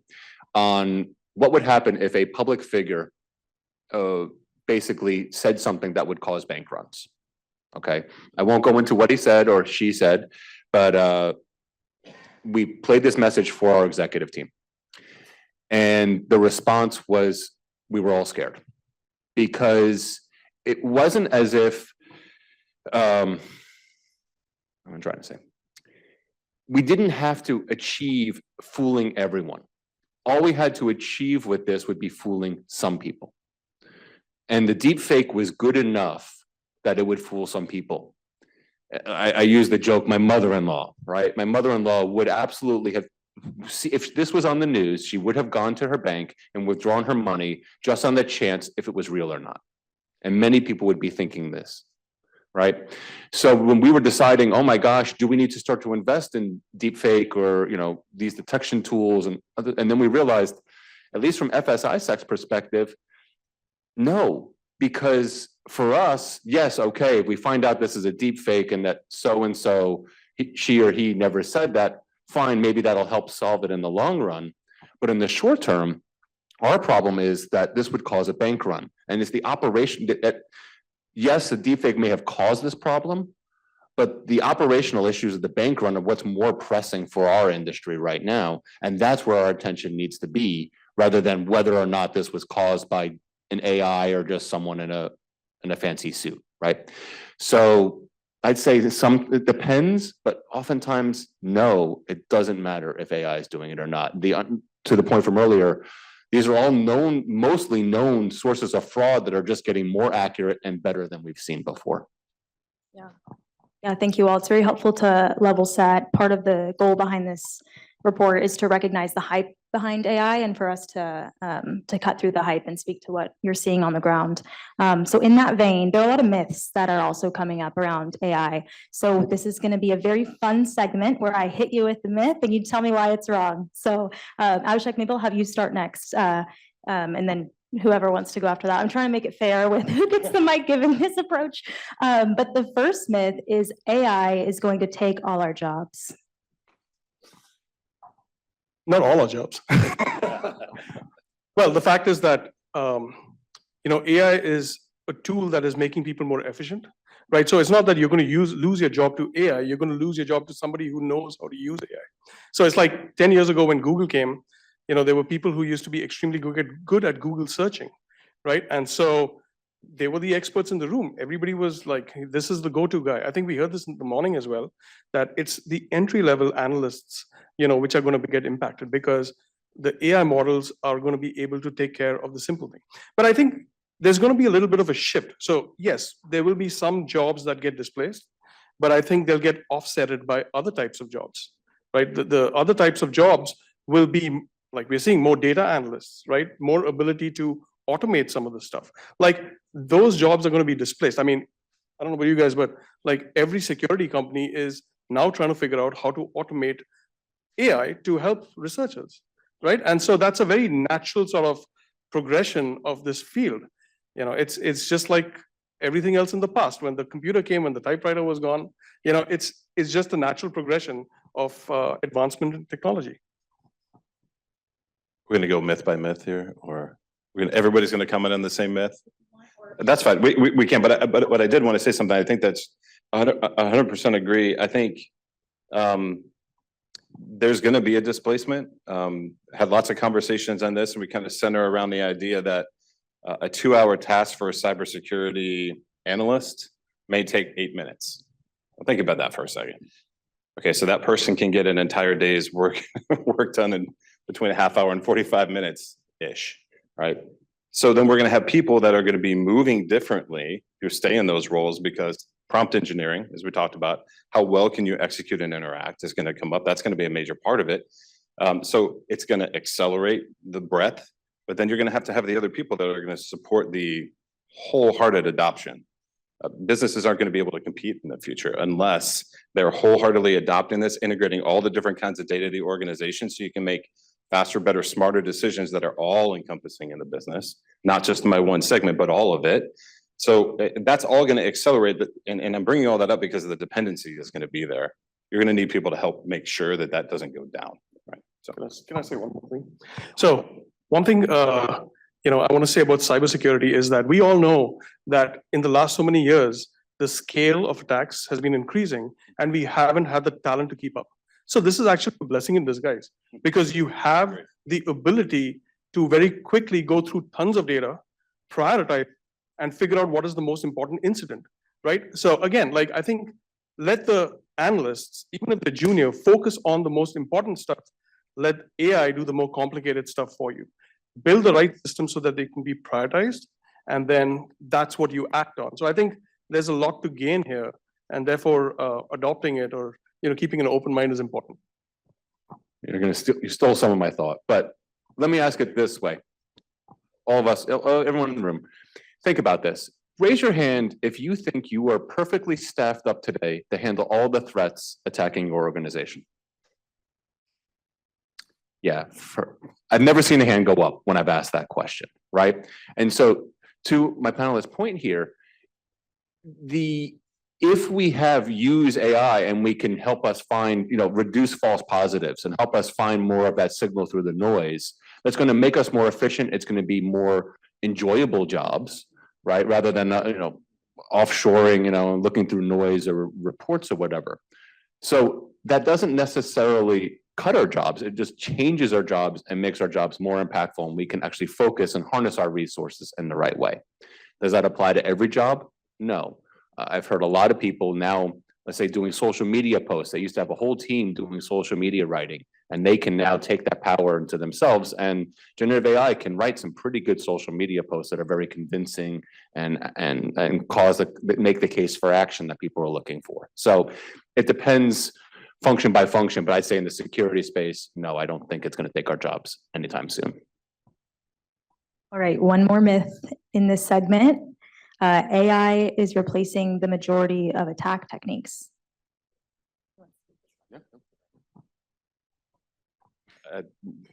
on what would happen if a public figure basically said something that would cause bank runs. Okay, I won't go into what he said or she said, but we played this message for our executive team. And the response was, we were all scared because it wasn't as if, I'm trying to say, we didn't have to achieve fooling everyone. All we had to achieve with this would be fooling some people. And the deep fake was good enough that it would fool some people. I use the joke, my mother-in-law, right? My mother-in-law would absolutely have, if this was on the news, she would have gone to her bank and withdrawn her money just on the chance if it was real or not. And many people would be thinking this, right? So when we were deciding, oh my gosh, do we need to start to invest in deepfake or, these detection tools and then we realized, at least from FSISAC's perspective, no, because for us, yes, okay, if we find out this is a deepfake and that so-and-so, she or he never said that, fine, maybe that'll help solve it in the long run. But in the short term, our problem is that this would cause a bank run. And it's the operation that yes, the deepfake may have caused this problem, but the operational issues of the bank run are what's more pressing for our industry right now. And that's where our attention needs to be, rather than whether or not this was caused by an AI or just someone in a fancy suit, right? So I'd say it depends, but oftentimes, no, it doesn't matter if AI is doing it or not. To the point from earlier, these are all mostly known sources of fraud that are just getting more accurate and better than we've seen before. Yeah, thank you all. It's very helpful to level set. Part of the goal behind this report is to recognize the hype behind AI and for us to cut through the hype and speak to what you're seeing on the ground. So in that vein, there are a lot of myths that are also coming up around AI. So this is going to be a very fun segment where I hit you with the myth and you tell me why it's wrong. So Abhishek, maybe I'll have you start next, and then whoever wants to go after that. I'm trying to make it fair with who gets the mic given this approach. But the first myth is AI is going to take all our jobs. Not all our jobs. Well, the fact is that AI is a tool that is making people more efficient, right? So it's not that you're going to lose your job to AI. You're going to lose your job to somebody who knows how to use AI. So it's like 10 years ago when Google came, there were people who used to be extremely good at Google searching, right? And so they were the experts in the room. Everybody was like, this is the go-to guy. I think we heard this in the morning as well, that it's the entry-level analysts, which are going to get impacted because the AI models are going to be able to take care of the simple thing. But I think there's going to be a little bit of a shift. So yes, there will be some jobs that get displaced, but I think they'll get offsetted by other types of jobs, right? The other types of jobs will be, like we're seeing, more data analysts, right? More ability to automate some of the stuff. Like those jobs are going to be displaced. I mean, I don't know about you guys, but like every security company is now trying to figure out how to automate AI to help researchers, right? And so that's a very natural sort of progression of this field. It's just like everything else in the past. When the computer came, when the typewriter was gone, it's just a natural progression of advancement in technology. We're gonna go myth by myth here, or everybody's gonna comment on the same myth? That's fine. We can, but what I did want to say something. I think that's 100% agree. I think there's going to be a displacement. Had lots of conversations on this, and we kind of center around the idea that a 2-hour task for a cybersecurity analyst may take 8 minutes. Well, think about that for a second. Okay, so that person can get an entire day's work done in between a half hour and 45 minutes ish, right? So then we're going to have people that are going to be moving differently who stay in those roles because prompt engineering, as we talked about, how well can you execute and interact is going to come up. That's going to be a major part of it. So it's going to accelerate the breadth, but then you're going to have the other people that are going to support the wholehearted adoption. Businesses aren't going to be able to compete in the future unless they're wholeheartedly adopting this, integrating all the different kinds of data of the organization so you can make faster, better, smarter decisions that are all encompassing in the business, not just my one segment, but all of it. So that's all going to accelerate. And I'm bringing all that up because of the dependency that's going to be there. You're going to need people to help make sure that that doesn't go down. Right. So can I say one more thing? So one thing, I want to say about cybersecurity is that we all know that in the last so many years, the scale of attacks has been increasing and we haven't had the talent to keep up. So this is actually a blessing in disguise because you have the ability to very quickly go through tons of data, prioritize, and figure out what is the most important incident, right? So again, I think let the analysts, even if they're junior, focus on the most important stuff. Let AI do the more complicated stuff for you. Build the right system so that they can be prioritized, and then that's what you act on. So I think there's a lot to gain here, and therefore adopting it or keeping an open mind is important. You stole some of my thought, but let me ask it this way. All of us, everyone in the room, think about this. Raise your hand if you think you are perfectly staffed up today to handle all the threats attacking your organization. Yeah, I've never seen a hand go up when I've asked that question, right? And so to my panelist's point here, if we use AI and we can help us find, reduce false positives and help us find more of that signal through the noise, that's going to make us more efficient. It's going to be more enjoyable jobs, right? Rather than, offshoring, looking through noise or reports or whatever. So that doesn't necessarily cut our jobs. It just changes our jobs and makes our jobs more impactful, and we can actually focus and harness our resources in the right way. Does that apply to every job? No. I've heard a lot of people now, let's say, doing social media posts. They used to have a whole team doing social media writing, and they can now take that power into themselves. And generative AI can write some pretty good social media posts that are very convincing and make the case for action that people are looking for. So it depends function by function, but I'd say in the security space, no, I don't think it's going to take our jobs anytime soon. All right, one more myth in this segment. AI is replacing the majority of attack techniques.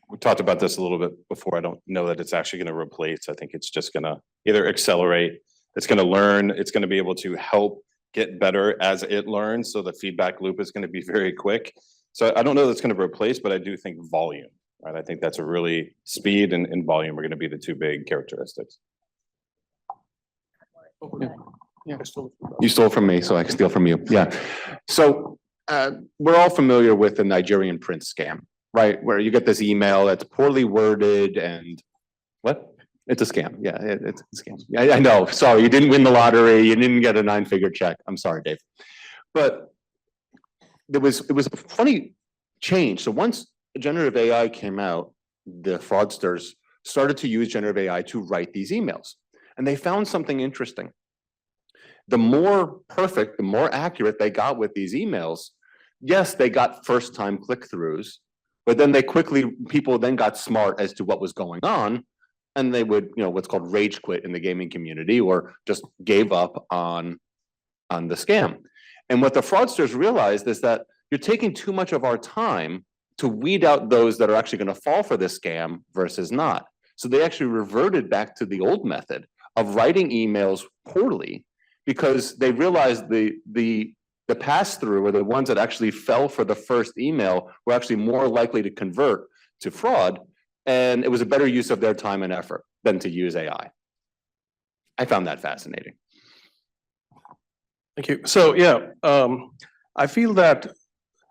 We talked about this a little bit before. I don't know that it's actually going to replace. I think it's just going to either accelerate, it's going to learn, it's going to be able to help get better as it learns. So the feedback loop is going to be very quick. So I don't know that it's going to replace, but I do think volume, right? I think that's a really speed and volume are going to be the two big characteristics. You stole from me, so I can steal from you. Yeah. So we're all familiar with the Nigerian prince scam, right? Where you get this email that's poorly worded and what? It's a scam. Yeah, it's a scam. I know. Sorry, you didn't win the lottery. You didn't get a 9-figure check. I'm sorry, Dave. But it was a funny change. So once generative AI came out, the fraudsters started to use generative AI to write these emails. And they found something interesting. The more perfect, the more accurate they got with these emails, yes, they got first-time click-throughs, but then people then got smart as to what was going on, and they would, what's called rage quit in the gaming community, or just gave up on the scam. And what the fraudsters realized is that you're taking too much of our time to weed out those that are actually going to fall for this scam versus not. So they actually reverted back to the old method of writing emails poorly because they realized the pass-through, or the ones that actually fell for the first email, were actually more likely to convert to fraud. And it was a better use of their time and effort than to use AI. I found that fascinating. Thank you. So yeah, I feel that,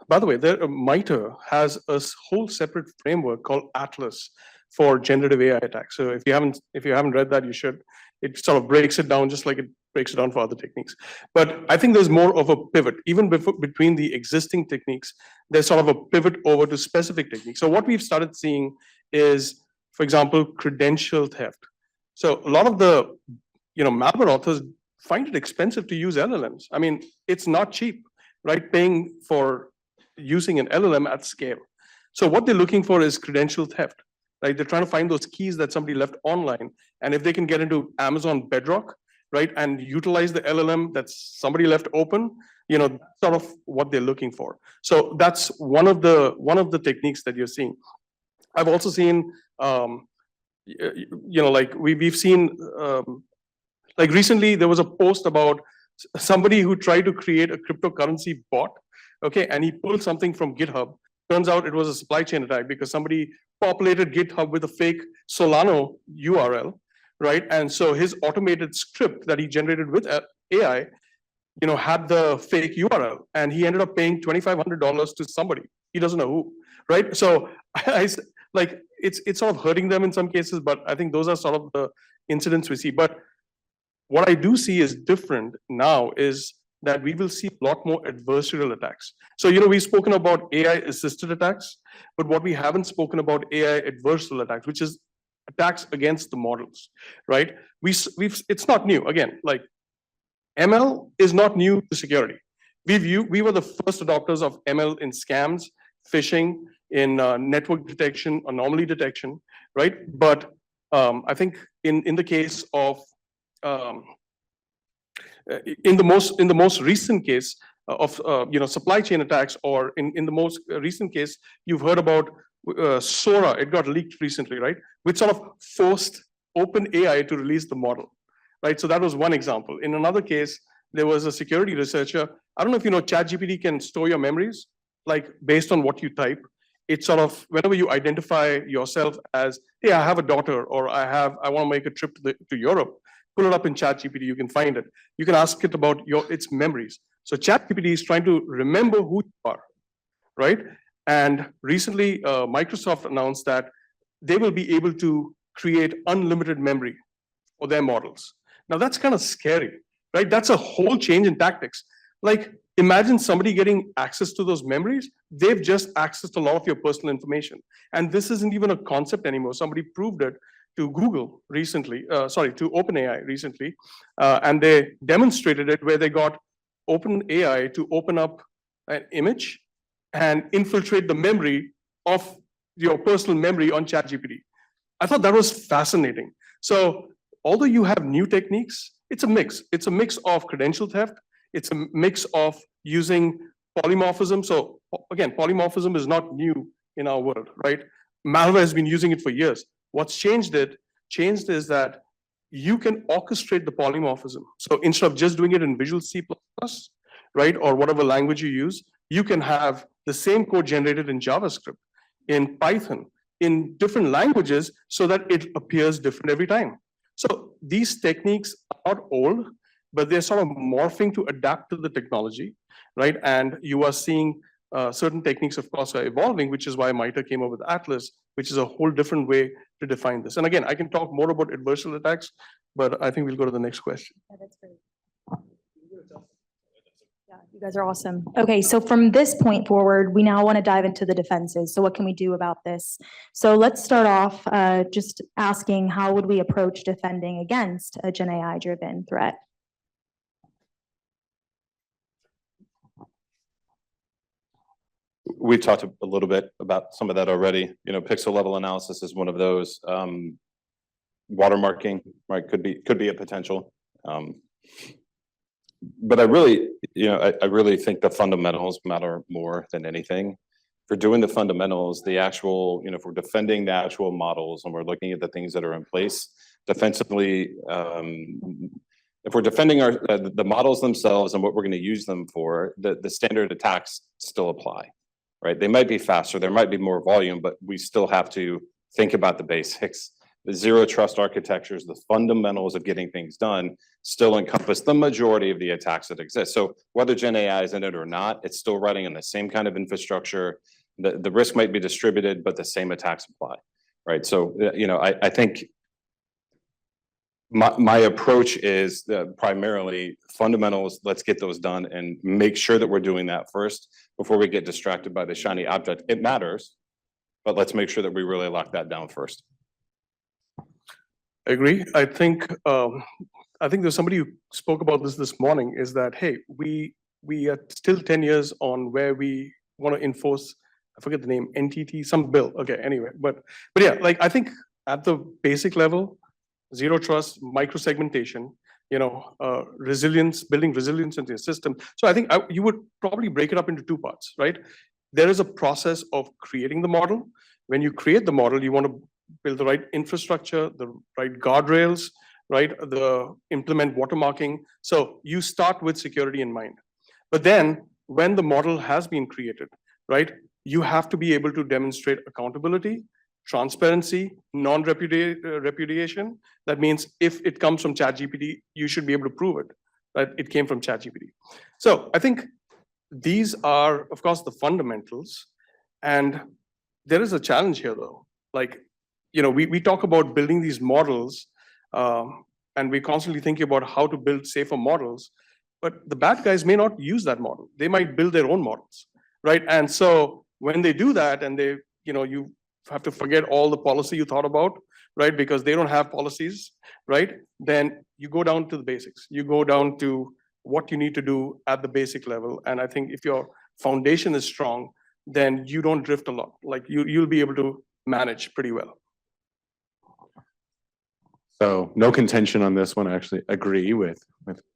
by the way, MITRE has a whole separate framework called Atlas for generative AI attacks. So if you haven't read that, you should. It sort of breaks it down just like it breaks it down for other techniques. But I think there's more of a pivot, even between the existing techniques, there's sort of a pivot over to specific techniques. So what we've started seeing is, for example, credential theft. So a lot of the malware authors find it expensive to use LLMs. I mean, it's not cheap, right? Paying for using an LLM at scale. So what they're looking for is credential theft. Right? They're trying to find those keys that somebody left online. And if they can get into Amazon Bedrock, right, and utilize the LLM that somebody left open, sort of what they're looking for. So that's one of the techniques that you're seeing. I've also seen, like we've seen, like recently there was a post about somebody who tried to create a cryptocurrency bot, okay, and he pulled something from GitHub. Turns out it was a supply chain attack because somebody populated GitHub with a fake Solano URL, right? And so his automated script that he generated with AI, had the fake URL, and he ended up paying $2,500 to somebody. He doesn't know who, right? So it's sort of hurting them in some cases, but I think those are sort of the incidents we see. But what I do see is different now is that we will see a lot more adversarial attacks. So, we've spoken about AI-assisted attacks, but what we haven't spoken about AI adversarial attacks, which is attacks against the models, right? It's not new. Again, like ML is not new to security. We were the first adopters of ML in scams, phishing, in network detection, anomaly detection, right? But I think in the case of in the most recent case of supply chain attacks, or in the most recent case, you've heard about Sora. It got leaked recently, right? Which sort of forced OpenAI to release the model, right? So that was one example. In another case, there was a security researcher. I don't know if you know, ChatGPT can store your memories, like based on what you type. It's sort of whenever you identify yourself as, hey, I have a daughter, or I want to make a trip to Europe. Pull it up in ChatGPT, you can find it. You can ask it about its memories. So ChatGPT is trying to remember who you are, right? And recently, Microsoft announced that they will be able to create unlimited memory for their models. Now that's kind of scary, right? That's a whole change in tactics. Like imagine somebody getting access to those memories. They've just accessed a lot of your personal information. And this isn't even a concept anymore. Somebody proved it to Google recently, to OpenAI recently, and they demonstrated it where they got OpenAI to open up an image and infiltrate the memory of your personal memory on ChatGPT. I thought that was fascinating. So although you have new techniques, it's a mix. It's a mix of credential theft. It's a mix of using polymorphism. So again, polymorphism is not new in our world, right? Malware has been using it for years. What's changed is that you can orchestrate the polymorphism. So instead of just doing it in Visual C++, right, or whatever language you use, you can have the same code generated in JavaScript, in Python, in different languages, so that it appears different every time. So these techniques are not old, but they're sort of morphing to adapt to the technology, right? And you are seeing certain techniques, of course, are evolving, which is why MITRE came up with Atlas, which is a whole different way to define this. And again, I can talk more about adversarial attacks, but I think we'll go to the next question. Yeah, that's great. Yeah, you guys are awesome. Okay, so from this point forward, we now want to dive into the defenses. So what can we do about this? So let's start off just asking, how would we approach defending against a Gen AI-driven threat? We talked a little bit about some of that already. Pixel level analysis is one of those. Watermarking, right, could be a potential. But I really think the fundamentals matter more than anything. for doing the fundamentals, the actual, if we're defending the actual models and we're looking at the things that are in place defensively, if we're defending the models themselves and what we're going to use them for, the standard attacks still apply, right? They might be faster, there might be more volume, but we still have to think about the basics. The zero trust architectures, the fundamentals of getting things done still encompass the majority of the attacks that exist. So whether Gen AI is in it or not, it's still running in the same kind of infrastructure. The risk might be distributed, but the same attacks apply, right? So, I think my approach is primarily fundamentals. Let's get those done and make sure that we're doing that first before we get distracted by the shiny object. It matters, but let's make sure that we really lock that down first. I agree. I think there's somebody who spoke about this morning, is that, hey, we are still 10 years on where we want to enforce, I forget the name, NTT, some bill. Okay, anyway, but yeah, I think at the basic level, zero trust, micro-segmentation, resilience, building resilience into your system. So I think you would probably break it up into two parts, right? There is a process of creating the model. When you create the model, you want to build the right infrastructure, the right guardrails, right? Implement watermarking. So you start with security in mind. But then when the model has been created, right, you have to be able to demonstrate accountability, transparency, non-repudiation. That means if it comes from ChatGPT, you should be able to prove it, that it came from ChatGPT. So I think these are, of course, the fundamentals. And there is a challenge here, though. We talk about building these models, and we're constantly thinking about how to build safer models, but the bad guys may not use that model. They might build their own models, right? And so when they do that, and you have to forget all the policy you thought about, right? Because they don't have policies, right? Then you go down to the basics. You go down to what you need to do at the basic level. And I think if your foundation is strong, then you don't drift a lot. You'll be able to manage pretty well. So no contention on this one. I actually agree with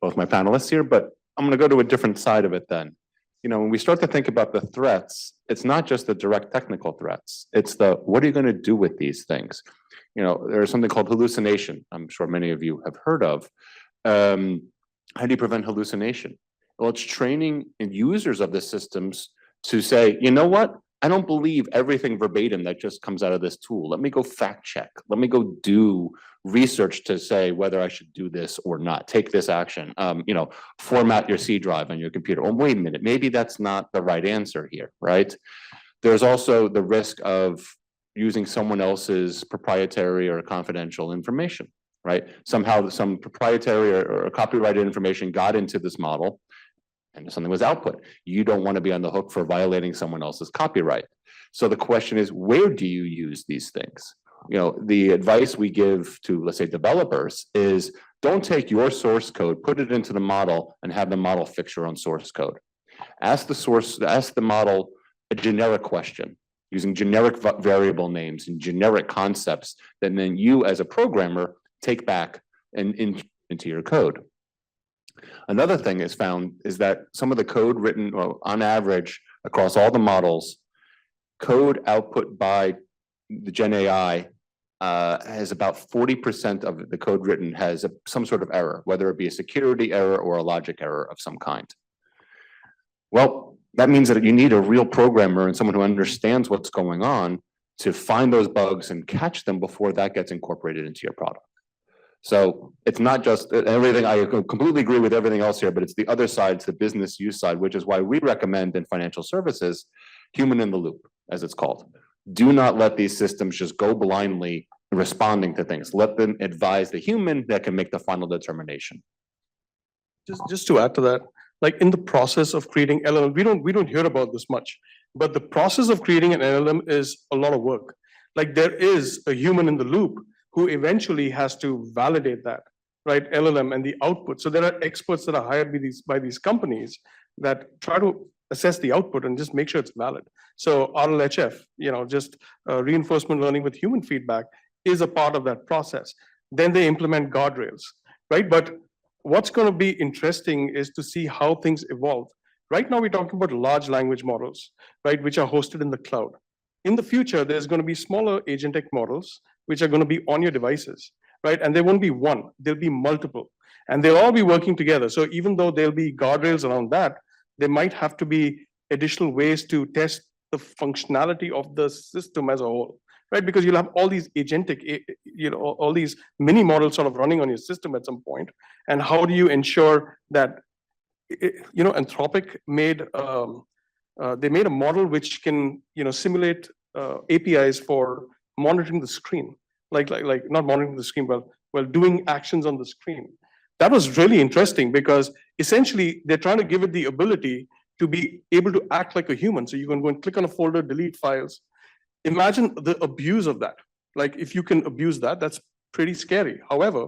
both my panelists here, but I'm going to go to a different side of it then. When we start to think about the threats, it's not just the direct technical threats. It's what are you going to do with these things? There's something called hallucination. I'm sure many of you have heard of. How do you prevent hallucination? Well, it's training users of the systems to say, you know what? I don't believe everything verbatim that just comes out of this tool. Let me go fact check. Let me go do research to say whether I should do this or not. Take this action. Format your C drive on your computer. Oh, wait a minute. Maybe that's not the right answer here, right? There's also the risk of using someone else's proprietary or confidential information, right? Somehow some proprietary or copyrighted information got into this model and something was output. You don't want to be on the hook for violating someone else's copyright. So the question is, where do you use these things? The advice we give to, let's say, developers is don't take your source code, put it into the model, and have the model fix your own source code. Ask the model a generic question using generic variable names and generic concepts that then you as a programmer take back and into your code. Another thing is found is that some of the code written, on average, across all the models, code output by the Gen AI has about 40% of the code written has some sort of error, whether it be a security error or a logic error of some kind. Well, that means that you need a real programmer and someone who understands what's going on to find those bugs and catch them before that gets incorporated into your product. So it's not just everything. I completely agree with everything else here, but it's the other side, it's the business use side, which is why we recommend in financial services, human in the loop, as it's called. Do not let these systems just go blindly responding to things. Let them advise the human that can make the final determination. Just to add to that, in the process of creating LLM, we don't hear about this much, but the process of creating an LLM is a lot of work. There is a human in the loop who eventually has to validate that, right? LLM and the output. So there are experts that are hired by these companies that try to assess the output and just make sure it's valid. So RLHF, just reinforcement learning with human feedback is a part of that process. Then they implement guardrails, right? But what's going to be interesting is to see how things evolve. Right now, we're talking about large language models, right, which are hosted in the cloud. In the future, there's going to be smaller agentic models, which are going to be on your devices, right? And there won't be one, there'll be multiple. And they'll all be working together. So even though there'll be guardrails around that, there might have to be additional ways to test the functionality of the system as a whole, right? Because you'll have all these agentic, all these mini models sort of running on your system at some point. And how do you ensure that, Anthropic made, they made a model which can, simulate APIs for monitoring the screen, like not monitoring the screen, but doing actions on the screen. That was really interesting because essentially they're trying to give it the ability to be able to act like a human. So you can go and click on a folder, delete files. Imagine the abuse of that. Like if you can abuse that, that's pretty scary. However,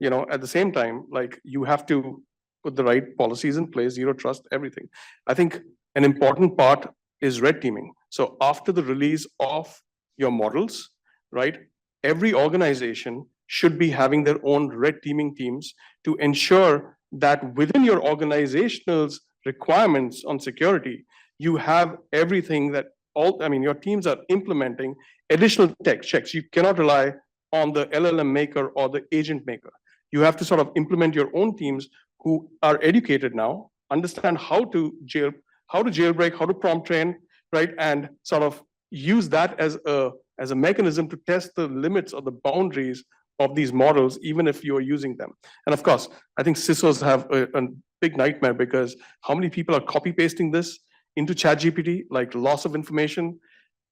at the same time, like you have to put the right policies in place, zero trust, everything. I think an important part is red teaming. So after the release of your models, right, every organization should be having their own red teaming teams to ensure that within your organizational's requirements on security, you have everything that your teams are implementing additional tech checks. You cannot rely on the LLM maker or the agent maker. You have to sort of implement your own teams who are educated now, understand how to jailbreak, how to prompt train, right? And sort of use that as a mechanism to test the limits or the boundaries of these models, even if you're using them. And of course, I think CISOs have a big nightmare because how many people are copy pasting this into ChatGPT, like loss of information?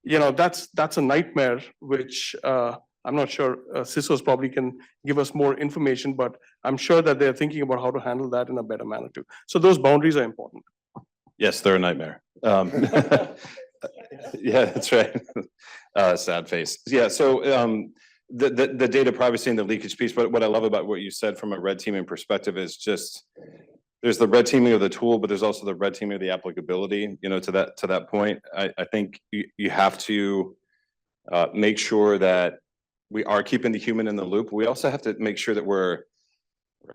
That's a nightmare, which I'm not sure CISOs probably can give us more information, but I'm sure that they're thinking about how to handle that in a better manner too. So those boundaries are important. Yes, they're a nightmare. Yeah, that's right. Sad face. Yeah, so the data privacy and the leakage piece, but what I love about what you said from a red teaming perspective is just, there's the red teaming of the tool, but there's also the red teaming of the applicability, to that point. I think you have to make sure that we are keeping the human in the loop. We also have to make sure that we're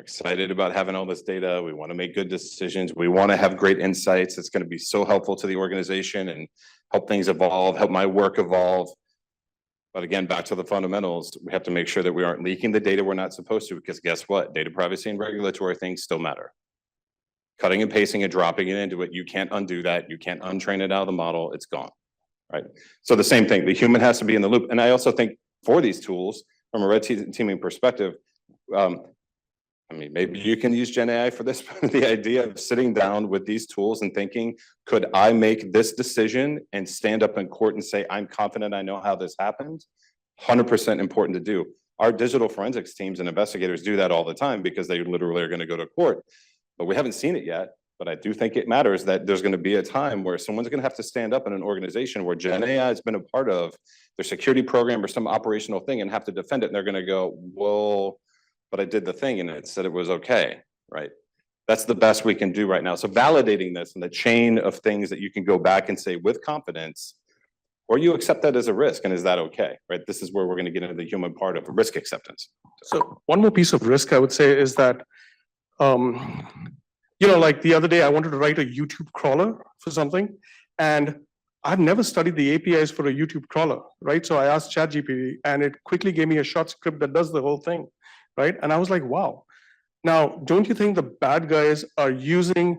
excited about having all this data. We want to make good decisions. We want to have great insights. It's going to be so helpful to the organization and help things evolve, help my work evolve. But again, back to the fundamentals, we have to make sure that we aren't leaking the data we're not supposed to, because guess what? Data privacy and regulatory things still matter. Cutting and pasting and dropping it into it, you can't undo that. You can't untrain it out of the model. It's gone, right? So the same thing, the human has to be in the loop. And I also think for these tools, from a red teaming perspective, maybe you can use Gen AI for this, but the idea of sitting down with these tools and thinking, could I make this decision and stand up in court and say, I'm confident I know how this happened? 100% important to do. Our digital forensics teams and investigators do that all the time because they literally are going to go to court. But we haven't seen it yet. But I do think it matters that there's going to be a time where someone's going to have to stand up in an organization where Gen AI has been a part of their security program or some operational thing and have to defend it. And they're going to go, well, but I did the thing and it said it was okay, right? That's the best we can do right now. So validating this and the chain of things that you can go back and say with confidence, or you accept that as a risk, and is that okay, right? This is where we're going to get into the human part of risk acceptance. So one more piece of risk I would say is that, like the other day I wanted to write a YouTube crawler for something, and I've never studied the APIs for a YouTube crawler, right? So I asked ChatGPT and it quickly gave me a short script that does the whole thing, right? And I was like, wow. Now, don't you think the bad guys are using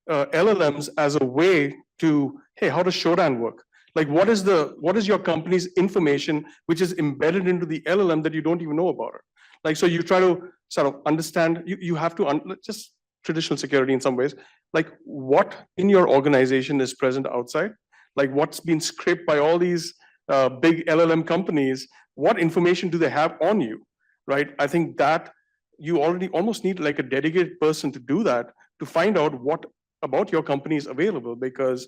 LLMs as a way to, hey, how does Shodan work? Like, what is your company's information which is embedded into the LLM that you don't even know about it? Like, so you try to sort of understand, you have to, just traditional security in some ways, like what in your organization is present outside? Like what's been scraped by all these big LLM companies? What information do they have on you, right? I think that you already almost need like a dedicated person to do that, to find out what about your company is available, because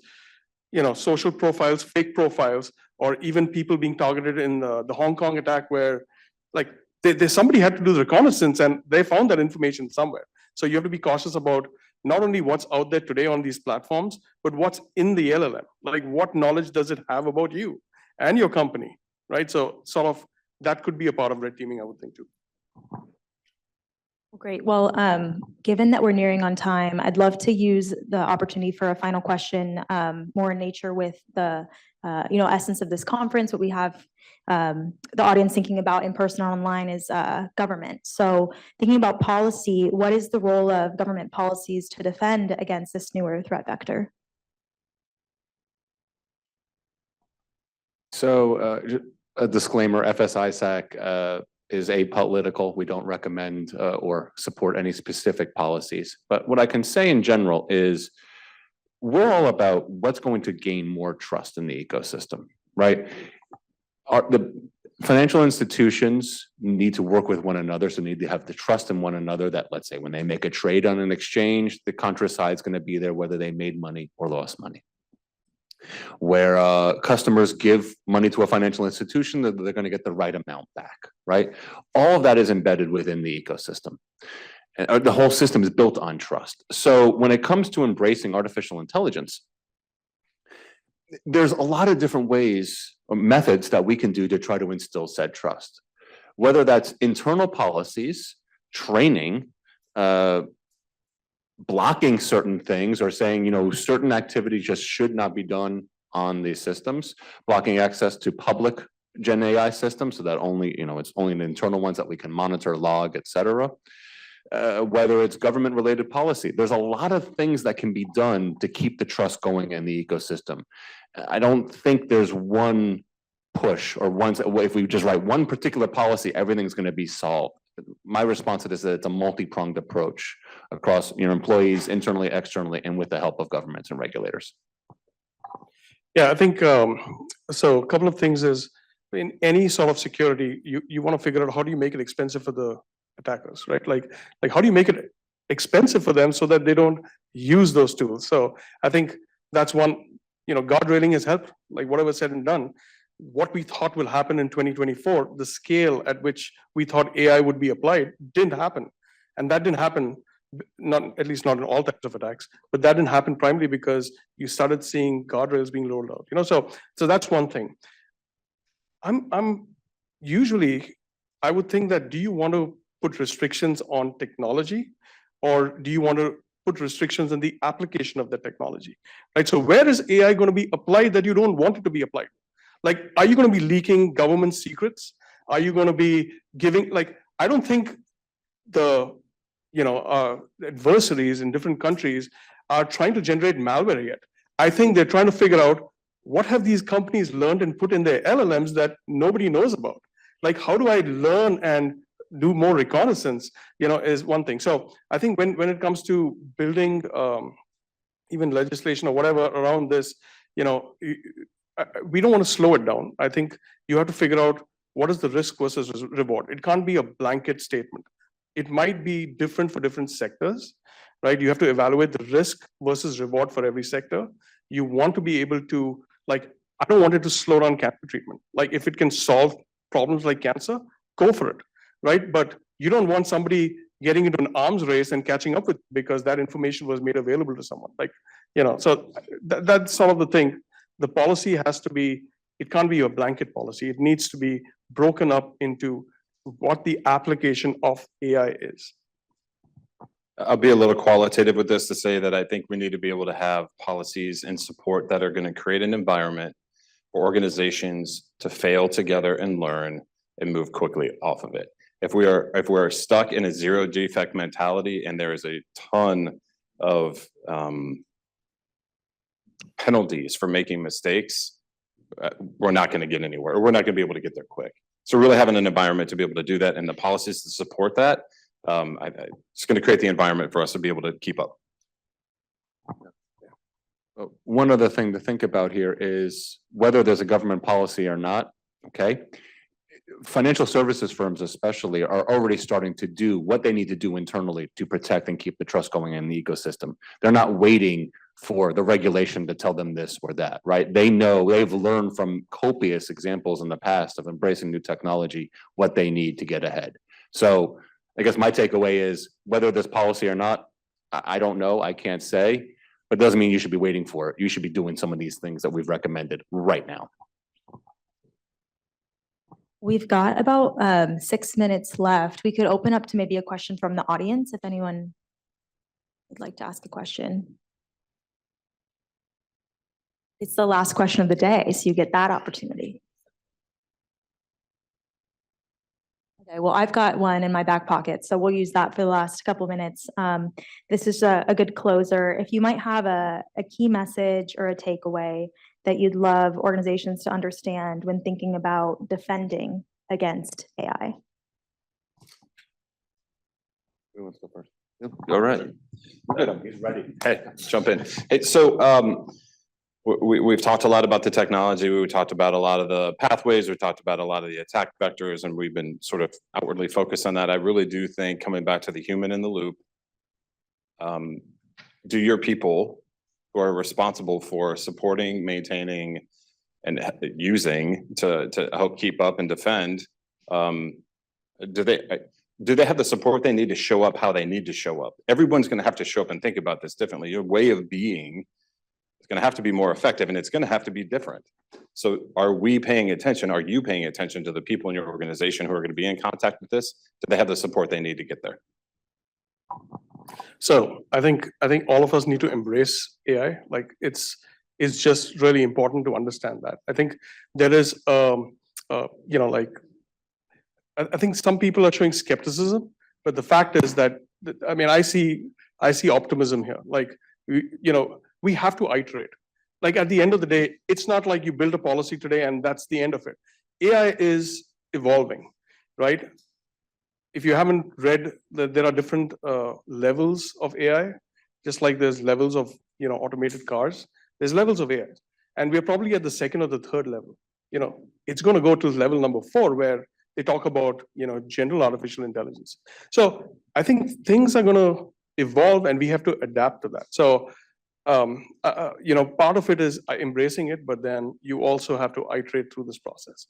social profiles, fake profiles, or even people being targeted in the Hong Kong attack where like somebody had to do the reconnaissance and they found that information somewhere. So you have to be cautious about not only what's out there today on these platforms, but what's in the LLM. Like what knowledge does it have about you and your company, right? So sort of that could be a part of red teaming, I would think too. Great. Well, given that we're nearing on time, I'd love to use the opportunity for a final question, more in nature with the, essence of this conference. What we have the audience thinking about in person or online is government. So thinking about policy, what is the role of government policies to defend against this newer threat vector? So a disclaimer, FSISAC is apolitical. We don't recommend or support any specific policies. But what I can say in general is we're all about what's going to gain more trust in the ecosystem, right? The financial institutions need to work with one another, so need to have the trust in one another that, let's say, when they make a trade on an exchange, the contra side is going to be there whether they made money or lost money. Where customers give money to a financial institution, they're going to get the right amount back, right? All of that is embedded within the ecosystem. And the whole system is built on trust. So when it comes to embracing artificial intelligence, there's a lot of different ways or methods that we can do to try to instill said trust. Whether that's internal policies, training, blocking certain things or saying, certain activities just should not be done on these systems, blocking access to public Gen AI systems so that only, it's only the internal ones that we can monitor, log, et cetera. Whether it's government related policy, there's a lot of things that can be done to keep the trust going in the ecosystem. I don't think there's one push or if we just write one particular policy, everything's going to be solved. My response to this is that it's a multi-pronged approach across employees, internally, externally, and with the help of governments and regulators. Yeah, I think so. A couple of things is in any sort of security, you want to figure out how do you make it expensive for the attackers, right? Like how do you make it expensive for them so that they don't use those tools? So I think that's one. Guardrailing has helped. Like whatever said and done, what we thought will happen in 2024, the scale at which we thought AI would be applied didn't happen. And that didn't happen, at least not in all types of attacks, but that didn't happen primarily because you started seeing guardrails being rolled out. So that's one thing. I'm usually, I would think that, do you want to put restrictions on technology or do you want to put restrictions on the application of the technology, right? So where is AI going to be applied that you don't want it to be applied? Like, are you going to be leaking government secrets? Are you going to be giving, I don't think the, adversaries in different countries are trying to generate malware yet. I think they're trying to figure out what have these companies learned and put in their LLMs that nobody knows about? Like, how do I learn and do more reconnaissance, is one thing. So I think when it comes to building even legislation or whatever around this, we don't want to slow it down. I think you have to figure out what is the risk versus reward. It can't be a blanket statement. It might be different for different sectors, right? You have to evaluate the risk versus reward for every sector. You want to be able to, I don't want it to slow down cancer treatment. Like if it can solve problems like cancer, go for it, right? But you don't want somebody getting into an arms race and catching up with because that information was made available to someone. So that's sort of the thing. The policy has to be, it can't be a blanket policy. It needs to be broken up into what the application of AI is. I'll be a little qualitative with this to say that I think we need to be able to have policies and support that are going to create an environment for organizations to fail together and learn and move quickly off of it. If we're stuck in a zero defect mentality and there is a ton of penalties for making mistakes, we're not going to get anywhere. We're not going to be able to get there quick. So really having an environment to be able to do that and the policies to support that, it's going to create the environment for us to be able to keep up. One other thing to think about here is whether there's a government policy or not, okay? Financial services firms especially are already starting to do what they need to do internally to protect and keep the trust going in the ecosystem. They're not waiting for the regulation to tell them this or that, right? They know, they've learned from copious examples in the past of embracing new technology, what they need to get ahead. So I guess my takeaway is whether there's policy or not, I don't know, I can't say, but it doesn't mean you should be waiting for it. You should be doing some of these things that we've recommended right now. We've got about 6 minutes left. We could open up to maybe a question from the audience if anyone would like to ask a question. It's the last question of the day, so you get that opportunity. Okay, well, I've got one in my back pocket, so we'll use that for the last couple minutes. This is a good closer. If you might have a key message or a takeaway that you'd love organizations to understand when thinking about defending against AI. Who wants to go first? All right. Good. He's ready. Hey, jump in. Hey, so we've talked a lot about the technology. We talked about a lot of the pathways. We talked about a lot of the attack vectors, and we've been sort of outwardly focused on that. I really do think, coming back to the human in the loop, do your people who are responsible for supporting, maintaining, and using to help keep up and defend, do they have the support they need to show up how they need to show up? Everyone's going to have to show up and think about this differently. Your way of being is going to have to be more effective, and it's going to have to be different. So are we paying attention? Are you paying attention to the people in your organization who are going to be in contact with this? Do they have the support they need to get there? So I think all of us need to embrace AI. Like it's just really important to understand that. I think there is like I think some people are showing skepticism, but the fact is that I mean I see optimism here. Like we have to iterate. Like at the end of the day, it's not like you build a policy today and that's the end of it. AI is evolving, right? If you haven't read that there are different levels of AI, just like there's levels of automated cars, there's levels of AI. And we're probably at the second or the third level. It's going to go to level number 4 where they talk about general artificial intelligence. So I think things are going to evolve and we have to adapt to that. So part of it is embracing it, but then you also have to iterate through this process.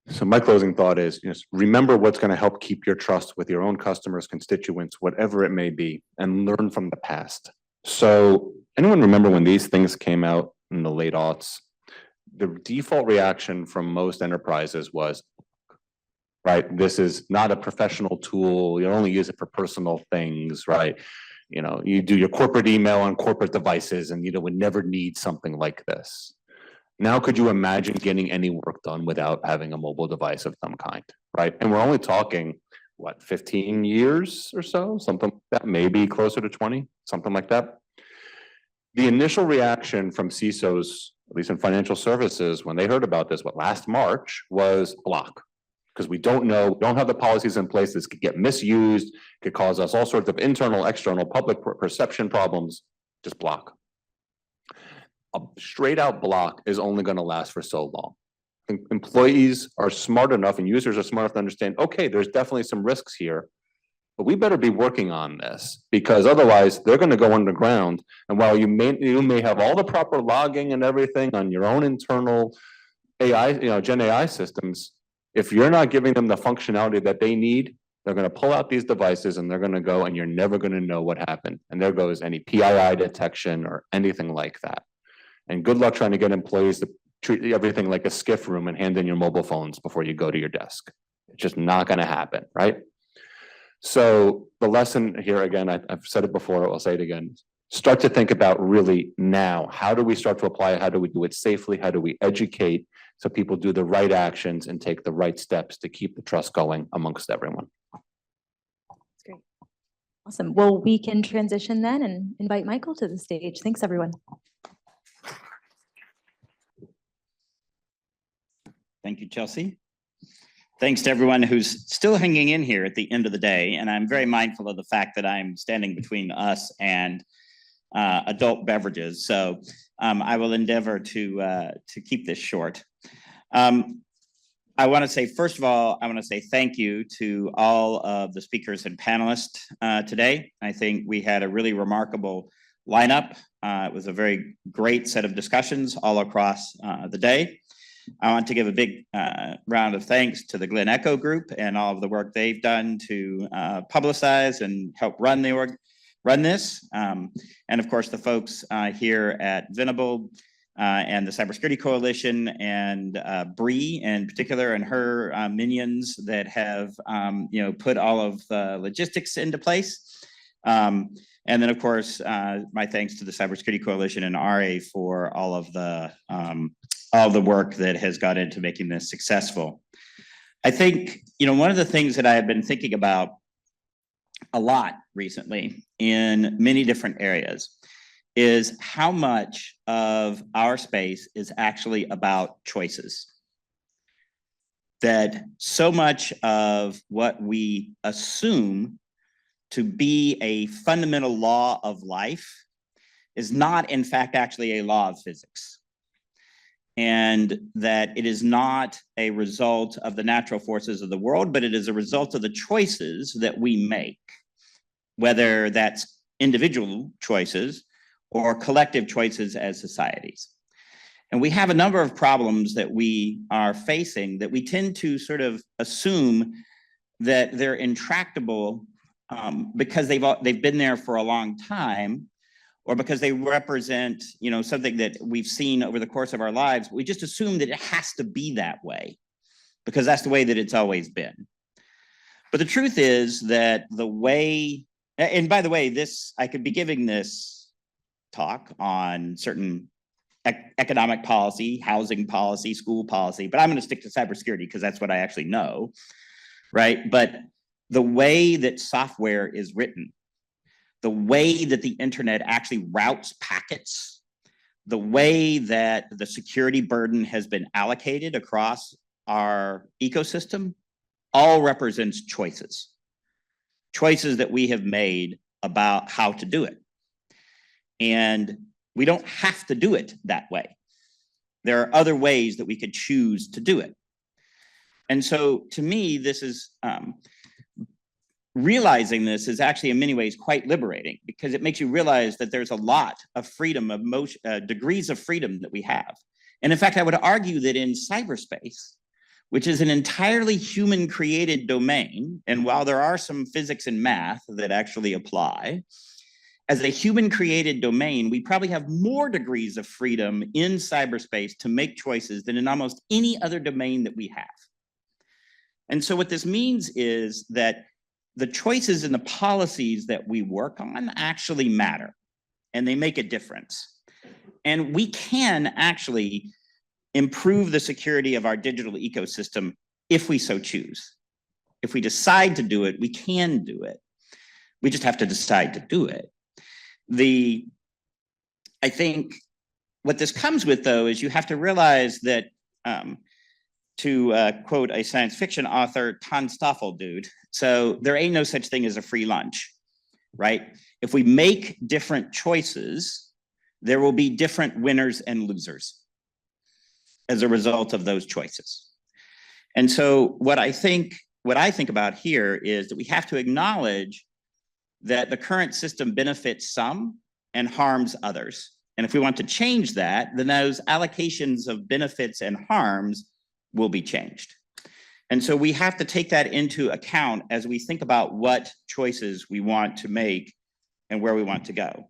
So my closing thought is, remember what's going to help keep your trust with your own customers, constituents, whatever it may be, and learn from the past. So anyone remember when these things came out in the late aughts? The default reaction from most enterprises was, right, this is not a professional tool. You only use it for personal things, right? You do your corporate email on corporate devices and would never need something like this. Now, could you imagine getting any work done without having a mobile device of some kind, right? And we're only talking, 15 years or so? Something like that, maybe closer to 20, something like that. The initial reaction from CISOs, at least in financial services, when they heard about this, last March, was block. Because we don't have the policies in place. This could get misused, could cause us all sorts of internal, external, public perception problems. Just block. A straight out block is only going to last for so long. Employees are smart enough and users are smart enough to understand, okay, there's definitely some risks here, but we better be working on this because otherwise they're going to go underground. And while you may have all the proper logging and everything on your own internal AI, Gen AI systems, if you're not giving them the functionality that they need, they're going to pull out these devices and they're going to go and you're never going to know what happened. And there goes any PII detection or anything like that. And good luck trying to get employees to treat everything like a skiff room and hand in your mobile phones before you go to your desk. It's just not going to happen, right? So the lesson here, again, I've said it before, I'll say it again. Start to think about really now, how do we start to apply it? How do we do it safely? How do we educate so people do the right actions and take the right steps to keep the trust going amongst everyone? That's great. Awesome. Well, we can transition then and invite Michael to the stage. Thanks, everyone. Thank you, Chelsea. Thanks to everyone who's still hanging in here at the end of the day. And I'm very mindful of the fact that I'm standing between us and adult beverages. So I will endeavor to keep this short. I want to say, first of all, I want to say thank you to all of the speakers and panelists today. I think we had a really remarkable lineup. It was a very great set of discussions all across the day. I want to give a big round of thanks to the Glen Echo Group and all of the work they've done to publicize and help run this. And of course, the folks here at Venable and the Cybersecurity Coalition and Bree in particular and her minions that have put all of the logistics into place. And then, of course, my thanks to the Cybersecurity Coalition and RA for all the work that has gone into making this successful. I think, one of the things that I have been thinking about a lot recently in many different areas is how much of our space is actually about choices. That so much of what we assume to be a fundamental law of life is not, in fact, actually a law of physics. And that it is not a result of the natural forces of the world, but it is a result of the choices that we make, whether that's individual choices or collective choices as societies. And we have a number of problems that we are facing that we tend to sort of assume that they're intractable because they've been there for a long time, or because they represent, something that we've seen over the course of our lives. We just assume that it has to be that way because that's the way that it's always been. But the truth is that the way, and by the way, I could be giving this talk on certain economic policy, housing policy, school policy, but I'm going to stick to cybersecurity because that's what I actually know, right? But the way that software is written, the way that the internet actually routes packets, the way that the security burden has been allocated across our ecosystem, all represents choices. Choices that we have made about how to do it. And we don't have to do it that way. There are other ways that we could choose to do it. And so to me, this is, realizing this is actually in many ways quite liberating because it makes you realize that there's a lot of freedom, of degrees of freedom that we have. And in fact, I would argue that in cyberspace, which is an entirely human created domain, and while there are some physics and math that actually apply, as a human created domain, we probably have more degrees of freedom in cyberspace to make choices than in almost any other domain that we have. And so what this means is that the choices and the policies that we work on actually matter, and they make a difference. And we can actually improve the security of our digital ecosystem if we so choose. If we decide to do it, we can do it. We just have to decide to do it. I think what this comes with, though, is you have to realize that, to quote a science fiction author, Ton Stoffel dude, so there ain't no such thing as a free lunch, right? If we make different choices, there will be different winners and losers as a result of those choices. And so what I think about here is that we have to acknowledge that the current system benefits some and harms others. And if we want to change that, then those allocations of benefits and harms will be changed. And so we have to take that into account as we think about what choices we want to make and where we want to go.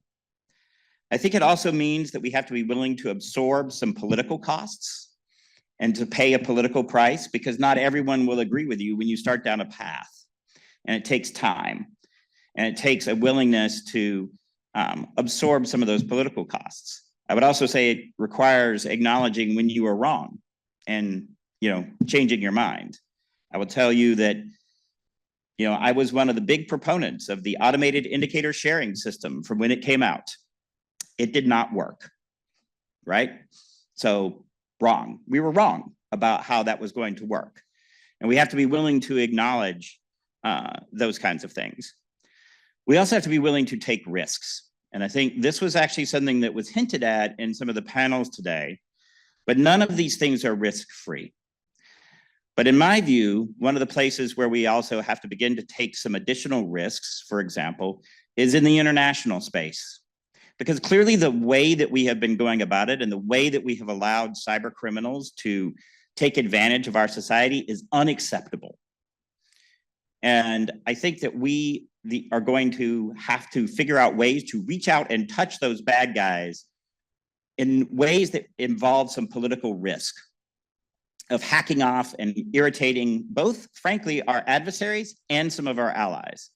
I think it also means that we have to be willing to absorb some political costs and to pay a political price, because not everyone will agree with you when you start down a path. And it takes time, and it takes a willingness to absorb some of those political costs. I would also say it requires acknowledging when you are wrong and changing your mind. I will tell you that, I was one of the big proponents of the automated indicator sharing system from when it came out. It did not work, right? So wrong. We were wrong about how that was going to work. And we have to be willing to acknowledge those kinds of things. We also have to be willing to take risks. And I think this was actually something that was hinted at in some of the panels today, but none of these things are risk-free. But in my view, one of the places where we also have to begin to take some additional risks, for example, is in the international space. Because clearly the way that we have been going about it and the way that we have allowed cyber criminals to take advantage of our society is unacceptable. And I think that we are going to have to figure out ways to reach out and touch those bad guys in ways that involve some political risk of hacking off and irritating both, frankly, our adversaries and some of our allies.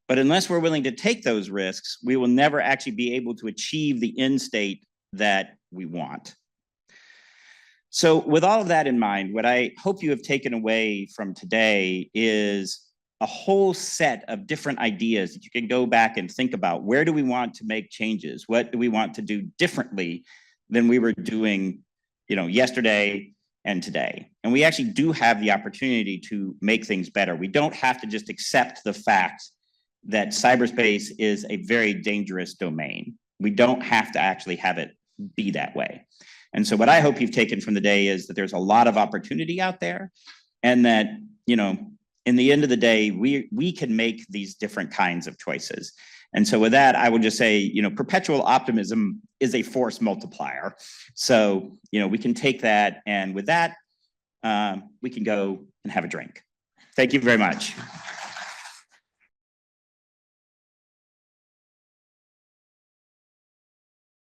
But unless we're willing to take those risks, we will never actually be able to achieve the end state that we want. So with all of that in mind, what I hope you have taken away from today is a whole set of different ideas that you can go back and think about. Where do we want to make changes? What do we want to do differently than we were doing, yesterday and today? And we actually do have the opportunity to make things better. We don't have to just accept the fact that cyberspace is a very dangerous domain. We don't have to actually have it be that way. And so what I hope you've taken from the day is that there's a lot of opportunity out there, and that, in the end of the day, we can make these different kinds of choices. And so with that, I will just say, perpetual optimism is a force multiplier. So, we can take that, and with that, we can go and have a drink. Thank you very much.